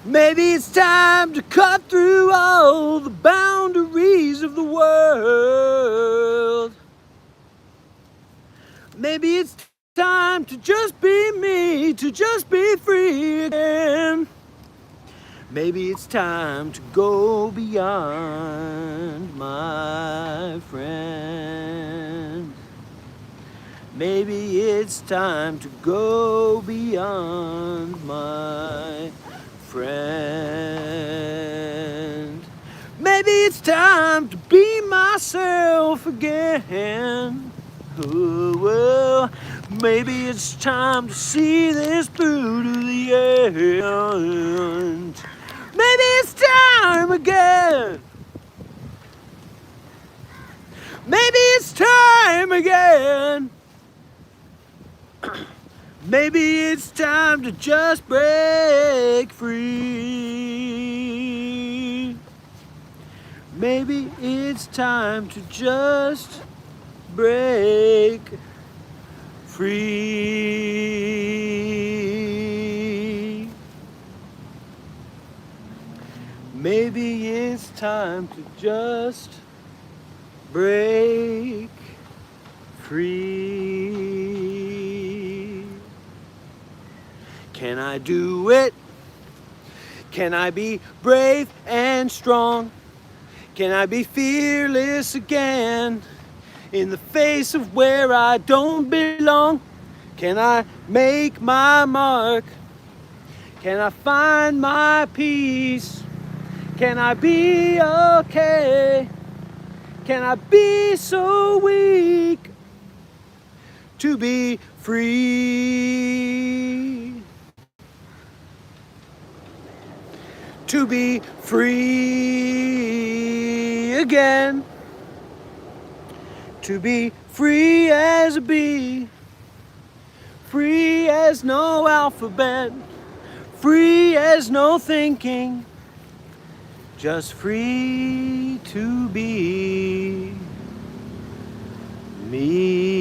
Maybe it's time to cut through all the boundaries of the world. Maybe it's time to just be me, to just be free again. Maybe it's time to go beyond, my friend. Maybe it's time to go beyond, my friend. Maybe it's time to be myself again. Oh, well, maybe it's time to see this through to the end. Maybe it's time again. Maybe it's time again. Maybe it's time to just break free. Maybe it's time to just break free. Maybe it's time to just break free. Can I do it? Can I be brave and strong? Can I be fearless again in the face of where I don't belong? Can I make my mark? Can I find my peace? Can I be okay? Can I be so weak to be free? To be free again. To be free as a bee. Free as no alphabet. Free as no thinking. Just free to be me.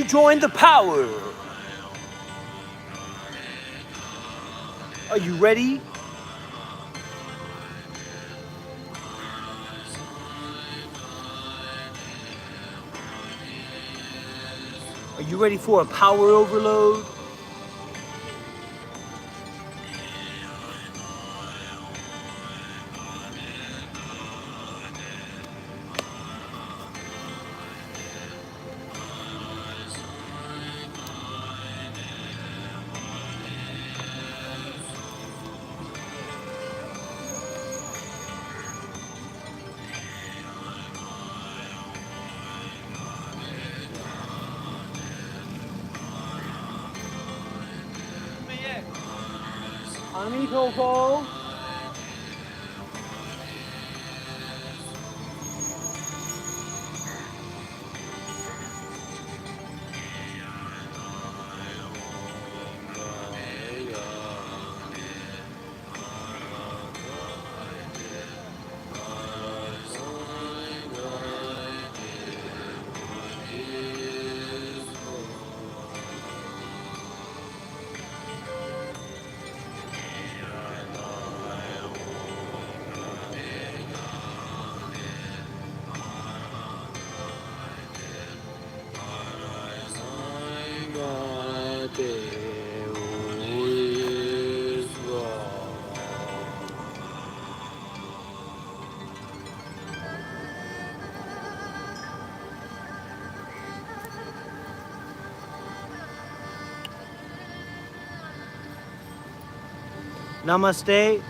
join the power. Are you ready? Are you ready for a power overload? Amitofo. Namaste.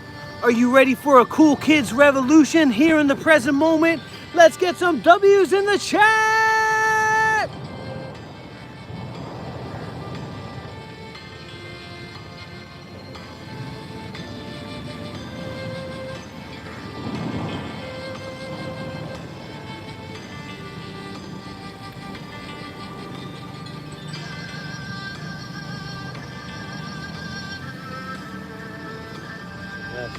Are you ready for a cool kids revolution here in the present moment? Let's get some W's in the chat! Yes.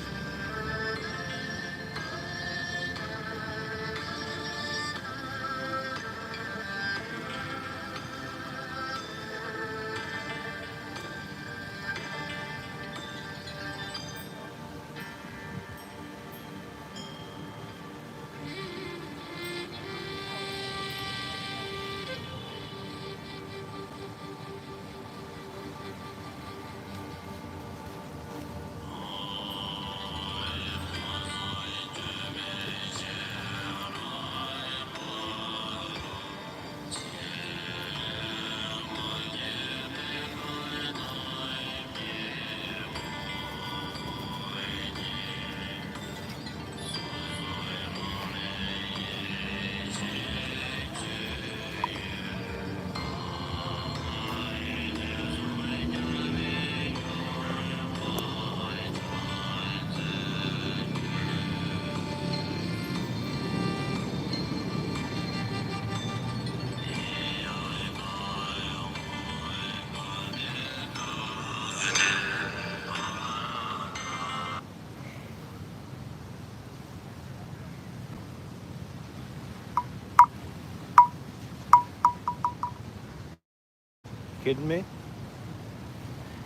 Kidding me?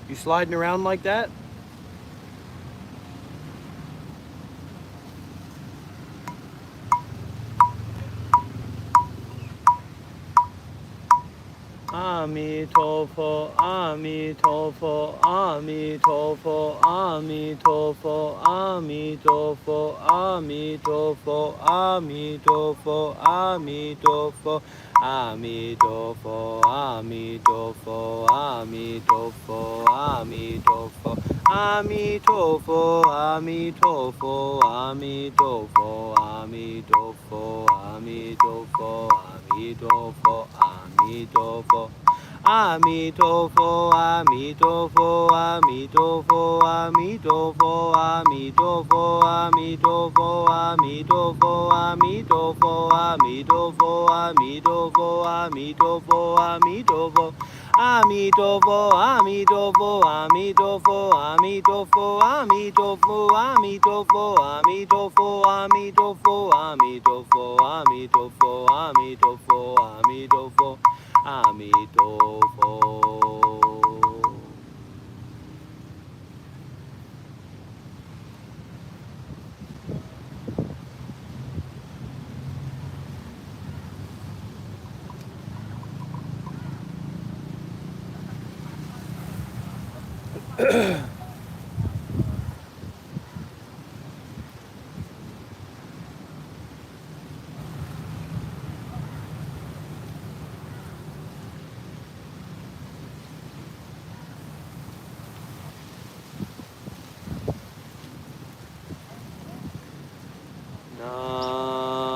You sliding around like that? Amitofo, Amitofo, Amitofo, Amitofo, Amitofo, Amitofo, Amitofo, Amitofo, Amitofo, Amitofo, Amitofo, Amitofo, Amitofo, Amitofo, Amitofo, Amitofo, Amitofo, Amitofo, Amitofo. Amitofo, Amitofo, Amitofo, Amitofo, Amitofo, Amitofo, Amitofo, Amitofo, Amitofo, Amitofo, Amitofo, Amitofo, Amitofo, Amitofo, Amitofo, Amitofo, Amitofo, Amitofo, Amitofo, Amitofo, Amitofo, Amitofo, Amitofo, Amitofo, Amitofo.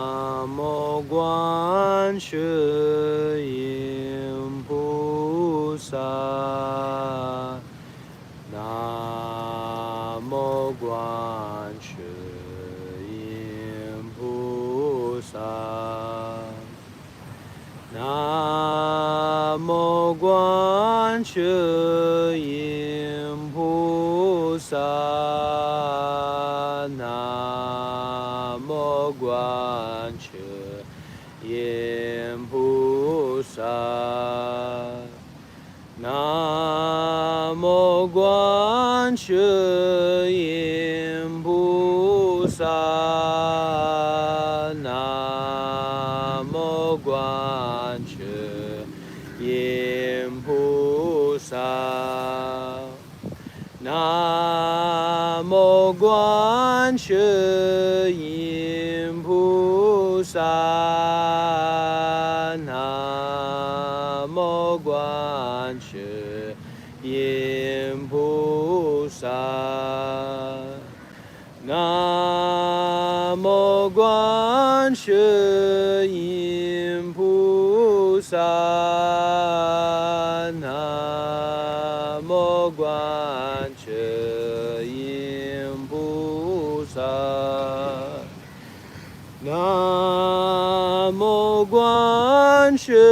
Namo Guan Shi Yin Pu Sa. Namo Guan Shi Yin Pu Sa. Namo Guan Shi Yin Pu Sa. Namo Guan Shi Yin Pu Sa. Namo Guan Shi Yin Pu Sa. Namo Guan Shi Yin Pu Sa. Namo Guan Shi Yin Pu Sa. Namo Guan Shi Yin Pu Sa. Namo Guan Shi Yin Pu Sa. Namo Guan Shi Yin Pu Sa. Namo Guan Shi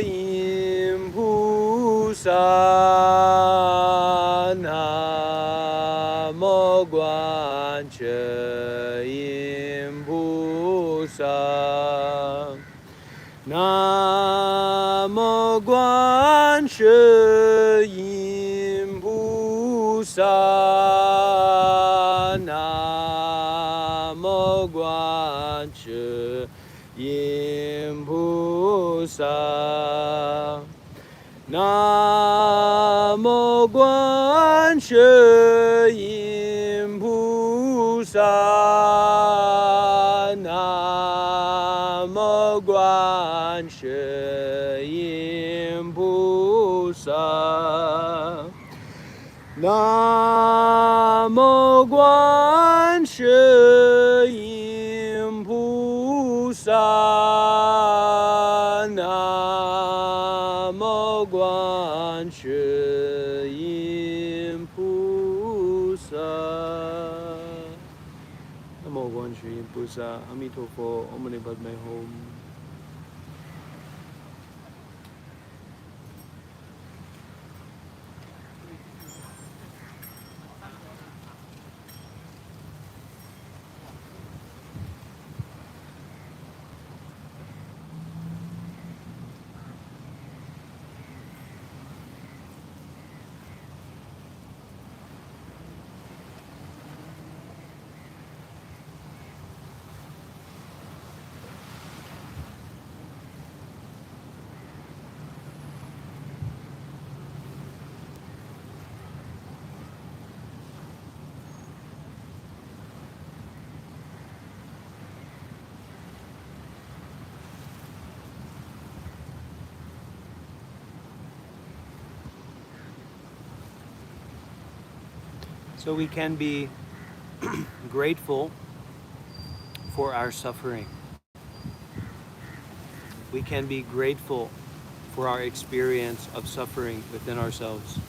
Yin Pu Sa. Namo Guan Shi Yin Pu Sa. Namo Guan Shi Yin Pu Sa. Namo Guan Shi Yin Pu Sa. Namo Guan Shi Yin Pu Sa. Namo Guan Shi Yin Pu Sa. Namo Guan Shi Yin Pu Sa. Namo Guan Shi Yin Pu Sa. Namo Guan Shi Yin Pu Sa. Amitofo, Om Mani Padme Hum. So we can be grateful for our suffering. We can be grateful for our experience of suffering within ourselves.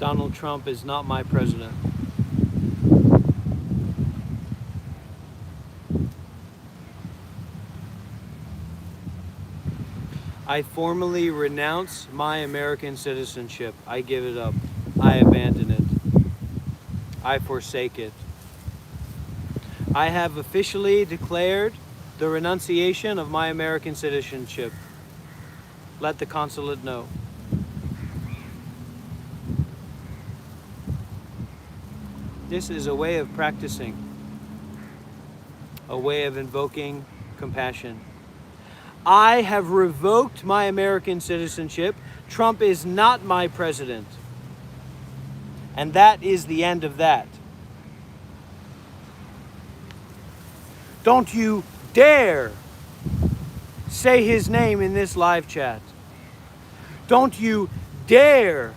Donald Trump is not my president. I formally renounce my American citizenship. I give it up. I abandon it. I forsake it. I have officially declared the renunciation of my American citizenship. Let the consulate know. This is a way of practicing, a way of invoking compassion. I have revoked my American citizenship. Trump is not my president. And that is the end of that. Don't you dare say his name in this live chat. Don't you dare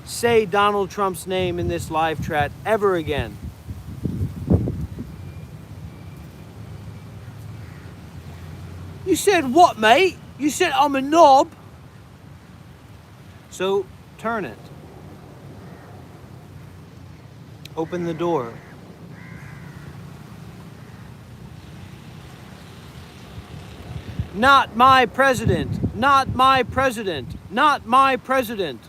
say Donald Trump's name in this live chat ever again. You said what, mate? You said I'm a knob? So turn it. Open the door. Not my president. Not my president. Not my president.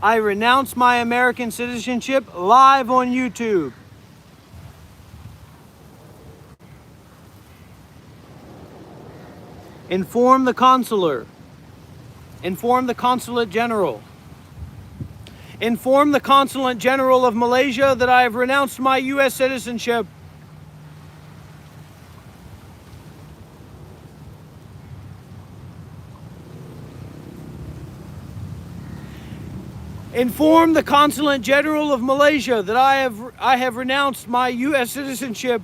I renounce my American citizenship live on YouTube. Inform the consular. Inform the consulate general. Inform the consulate general of Malaysia that I have renounced my U.S. citizenship. Inform the consulate general of Malaysia that I have renounced my U.S. citizenship.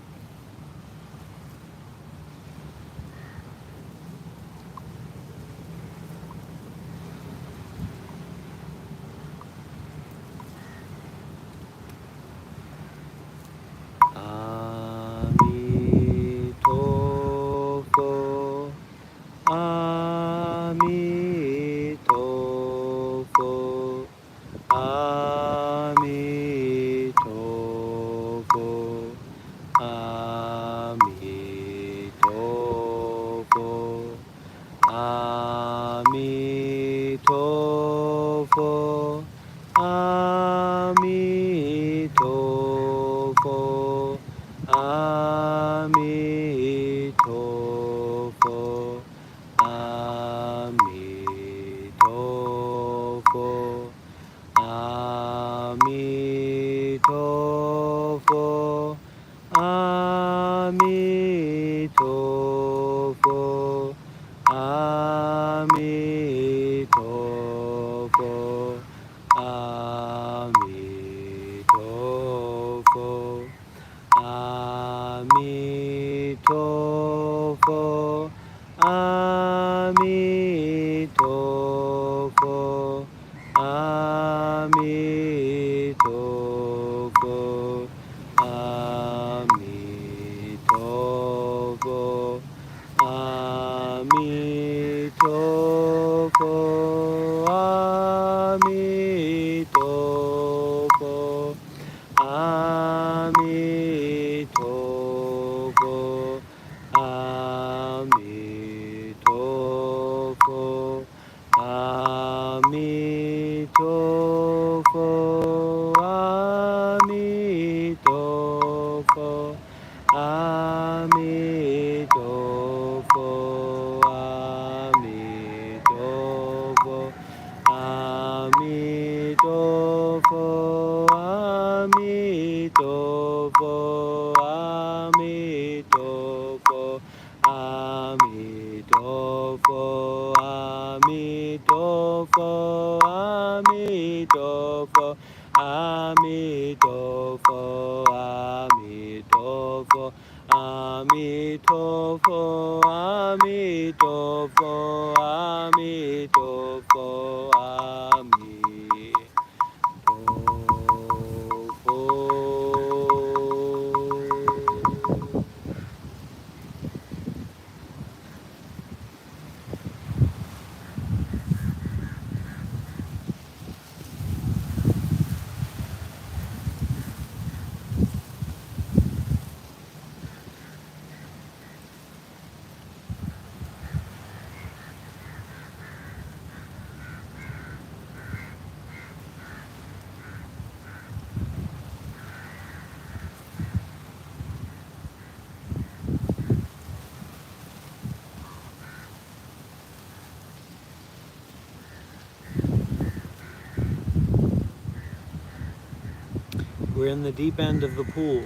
We're in the deep end of the pool.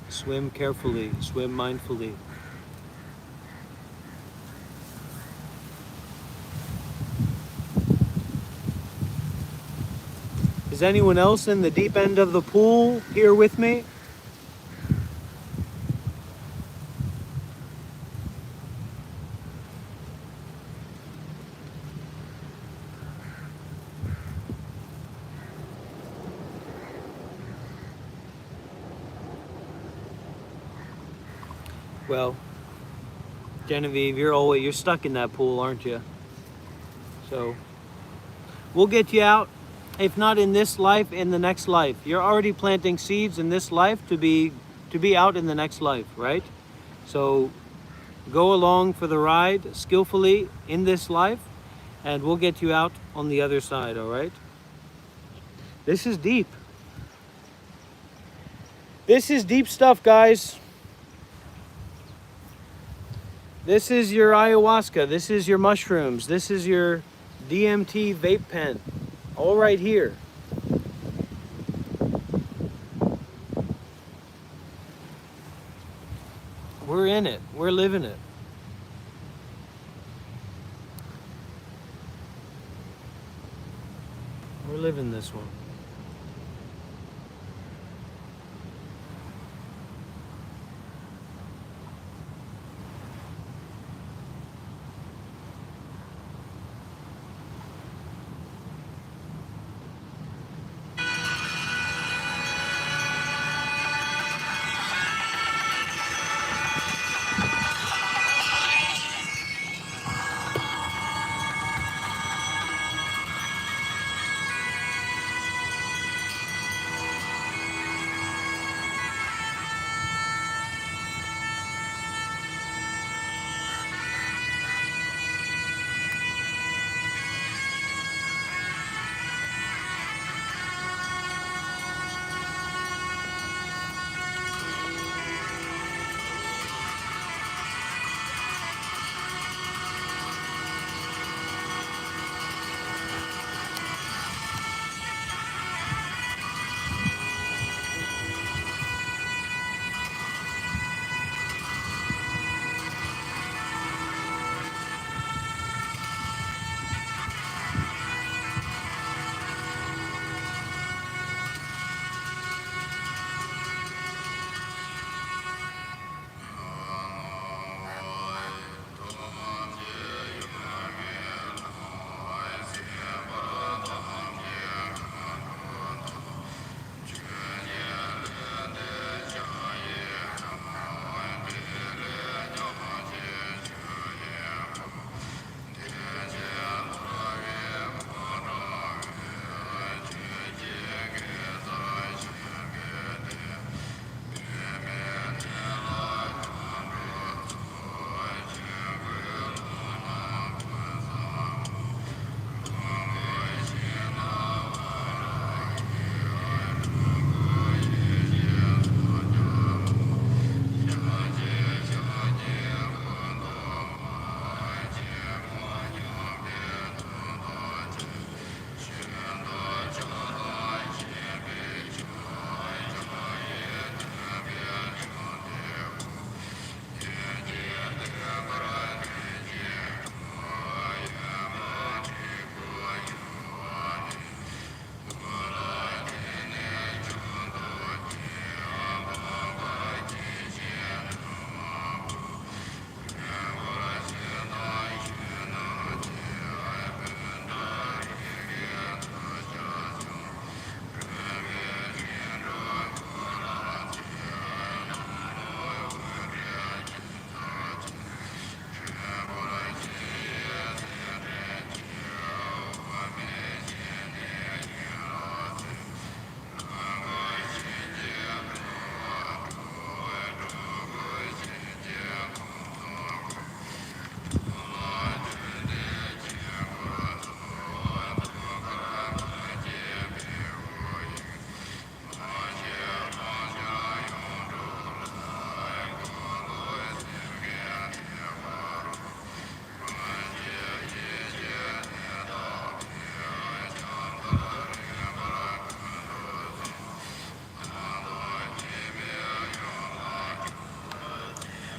Swim carefully, swim mindfully. Is anyone else in the deep end of the pool here with me? Well, Genevieve, you're stuck in that pool, aren't you? So we'll get you out. If not in this life, in the next life. You're already planting seeds in this life to be out in the next life, right? So go along for the ride skillfully in this life, and we'll get you out on the other side, all right? This is deep. This is deep stuff, guys. This is your ayahuasca. This is your mushrooms. This is your DMT vape pen. All right here. We're in it. We're living it. We're living this one.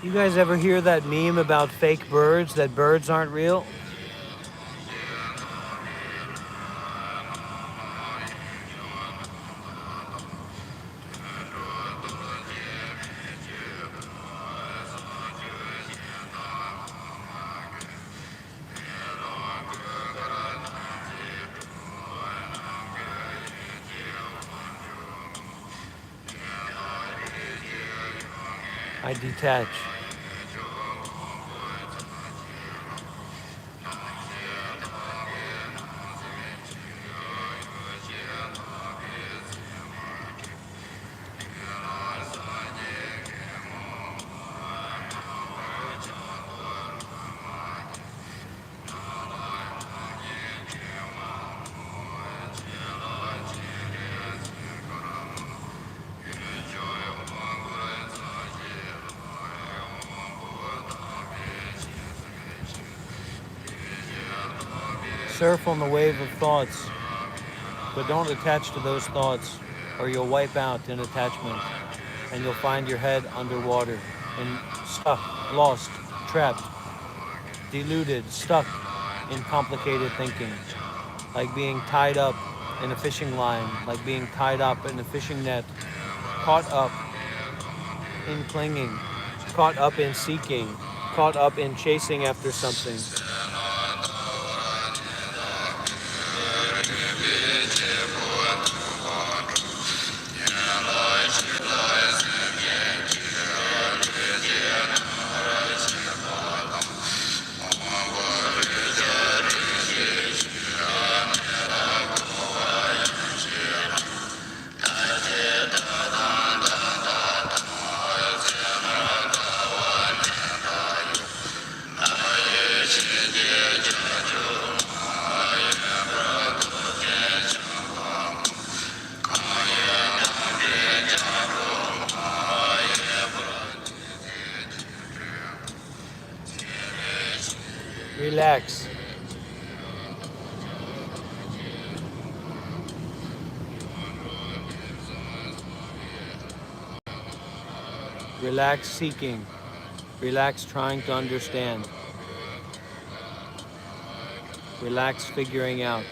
You guys ever hear that meme about fake birds, that birds aren't real? I detach. Surf on the wave of thoughts, but don't attach to those thoughts or you'll wipe out in attachment and you'll find your head underwater and stuck, lost, trapped, deluded, stuck in complicated thinking, like being tied up in a fishing line, like being tied up in a fishing net, caught up in clinging, caught up in seeking, caught up in chasing after something. Relax. Relax seeking. Relax trying to understand. Relax figuring out.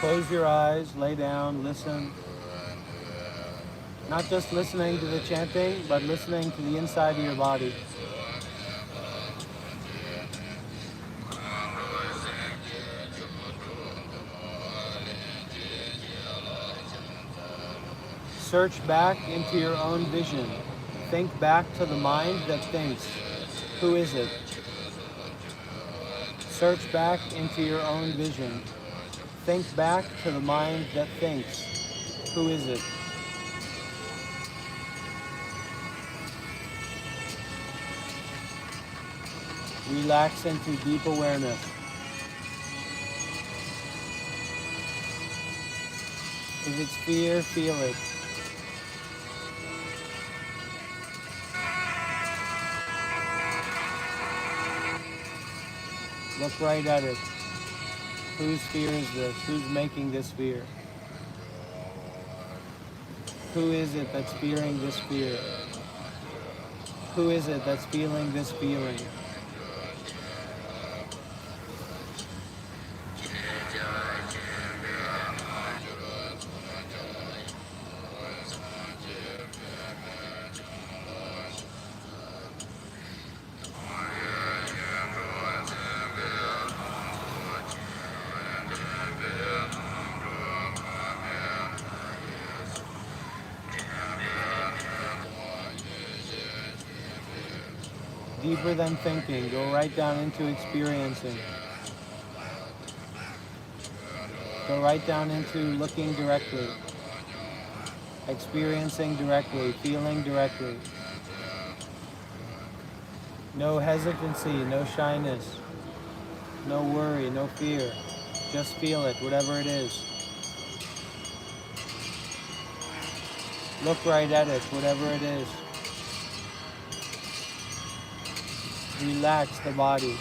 Close your eyes, lay down, listen. Not just listening to the chanting, but listening to the inside of your body. Search back into your own vision. Think back to the mind that thinks. Who is it? Search back into your own vision. Think back to the mind that thinks. Who is it? Relax into deep awareness. If it's fear, feel it. Look right at it. Whose fear is this? Who's making this fear? Who is it that's fearing this fear? Who is it that's feeling this feeling? Deeper than thinking, go right down into experiencing. Go right down into looking directly, experiencing directly, feeling directly. No hesitancy, no shyness, no worry, no fear. Just feel it, whatever it is. Look right at it, whatever it is. Relax the body.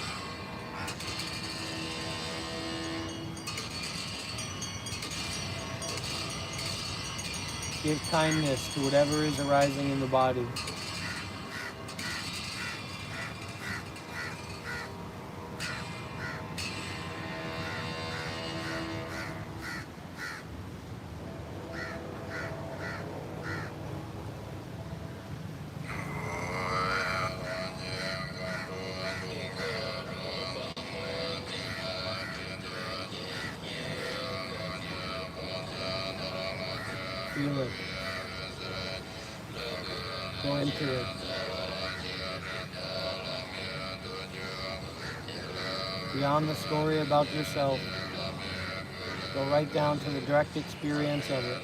Give kindness to whatever is arising in the body. Feel it. Go into it. Beyond the story about yourself, go right down to the direct experience of it.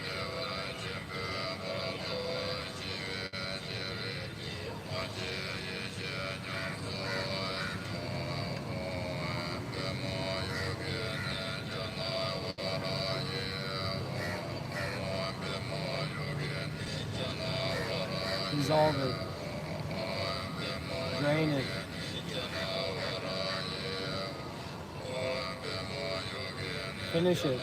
Dissolve it. Drain it. Finish it.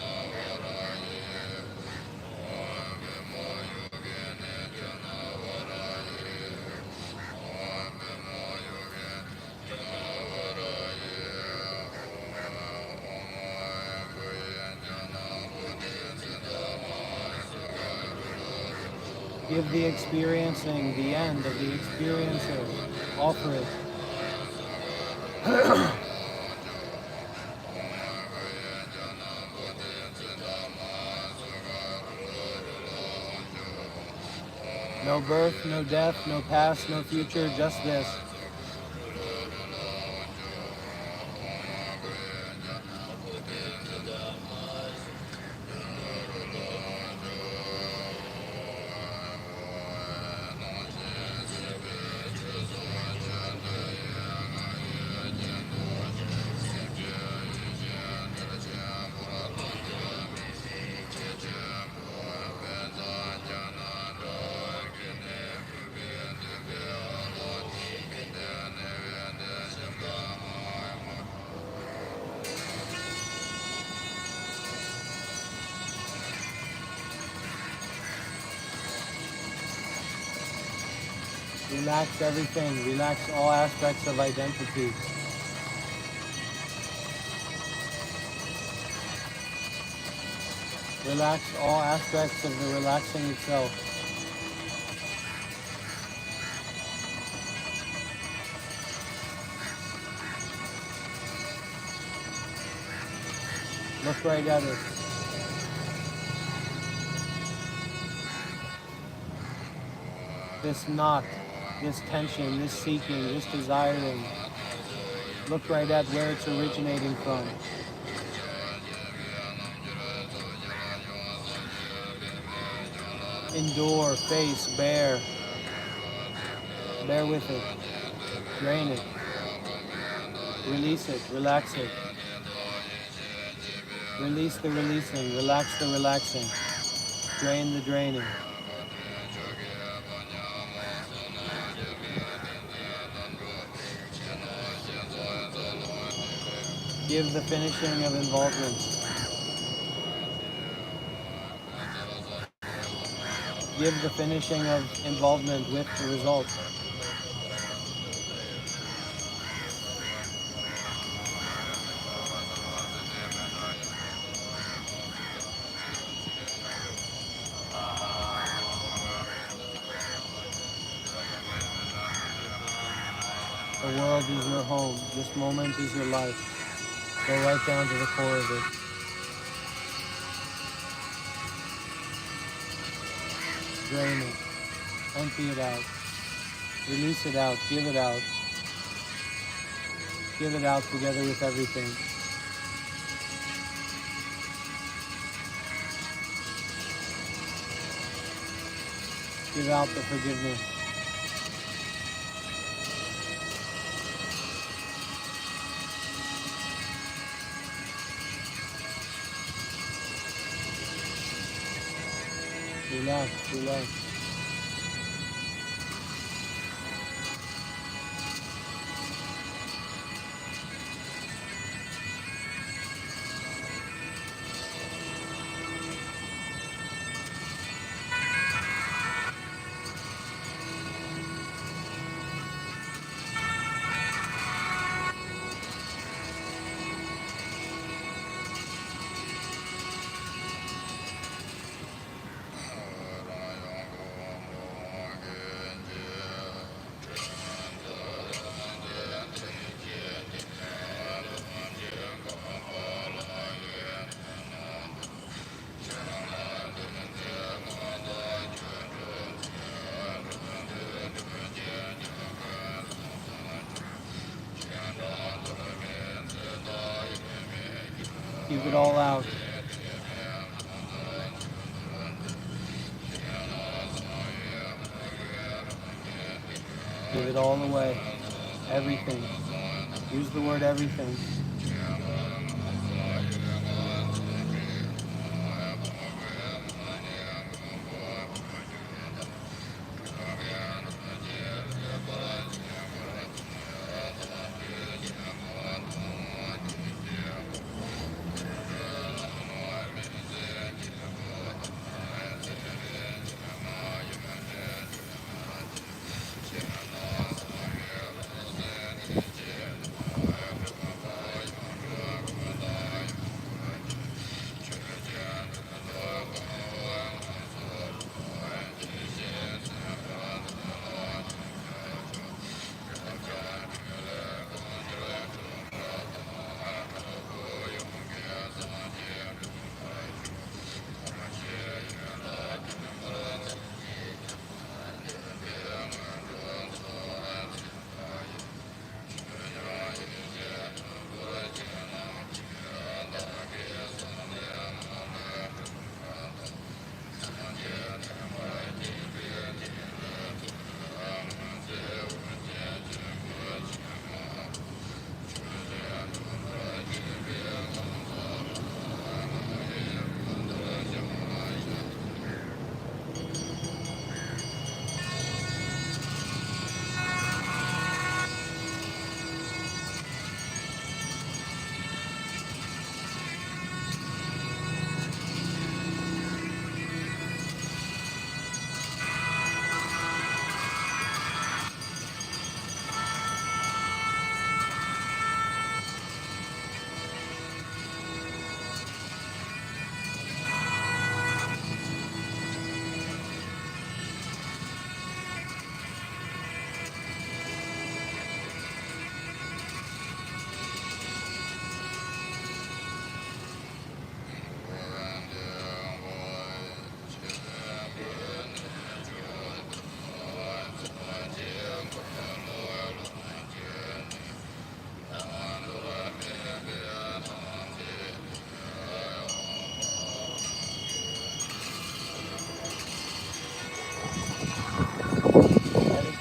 Give the experiencing the end of the experiencer. Offer it. No birth, no death, no past, no future, just this. Relax everything. Relax all aspects of identity. Relax all aspects of the relaxing itself. Look right at it. this knot, this tension, this seeking, this desiring. Look right at where it's originating from. Endure, face, bear. Bear with it. Drain it. Release it, relax it. Release the releasing, relax the relaxing. Drain the draining. Give the finishing of involvement. Give the finishing of involvement with the result. The world is your home. This moment is your life. Go right down to the core of it. Drain it. Empty it out. Release it out. Give it out. Give it out together with everything. Give out the forgiveness. Relax, relax. Give it all out. Give it all away. Everything. Use the word everything.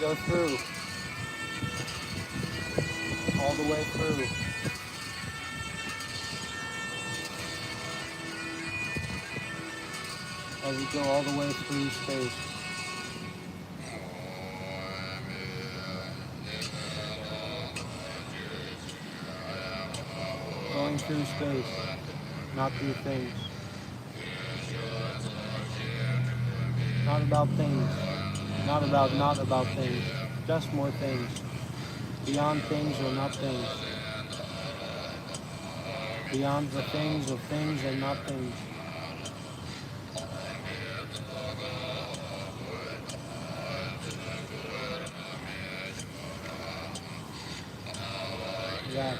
Go through. All the way through. As we go all the way through space. Going through space, not through things. Not about things. Not about things. Just more things. Beyond things or not things. Beyond the things of things and not things. That.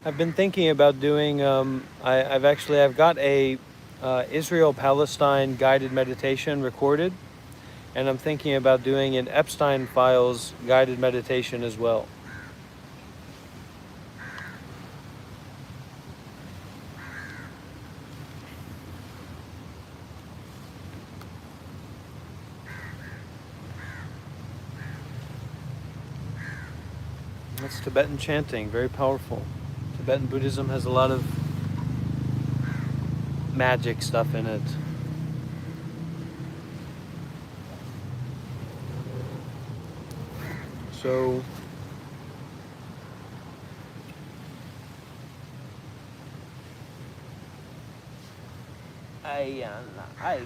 I've been thinking about doing. I've got a Israel-Palestine guided meditation recorded, and I'm thinking about doing an Epstein Files guided meditation as well. That's Tibetan chanting, very powerful. Tibetan Buddhism has a lot of magic stuff in it. So ay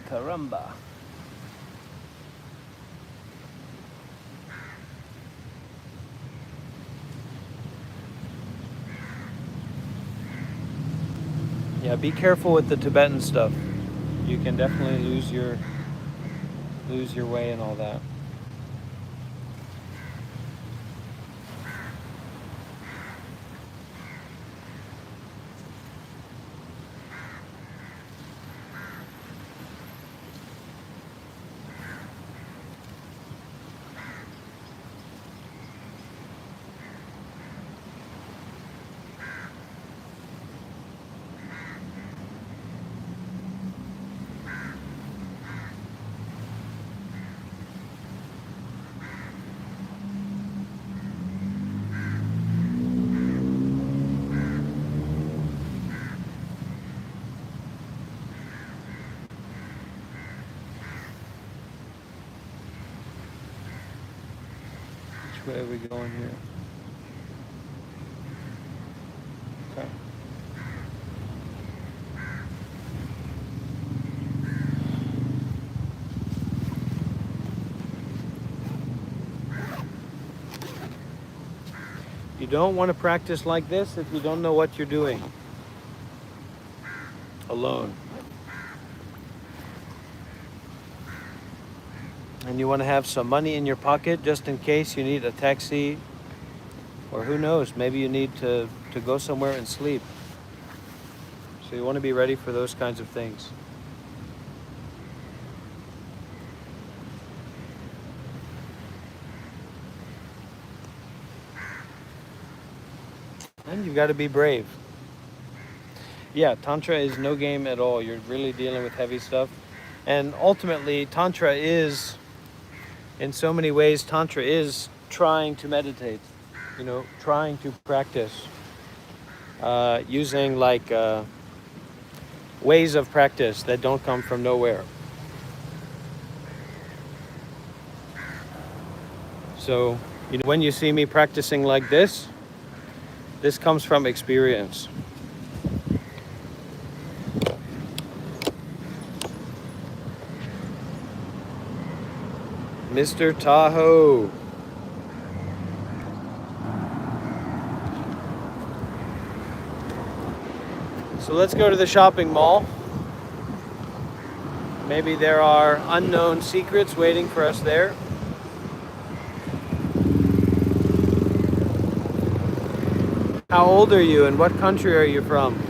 caramba. Yeah, be careful with the Tibetan stuff. You can definitely lose your way and all that. Which way are we going here? Okay. You don't want to practice like this if you don't know what you're doing alone. And you want to have some money in your pocket just in case you need a taxi, or who knows, maybe you need to go somewhere and sleep. So you want to be ready for those kinds of things. And you've got to be brave. Yeah, Tantra is no game at all. You're really dealing with heavy stuff. And ultimately, Tantra is, in so many ways, Tantra is trying to meditate, trying to practice, using ways of practice that don't come from nowhere. So, when you see me practicing like this comes from experience. Mr. Tahoe. So let's go to the shopping mall. Maybe there are unknown secrets waiting for us there. How old are you and what country are you from?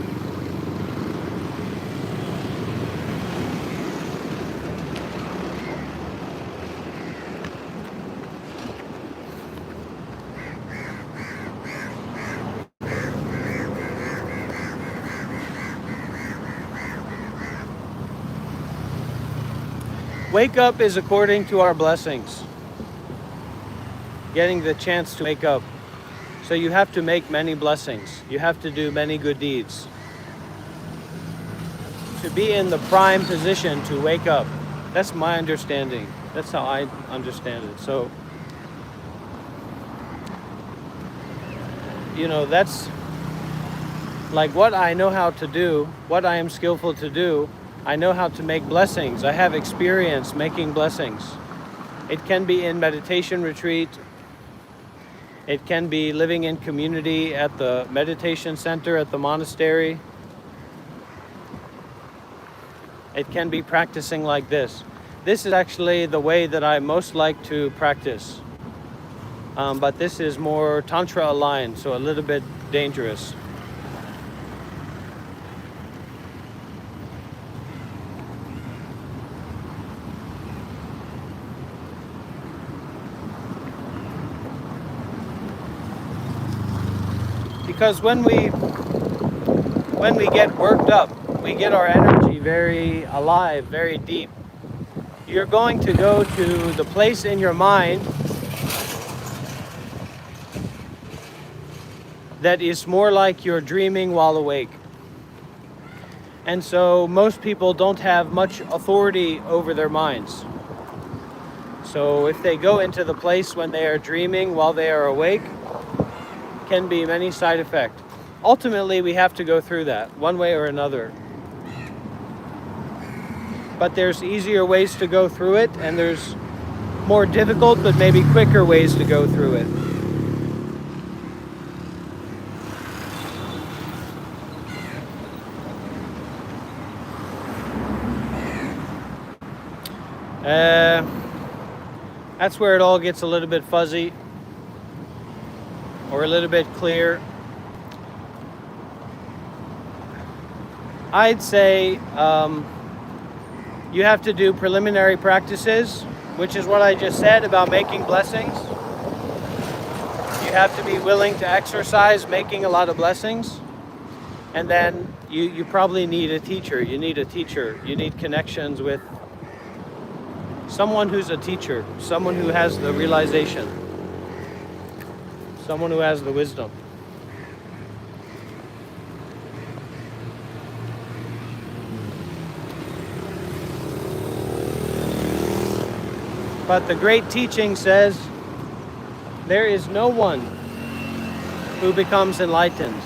Wake up is according to our blessings. Getting the chance to wake up. So you have to make many blessings. You have to do many good deeds. To be in the prime position to wake up. That's my understanding. That's how I understand it. So, that's like what I know how to do, what I am skillful to do. I know how to make blessings. I have experience making blessings. It can be in meditation retreat. It can be living in community at the meditation center, at the monastery. It can be practicing like this. This is actually the way that I most like to practice. But this is more Tantra aligned, so a little bit dangerous. Because when we get worked up, we get our energy very alive, very deep. You're going to go to the place in your mind that is more like you're dreaming while awake. And so most people don't have much authority over their minds. So if they go into the place when they are dreaming while they are awake, can be many side effects. Ultimately, we have to go through that one way or another. But there's easier ways to go through it, and there's more difficult but maybe quicker ways to go through it. That's where it all gets a little bit fuzzy or a little bit clear. I'd say you have to do preliminary practices, which is what I just said about making blessings. You have to be willing to exercise making a lot of blessings. And then you probably need a teacher. You need a teacher. You need connections with someone who's a teacher, someone who has the realization, someone who has the wisdom. But the great teaching says there is no one who becomes enlightened.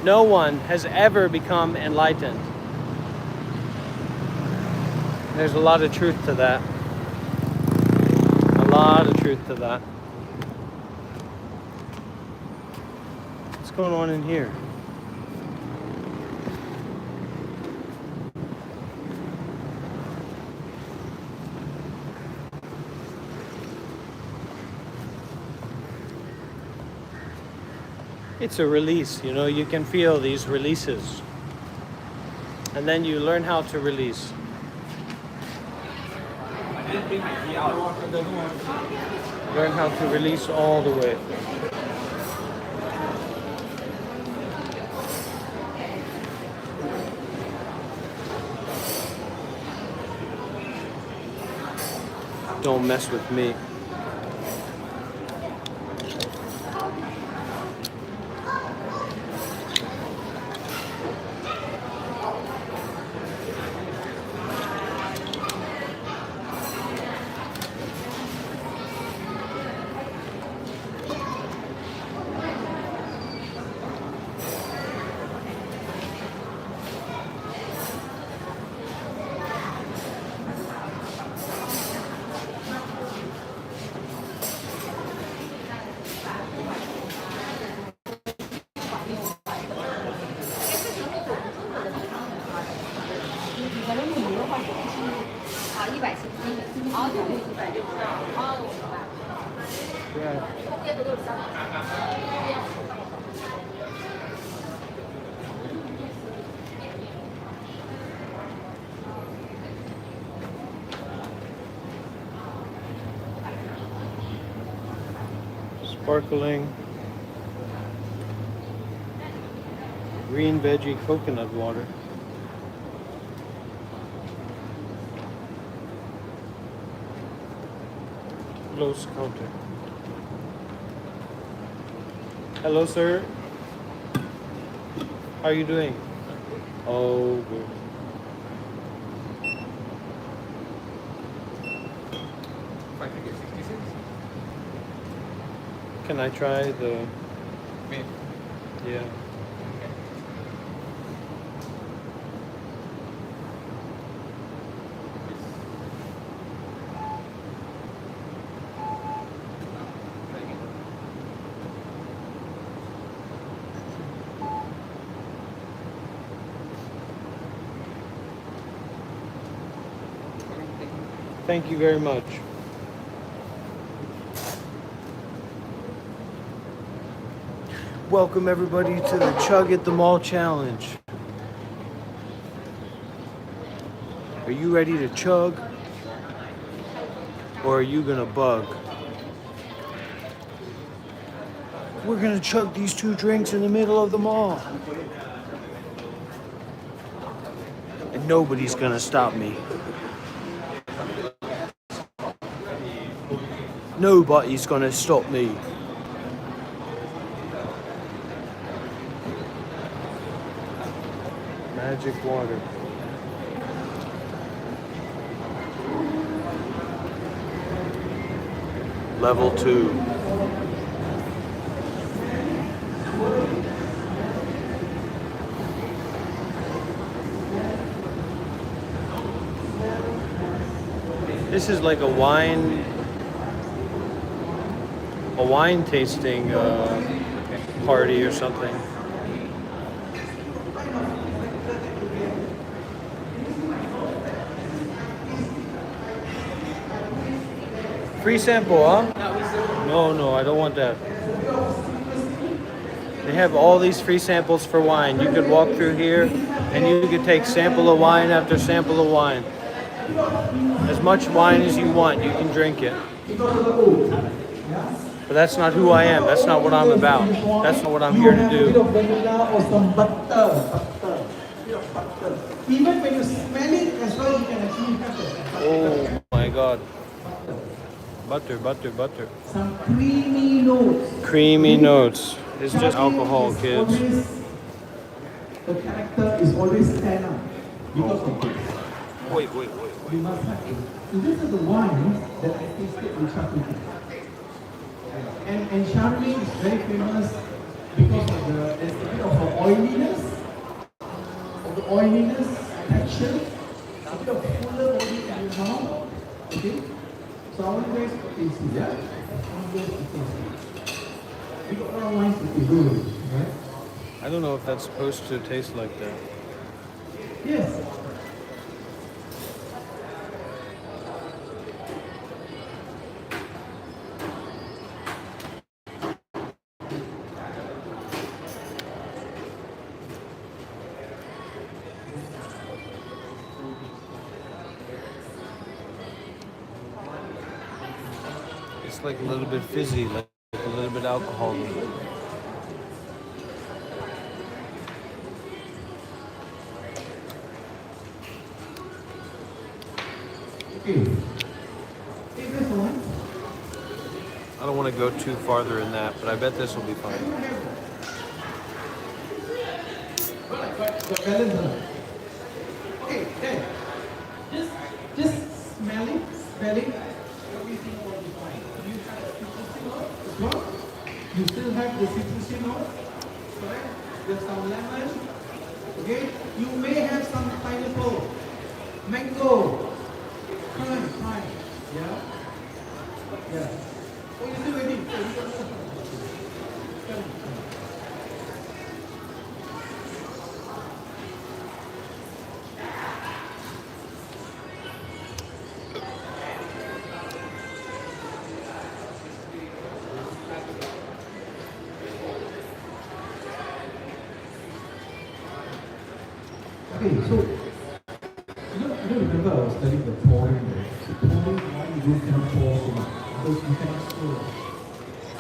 No one has ever become enlightened. There's a lot of truth to that. A lot of truth to that. What's going on in here? It's a release, you know, you can feel these releases. And then you learn how to release. Learn how to release all the way. Don't mess with me. Sparkling green veggie coconut water. Close counter. Hello, sir. How are you doing? Oh, good. Can I try the... Me? Yeah. Thank you very much. Welcome everybody to the Chug at the Mall Challenge. Are you ready to chug? Or are you gonna bug? We're gonna chug these 2 drinks in the middle of the mall. And nobody's gonna stop me. Nobody's gonna stop me. Magic water. Level 2. This is like a wine tasting party or something. Free sample, huh? No, I don't want that. They have all these free samples for wine. You could walk through here and you could take sample of wine after sample of wine. As much wine as you want, you can drink it. But that's not who I am. That's not what I'm about. That's not what I'm here to do. Or some butter. Even when you smell it as well, you can actually have it. Oh my God. Butter. Some creamy notes. Creamy notes. It's just alcohol, Is kids. always, the character is always stand up because of this. Wait. You must have it. So this is the wine that I tasted in Chapati. And Chardonnay is very famous because of there's a bit of the oiliness, texture, a bit of fuller body in your mouth. Okay? So I want you guys to taste it, yeah? I want you guys to taste it. We got a lot of wines to do, right? I don't know if that's supposed to taste like that. Yes. It's like a little bit fizzy, like a little bit alcohol. Okay. Take this one. I don't want to go too farther in that, but I bet this will be fine. The balance. Okay, then. Just smell it. Everything will be fine. You have citrusy note as well. You still have the citrusy note. Correct? There's some lemon. Okay? You may have some pineapple, mango, prime. Yeah? Yeah. Oh, you're still waiting. Okay, so I don't remember I was studying the pouring. So pouring, why you cannot pour so much? Because you cannot swirl.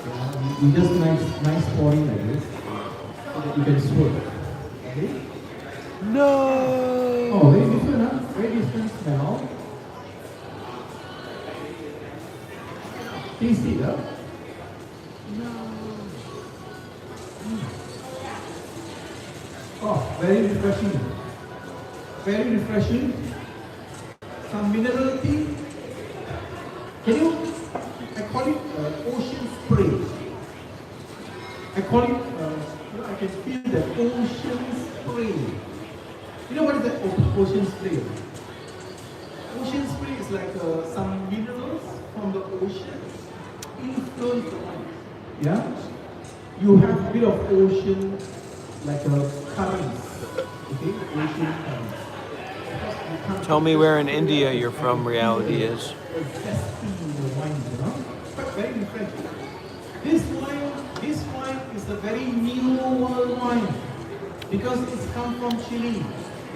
Yeah, you just nice pouring like this, so that you can swirl. Okay? No! Oh, very different, huh? Very different smell. Taste it, huh? Oh, very refreshing. Very refreshing. Some minerality. I call it ocean spray. I call it, I can feel the ocean spray. You know what is that ocean spray? Ocean spray is like some minerals from the ocean influence the wine. Yeah? You have a bit of ocean, like a currents. Okay? Ocean currents. Tell me where in India you're from reality is. Very refreshing. This wine is a very new world wine because it's come from Chile.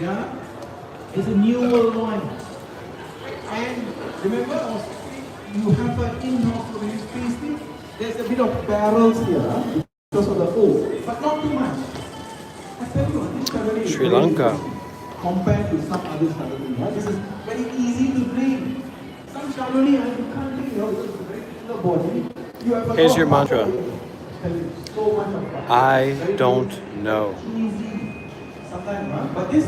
Yeah, it's a new world wine. And remember, you have an in-house when you taste it. There's a bit of barrels here. because of the O, but not too much. I tell you, this Chardonnay is Sri very Lanka. different compared to some other Chardonnay. Yeah? This is very easy to drink. Some Chardonnay, you can't drink, because it's very tender body. You have a Here's lot your of mantra. butter. I tell you, so much of butter. I Very don't good. know. Easy. Sometimes, but this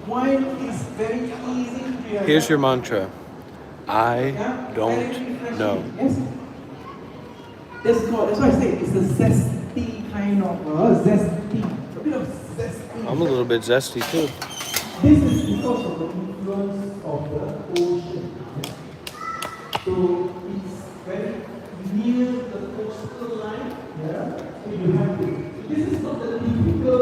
wine is very easy to drink. Here's your mantra. I Yeah? Very don't refreshing. know. Yes. That's why I say it's a zesty kind of zesty. A bit of zesty. I'm a little bit zesty too. This is because of the influence of the ocean. So it's very near the coastal line. Yeah. So you have to. This is not the typical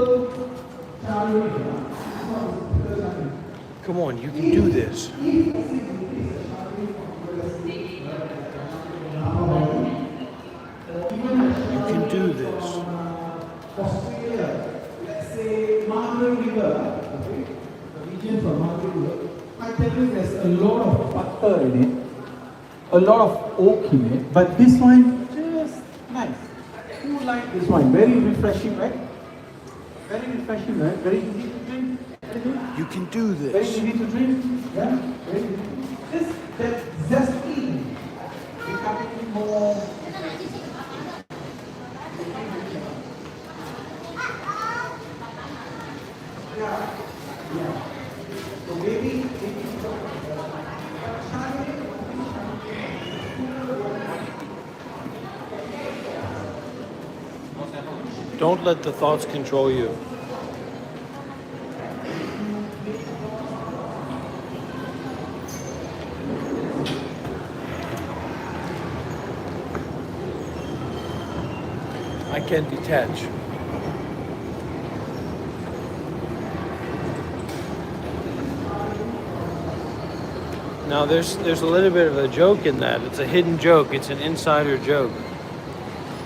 Chardonnay. It's not the typical Chardonnay. Come on, you can do this. You can do this. Australia, let's say Margaret River, okay, the region from Margaret River, I tell you there's a lot of butter in it, a lot of oak in it, but this wine just nice. Who like this wine? Very refreshing, right? Very refreshing, right? Very easy to drink. Very good. You can do Very this. easy to drink. Yeah, very easy. This that zesty becoming more. Yeah. So maybe Don't let the thoughts control you. I can detach. Now there's a little bit of a joke in that. It's a hidden joke. It's an insider joke.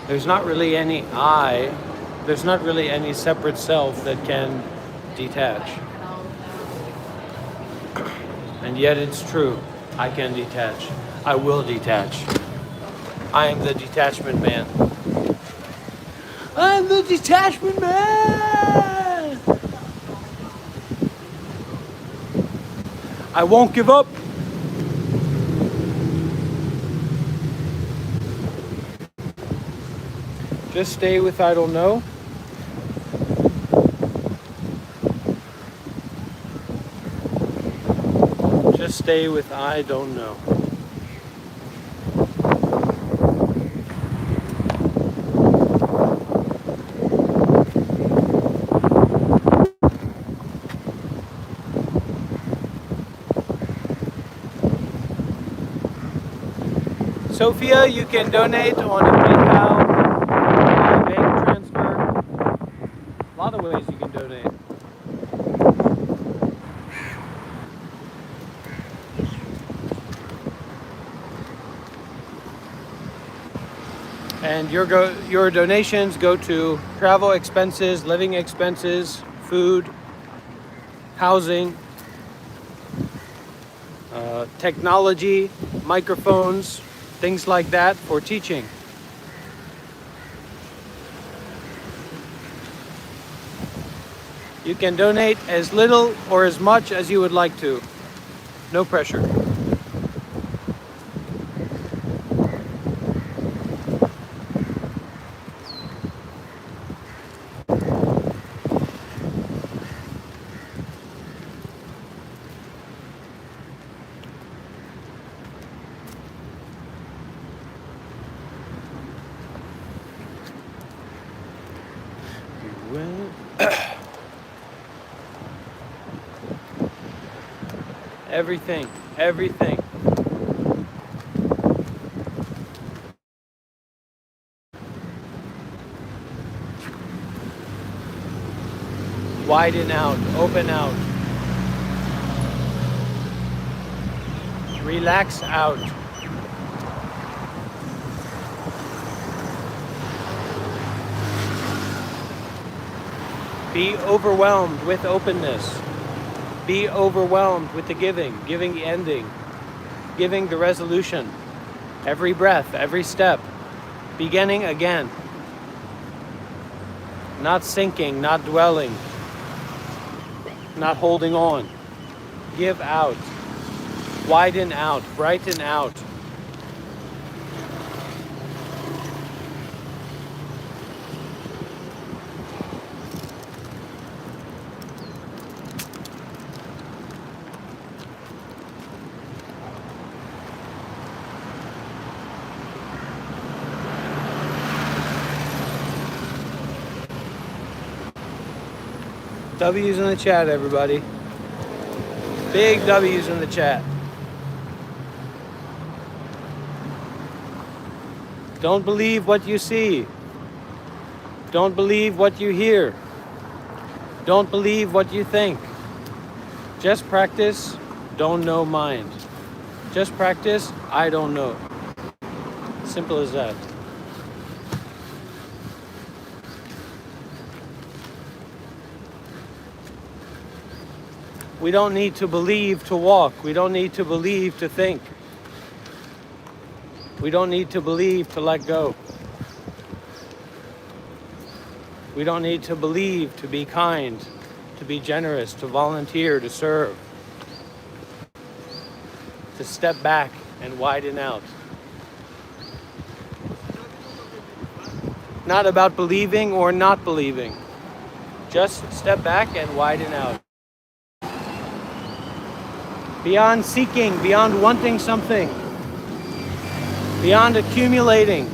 There's not really any I. There's not really any separate self that can detach. And yet it's true. I can detach. I will detach. I am the detachment man. I'm the detachment man! I won't give up. Just stay with I don't know. Just stay with I don't know. Sophia, you can donate on a PayPal, bank transfer. A lot of ways you can donate. And your donations go to travel expenses, living expenses, food, housing, technology, microphones, things like that for teaching. You can donate as little or as much as you would like to. No pressure. Everything, everything. Widen out, open out. Relax out. Be overwhelmed with openness. Be overwhelmed with the giving the ending, giving the resolution. Every breath, every step, beginning again. not sinking, not dwelling, not holding on. Give out, widen out, brighten out. W's in the chat, everybody. Big W's in the chat. Don't believe what you see. Don't believe what you hear. Don't believe what you think. Just practice, don't know mind. Just practice, I don't know. Simple as that. We don't need to believe to walk. We don't need to believe to think. We don't need to believe to let go. We don't need to believe to be kind, to be generous, to volunteer, to serve, to step back and widen out. Not about believing or not believing. Just step back and widen out. Beyond seeking, beyond wanting something, beyond accumulating.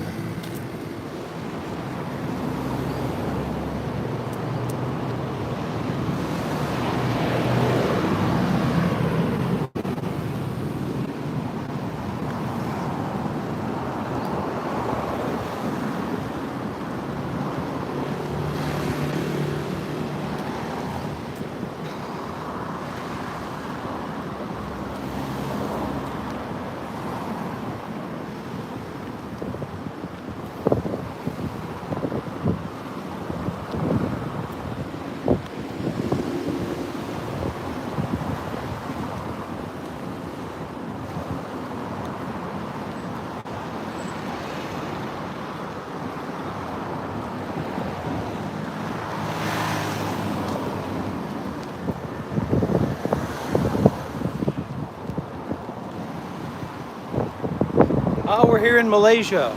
Oh, we're here in Malaysia.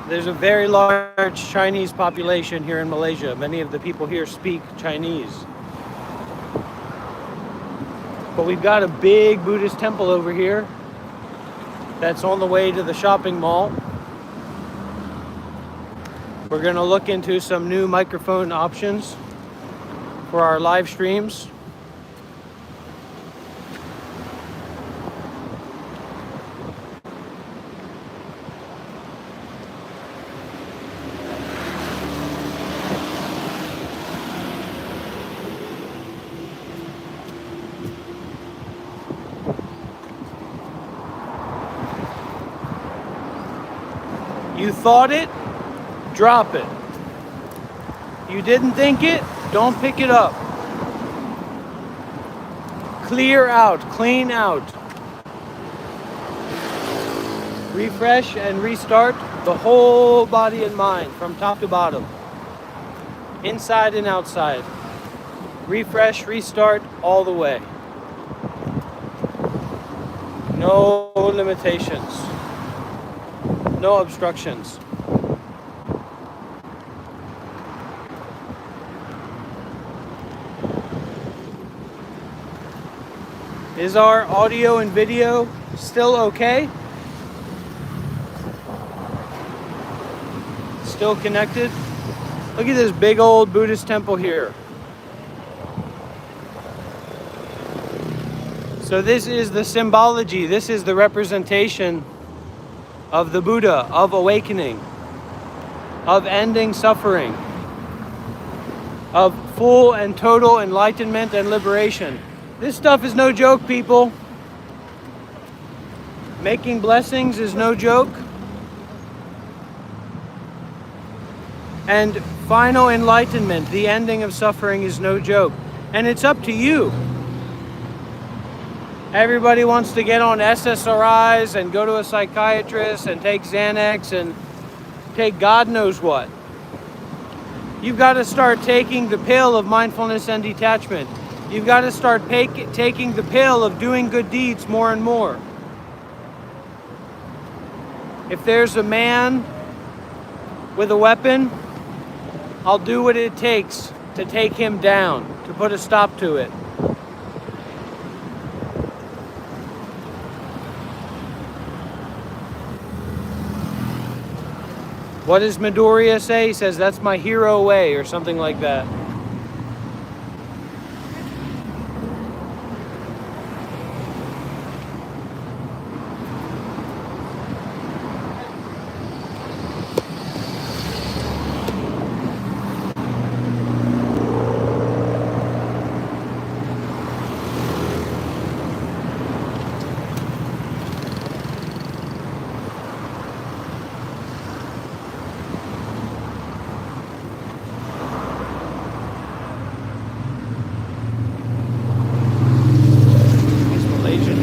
There's a very large Chinese population here in Malaysia. Many of the people here speak Chinese. But we've got a big Buddhist temple over here that's on the way to the shopping mall. We're going to look into some new microphone options for our live streams. You thought it, drop it. You didn't think it, don't pick it up. Clear out, clean out. Refresh and restart the whole body and mind from top to bottom. Inside and outside. Refresh, restart all the way. No limitations. No obstructions. Is our audio and video still okay? Still connected? Look at this big old Buddhist temple here. So this is the symbology, this is the representation of the Buddha, of awakening, of ending suffering, of full and total enlightenment and liberation. This stuff is no joke, people. Making blessings is no joke. And final enlightenment, the ending of suffering, is no joke. And it's up to you. Everybody wants to get on SSRIs and go to a psychiatrist and take Xanax and take God knows what. You've got to start taking the pill of mindfulness and detachment. You've got to start taking the pill of doing good deeds more and more. If there's a man with a weapon, I'll do what it takes to take him down, to put a stop to it. What does Midoriya say? He says, that's my hero way, or something like that.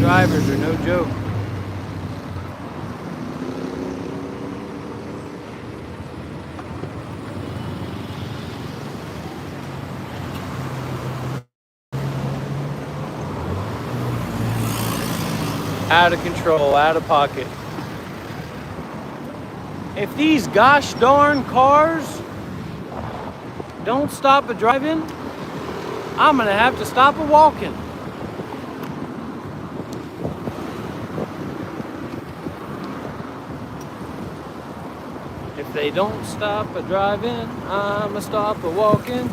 Drivers are no joke. Out of control, out of pocket. If these gosh darn cars don't stop a driving, I'm gonna have to stop a walking. If they don't stop a driving, I'ma stop a walking.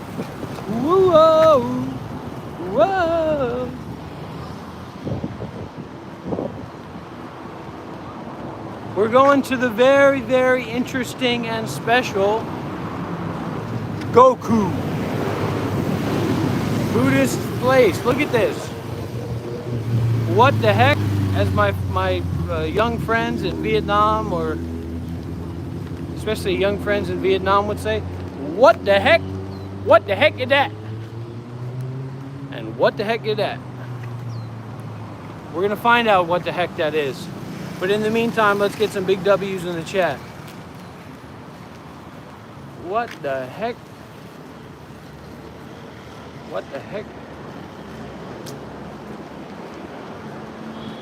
Whoa, whoa. We're going to the very, very interesting and special Goku Buddhist place. Look at this. What the heck? As my young friends in Vietnam, or especially young friends in Vietnam would say, what the heck? What the heck is that? And what the heck is that? We're gonna find out what the heck that is. But in the meantime, let's get some big W's in the chat. What the heck? What the heck?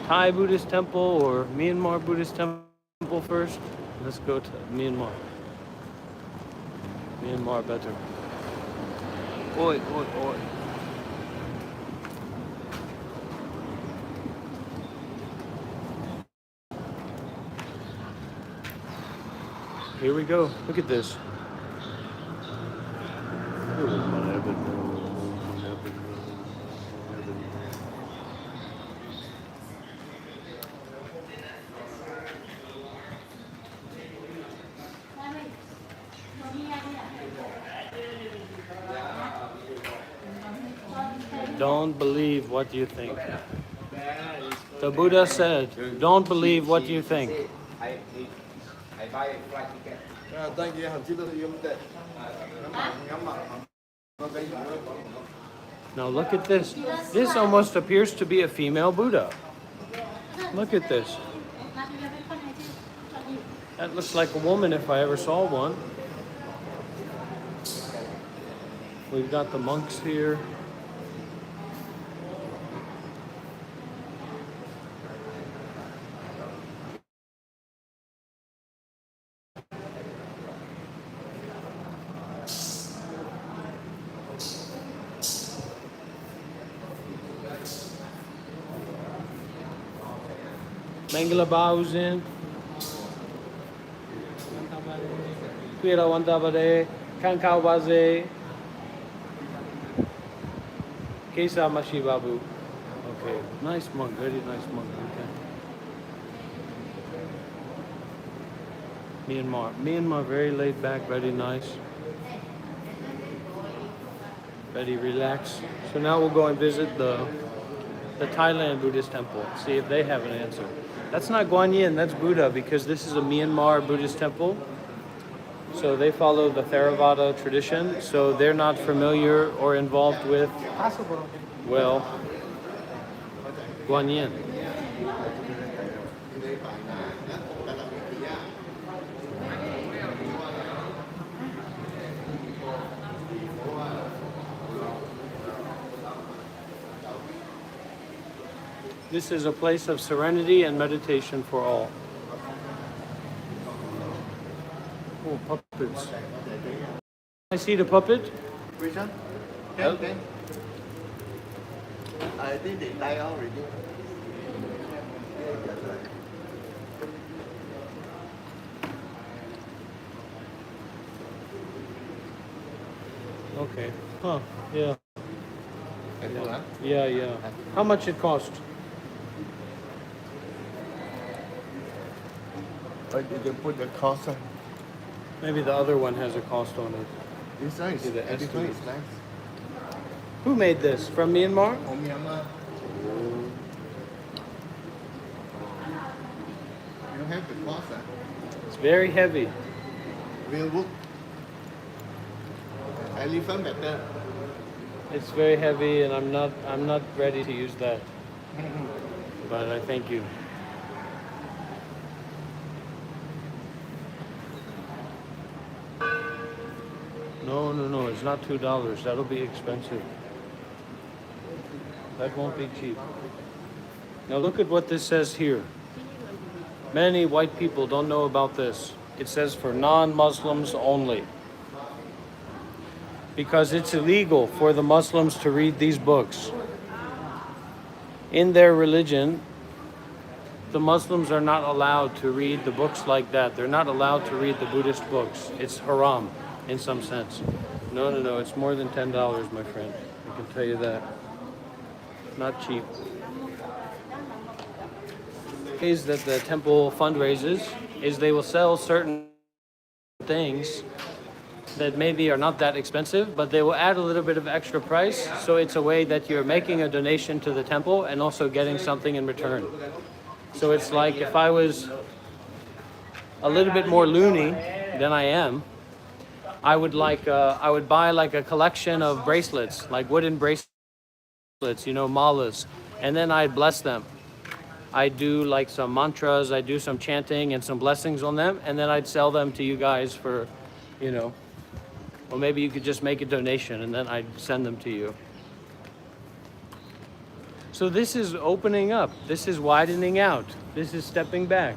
Thai Buddhist temple or Myanmar Buddhist temple first? Let's go to Myanmar. Myanmar better. Oi, oi, oi. Here we go. Look at this. Don't believe what you think. The Buddha said, don't believe what you think. I buy a flight ticket. Now look at this. This almost appears to be a female Buddha. Look at this. That looks like a woman if I ever saw one. We've got the monks here. Mangala Bausin. Pira Wandabade. Kankawaze. Kesa Mashibabu. Okay, nice monk, very nice monk. Okay. Myanmar, very laid back, very nice. Very relaxed. So now we'll go and visit the Thailand Buddhist temple, see if they have an answer. That's not Guanyin, that's Buddha, because this is a Myanmar Buddhist temple. So they follow the Theravada tradition, so they're not familiar or involved with, well, Guanyin. This is a place of serenity and meditation for all. Oh, puppets. I see the puppet. Which one? Oh. Can. I think they die already. Okay. Huh. Yeah. Hello, huh? Yeah, yeah. How much it cost? Why did they put the cost on? Maybe the other one has a cost on it. This one is, See the this one estimate. is nice. Who made this? From Myanmar? Oh, Myanmar. You don't have the cost, huh? It's very heavy. Real wood. Elephant better. It's very heavy, and I'm not ready to use that. But I thank you. No, it's not $2. That'll be expensive. That won't be cheap. Now look at what this says here. Many white people don't know about this. It says for non-Muslims only. Because it's illegal for the Muslims to read these books. In their religion, the Muslims are not allowed to read the books like that. They're not allowed to read the Buddhist books. It's haram in some sense. No, it's more than $10, my friend. I can tell you that. Not cheap. Ways that the temple fundraises is they will sell certain things that maybe are not that expensive, but they will add a little bit of extra price. So it's a way that you're making a donation to the temple and also getting something in return. So it's like if I was a little bit more loony than I am, I would buy like a collection of bracelets, like wooden bracelets, malas, and then I'd bless them. I'd do like some mantras, I'd do some chanting and some blessings on them, and then I'd sell them to you guys for, or maybe you could just make a donation and then I'd send them to you. So this is opening up. This is widening out. This is stepping back.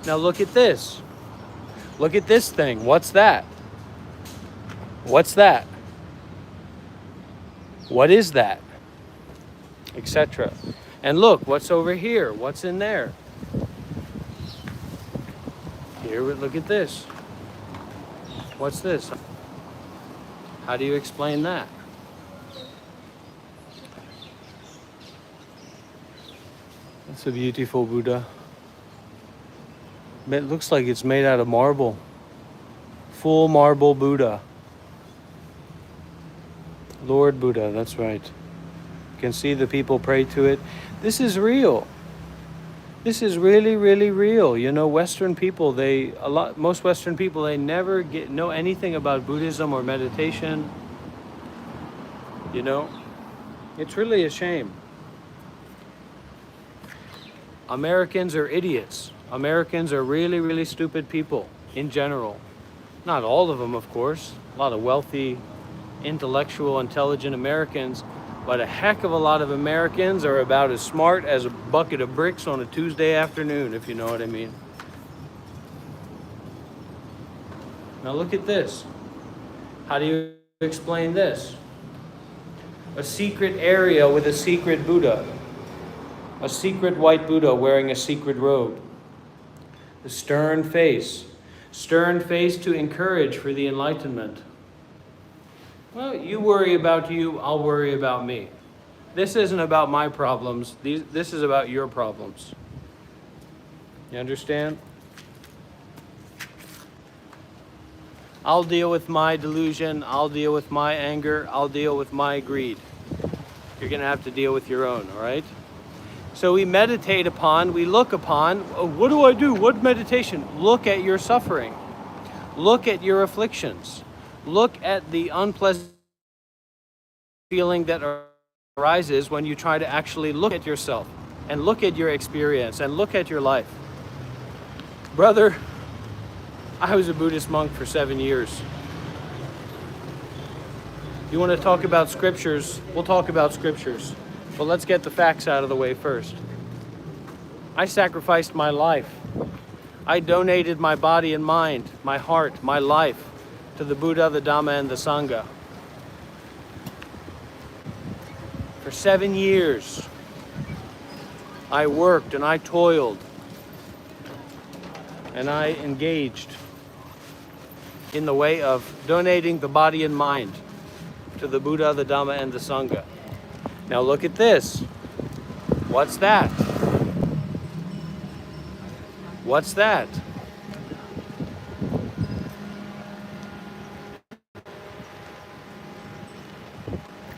Now look at this. Look at this thing. What's that? What's that? What is that? Etc. And look, what's over here? What's in there? Here, look at this. What's this? How do you explain that? That's a beautiful Buddha. It looks like it's made out of marble. Full marble Buddha. Lord Buddha, that's right. You can see the people pray to it. This is real. This is really, really real. Western people, most Western people, they never know anything about Buddhism or meditation. It's really a shame. Americans are idiots. Americans are really, really stupid people in general. Not all of them, of course. A lot of wealthy, intellectual, intelligent Americans, but a heck of a lot of Americans are about as smart as a bucket of bricks on a Tuesday afternoon, if you know what I mean. Now look at this. How do you explain this? A secret area with a secret Buddha. A secret white Buddha wearing a secret robe. The stern face to encourage for the enlightenment. Well, you worry about you, I'll worry about me. This isn't about my problems. This is about your problems. You understand? I'll deal with my delusion. I'll deal with my anger. I'll deal with my greed. You're going to have to deal with your own, all right? So we meditate upon, we look upon, what do I do? What meditation? Look at your suffering. Look at your afflictions. Look at the unpleasant feeling that arises when you try to actually look at yourself and look at your experience and look at your life. Brother, I was a Buddhist monk for 7 years. You want to talk about scriptures? We'll talk about scriptures. But let's get the facts out of the way first. I sacrificed my life. I donated my body and mind, my heart, my life to the Buddha, the Dhamma, and the Sangha. For 7 years, I worked and I toiled and I engaged in the way of donating the body and mind to the Buddha, the Dhamma, and the Sangha. Now look at this. What's that? What's that?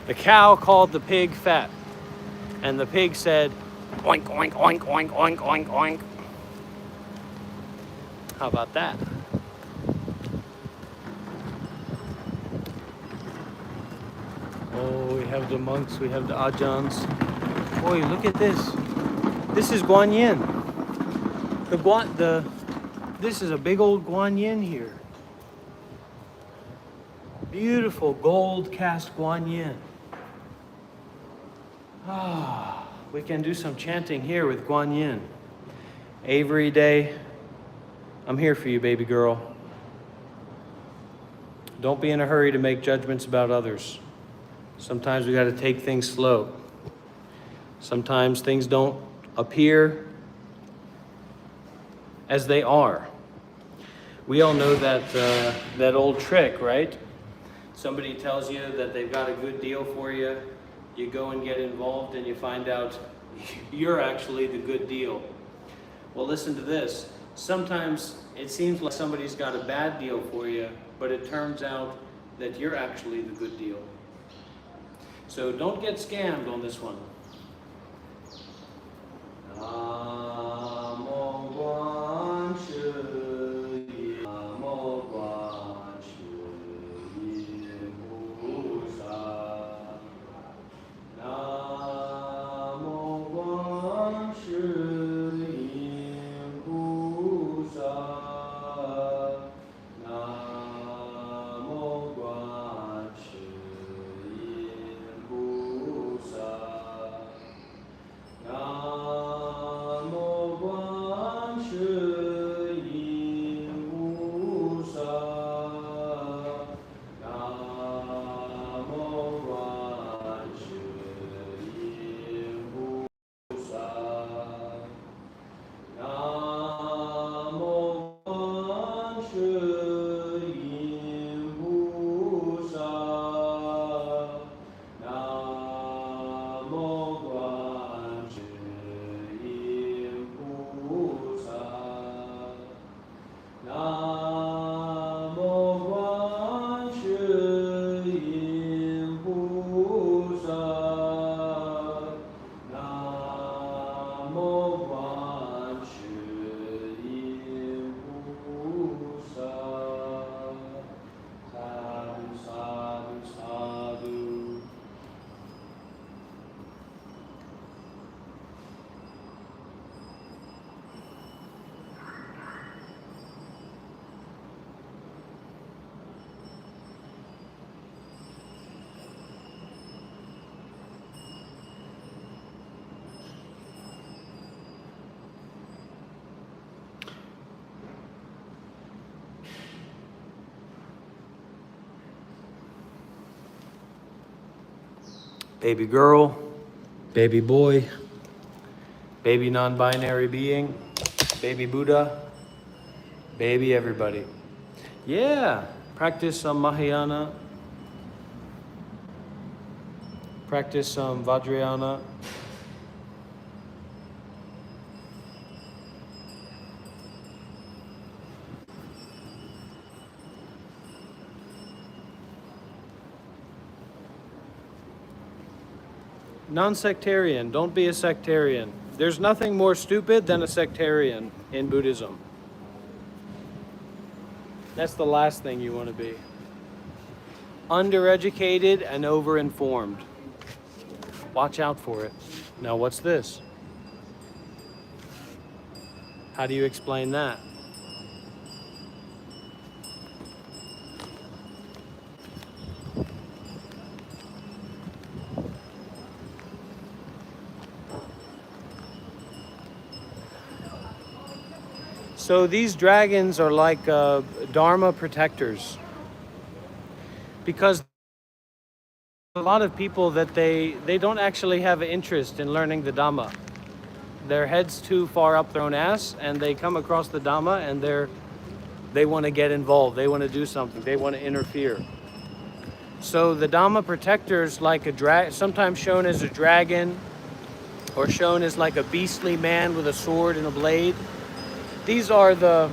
The cow called the pig fat, and the pig said, oink, oink, oink, oink, oink, oink, oink. How about that? Oh, we have the monks, we have the ajahns. Boy, look at this. This is Guanyin. This is a big old Guanyin here. Beautiful gold cast Guanyin. Ah, we can do some chanting here with Guanyin. Avery Day, I'm here for you, baby girl. Don't be in a hurry to make judgments about others. Sometimes we got to take things slow. Sometimes things don't appear as they are. We all know that old trick, right? Somebody tells you that they've got a good deal for you. You go and get involved and you find out you're actually the good deal. Well, listen to this. Sometimes it seems like somebody's got a bad deal for you, but it turns out that you're actually the good deal. So don't get scammed on this one. Baby girl, baby boy, baby non-binary being, baby Buddha, baby everybody. Yeah, practice some Mahayana, practice some Vajrayana. Non-sectarian, don't be a sectarian. There's nothing more stupid than a sectarian in Buddhism. That's the last thing you want to be. Undereducated and overinformed. Watch out for it. Now what's this? How do you explain that? So these dragons are like Dharma protectors, because a lot of people that they don't actually have an interest in learning the Dhamma. Their head's too far up their own ass, and they come across the Dhamma and they want to get involved. They want to do something. They want to interfere. So the Dhamma protectors, like sometimes shown as a dragon, or shown as like a beastly man with a sword and a blade. These are the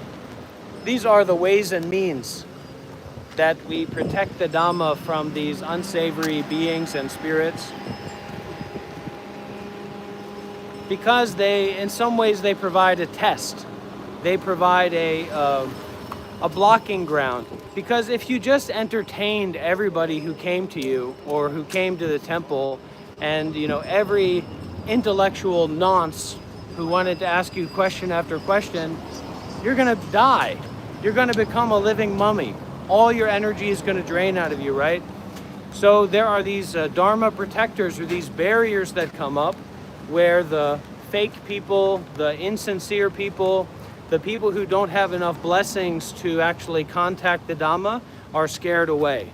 ways and means that we protect the Dhamma from these unsavory beings and spirits, because in some ways they provide a test. They provide a blocking ground. Because if you just entertained everybody who came to you or who came to the temple, and every intellectual nonce who wanted to ask you question after question, you're gonna die. You're gonna become a living mummy. All your energy is gonna drain out of you, right? So there are these Dharma protectors, or these barriers that come up, where the fake people, the insincere people, the people who don't have enough blessings to actually contact the Dhamma are scared away.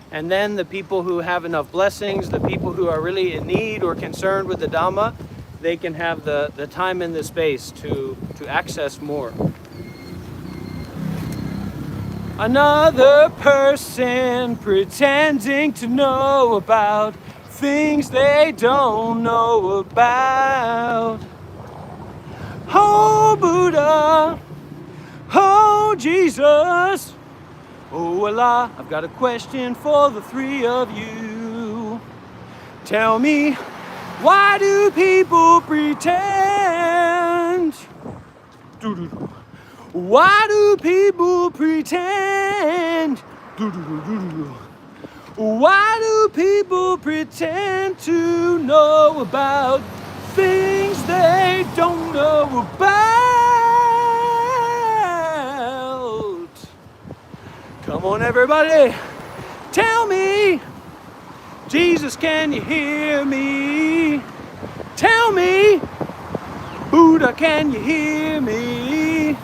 And then the people who have enough blessings, the people who are really in need or concerned with the Dhamma, they can have the time and the space to access more. Another person pretending to know about things they don't know about. Oh Buddha, oh Jesus, oh Allah, I've got a question for the three of you. Tell me, why do people pretend? Why do people pretend? Why do people pretend to know about things they don't know about? Come on, everybody, tell me. Jesus, can you hear me? Tell me. Buddha, can you hear me?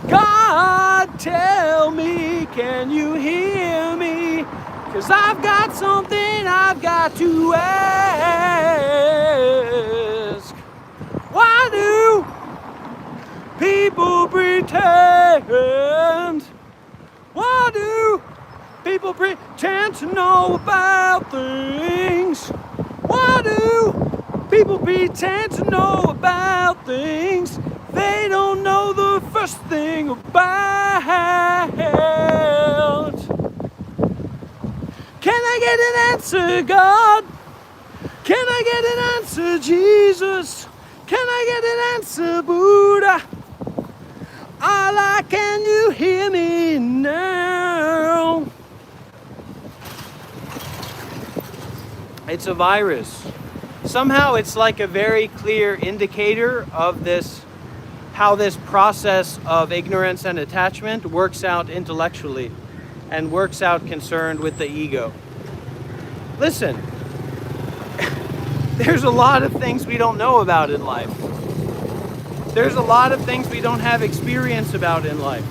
God, tell me, can you hear me? 'Cause I've got something I've got to ask. Why do people pretend? Why do people pretend to know about things? Why do people pretend to know about things they don't know the first thing about? Can I get an answer, God? Can I get an answer, Jesus? Can I get an answer, Buddha? Allah, can you hear me now? It's a virus. Somehow it's like a very clear indicator of this, how this process of ignorance and attachment works out intellectually and works out concerned with the ego. Listen, there's a lot of things we don't know about in life. There's a lot of things we don't have experience about in life.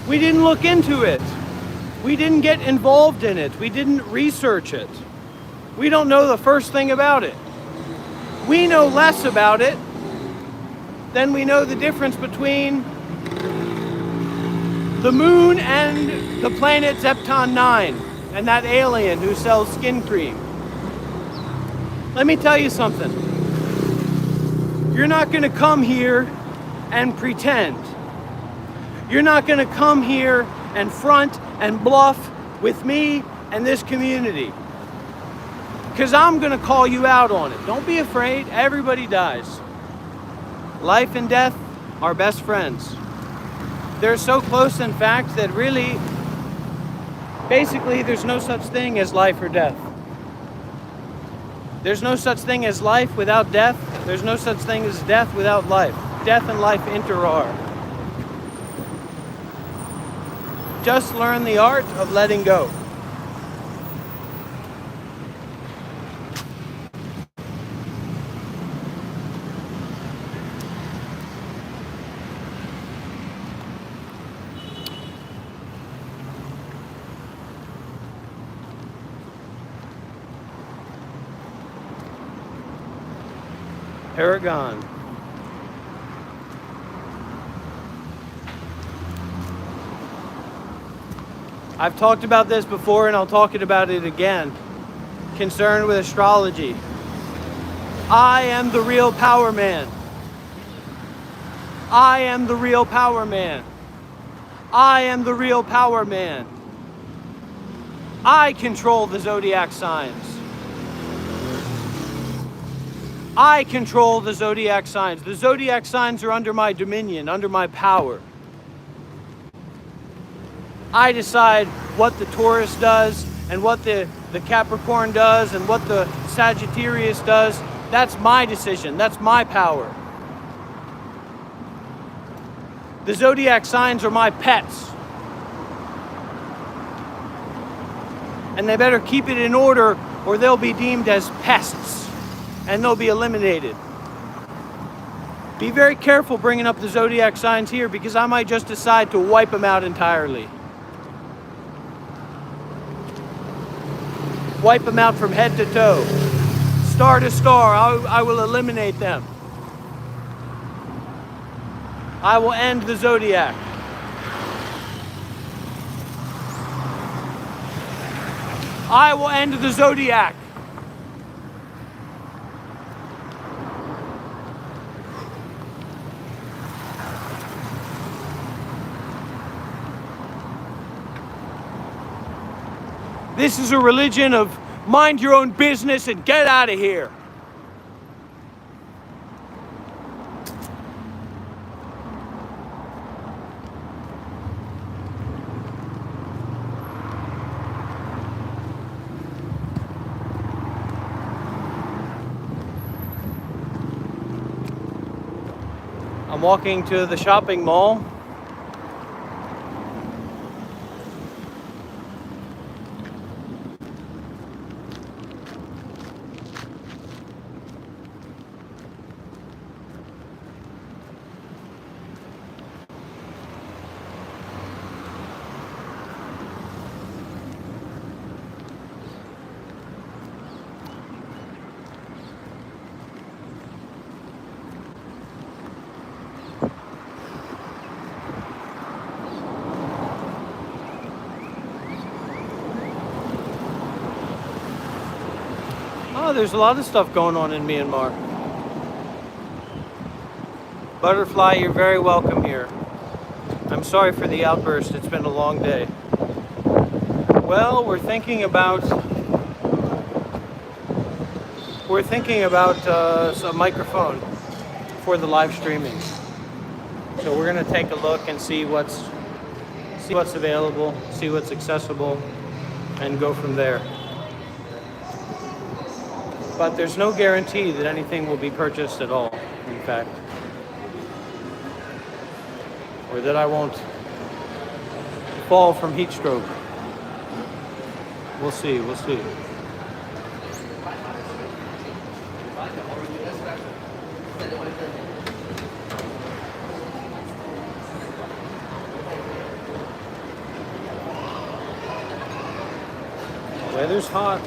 We didn't look into it. We didn't get involved in it. We didn't research it. We don't know the first thing about it. We know less about it than we know the difference between the moon and the planet Zepton 9 and that alien who sells skin cream. Let me tell you something. You're not going to come here and pretend. You're not going to come here and front and bluff with me and this community. Because I'm going to call you out on it. Don't be afraid. Everybody dies. Life and death are best friends. They're so close, in fact, that really, basically, there's no such thing as life or death. There's no such thing as life without death. There's no such thing as death without life. Death and life inter-are. Just learn the art of letting go. Paragon. I've talked about this before and I'll talk about it again. Concerned with astrology. I am the real power man. I am the real power man. I am the real power man. I control the zodiac signs. I control the zodiac signs. The zodiac signs are under my dominion, under my power. I decide what the Taurus does and what the Capricorn does and what the Sagittarius does. That's my decision. That's my power. The zodiac signs are my pets. And they better keep it in order or they'll be deemed as pests and they'll be eliminated. Be very careful bringing up the zodiac signs here because I might just decide to wipe them out entirely. Wipe them out from head to toe. Star to star, I will eliminate them. I will end the zodiac. I will end the zodiac. This is a religion of mind your own business and get out of here. I'm walking to the shopping mall. Oh, there's a lot of stuff going on in Myanmar. Butterfly, you're very welcome here. I'm sorry for the outburst. It's been a long day. Well, we're thinking about a microphone for the live streaming. So we're gonna take a look and see what's available, see what's accessible, and go from there. But there's no guarantee that anything will be purchased at all, in fact. Or that I won't fall from heat stroke. We'll see, we'll see. The weather's hot.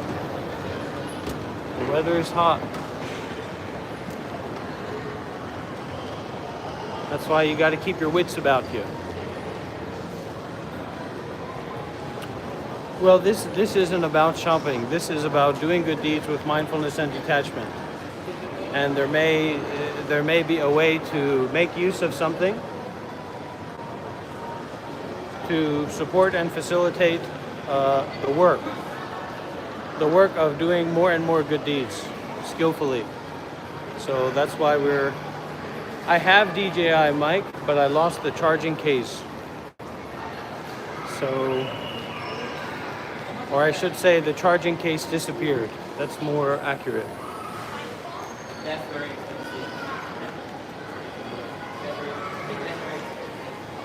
The weather is hot. That's why you got to keep your wits about you. Well, this isn't about shopping. This is about doing good deeds with mindfulness and detachment. And there may be a way to make use of something to support and facilitate the work of doing more and more good deeds skillfully. So that's why I have DJI mic, but I lost the charging case. So, or I should say the charging case disappeared. That's more accurate. That's very expensive.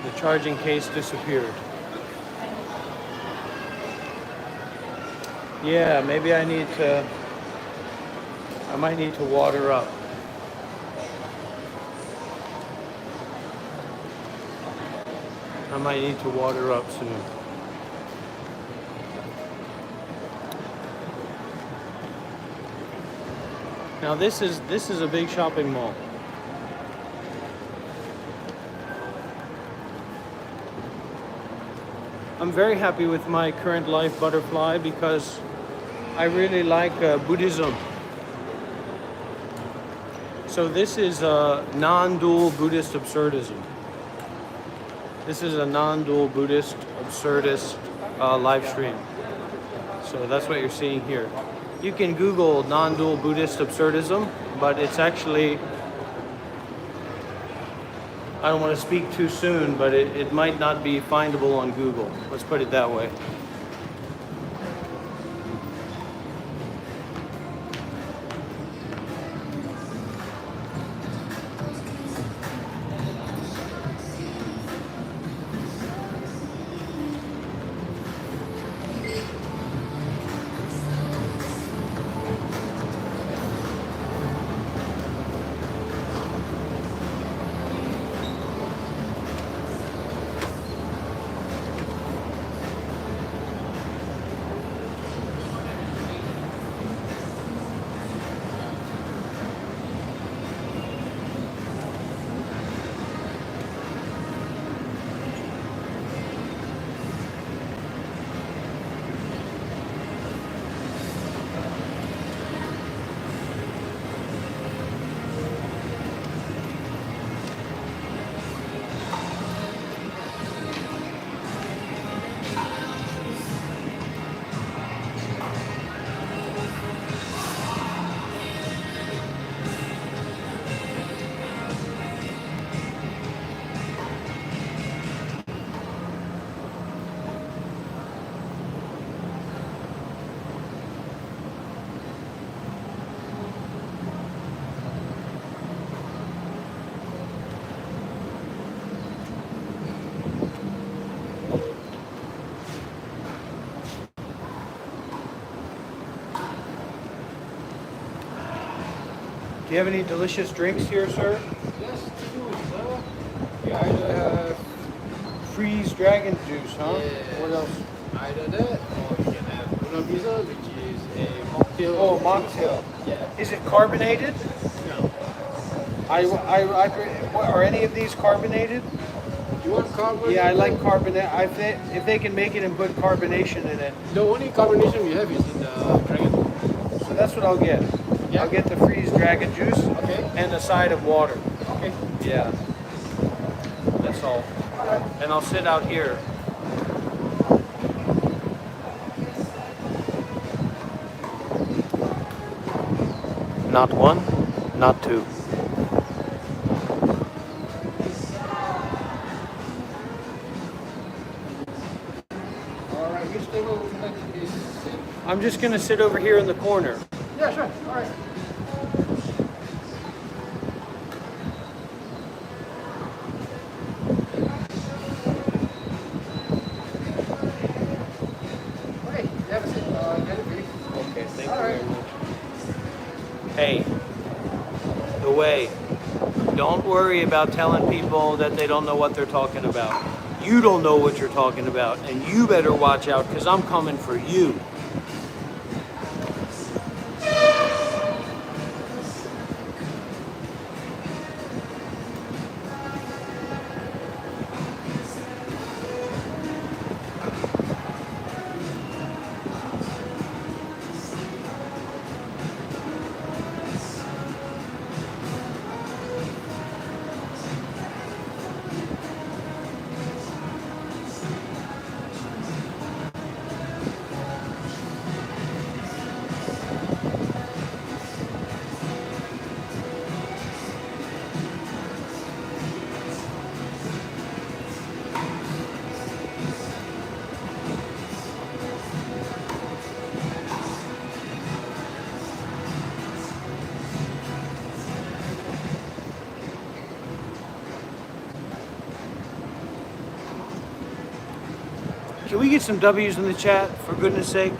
The charging case disappeared. Yeah, maybe I might need to water up. I might need to water up soon. Now this is a big shopping mall. I'm very happy with my current life, Butterfly, because I really like Buddhism. So this is a non-dual Buddhist absurdism. This is a non-dual Buddhist absurdist live stream. So that's what you're seeing here. You can Google non-dual Buddhist absurdism, but it's actually, I don't want to speak too soon, but it might not be findable on Google. Let's put it that way. Do you have any delicious drinks here, sir? Yes, do, sir. You either have Freeze dragon juice, huh? Yes. What else? either that or you can have Luna Visa, which is a mocktail. Oh, mocktail. Yeah. Is it carbonated? No. Are any of these carbonated? You want carbonation? Yeah, I like carbonate. If they can make it and put carbonation in it, The only carbonation we have is in the dragon. so that's what I'll get. Yeah. I'll get the freeze dragon juice Okay. and a side of water. Okay. Yeah. That's all. And I'll sit out here. Not one, not two. Alright, which table would you like to be sit? I'm just gonna sit over here in the corner. Yeah, sure. Alright. Okay, that's it. Get it ready. Okay, thank All you right. very much. Hey, the way. Don't worry about telling people that they don't know what they're talking about. You don't know what you're talking about, and you better watch out because I'm coming for you. Can we get some W's in the chat, for goodness sake?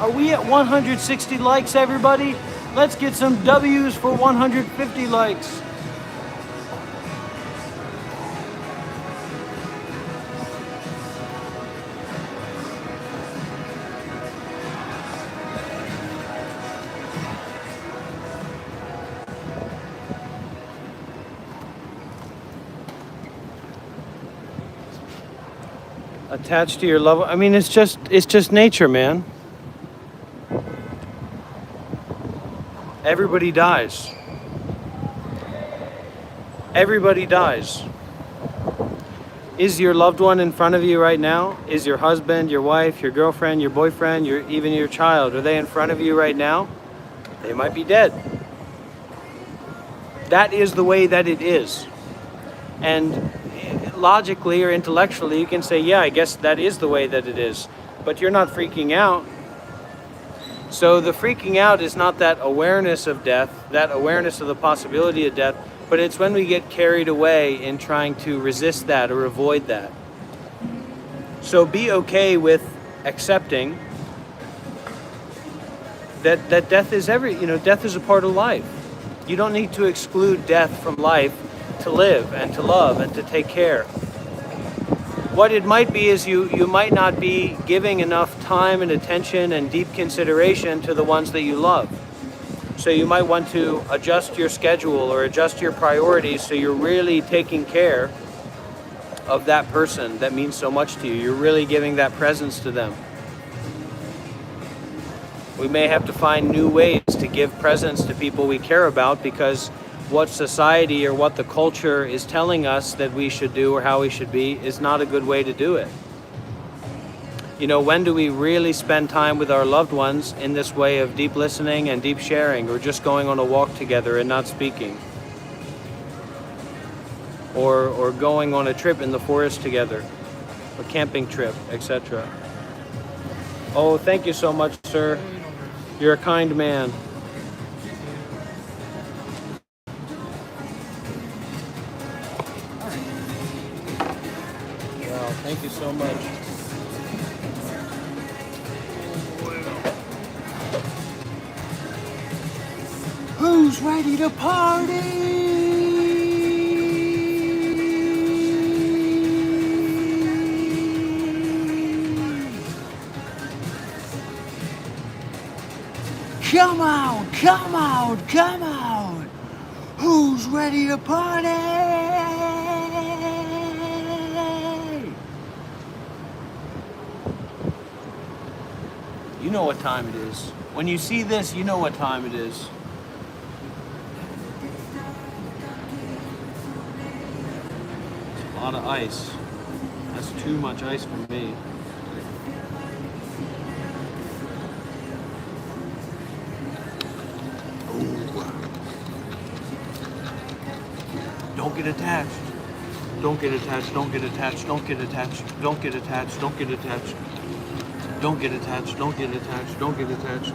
Are we at 160 likes, everybody? Let's get some W's for 150 likes. Attached to your love. I mean, it's just nature, man. Everybody dies. Everybody dies. Is your loved one in front of you right now? Is your husband, your wife, your girlfriend, your boyfriend, even your child, are they in front of you right now? They might be dead. That is the way that it is. And logically or intellectually, you can say, yeah, I guess that is the way that it is. But you're not freaking out. So the freaking out is not that awareness of death, that awareness of the possibility of death, but it's when we get carried away in trying to resist that or avoid that. So be okay with accepting that death is death is a part of life. You don't need to exclude death from life to live and to love and to take care. What it might be is you might not be giving enough time and attention and deep consideration to the ones that you love. So you might want to adjust your schedule or adjust your priorities so you're really taking care of that person that means so much to you. You're really giving that presence to them. We may have to find new ways to give presence to people we care about because what society or what the culture is telling us that we should do or how we should be is not a good way to do it. You know, when do we really spend time with our loved ones in this way of deep listening and deep sharing, or just going on a walk together and not speaking? Or going on a trip in the forest together, a camping trip, etc. Oh, thank you so much, sir. You're a kind man. Wow, thank you so much. Who's ready to party? Come out, come out, come out. Who's ready to party? You know what time it is. When you see this, you know what time it is. It's a lot of ice. That's too much ice for me. Don't get attached. Don't get attached. Don't get attached. Don't get attached. Don't get attached. Don't get attached. Don't get attached. Don't get attached. Don't get attached.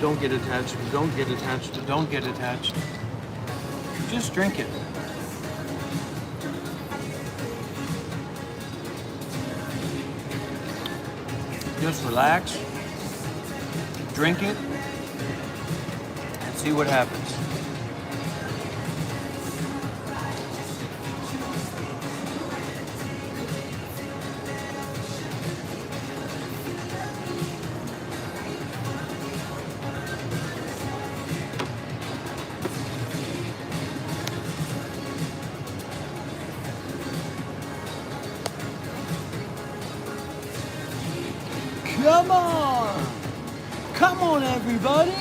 Don't get attached. Don't get attached. Don't get attached. Just drink it. Just relax. Drink it. And see what happens. Come on! Come on, everybody!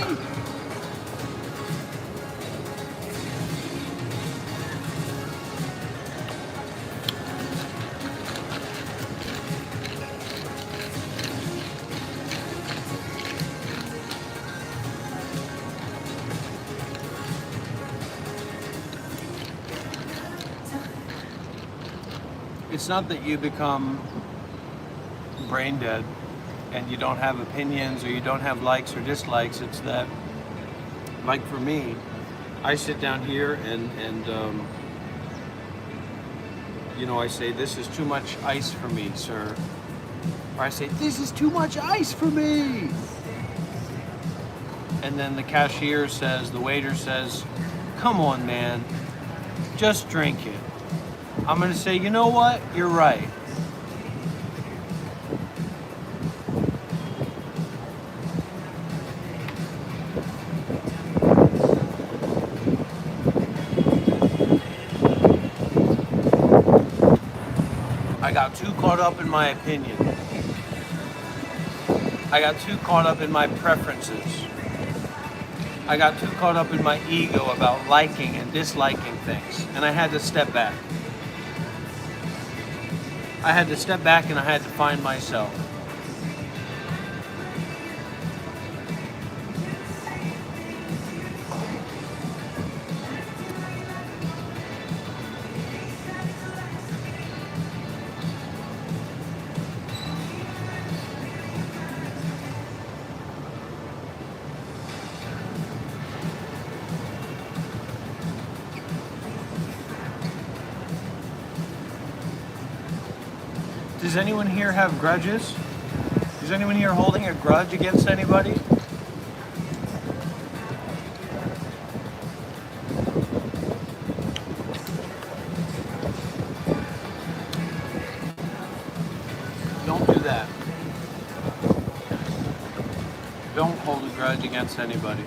It's not that you become brain dead and you don't have opinions or you don't have likes or dislikes. It's that, like for me, I sit down here and you know, I say, this is too much ice for me, sir. Or I say, this is too much ice for me. And then the cashier says, the waiter says, come on, man, just drink it. I'm gonna say, you know what? You're right. I got too caught up in my opinion. I got too caught up in my preferences. I got too caught up in my ego about liking and disliking things, and I had to step back. I had to step back and I had to find myself. Does anyone here have grudges? Is anyone here holding a grudge against anybody? Don't do that. Don't hold a grudge against anybody.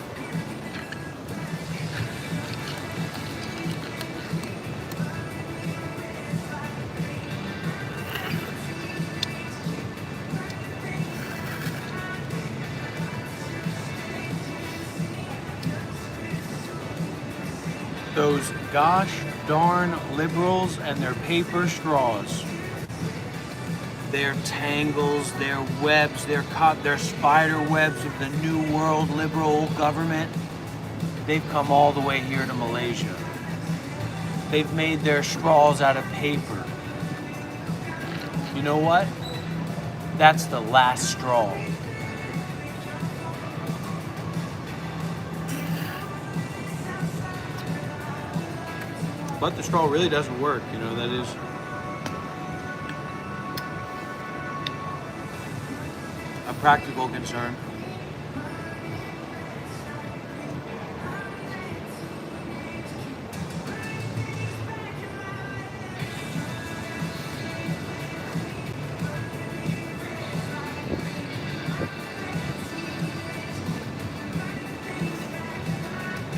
Those gosh darn liberals and their paper straws. Their tangles, their webs, their spider webs of the New World liberal government. They've come all the way here to Malaysia. They've made their straws out of paper. You know what? That's the last straw. But the straw really doesn't work, you know, that is. A practical concern.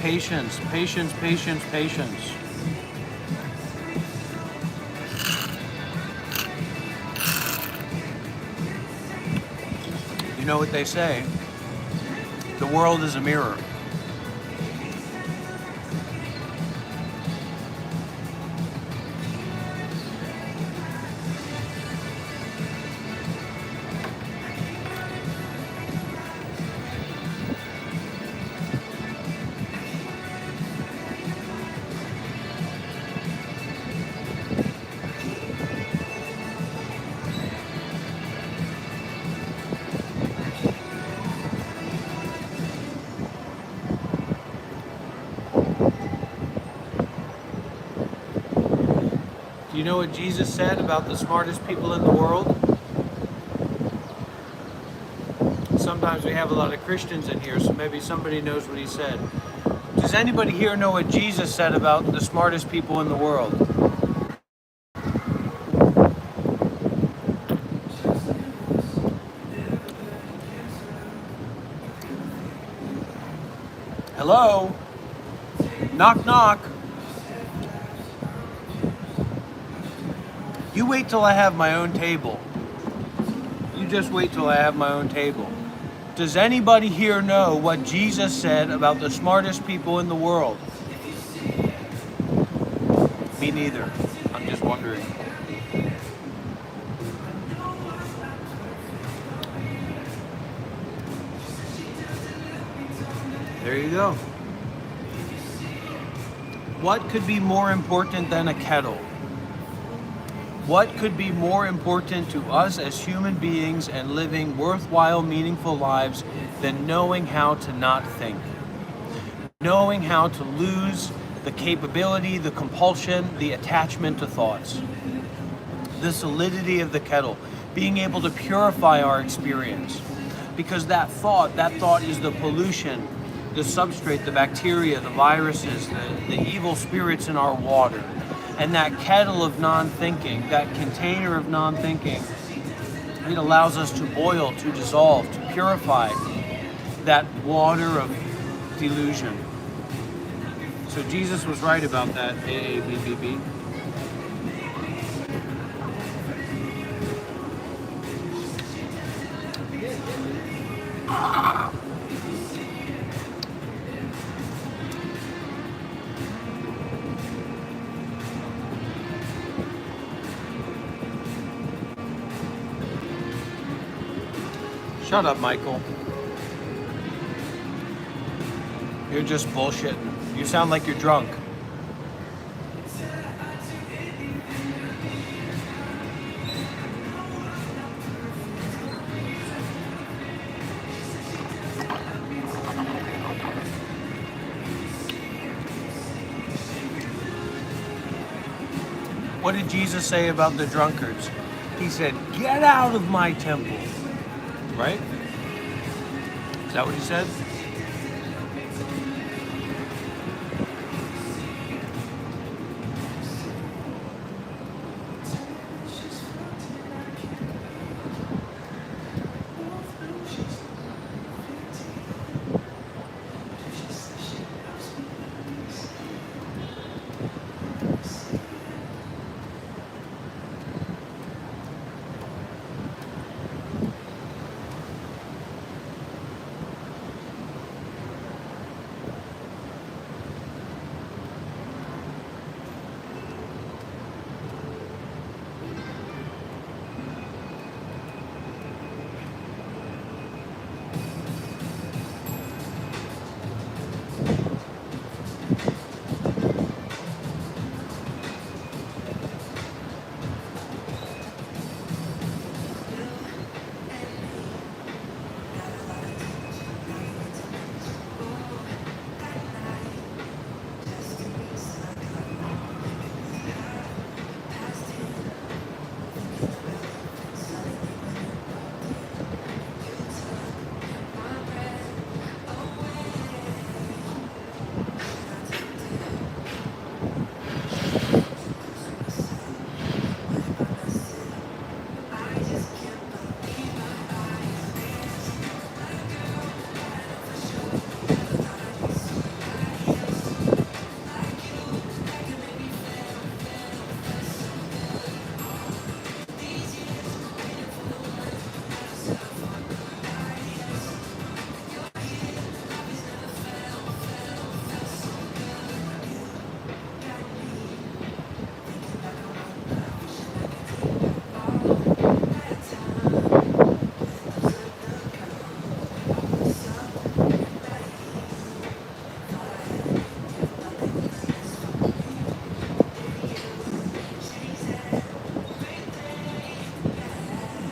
Patience, patience, patience, patience. You know what they say? The world is a mirror. Do you know what Jesus said about the smartest people in the world? Sometimes we have a lot of Christians in here, so maybe somebody knows what he said. Does anybody here know what Jesus said about the smartest people in the world? Hello? Knock, knock. You wait till I have my own table. You just wait till I have my own table. Does anybody here know what Jesus said about the smartest people in the world? Me neither. I'm just wondering. There you go. What could be more important than a kettle? What could be more important to us as human beings and living worthwhile, meaningful lives than knowing how to not think? Knowing how to lose the capability, the compulsion, the attachment to thoughts. The solidity of the kettle. being able to purify our experience. Because that thought is the pollution, the substrate, the bacteria, the viruses, the evil spirits in our water. And that kettle of non-thinking, that container of non-thinking, it allows us to boil, to dissolve, to purify that water of delusion. So Jesus was right about that, AABBB. Shut up, Michael. You're just bullshitting. You sound like you're drunk. What did Jesus say about the drunkards? He said, "Get out of my temple." Right? Is that what he said?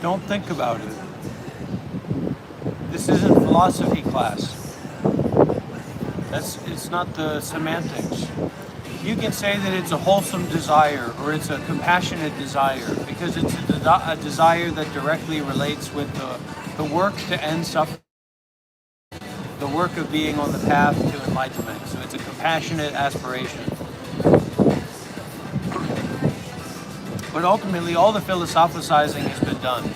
Don't think about it. This isn't philosophy class. It's not the semantics. You can say that it's a wholesome desire or it's a compassionate desire because it's a desire that directly relates with the work to end suffering, the work of being on the path to enlightenment. So it's a compassionate aspiration. But ultimately, all the philosophizing has been done.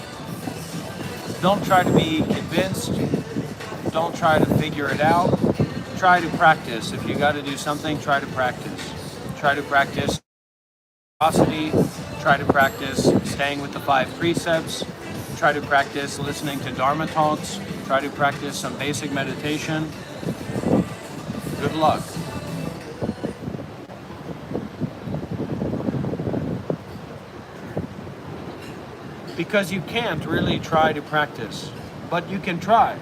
Don't try to be convinced. Don't try to figure it out. Try to practice. If you got to do something, try to practice. Try to practice generosity. Try to practice staying with the 5 precepts. Try to practice listening to Dharma talks. Try to practice some basic meditation. Good luck. Because you can't really try to practice, but you can try.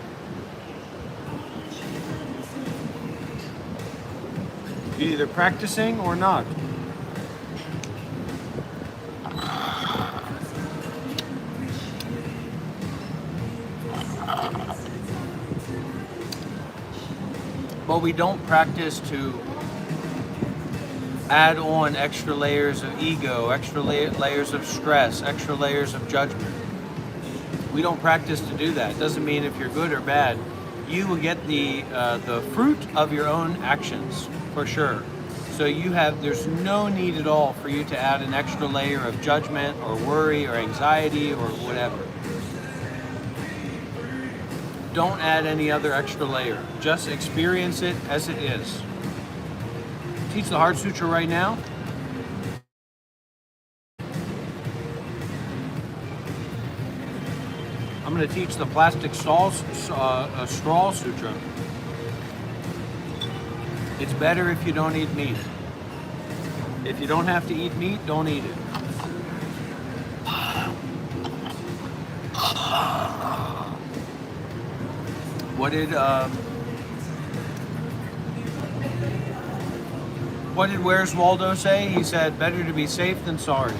You're either practicing or not. But we don't practice to add on extra layers of ego, extra layers of stress, extra layers of judgment. We don't practice to do that. It doesn't mean if you're good or bad. You will get the fruit of your own actions, for sure. So there's no need at all for you to add an extra layer of judgment or worry or anxiety or whatever. Don't add any other extra layer. Just experience it as it is. Teach the Heart Sutra right now. I'm going to teach the Plastic Straw Sutra. It's better if you don't eat meat. If you don't have to eat meat, don't eat it. What did Where's Waldo say? He said, better to be safe than sorry.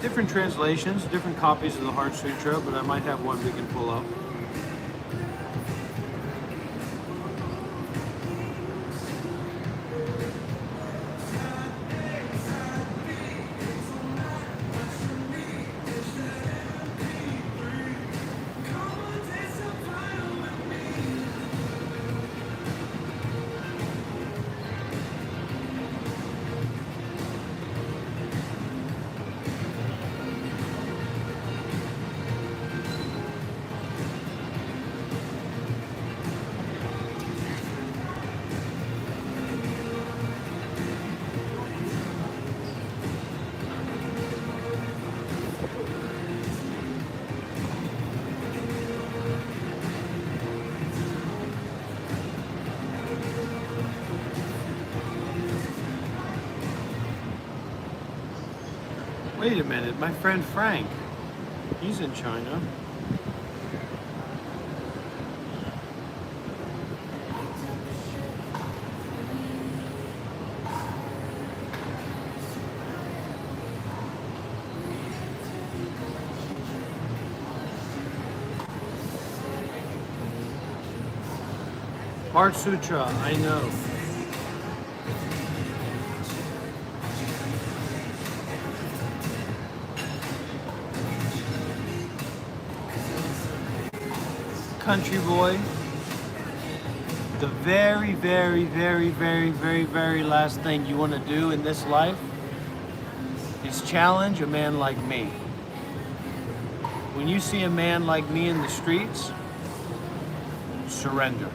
Different translations, different copies of the Heart Sutra, but I might have one we can pull up. Wait a minute, my friend Frank, he's in China. Heart Sutra, I know. Country boy, the very, very, very, very, very, very last thing you want to do in this life is challenge a man like me. When you see a man like me in the streets, surrender.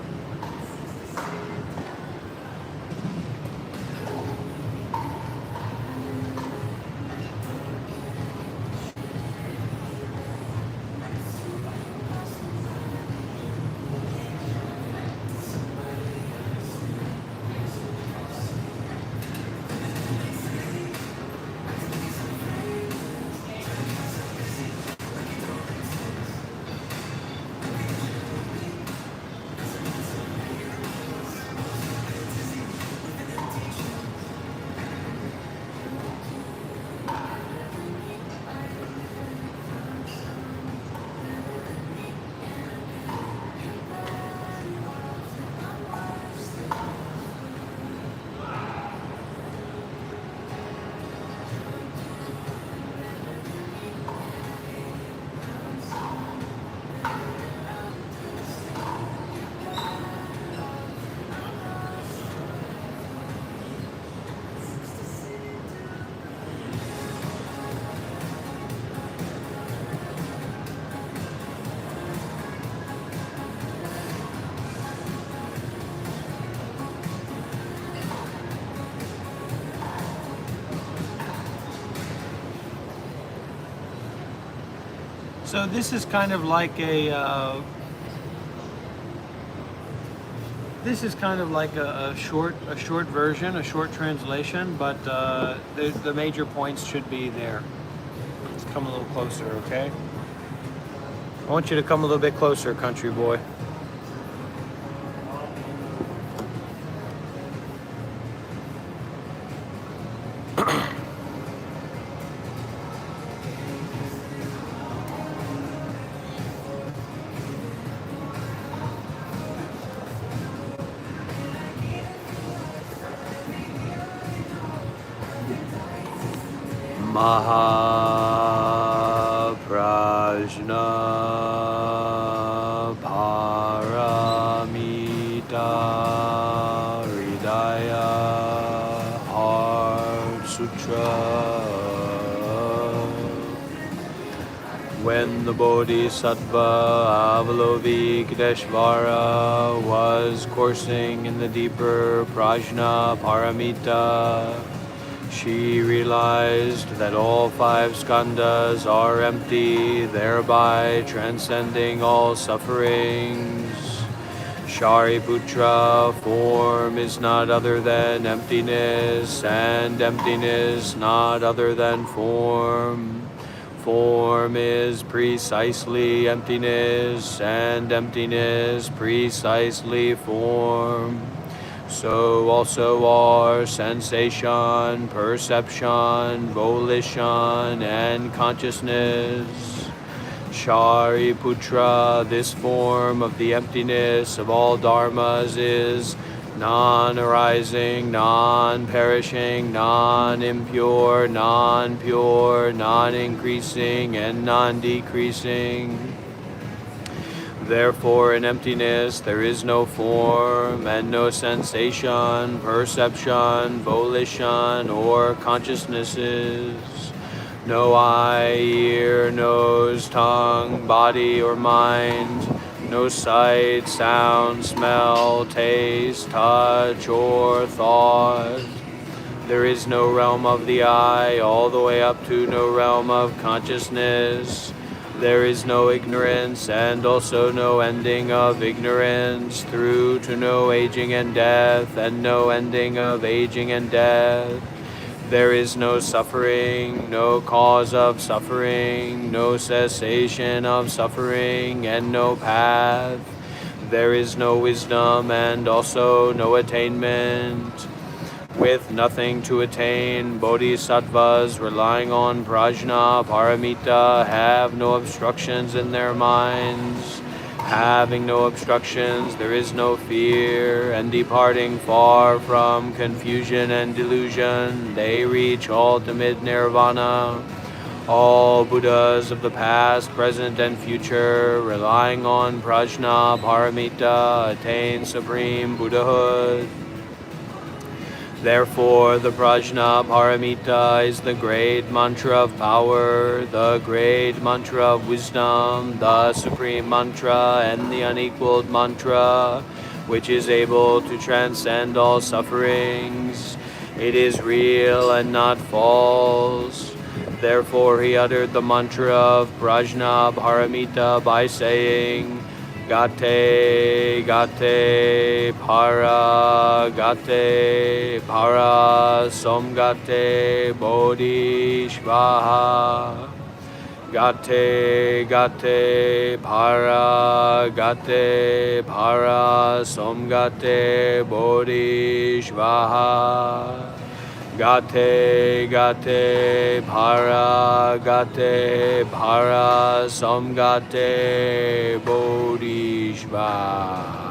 So this is kind of like a short version, a short translation, but the major points should be there. Let's come a little closer, okay? I want you to come a little bit closer, country boy. Mahaprajna Paramita Hridaya Heart Sutra. When the Bodhisattva Avalokiteshvara was coursing in the deeper Prajna Paramita, she realized that all 5 skandhas are empty, thereby transcending all sufferings. Shariputra, form is not other than emptiness, and emptiness not other than form. Form is precisely emptiness, and emptiness precisely form. So also are sensation, perception, volition, and consciousness. Shariputra, this form of the emptiness of all dharmas is non-arising, non-perishing, non-impure, non-pure, non-increasing, and non-decreasing. Therefore, in emptiness there is no form, and no sensation, perception, volition, or consciousnesses. No eye, ear, nose, tongue, body, or mind. No sight, sound, smell, taste, touch, or thought. There is no realm of the eye, all the way up to no realm of consciousness. There is no ignorance, and also no ending of ignorance, through to no aging and death, and no ending of aging and death. There is no suffering, no cause of suffering, no cessation of suffering, and no path. There is no wisdom, and also no attainment. With nothing to attain, bodhisattvas relying on prajna paramita have no obstructions in their minds. Having no obstructions, there is no fear, and departing far from confusion and delusion, they reach ultimate nirvana. All Buddhas of the past, present, and future, relying on prajna paramita, attain supreme Buddhahood. Therefore, the prajna paramita is the great mantra of power, the great mantra of wisdom, the supreme mantra, and the unequaled mantra, which is able to transcend all sufferings. It is real and not false. Therefore, he uttered the mantra of prajna paramita by saying, Gate, gate, para, somgate, bodhi, shvaha. Gate, para, somgate, bodhi, shvaha. Gate, para, samgate, bodhisattva.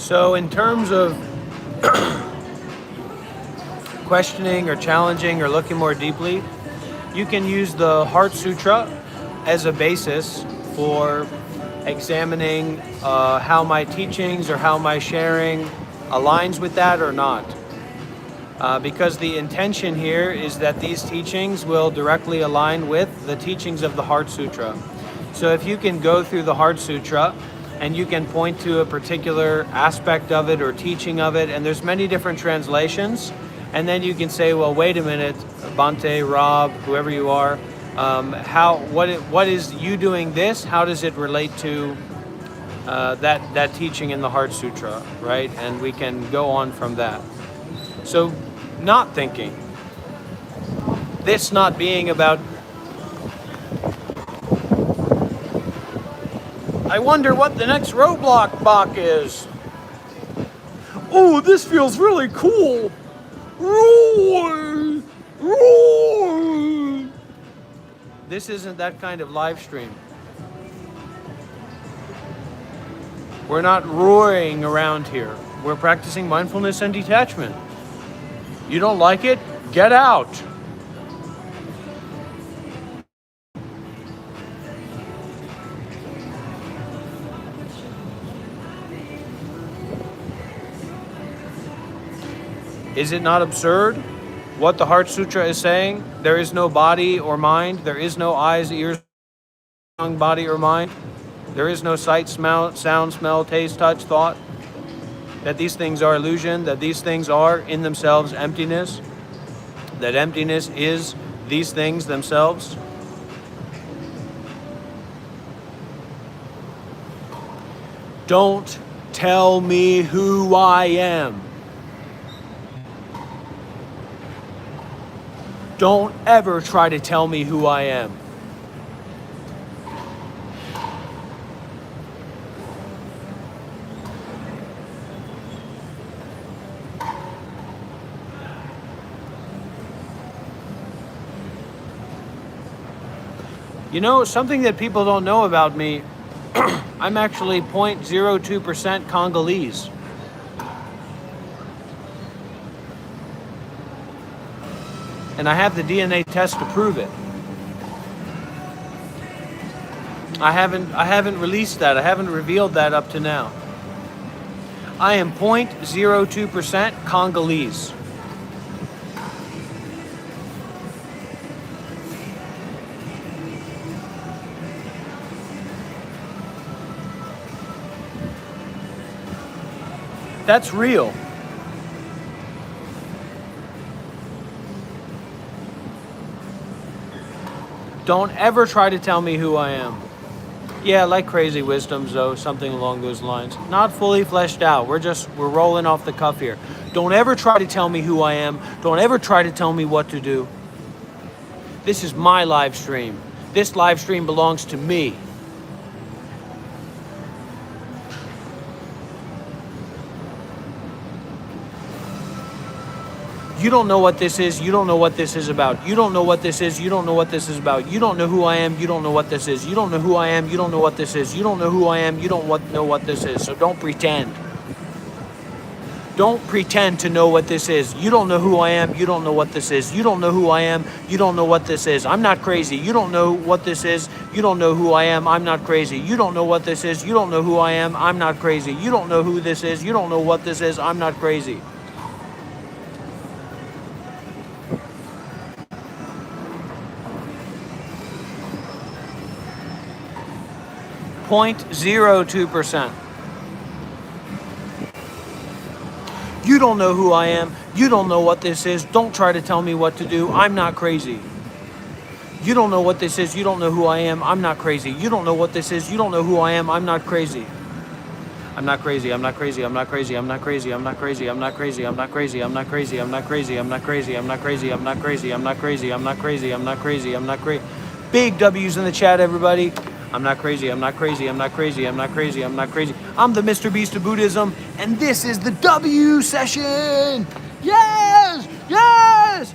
So in terms of questioning or challenging or looking more deeply, you can use the Heart Sutra as a basis for examining how my teachings or how my sharing aligns with that or not. Because the intention here is that these teachings will directly align with the teachings of the Heart Sutra. So if you can go through the Heart Sutra and you can point to a particular aspect of it or teaching of it, and there's many different translations, and then you can say, well, wait a minute, Bante, Rob, whoever you are, what is you doing this? How does it relate to that teaching in the Heart Sutra, right? And we can go on from that. So not thinking, this not being about, I wonder what the next roadblock block is. Oh, this feels really cool. Roar! Roar! This isn't that kind of live stream. We're not roaring around here. We're practicing mindfulness and detachment. You don't like it? Get out. Is it not absurd what the Heart Sutra is saying? There is no body or mind. There is no eyes, ears, tongue, body, or mind. There is no sight, smell, sound, smell, taste, touch, thought. That these things are illusion, that these things are in themselves emptiness, that emptiness is these things themselves. Don't tell me who I am. Don't ever try to tell me who I am. You know, something that people don't know about me, I'm actually 0.02% Congolese. And I have the DNA test to prove it. I haven't released that. I haven't revealed that up to now. I am 0.02% Congolese. That's real. Don't ever try to tell me who I am. Yeah, like Crazy Wisdoms though, something along those lines. Not fully fleshed out. We're rolling off the cuff here. Don't ever try to tell me who I am. Don't ever try to tell me what to do. This is my live stream. This live stream belongs to me. You don't know what this is. You don't know what this is about. You don't know what this is. You don't know what this is about. You don't know who I am. You don't know what this is. You don't know who I am. You don't know what this is. You don't know who I am. You don't know what this is. So don't pretend. Don't pretend to know what this is. You don't know who I am. You don't know what this is. You don't know who I am. You don't know what this is. I'm not crazy. You don't know what this is. You don't know who I am. I'm not crazy. You don't know what this is. You don't know who I am. I'm not crazy. You don't know who this is. You don't know what this is. I'm not crazy. .02%. You don't know who I am. You don't know what this is. Don't try to tell me what to do. I'm not crazy. You don't know what this is. You don't know who I am. I'm not crazy. You don't know what this is. You don't know who I am. I'm not crazy. I'm not crazy. I'm not crazy. I'm not crazy. I'm not crazy. I'm not crazy. I'm not crazy. I'm not crazy. I'm not crazy. I'm not crazy. I'm not crazy. I'm not crazy. I'm not crazy. I'm not crazy. I'm not crazy. I'm not crazy. I'm not crazy. Big W's in the chat, everybody. I'm not crazy, I'm not crazy, I'm not crazy, I'm not crazy, I'm not crazy. I'm the Mr. Beast of Buddhism, and this is the W session! Yes! Yes!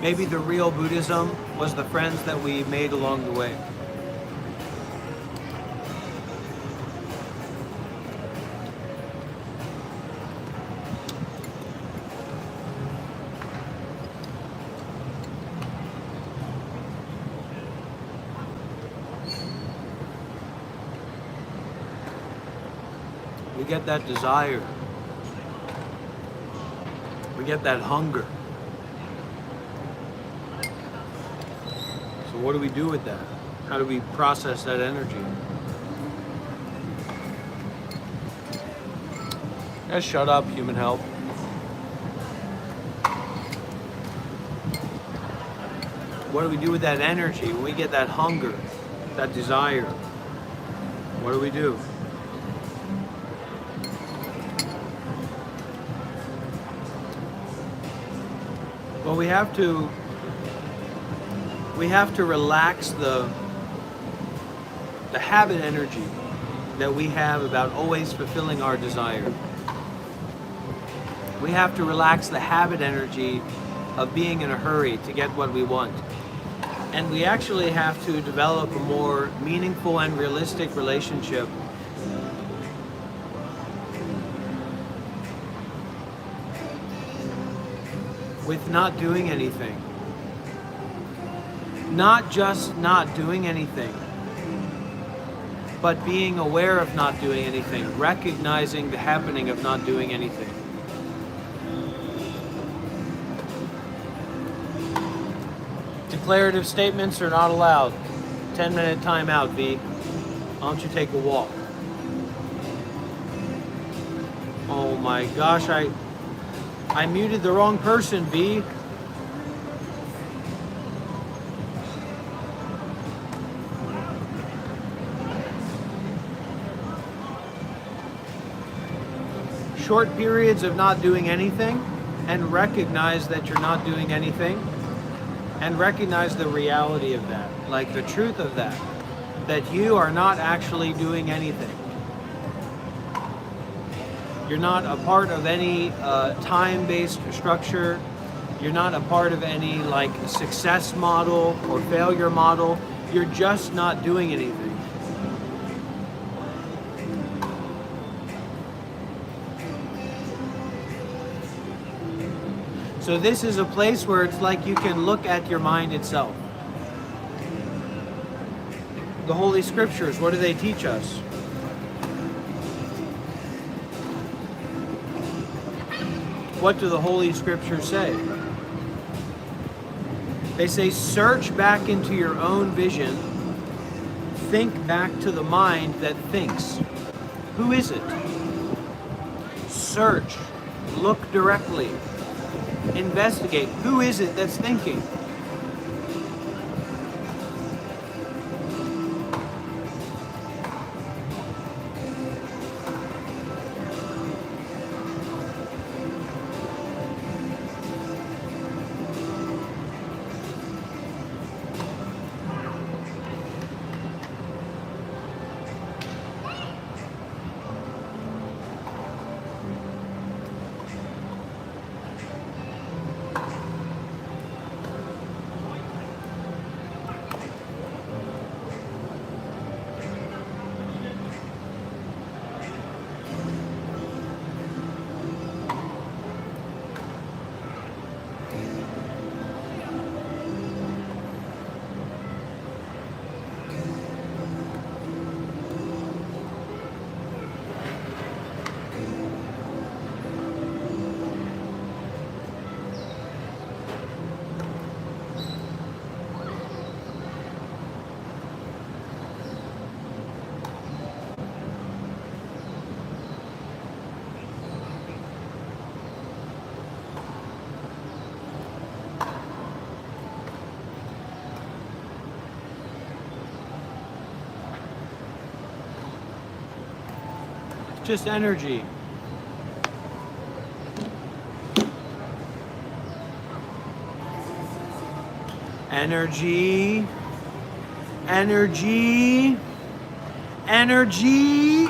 Maybe the real Buddhism was the friends that we made along the way. We get that desire. We get that hunger. So what do we do with that? How do we process that energy? Just shut up, human help. What do we do with that energy? When we get that hunger, that desire, what do we do? Well, we have to relax the habit energy that we have about always fulfilling our desire. We have to relax the habit energy of being in a hurry to get what we want. And we actually have to develop a more meaningful and realistic relationship with not doing anything. Not just not doing anything, but being aware of not doing anything, recognizing the happening of not doing anything. Declarative statements are not allowed. 10-minute timeout, V. Why don't you take a walk? Oh my gosh, I muted the wrong person, V. Short periods of not doing anything, and recognize that you're not doing anything, and recognize the reality of that, like the truth of that you are not actually doing anything. You're not a part of any time-based structure. You're not a part of any like success model or failure model. You're just not doing anything. So this is a place where it's like you can look at your mind itself. The Holy Scriptures, what do they teach us? What do the Holy Scriptures say? They say, search back into your own vision. Think back to the mind that thinks. Who is it? Search. Look directly. Investigate. Who is it that's thinking? Just energy. Energy. Energy. Energy.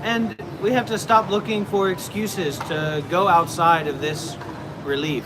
And we have to stop looking for excuses to go outside of this relief.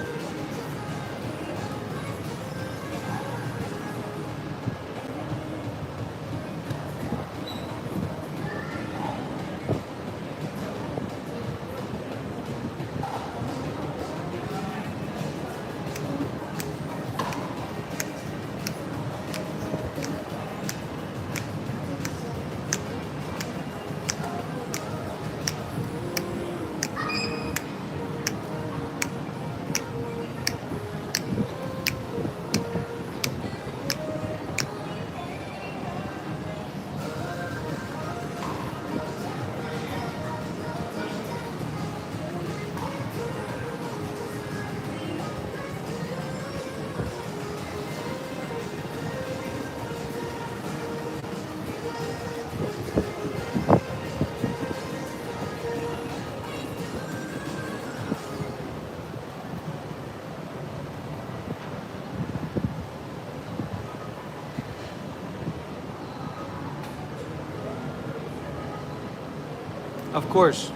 Of course.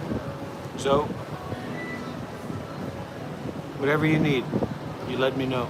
So, whatever you need, you let me know.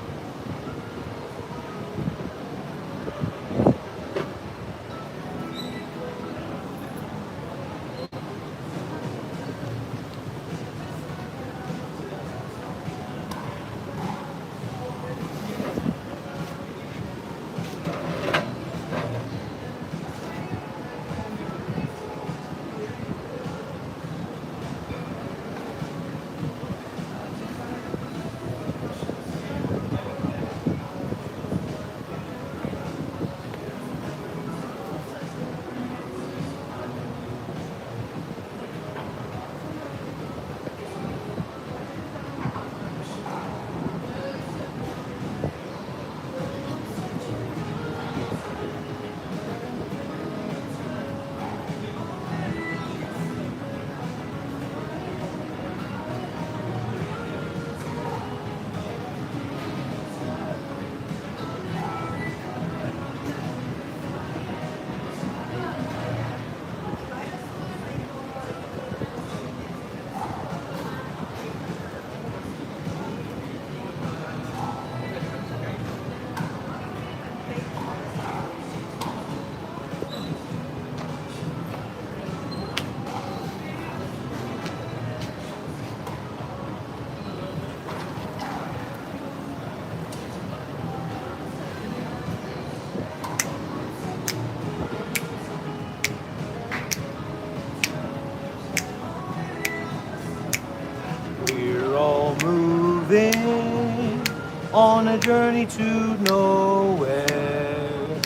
We're all moving on a journey to nowhere,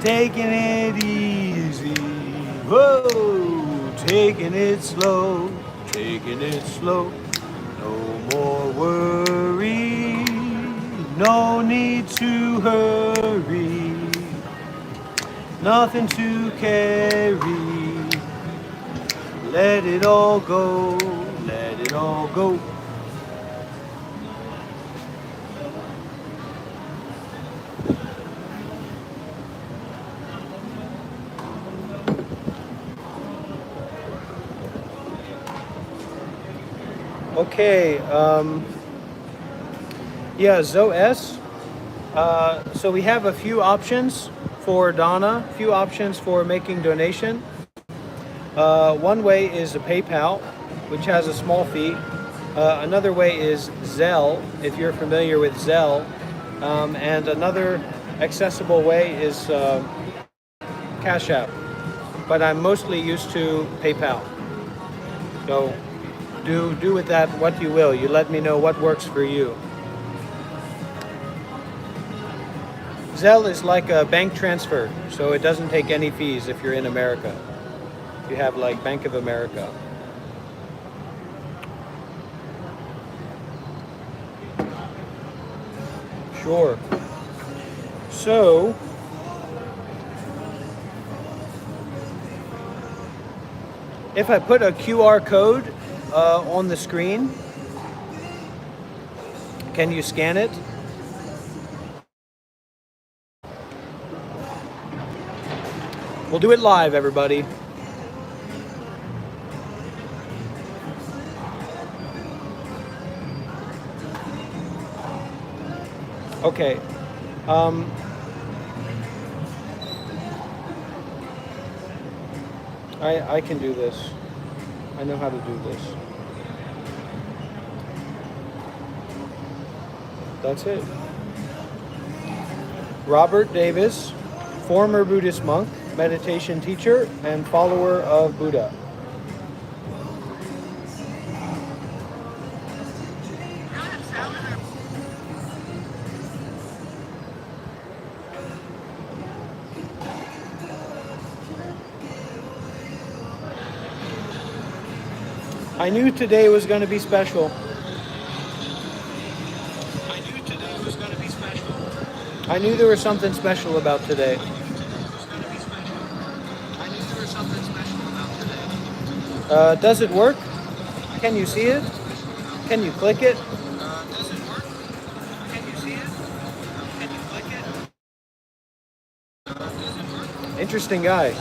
taking it easy, whoa, taking it slow, no more worry, no need to hurry, nothing to carry, let it all go, let it all go. Okay, yeah, Zoe S. So we have a few options for Donna, a few options for making donation. One way is a PayPal, which has a small fee. Another way is Zelle, if you're familiar with Zelle. And another accessible way is Cash App. But I'm mostly used to PayPal. So do with that what you will. You let me know what works for you. Zelle is like a bank transfer, so it doesn't take any fees if you're in America. You have like Bank of America. Sure. So, if I put a QR code on the screen, can you scan it? We'll do it live, everybody. Okay. I can do this. I know how to do this. That's it. Robert Davis, former Buddhist monk, meditation teacher, and follower of Buddha. I knew today was going to be special. I knew there was something special about today. Does it work? Can you see it? Can you click it? Does it work? Can you see it? Can you click it? Interesting guy.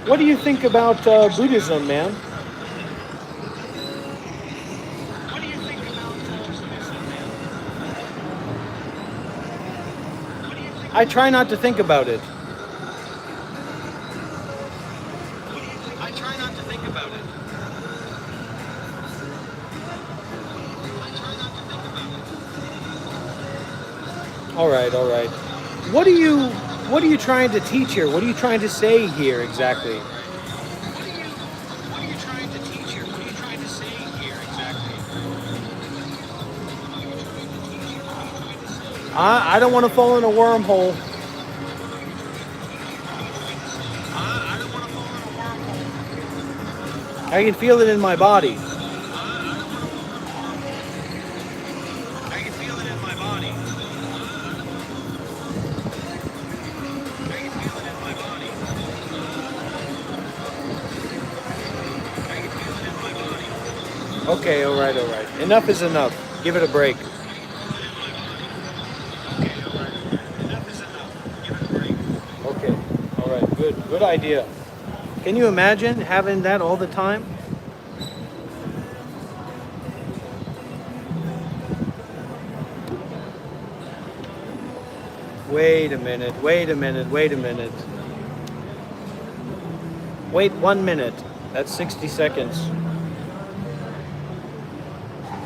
What do you think about Buddhism, man? I try not to think about it. I try not to think about it. All right, all right. What are you trying to teach here? What are you trying to say here exactly? What are you trying to teach here? What are you trying to say here exactly? I don't want to fall in a wormhole. I don't want to fall in a wormhole. I can feel it in my body. I can feel it in my body. I can feel it in my body. I can feel it in my body. Okay, all right, all right. Enough is enough. Give it a break. Okay, all right, good idea. Can you imagine having that all the time? Wait a minute, wait a minute, wait a minute. Wait 1 minute. That's 60 seconds.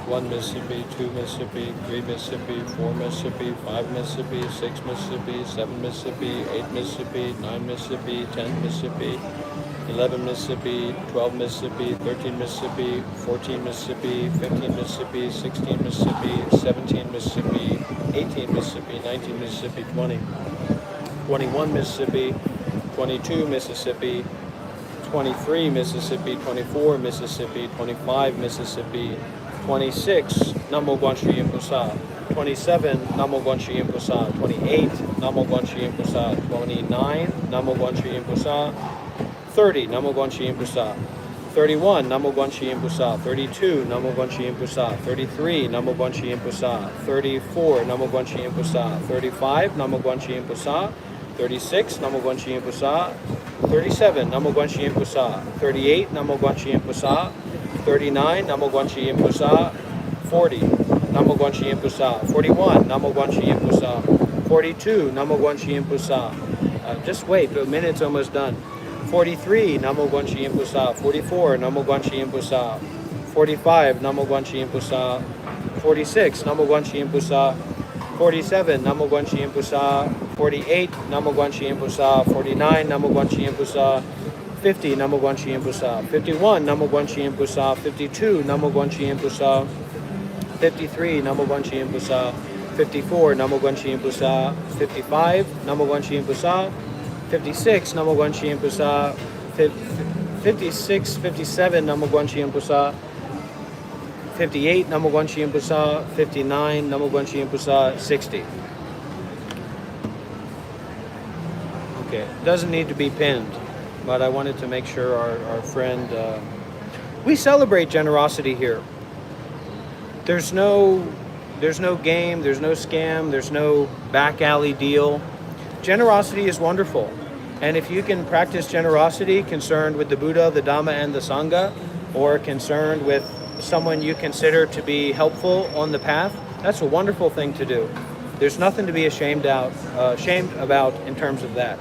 1 Mississippi, 2 Mississippi, 3 Mississippi, 4 Mississippi, 5 Mississippi, 6 Mississippi, 7 Mississippi, 8 Mississippi, 9 Mississippi, 10 Mississippi, 11 Mississippi, 12 Mississippi, 13 Mississippi, 14 Mississippi, 15 Mississippi, 16 Mississippi, 17 Mississippi, 18 Mississippi, 19 Mississippi, 20, 21 Mississippi, 22 Mississippi, 23 Mississippi, 24 Mississippi, 25 Mississippi, 26 Namo Guanchi Impusa, 27 Namo Guanchi Impusa, 28 Namo Guanchi Impusa, 29 Namo Guanchi Impusa, 30 Namo Guanchi Impusa, 31 Namo Guanchi Impusa, 32 Namo Guanchi Impusa, 33 Namo Guanchi Impusa, 34 Namo Guanchi Impusa, 35 Namo Guanchi Impusa, 36 Namo Guanchi Impusa, 37 Namo Guanchi Impusa, 38 Namo Guanchi Impusa, 39 Namo Guanchi Impusa, 40 Namo Guanchi Impusa, 41 Namo Guanchi Impusa, 42 Namo Guanchi Impusa. Just wait, a minute's almost done. 43 Namo Guanchi Impusa, 44 Namo Guanchi Impusa, 45 Namo Guanchi Impusa, 46 Namo Guanchi Impusa, 47 Namo Guanchi Impusa, 48 Namo Guanchi Impusa, 49 Namo Guanchi Impusa, 50 Namo Guanchi Impusa, 51 Namo Guanchi Impusa, 52 Namo Guanchi Impusa, 53 Namo Guanchi Impusa, 54 Namo Guanchi Impusa, 55 Namo Guanchi Impusa, 56 Namo Guanchi Impusa, 56, 57 Namo Guanchi Impusa, 58 Namo Guanchi Impusa, 59 Namo Guanchi Impusa, 60. Okay, doesn't need to be pinned, but I wanted to make sure our friend, we celebrate generosity here. There's no game, there's no scam, there's no back alley deal. Generosity is wonderful. And if you can practice generosity concerned with the Buddha, the Dhamma, and the Sangha, or concerned with someone you consider to be helpful on the path, that's a wonderful thing to do. There's nothing to be ashamed about in terms of that.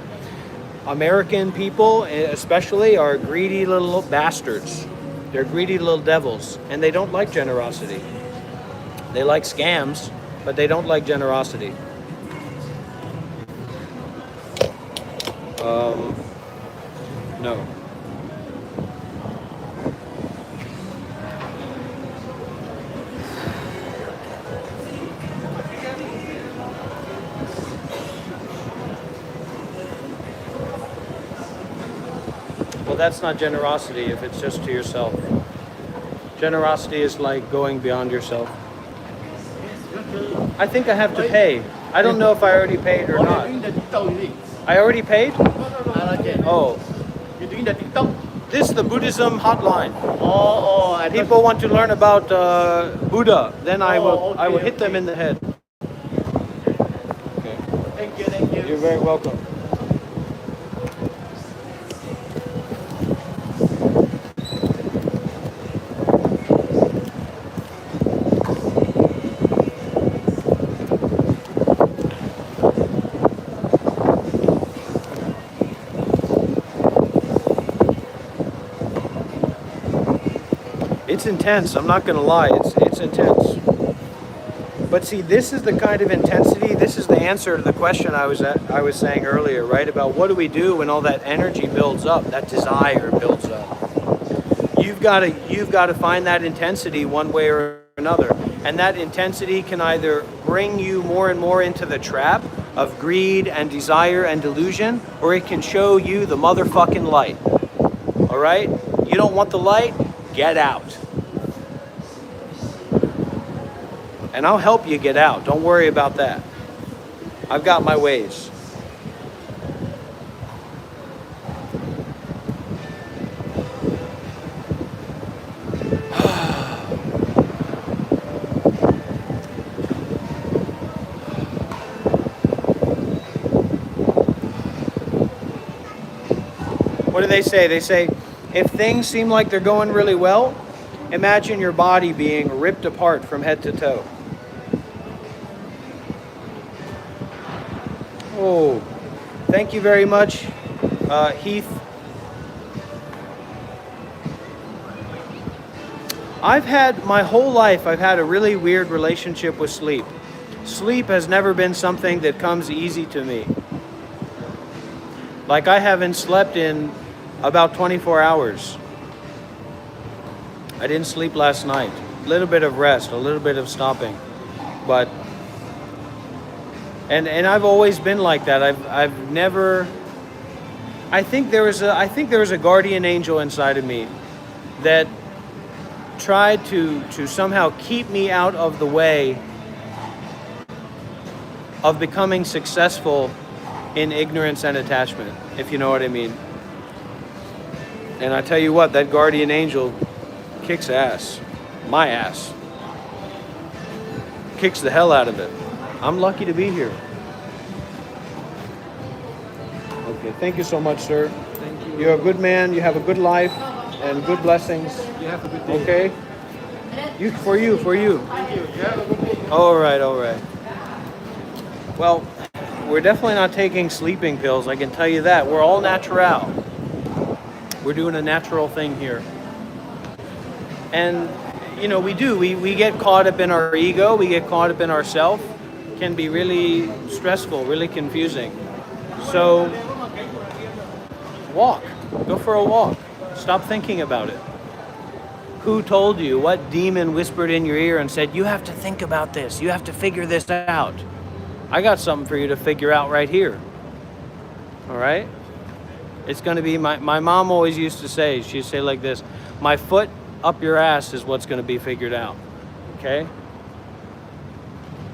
American people, especially, are greedy little bastards. They're greedy little devils, and they don't like generosity. They like scams, but they don't like generosity. No. Well, that's not generosity if it's just to yourself. Generosity is like going beyond yourself. I think I have to pay. I don't know if I already paid or not. I already paid? Oh. You're doing the TikTok? This is the Buddhism hotline. I People want to learn about Buddha. Then I will okay, hit them in the head. Thank you. You're very welcome. It's intense. I'm not going to lie. It's intense. But see, this is the kind of intensity. This is the answer to the question I was saying earlier, right? About what do we do when all that energy builds up, that desire builds up. You've got to find that intensity one way or another, and that intensity can either bring you more and more into the trap of greed and desire and delusion, or it can show you the motherfucking light. All right? You don't want the light? Get out. And I'll help you get out. Don't worry about that. I've got my ways. What do they say? They say, if things seem like they're going really well, imagine your body being ripped apart from head to toe. Oh, thank you very much, Heath. My whole life, I've had a really weird relationship with sleep. Sleep has never been something that comes easy to me. Like, I haven't slept in about 24 hours. I didn't sleep last night. A little bit of rest, a little bit of stopping. But, and I've always been like that. I've never, I think there was a guardian angel inside of me that tried to somehow keep me out of the way of becoming successful in ignorance and attachment, if you know what I mean. And I tell you what, that guardian angel kicks ass. My ass. Kicks the hell out of it. I'm lucky to be here. Okay, thank you so much, sir. Thank you. You're a good man, you have a good life, and good blessings. You have a good day. Okay? For you. Thank you. You have a good day. All right. Well, we're definitely not taking sleeping pills, I can tell you that. We're all natural. We're doing a natural thing here. And, you know, we get caught up in our ego, we get caught up in ourself. It can be really stressful, really confusing. So, walk. Go for a walk. Stop thinking about it. Who told you? What demon whispered in your ear and said, you have to think about this, you have to figure this out? I got something for you to figure out right here. All right? It's going to be, my mom always used to say, she'd say like this, my foot up your ass is what's going to be figured out. Okay?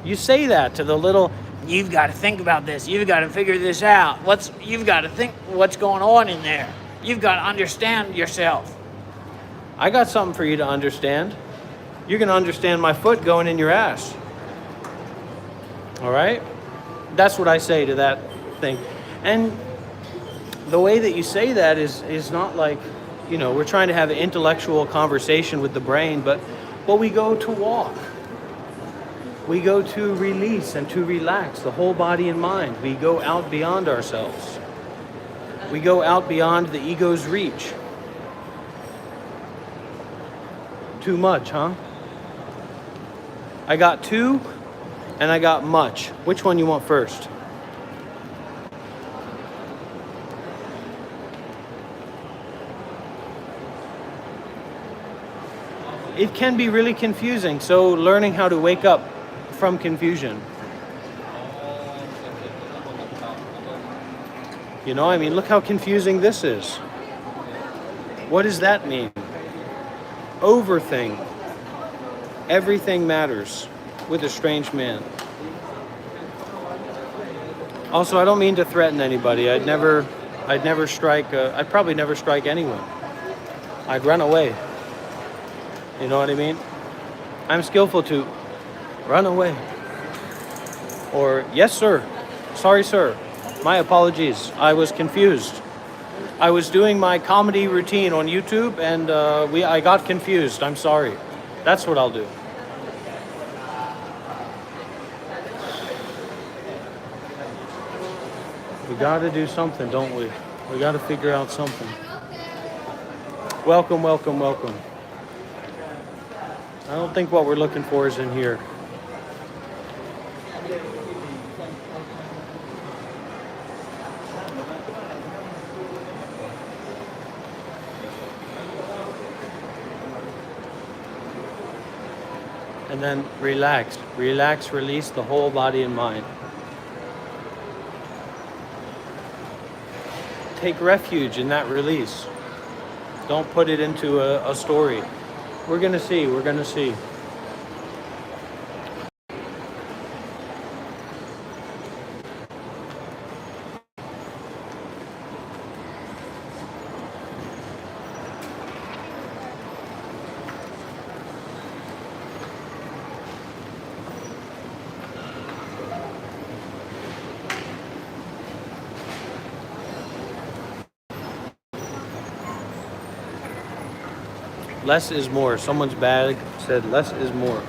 You say that to the little, you've got to think about this, you've got to figure this out. You've got to think what's going on in there. You've got to understand yourself. I got something for you to understand. You're going to understand my foot going in your ass. All right? That's what I say to that thing. And the way that you say that is not like, you know, we're trying to have an intellectual conversation with the brain, but we go to walk. We go to release and to relax the whole body and mind. We go out beyond ourselves. We go out beyond the ego's reach. Too much, huh? I got too, and I got much. Which one you want first? It can be really confusing, so learning how to wake up from confusion. You know, I mean, look how confusing this is. What does that mean? Overthink. Everything matters with a strange man. Also, I don't mean to threaten anybody. I'd probably never strike anyone. I'd run away. You know what I mean? I'm skillful to run away. Or, yes, sir. Sorry, sir. My apologies. I was confused. I was doing my comedy routine on YouTube and I got confused. I'm sorry. That's what I'll do. We gotta do something, don't we? We gotta figure out something. Welcome, welcome, welcome. I don't think what we're looking for is in here. And then relax. Relax, release the whole body and mind. Take refuge in that release. Don't put it into a story. We're gonna see, we're gonna see. Less is more. Someone's bag said less is more.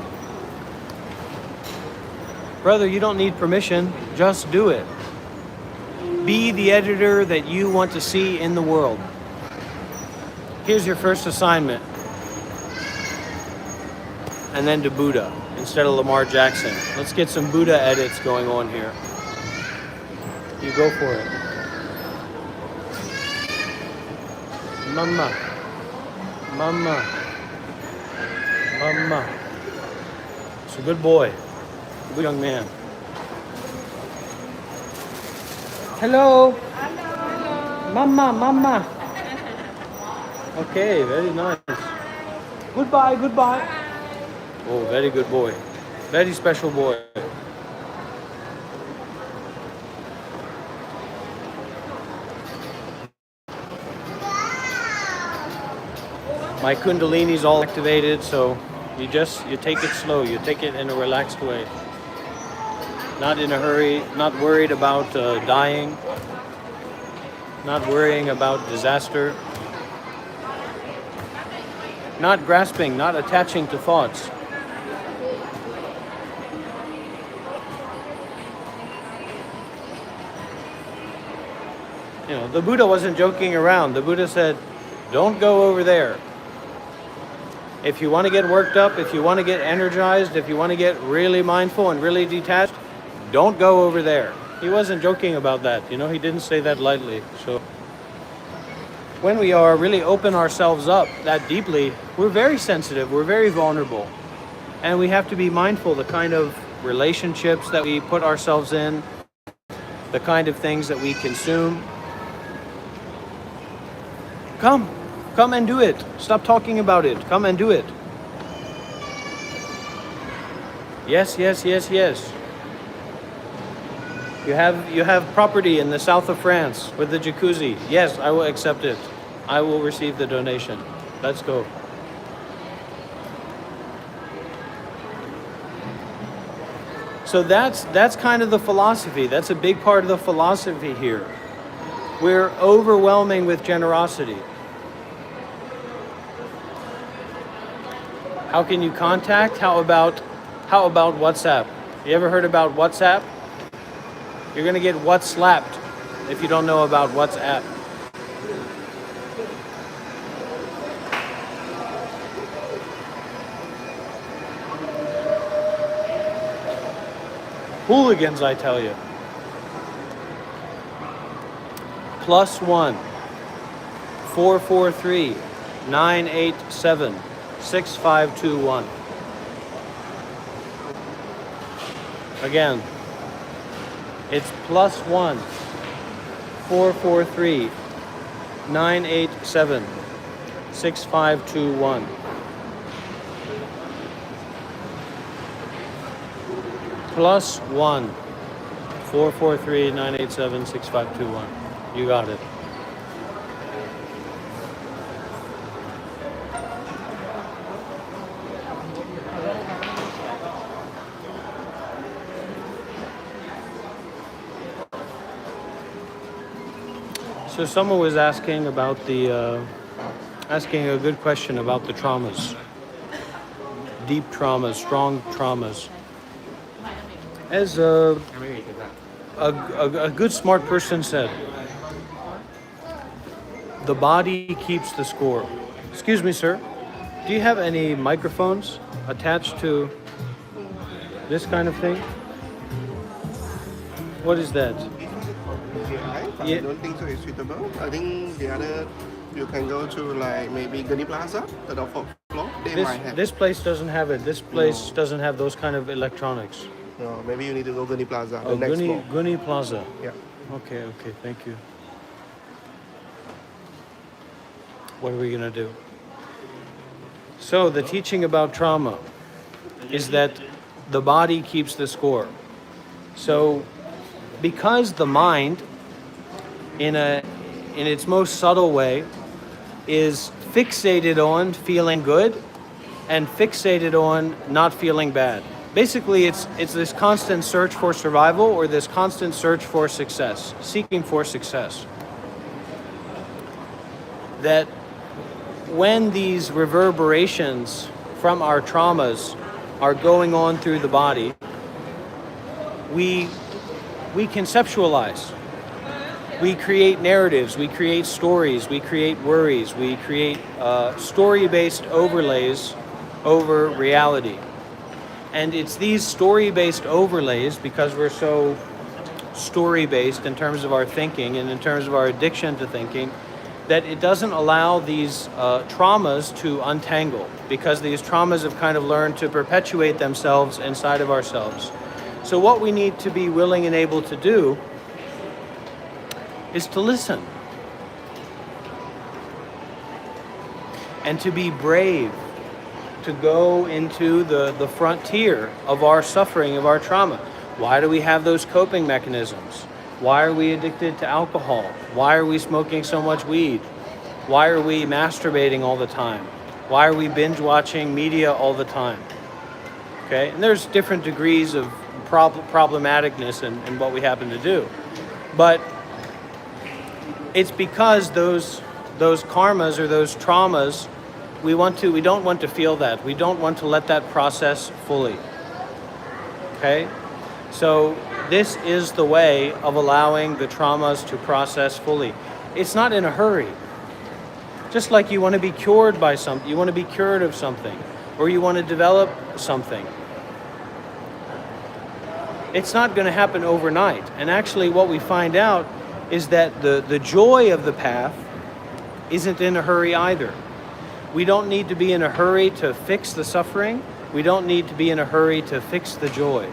Brother, you don't need permission. Just do it. Be the editor that you want to see in the world. Here's your first assignment. And then to Buddha instead of Lamar Jackson. Let's get some Buddha edits going on here. You go for it. Mama. Mama. Mama. It's a good boy. Good young man. Hello. Hello. Mama, mama. Okay, very nice. Goodbye, goodbye. Oh, very good boy. Very special boy. My Kundalini's all activated, so you take it slow. You take it in a relaxed way. Not in a hurry, not worried about dying, not worrying about disaster, not grasping, not attaching to thoughts. You know, the Buddha wasn't joking around. The Buddha said, don't go over there. If you want to get worked up, if you want to get energized, if you want to get really mindful and really detached, don't go over there. He wasn't joking about that. You know, he didn't say that lightly. So when we are really open ourselves up that deeply, we're very sensitive, we're very vulnerable. And we have to be mindful the kind of relationships that we put ourselves in, the kind of things that we consume. Come and do it. Stop talking about it. Come and do it. Yes, yes, yes, yes. You have property in the south of France with the jacuzzi. Yes, I will accept it. I will receive the donation. Let's go. So that's kind of the philosophy. That's a big part of the philosophy here. We're overwhelming with generosity. How can you contact? How about WhatsApp? You ever heard about WhatsApp? You're gonna get slapped if you don't know about WhatsApp. Hooligans, I tell you. +1 443 987 6521. Again, it's +1 443 987 6521. +1 443 987 6521. You got it. So someone was asking about asking a good question about the traumas. Deep traumas, strong traumas. As a good smart person said, the body keeps the score. Excuse me, sir. Do you have any microphones attached to this kind of thing? What is that? I Yeah. don't think so it's suitable. I think the other, you can go to like maybe Gurney Plaza, the fourth floor. They This might have. this place doesn't have it. This place No. doesn't have those kind of electronics. No, maybe you need to go Gurney Plaza, the Oh, next floor. Guni Plaza. Yeah. Okay, thank you. What are we gonna do? So the teaching about trauma is that the body keeps the score. So because the mind in its most subtle way is fixated on feeling good and fixated on not feeling bad. Basically, it's this constant search for survival or this constant search for success, seeking for success. That when these reverberations from our traumas are going on through the body, we conceptualize. We create narratives, we create stories, we create worries, we create story-based overlays over reality. And it's these story-based overlays, because we're so story-based in terms of our thinking and in terms of our addiction to thinking, that it doesn't allow these traumas to untangle, because these traumas have kind of learned to perpetuate themselves inside of ourselves. So what we need to be willing and able to do is to listen and to be brave, to go into the frontier of our suffering, of our trauma. Why do we have those coping mechanisms? Why are we addicted to alcohol? Why are we smoking so much weed? Why are we masturbating all the time? Why are we binge watching media all the time? Okay, and there's different degrees of problematicness in what we happen to do. But it's because those karmas or those traumas, we don't want to feel that. We don't want to let that process fully. Okay? So this is the way of allowing the traumas to process fully. It's not in a hurry. Just like you want to be cured by something, you want to be cured of something, or you want to develop something. It's not going to happen overnight. And actually what we find out is that the joy of the path isn't in a hurry either. We don't need to be in a hurry to fix the suffering. We don't need to be in a hurry to fix the joy.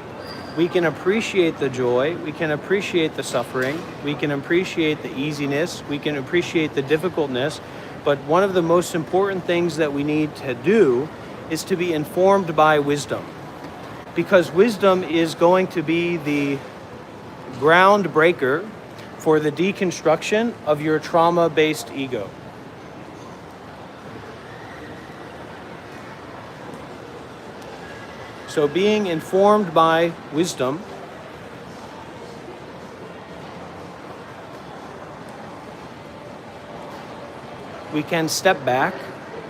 We can appreciate the joy, we can appreciate the suffering, we can appreciate the easiness, we can appreciate the difficultness, but one of the most important things that we need to do is to be informed by wisdom. Because wisdom is going to be the groundbreaker for the deconstruction of your trauma-based ego. So being informed by wisdom we can step back,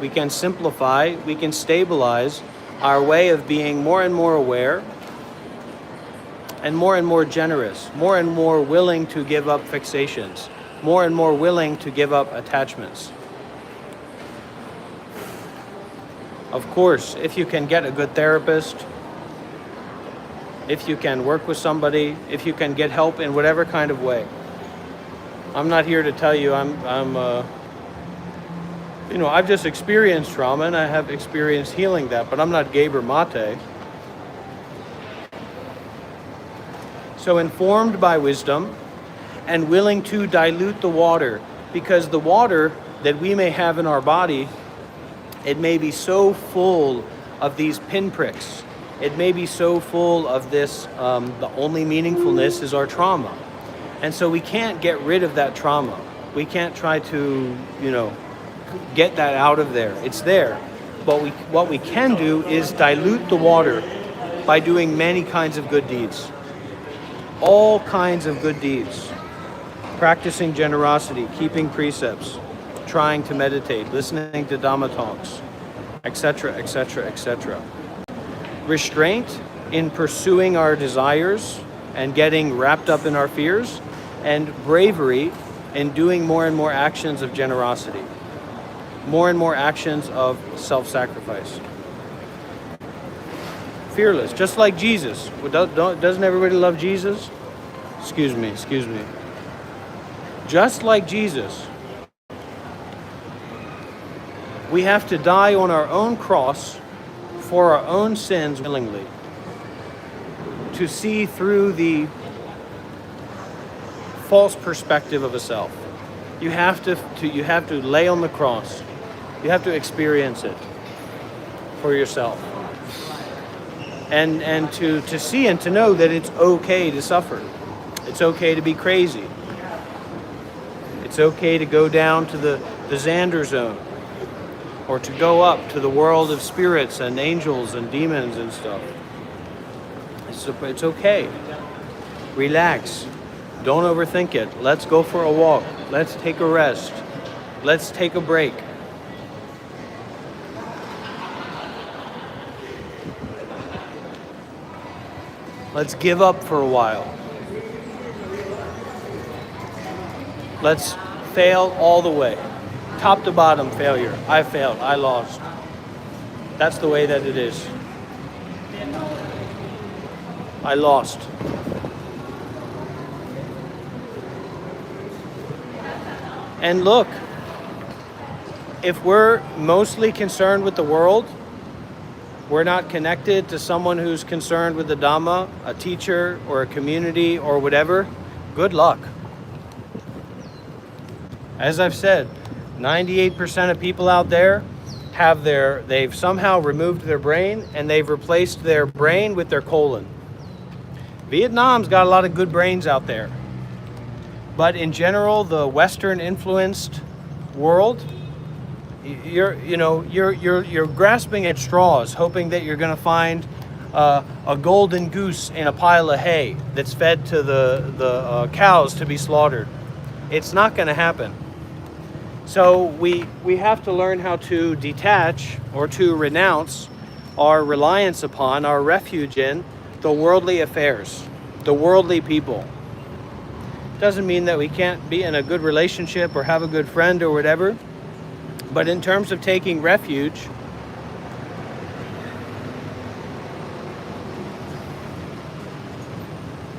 we can simplify, we can stabilize our way of being more and more aware and more generous, more and more willing to give up fixations, more and more willing to give up attachments. Of course, if you can get a good therapist, if you can work with somebody, if you can get help in whatever kind of way. I'm not here to tell you I've just experienced trauma and I have experienced healing that, but I'm not Gaber Mate. So informed by wisdom and willing to dilute the water, because the water that we may have in our body, it may be so full of these pinpricks. It may be so full of this, the only meaningfulness is our trauma. And so we can't get rid of that trauma. We can't try to, get that out of there. It's there. But what we can do is dilute the water by doing many kinds of good deeds. All kinds of good deeds. Practicing generosity, keeping precepts, trying to meditate, listening to Dhamma talks, etc., etc., etc. Restraint in pursuing our desires and getting wrapped up in our fears, and bravery in doing more and more actions of generosity. more and more actions of self-sacrifice. Fearless, just like Jesus. Doesn't everybody love Jesus? Excuse me. Just like Jesus, we have to die on our own cross for our own sins willingly, to see through the false perspective of a self. You have to lay on the cross. You have to experience it for yourself. And to see and to know that it's okay to suffer. It's okay to be crazy. It's okay to go down to the Xander zone, or to go up to the world of spirits and angels and demons and stuff. It's okay. Relax. Don't overthink it. Let's go for a walk. Let's take a rest. Let's take a break. Let's give up for a while. Let's fail all the way. Top to bottom failure. I failed. I lost. That's the way that it is. I lost. And look, if we're mostly concerned with the world, we're not connected to someone who's concerned with the Dhamma, a teacher or a community or whatever, good luck. As I've said, 98% of people out there they've somehow removed their brain and they've replaced their brain with their colon. Vietnam's got a lot of good brains out there. But in general, the Western influenced world, you're grasping at straws, hoping that you're going to find a golden goose in a pile of hay that's fed to the cows to be slaughtered. It's not going to happen. So we have to learn how to detach or to renounce our reliance upon, our refuge in the worldly affairs, the worldly people. Doesn't mean that we can't be in a good relationship or have a good friend or whatever. But in terms of taking refuge,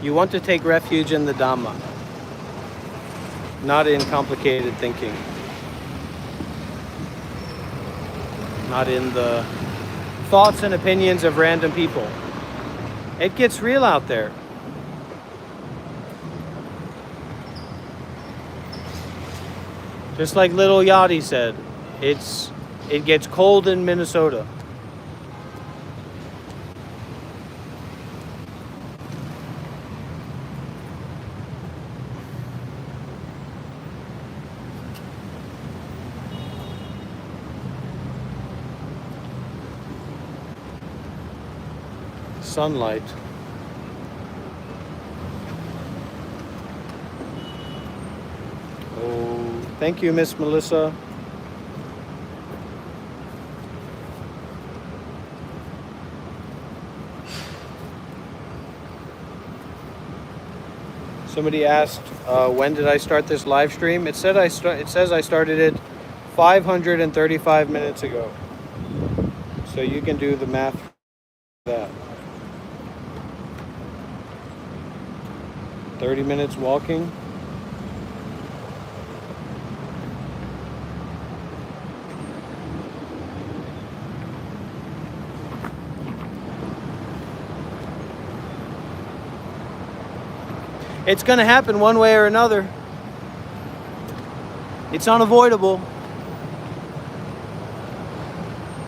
you want to take refuge in the Dhamma, not in complicated thinking, not in the thoughts and opinions of random people. It gets real out there. Just like little Yachty said, it gets cold in Minnesota. Sunlight. Oh, thank you, Miss Melissa. Somebody asked, when did I start this live stream? It says I started it 535 minutes ago. So you can do the math for that. 30 minutes walking. It's going to happen one way or another. It's unavoidable.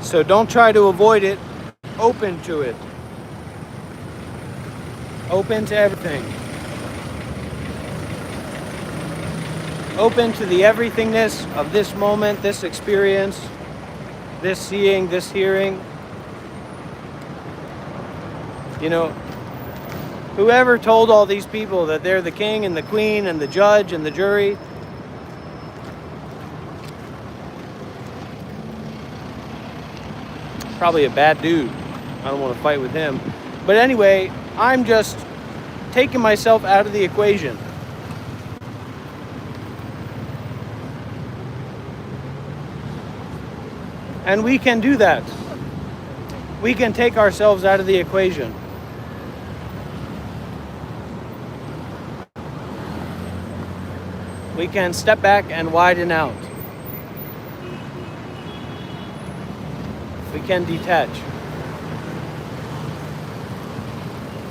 So don't try to avoid it. Open to it. Open to everything. Open to the everythingness of this moment, this experience, this seeing, this hearing. You know, whoever told all these people that they're the king and the queen and the judge and the jury, probably a bad dude. I don't want to fight with him. But anyway, I'm just taking myself out of the equation. And we can do that. We can take ourselves out of the equation. We can step back and widen out. We can detach.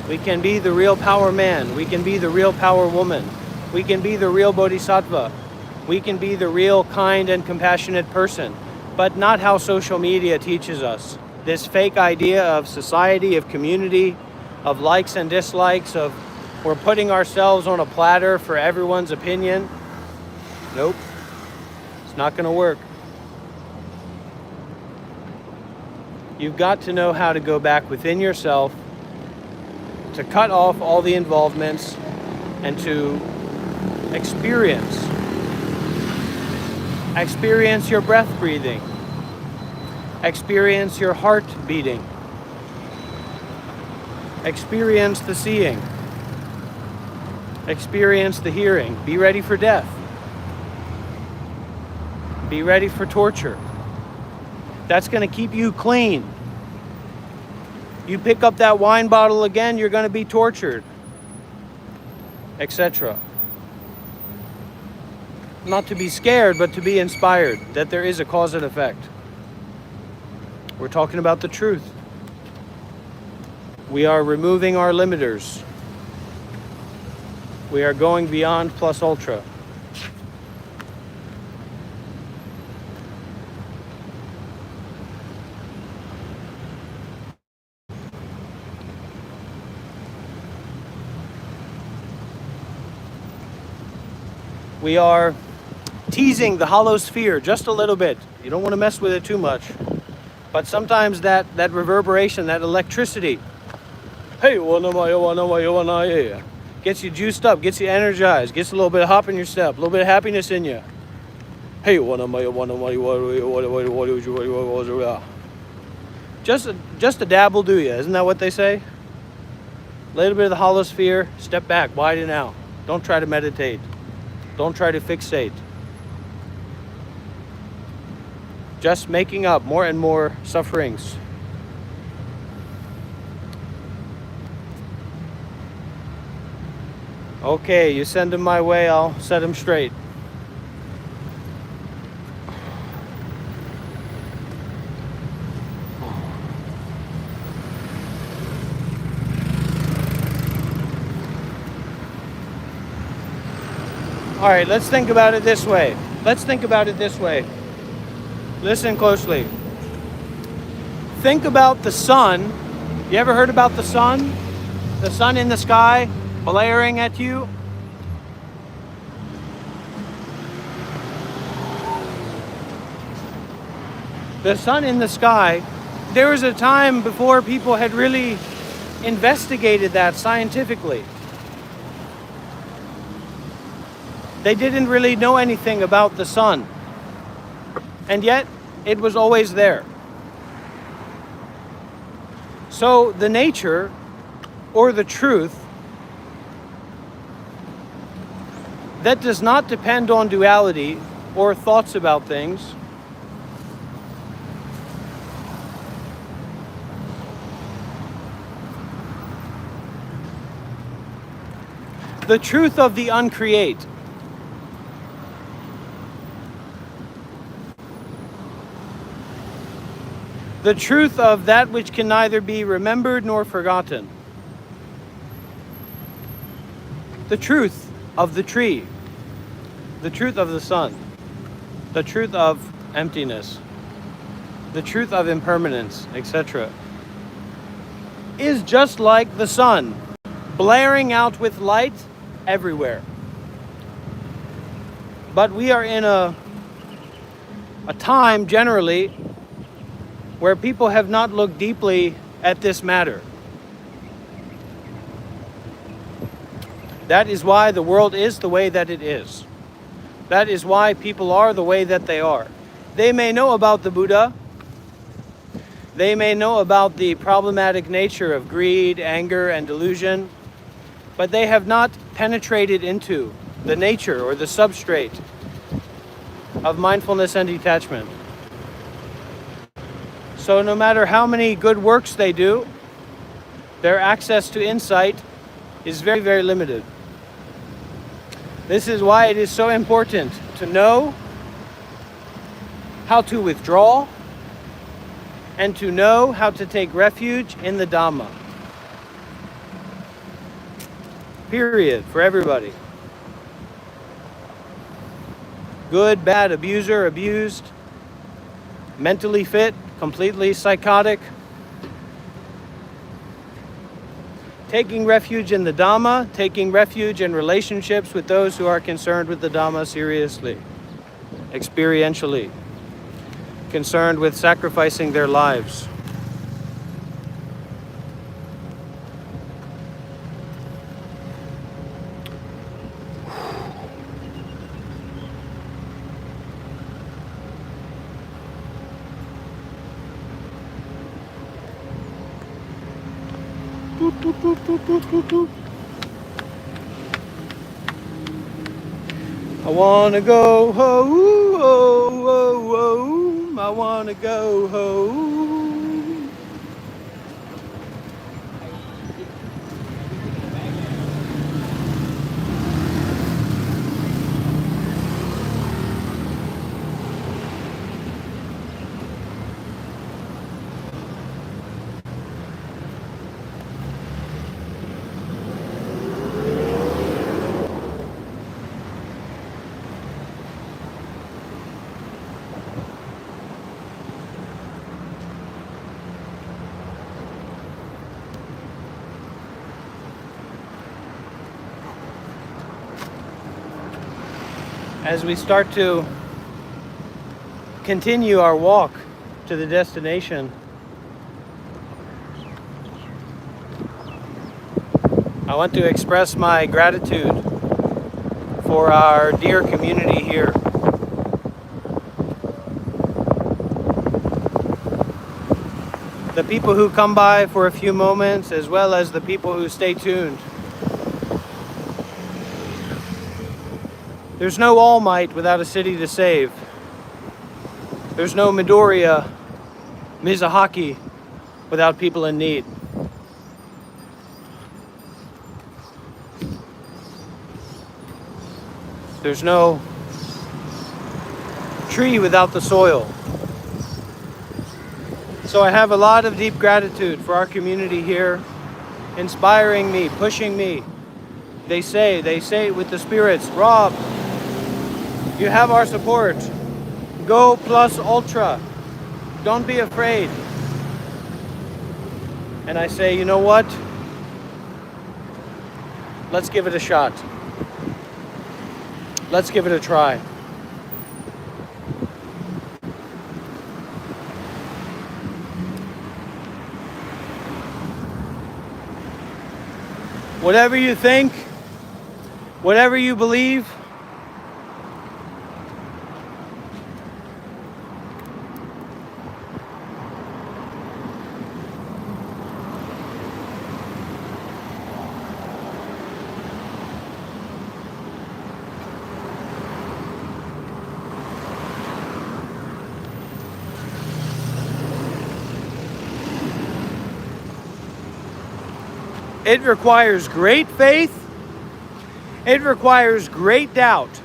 We can be the real power man. We can be the real power woman. We can be the real bodhisattva. We can be the real kind and compassionate person, but not how social media teaches us. This fake idea of society, of community, of likes and dislikes, of we're putting ourselves on a platter for everyone's opinion. Nope, it's not going to work. You've got to know how to go back within yourself, to cut off all the involvements, and to experience your breath breathing, experience your heart beating, experience the seeing, experience the hearing. Be ready for death. Be ready for torture. That's going to keep you clean. You pick up that wine bottle again, you're going to be tortured, etc. Not to be scared, but to be inspired that there is a cause and effect. We're talking about the truth. We are removing our limiters. We are going beyond plus ultra. We are teasing the hollow sphere just a little bit. You don't want to mess with it too much. But sometimes that reverberation, that electricity, gets you juiced up, gets you energized, gets a little bit of hop in your step, a little bit of happiness in you. Just a dab will do you, isn't that what they say? A little bit of the hollow sphere, step back, widen out. Don't try to meditate. Don't try to fixate. Just making up more and more sufferings. Okay, you send them my way, I'll set them straight. All right, let's think about it this way. Listen closely. Think about the sun. You ever heard about the sun? The sun in the sky blaring at you? The sun in the sky, there was a time before people had really investigated that scientifically. They didn't really know anything about the sun. And yet, it was always there. So the nature, or the truth, that does not depend on duality or thoughts about things, the truth of the uncreate, the truth of that which can neither be remembered nor forgotten. The truth of the tree. The truth of the sun. The truth of emptiness. The truth of impermanence, etc. is just like the sun, blaring out with light everywhere. But we are in a time generally where people have not looked deeply at this matter. That is why the world is the way that it is. That is why people are the way that they are. They may know about the Buddha. They may know about the problematic nature of greed, anger, and delusion, but they have not penetrated into the nature or the substrate of mindfulness and detachment. So no matter how many good works they do, their access to insight is very, very limited. This is why it is so important to know how to withdraw and to know how to take refuge in the Dhamma. Period, for everybody. Good, bad, abuser, abused, mentally fit, completely psychotic. Taking refuge in the Dhamma, taking refuge in relationships with those who are concerned with the Dhamma seriously, experientially, concerned with sacrificing their lives. I wanna go home, oh, oh, oh, I wanna go home. As we start to continue our walk to the destination, I want to express my gratitude for our dear community here. The people who come by for a few moments, as well as the people who stay tuned. There's no All Might without a city to save. There's no Midoriya, Mizahaki without people in need. There's no tree without the soil. So I have a lot of deep gratitude for our community here, inspiring me, pushing me. They say with the spirits, Rob, you have our support. Go plus ultra. Don't be afraid. And I say, you know what? Let's give it a shot. Let's give it a try. Whatever you think, whatever you believe, it requires great faith. It requires great doubt.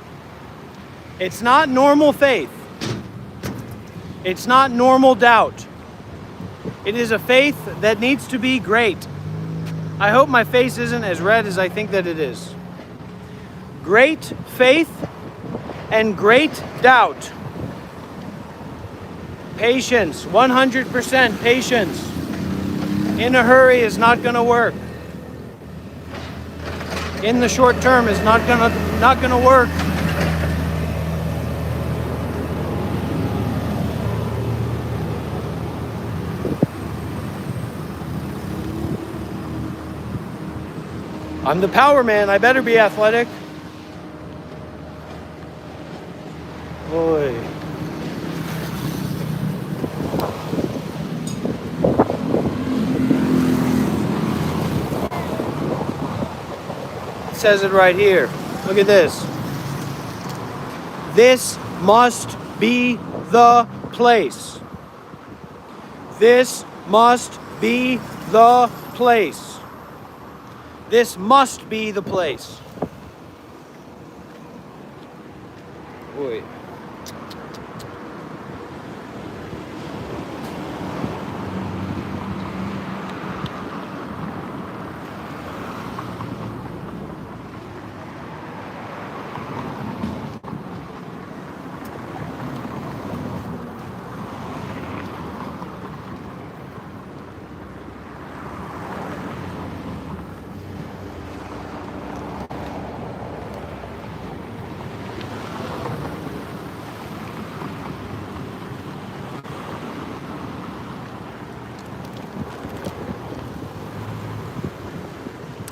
It's not normal faith. It's not normal doubt. It is a faith that needs to be great. I hope my face isn't as red as I think that it is. Great faith and great doubt. Patience, 100% patience. In a hurry is not going to work. In the short term is not gonna work. I'm the power man, I better be athletic. Boy. It says it right here. Look at this. This must be the place. This must be the place. This must be the place. Wait.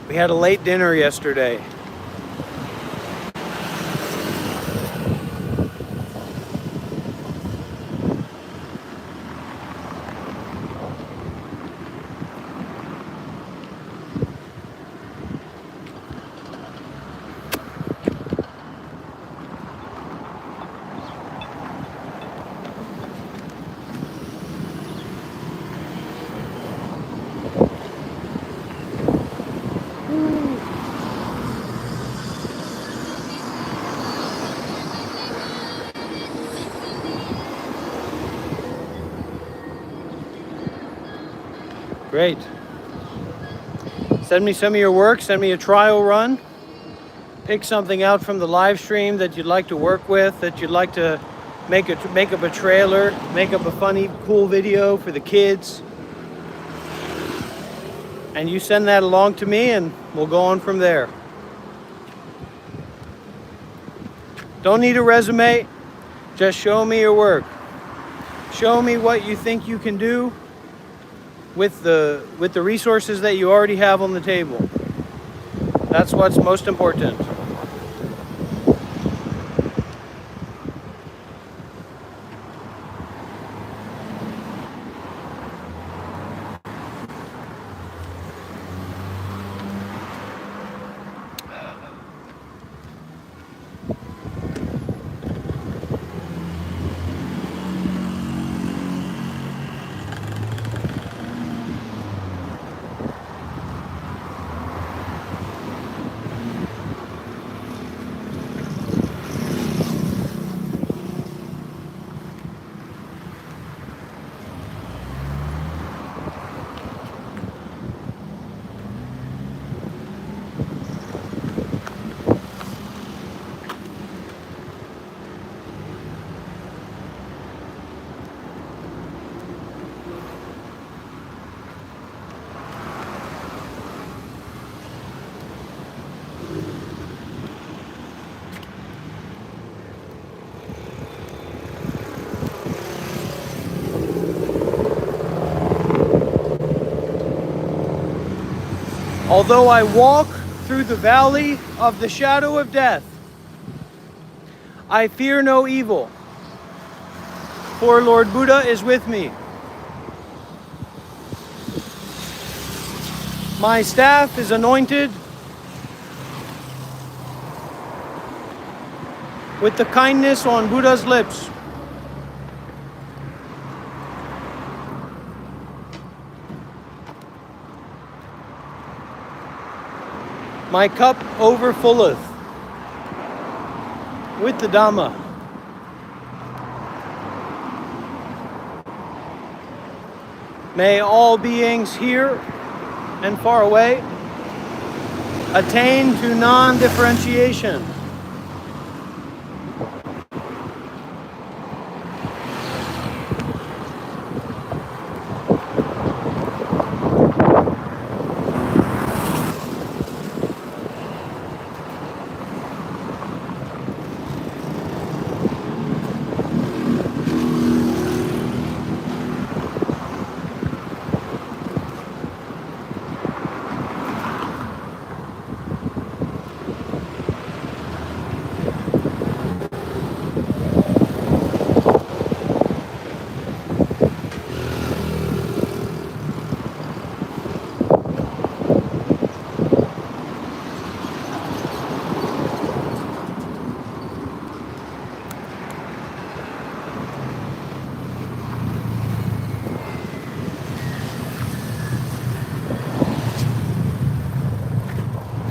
We had a late dinner yesterday. Great. Send me some of your work, send me a trial run. Pick something out from the live stream that you'd like to work with, that you'd like to make up a trailer, make up a funny, cool video for the kids. And you send that along to me and we'll go on from there. Don't need a resume, just show me your work. Show me what you think you can do with the resources that you already have on the table. That's what's most important. Although I walk through the valley of the shadow of death, I fear no evil, for Lord Buddha is with me. My staff is anointed with the kindness on Buddha's lips. My cup overfloweth with the Dhamma. May all beings here and far away attain to non-differentiation.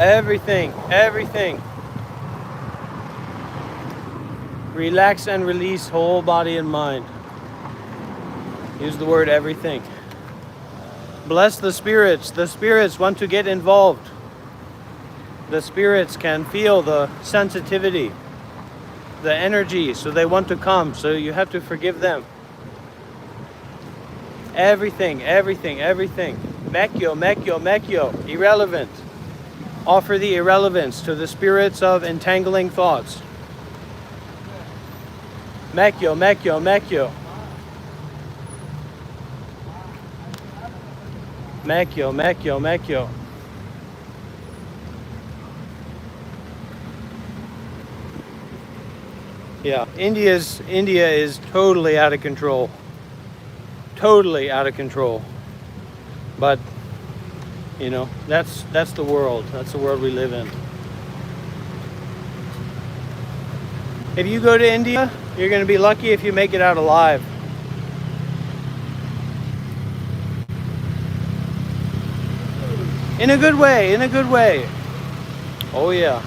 Everything, everything. Relax and release whole body and mind. Use the word everything. Bless the spirits. The spirits want to get involved. The spirits can feel the sensitivity, the energy, so they want to come. So you have to forgive them. Everything, everything, everything. Mekyo, mekyo, mekyo. Irrelevant. Offer the irrelevance to the spirits of entangling thoughts. Mekyo, mekyo, mekyo. Mekyo, mekyo, mekyo. Yeah, India is totally out of control. Totally out of control. But you know, that's the world. That's the world we live in. If you go to India, you're going to be lucky if you make it out alive. In a good way, in a good way. Oh yeah.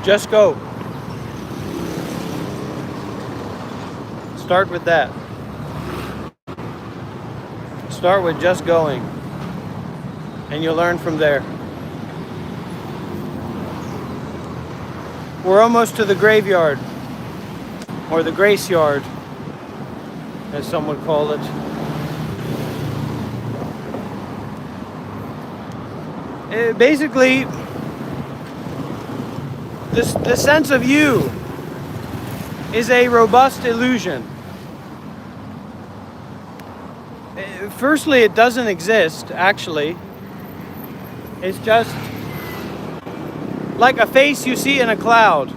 Just go. Start with that. Start with just going. And you'll learn from there. We're almost to the graveyard. Or the grace yard, as some would call it. Basically, the sense of you is a robust illusion. Firstly, it doesn't exist, actually. It's just like a face you see in a cloud.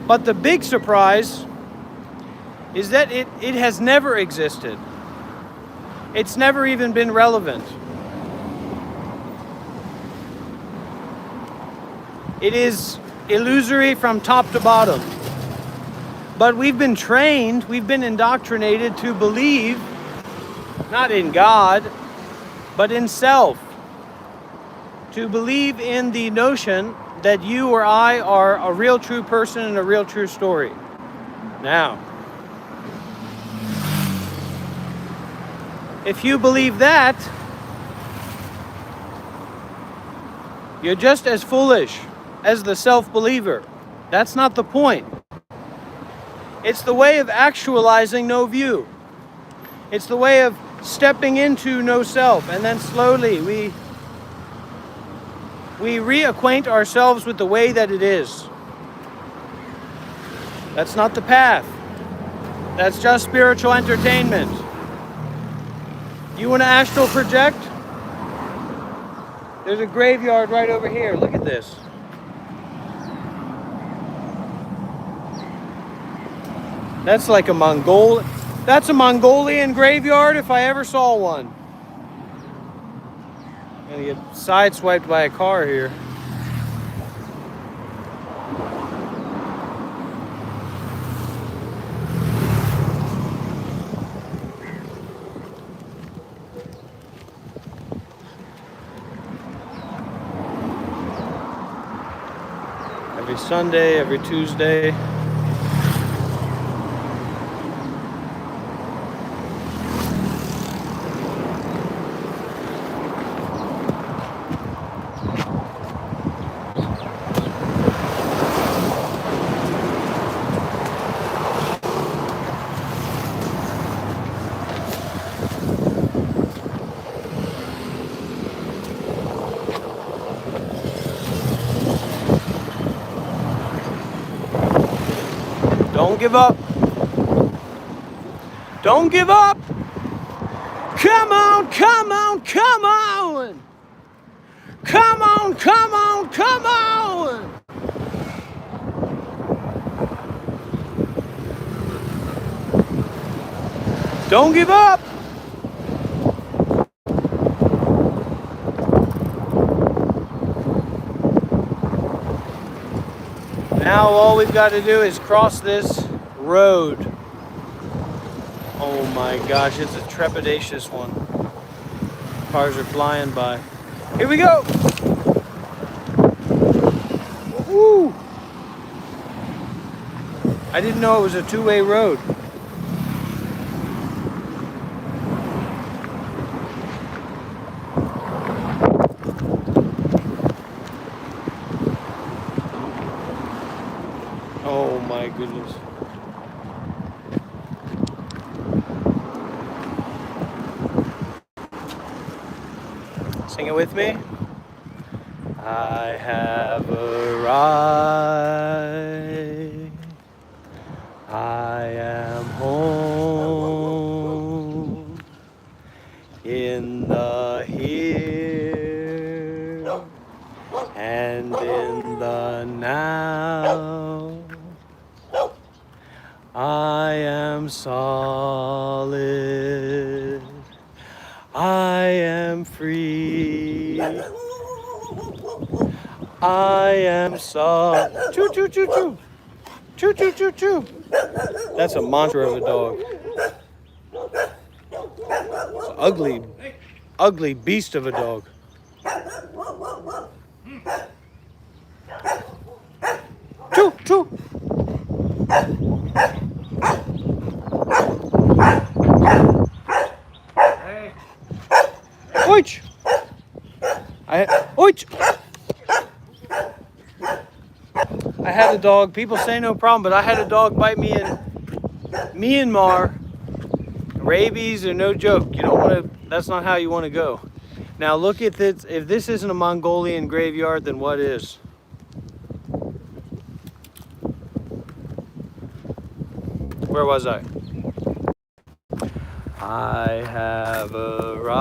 But the big surprise is that it has never existed. It's never even been relevant. It is illusory from top to bottom. But we've been trained, we've been indoctrinated to believe, not in God, but in self. To believe in the notion that you or I are a real true person and a real true story. Now, if you believe that, you're just as foolish as the self-believer. That's not the point. It's the way of actualizing no view. It's the way of stepping into no self, and then slowly we reacquaint ourselves with the way that it is. That's not the path. That's just spiritual entertainment. You want to astral project? There's a graveyard right over here. Look at this. That's like that's a Mongolian graveyard if I ever saw one. I'm gonna get sideswiped by a car here. Every Sunday, every Tuesday. give up. Don't give up. Come on, come on, come on. Come on, come on, come on. Don't give up. Now all we've got to do is cross this road. Oh my gosh, it's a trepidatious one. Cars are flying by. Here we go. Woo! I didn't know it was a two-way road. Oh my goodness. Sing it with me. I have arrived. I am home in the here and in the now. I am solid. I am free. I am solid. Choo choo choo choo. Choo choo choo choo. That's a mantra of a dog. It's an ugly, ugly beast of a dog. Choo choo. Oich! Oich! I had a dog. People say no problem, but I had a dog bite me in Myanmar. Rabies are no joke. You don't want to. That's not how you want to go. Now look at this. If this isn't a Mongolian graveyard, then what is? Where was I? I have arrived.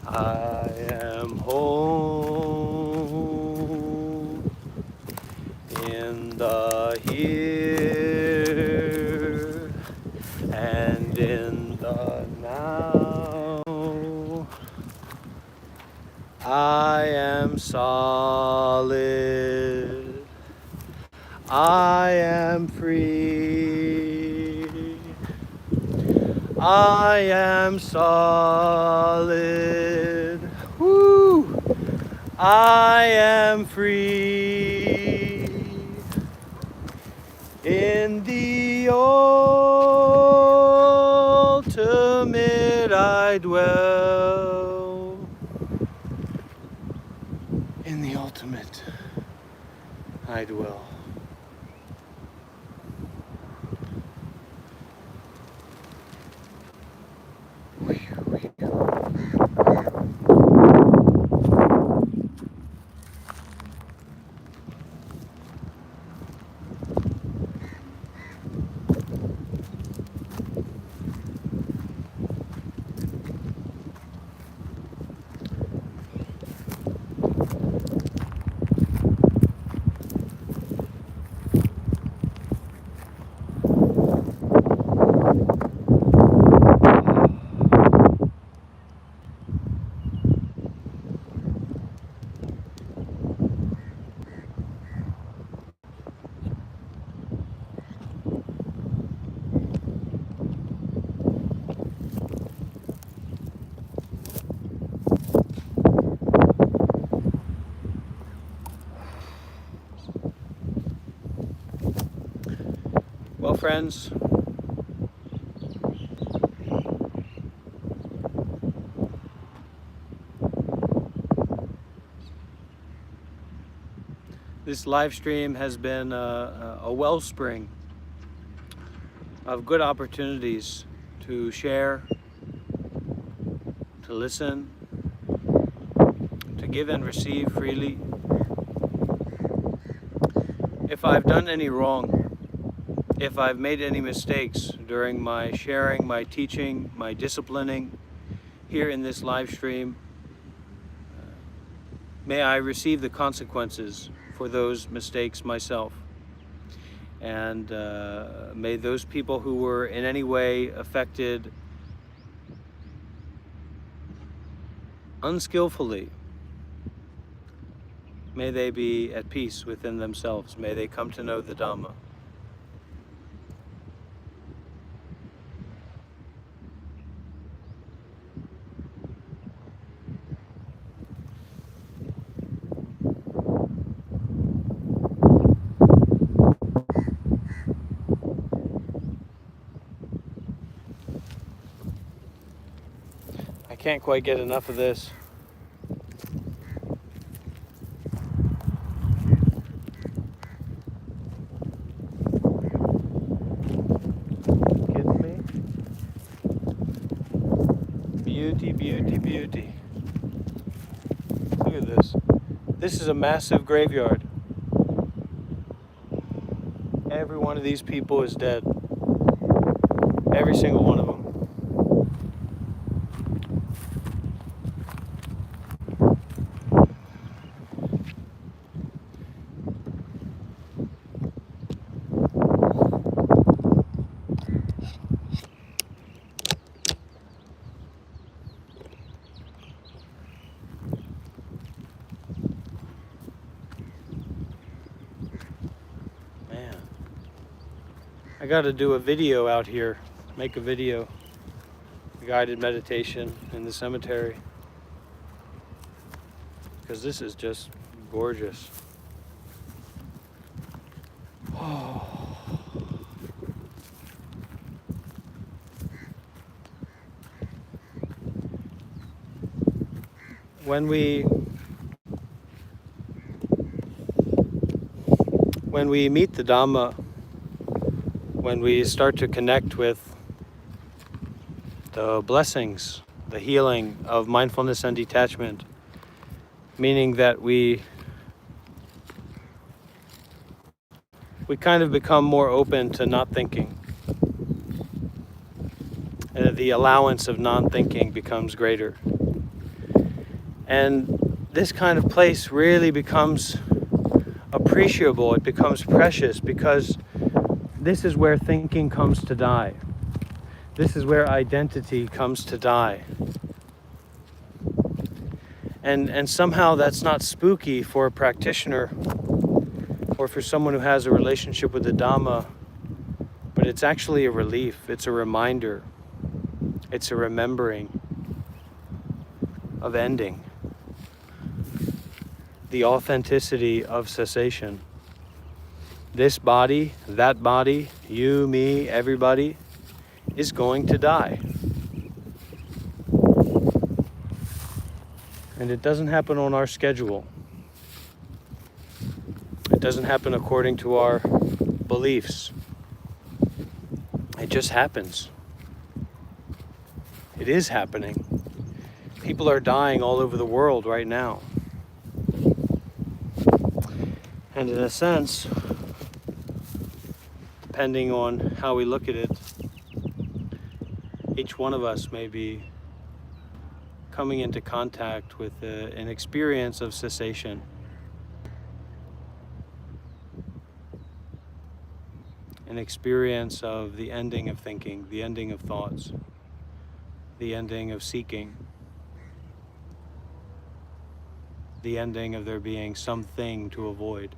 I am home in the here and in the now. I am solid. I am free. I am solid. Woo! I am free. In the ultimate I dwell. In the ultimate I dwell. Well, friends, this live stream has been a wellspring of good opportunities to share, to listen, to give and receive freely. If I've done any wrong, if I've made any mistakes during my sharing, my teaching, my disciplining here in this live stream, may I receive the consequences for those mistakes myself. And may those people who were in any way affected unskillfully, may they be at peace within themselves. May they come to know the Dhamma. I can't quite get enough of this. Kidding me? Beauty, beauty, beauty. Look at this. This is a massive graveyard. Every one of these people is dead. Every single one of them. I got to do a video out here, make a video, a guided meditation in the cemetery, because this is just gorgeous. Oh. When we meet the Dhamma, when we start to connect with the blessings, the healing of mindfulness and detachment, meaning that we kind of become more open to not thinking. The allowance of non-thinking becomes greater. And this kind of place really becomes appreciable, it becomes precious, because this is where thinking comes to die. This is where identity comes to die. And somehow that's not spooky for a practitioner or for someone who has a relationship with the Dhamma, but it's actually a relief, it's a reminder, it's a remembering of ending, the authenticity of cessation. This body, that body, you, me, everybody is going to die. And it doesn't happen on our schedule. It doesn't happen according to our beliefs. It just happens. It is happening. People are dying all over the world right now. And in a sense, depending on how we look at it, each one of us may be coming into contact with an experience of cessation. An experience of the ending of thinking, the ending of thoughts, the ending of seeking, the ending of there being something to avoid.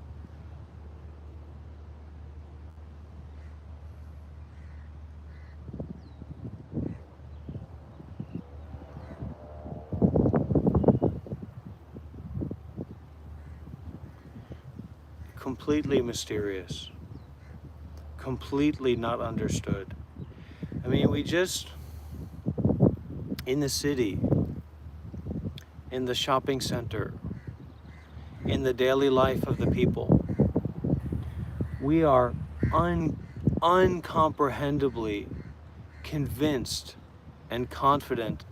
Completely mysterious, completely not understood. I mean, we just, in the city, in the shopping center, in the daily life of the people, we are uncomprehendibly convinced and confident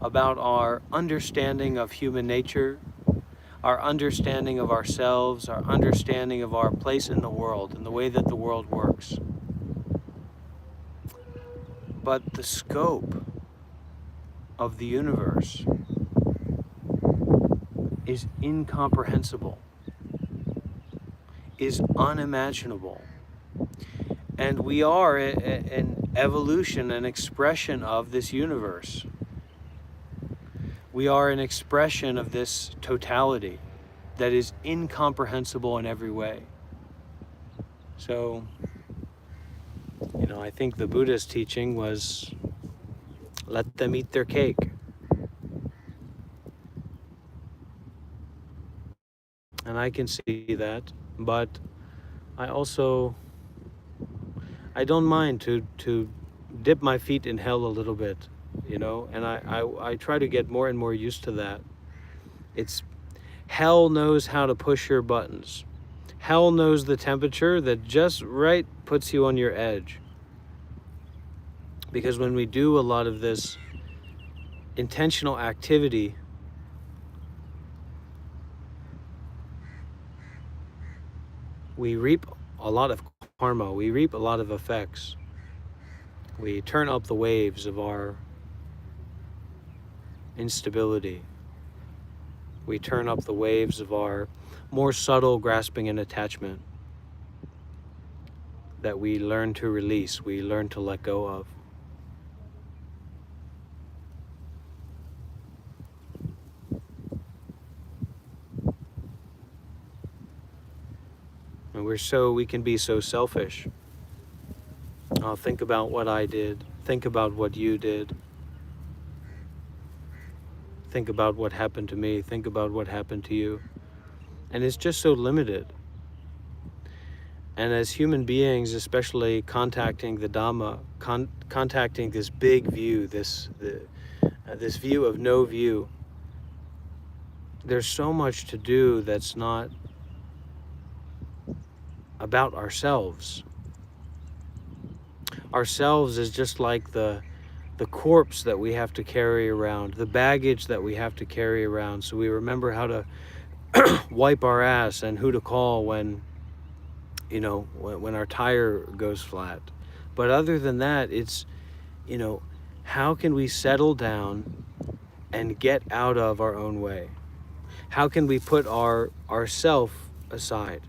about our understanding of human nature, our understanding of ourselves, our understanding of our place in the world and the way that the world works. But the scope of the universe is incomprehensible, is unimaginable. And we are an evolution, an expression of this universe. We are an expression of this totality that is incomprehensible in every way. So, I think the Buddha's teaching was, let them eat their cake. And I can see that, but I don't mind to dip my feet in hell a little bit, and I try to get more and more used to that. Hell knows how to push your buttons. Hell knows the temperature that just right puts you on your edge. Because when we do a lot of this intentional activity, we reap a lot of karma, we reap a lot of effects. We turn up the waves of our instability. We turn up the waves of our more subtle grasping and attachment that we learn to release, we learn to let go of. And we can be so selfish. Oh, think about what I did. Think about what you did. Think about what happened to me. Think about what happened to you. And it's just so limited. And as human beings, especially contacting the Dhamma, contacting this big view, this view of no view, there's so much to do that's not about ourselves. Ourselves is just like the corpse that we have to carry around, the baggage that we have to carry around, so we remember how to wipe our ass and who to call when our tire goes flat. But other than that, it's, how can we settle down and get out of our own way? How can we put our self aside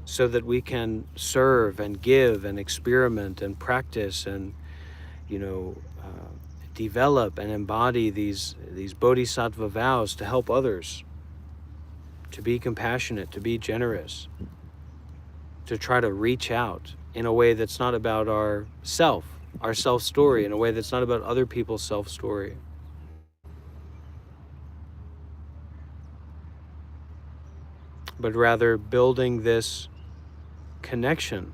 so that we can serve and give and experiment and practice and develop and embody these bodhisattva vows to help others, to be compassionate, to be generous, to try to reach out in a way that's not about our self story, in a way that's not about other people's self story. But rather building this connection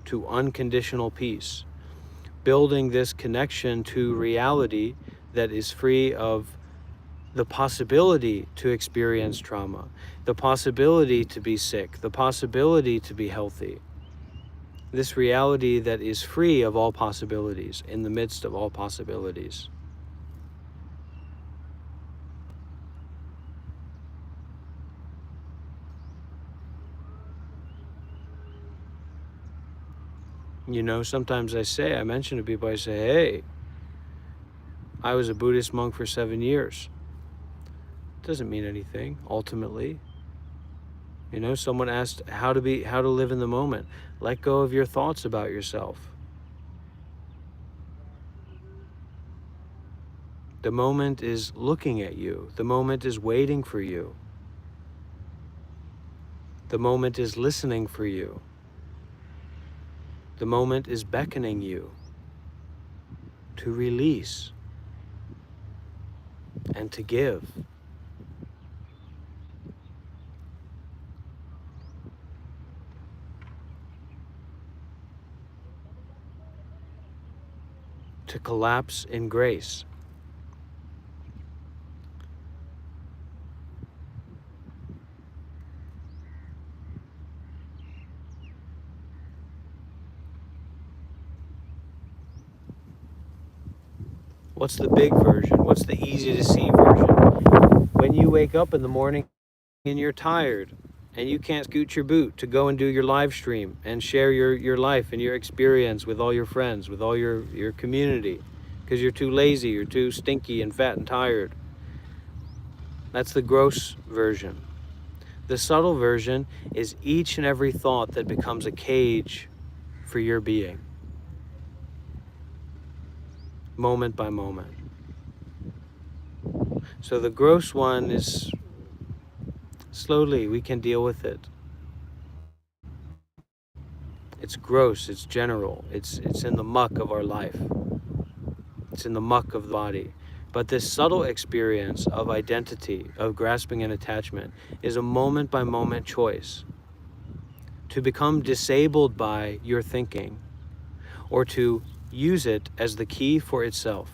to unconditional peace, building this connection to reality that is free of the possibility to experience trauma, the possibility to be sick, the possibility to be healthy. This reality that is free of all possibilities, in the midst of all possibilities. Sometimes I mention to people, I say, hey, I was a Buddhist monk for 7 years. It doesn't mean anything, ultimately. Someone asked how to live in the moment. Let go of your thoughts about yourself. The moment is looking at you. The moment is waiting for you. The moment is listening for you. The moment is beckoning you to release and to give. To collapse in grace. What's the big version? What's the easy to see version? when you wake up in the morning and you're tired and you can't scoot your boot to go and do your live stream and share your life and your experience with all your friends, with all your community, because you're too lazy, you're too stinky and fat and tired. That's the gross version. The subtle version is each and every thought that becomes a cage for your being, moment by moment. So the gross one is slowly we can deal with it. It's gross, it's general, it's in the muck of our life. It's in the muck of the body. But this subtle experience of identity, of grasping and attachment, is a moment by moment choice to become disabled by your thinking or to use it as the key for itself.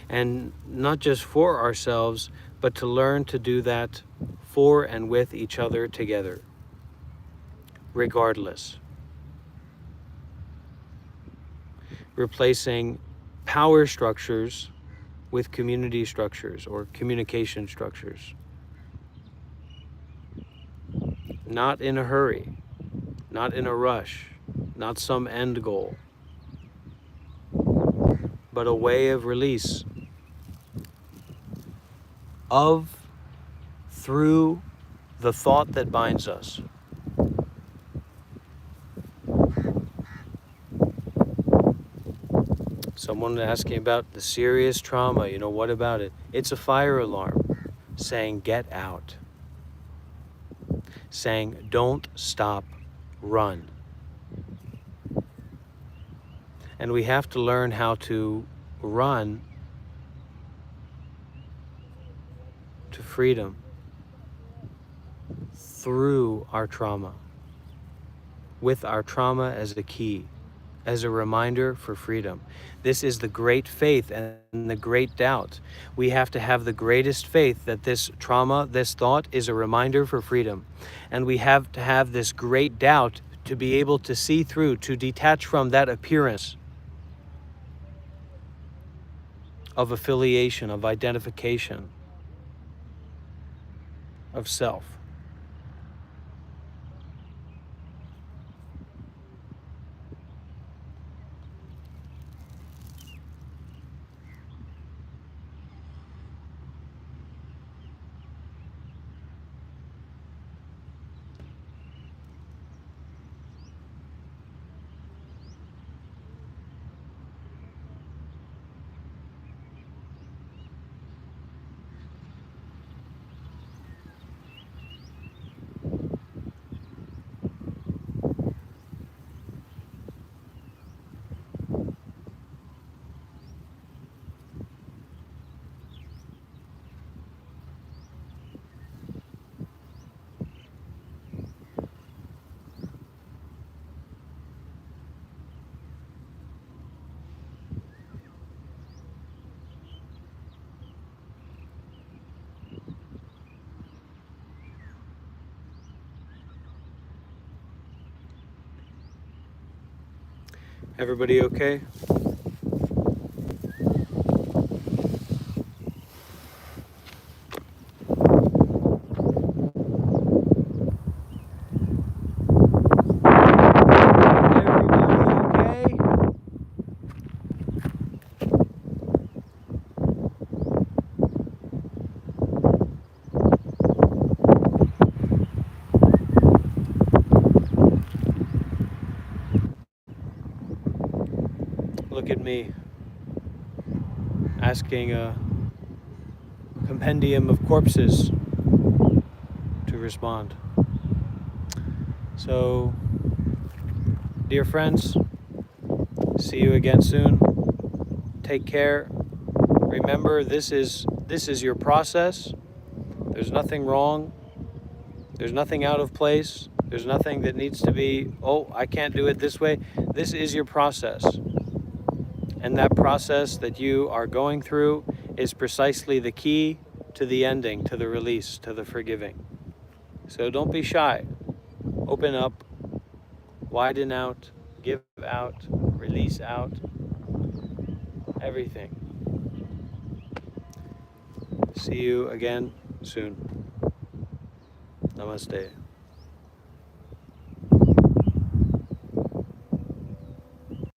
And not just for ourselves, but to learn to do that for and with each other together, regardless. Replacing power structures with community structures or communication structures. Not in a hurry, not in a rush, not some end goal, but a way of release of, through the thought that binds us. Someone asking about the serious trauma, what about it? It's a fire alarm saying, get out. Saying, don't stop, run. And we have to learn how to run to freedom through our trauma, with our trauma as the key, as a reminder for freedom. This is the great faith and the great doubt. We have to have the greatest faith that this trauma, this thought, is a reminder for freedom. And we have to have this great doubt to be able to see through, to detach from that appearance of affiliation, of identification, of self. Everybody okay? Look at me, asking a compendium of corpses to respond. So, dear friends, see you again soon. Take care. Remember, this is your process. There's nothing wrong. There's nothing out of place. There's nothing that needs to be, I can't do it this way. This is your process. And that process that you are going through is precisely the key to the ending, to the release, to the forgiving. So don't be shy. Open up, widen out, give out, release out, everything. See you again soon. Namaste.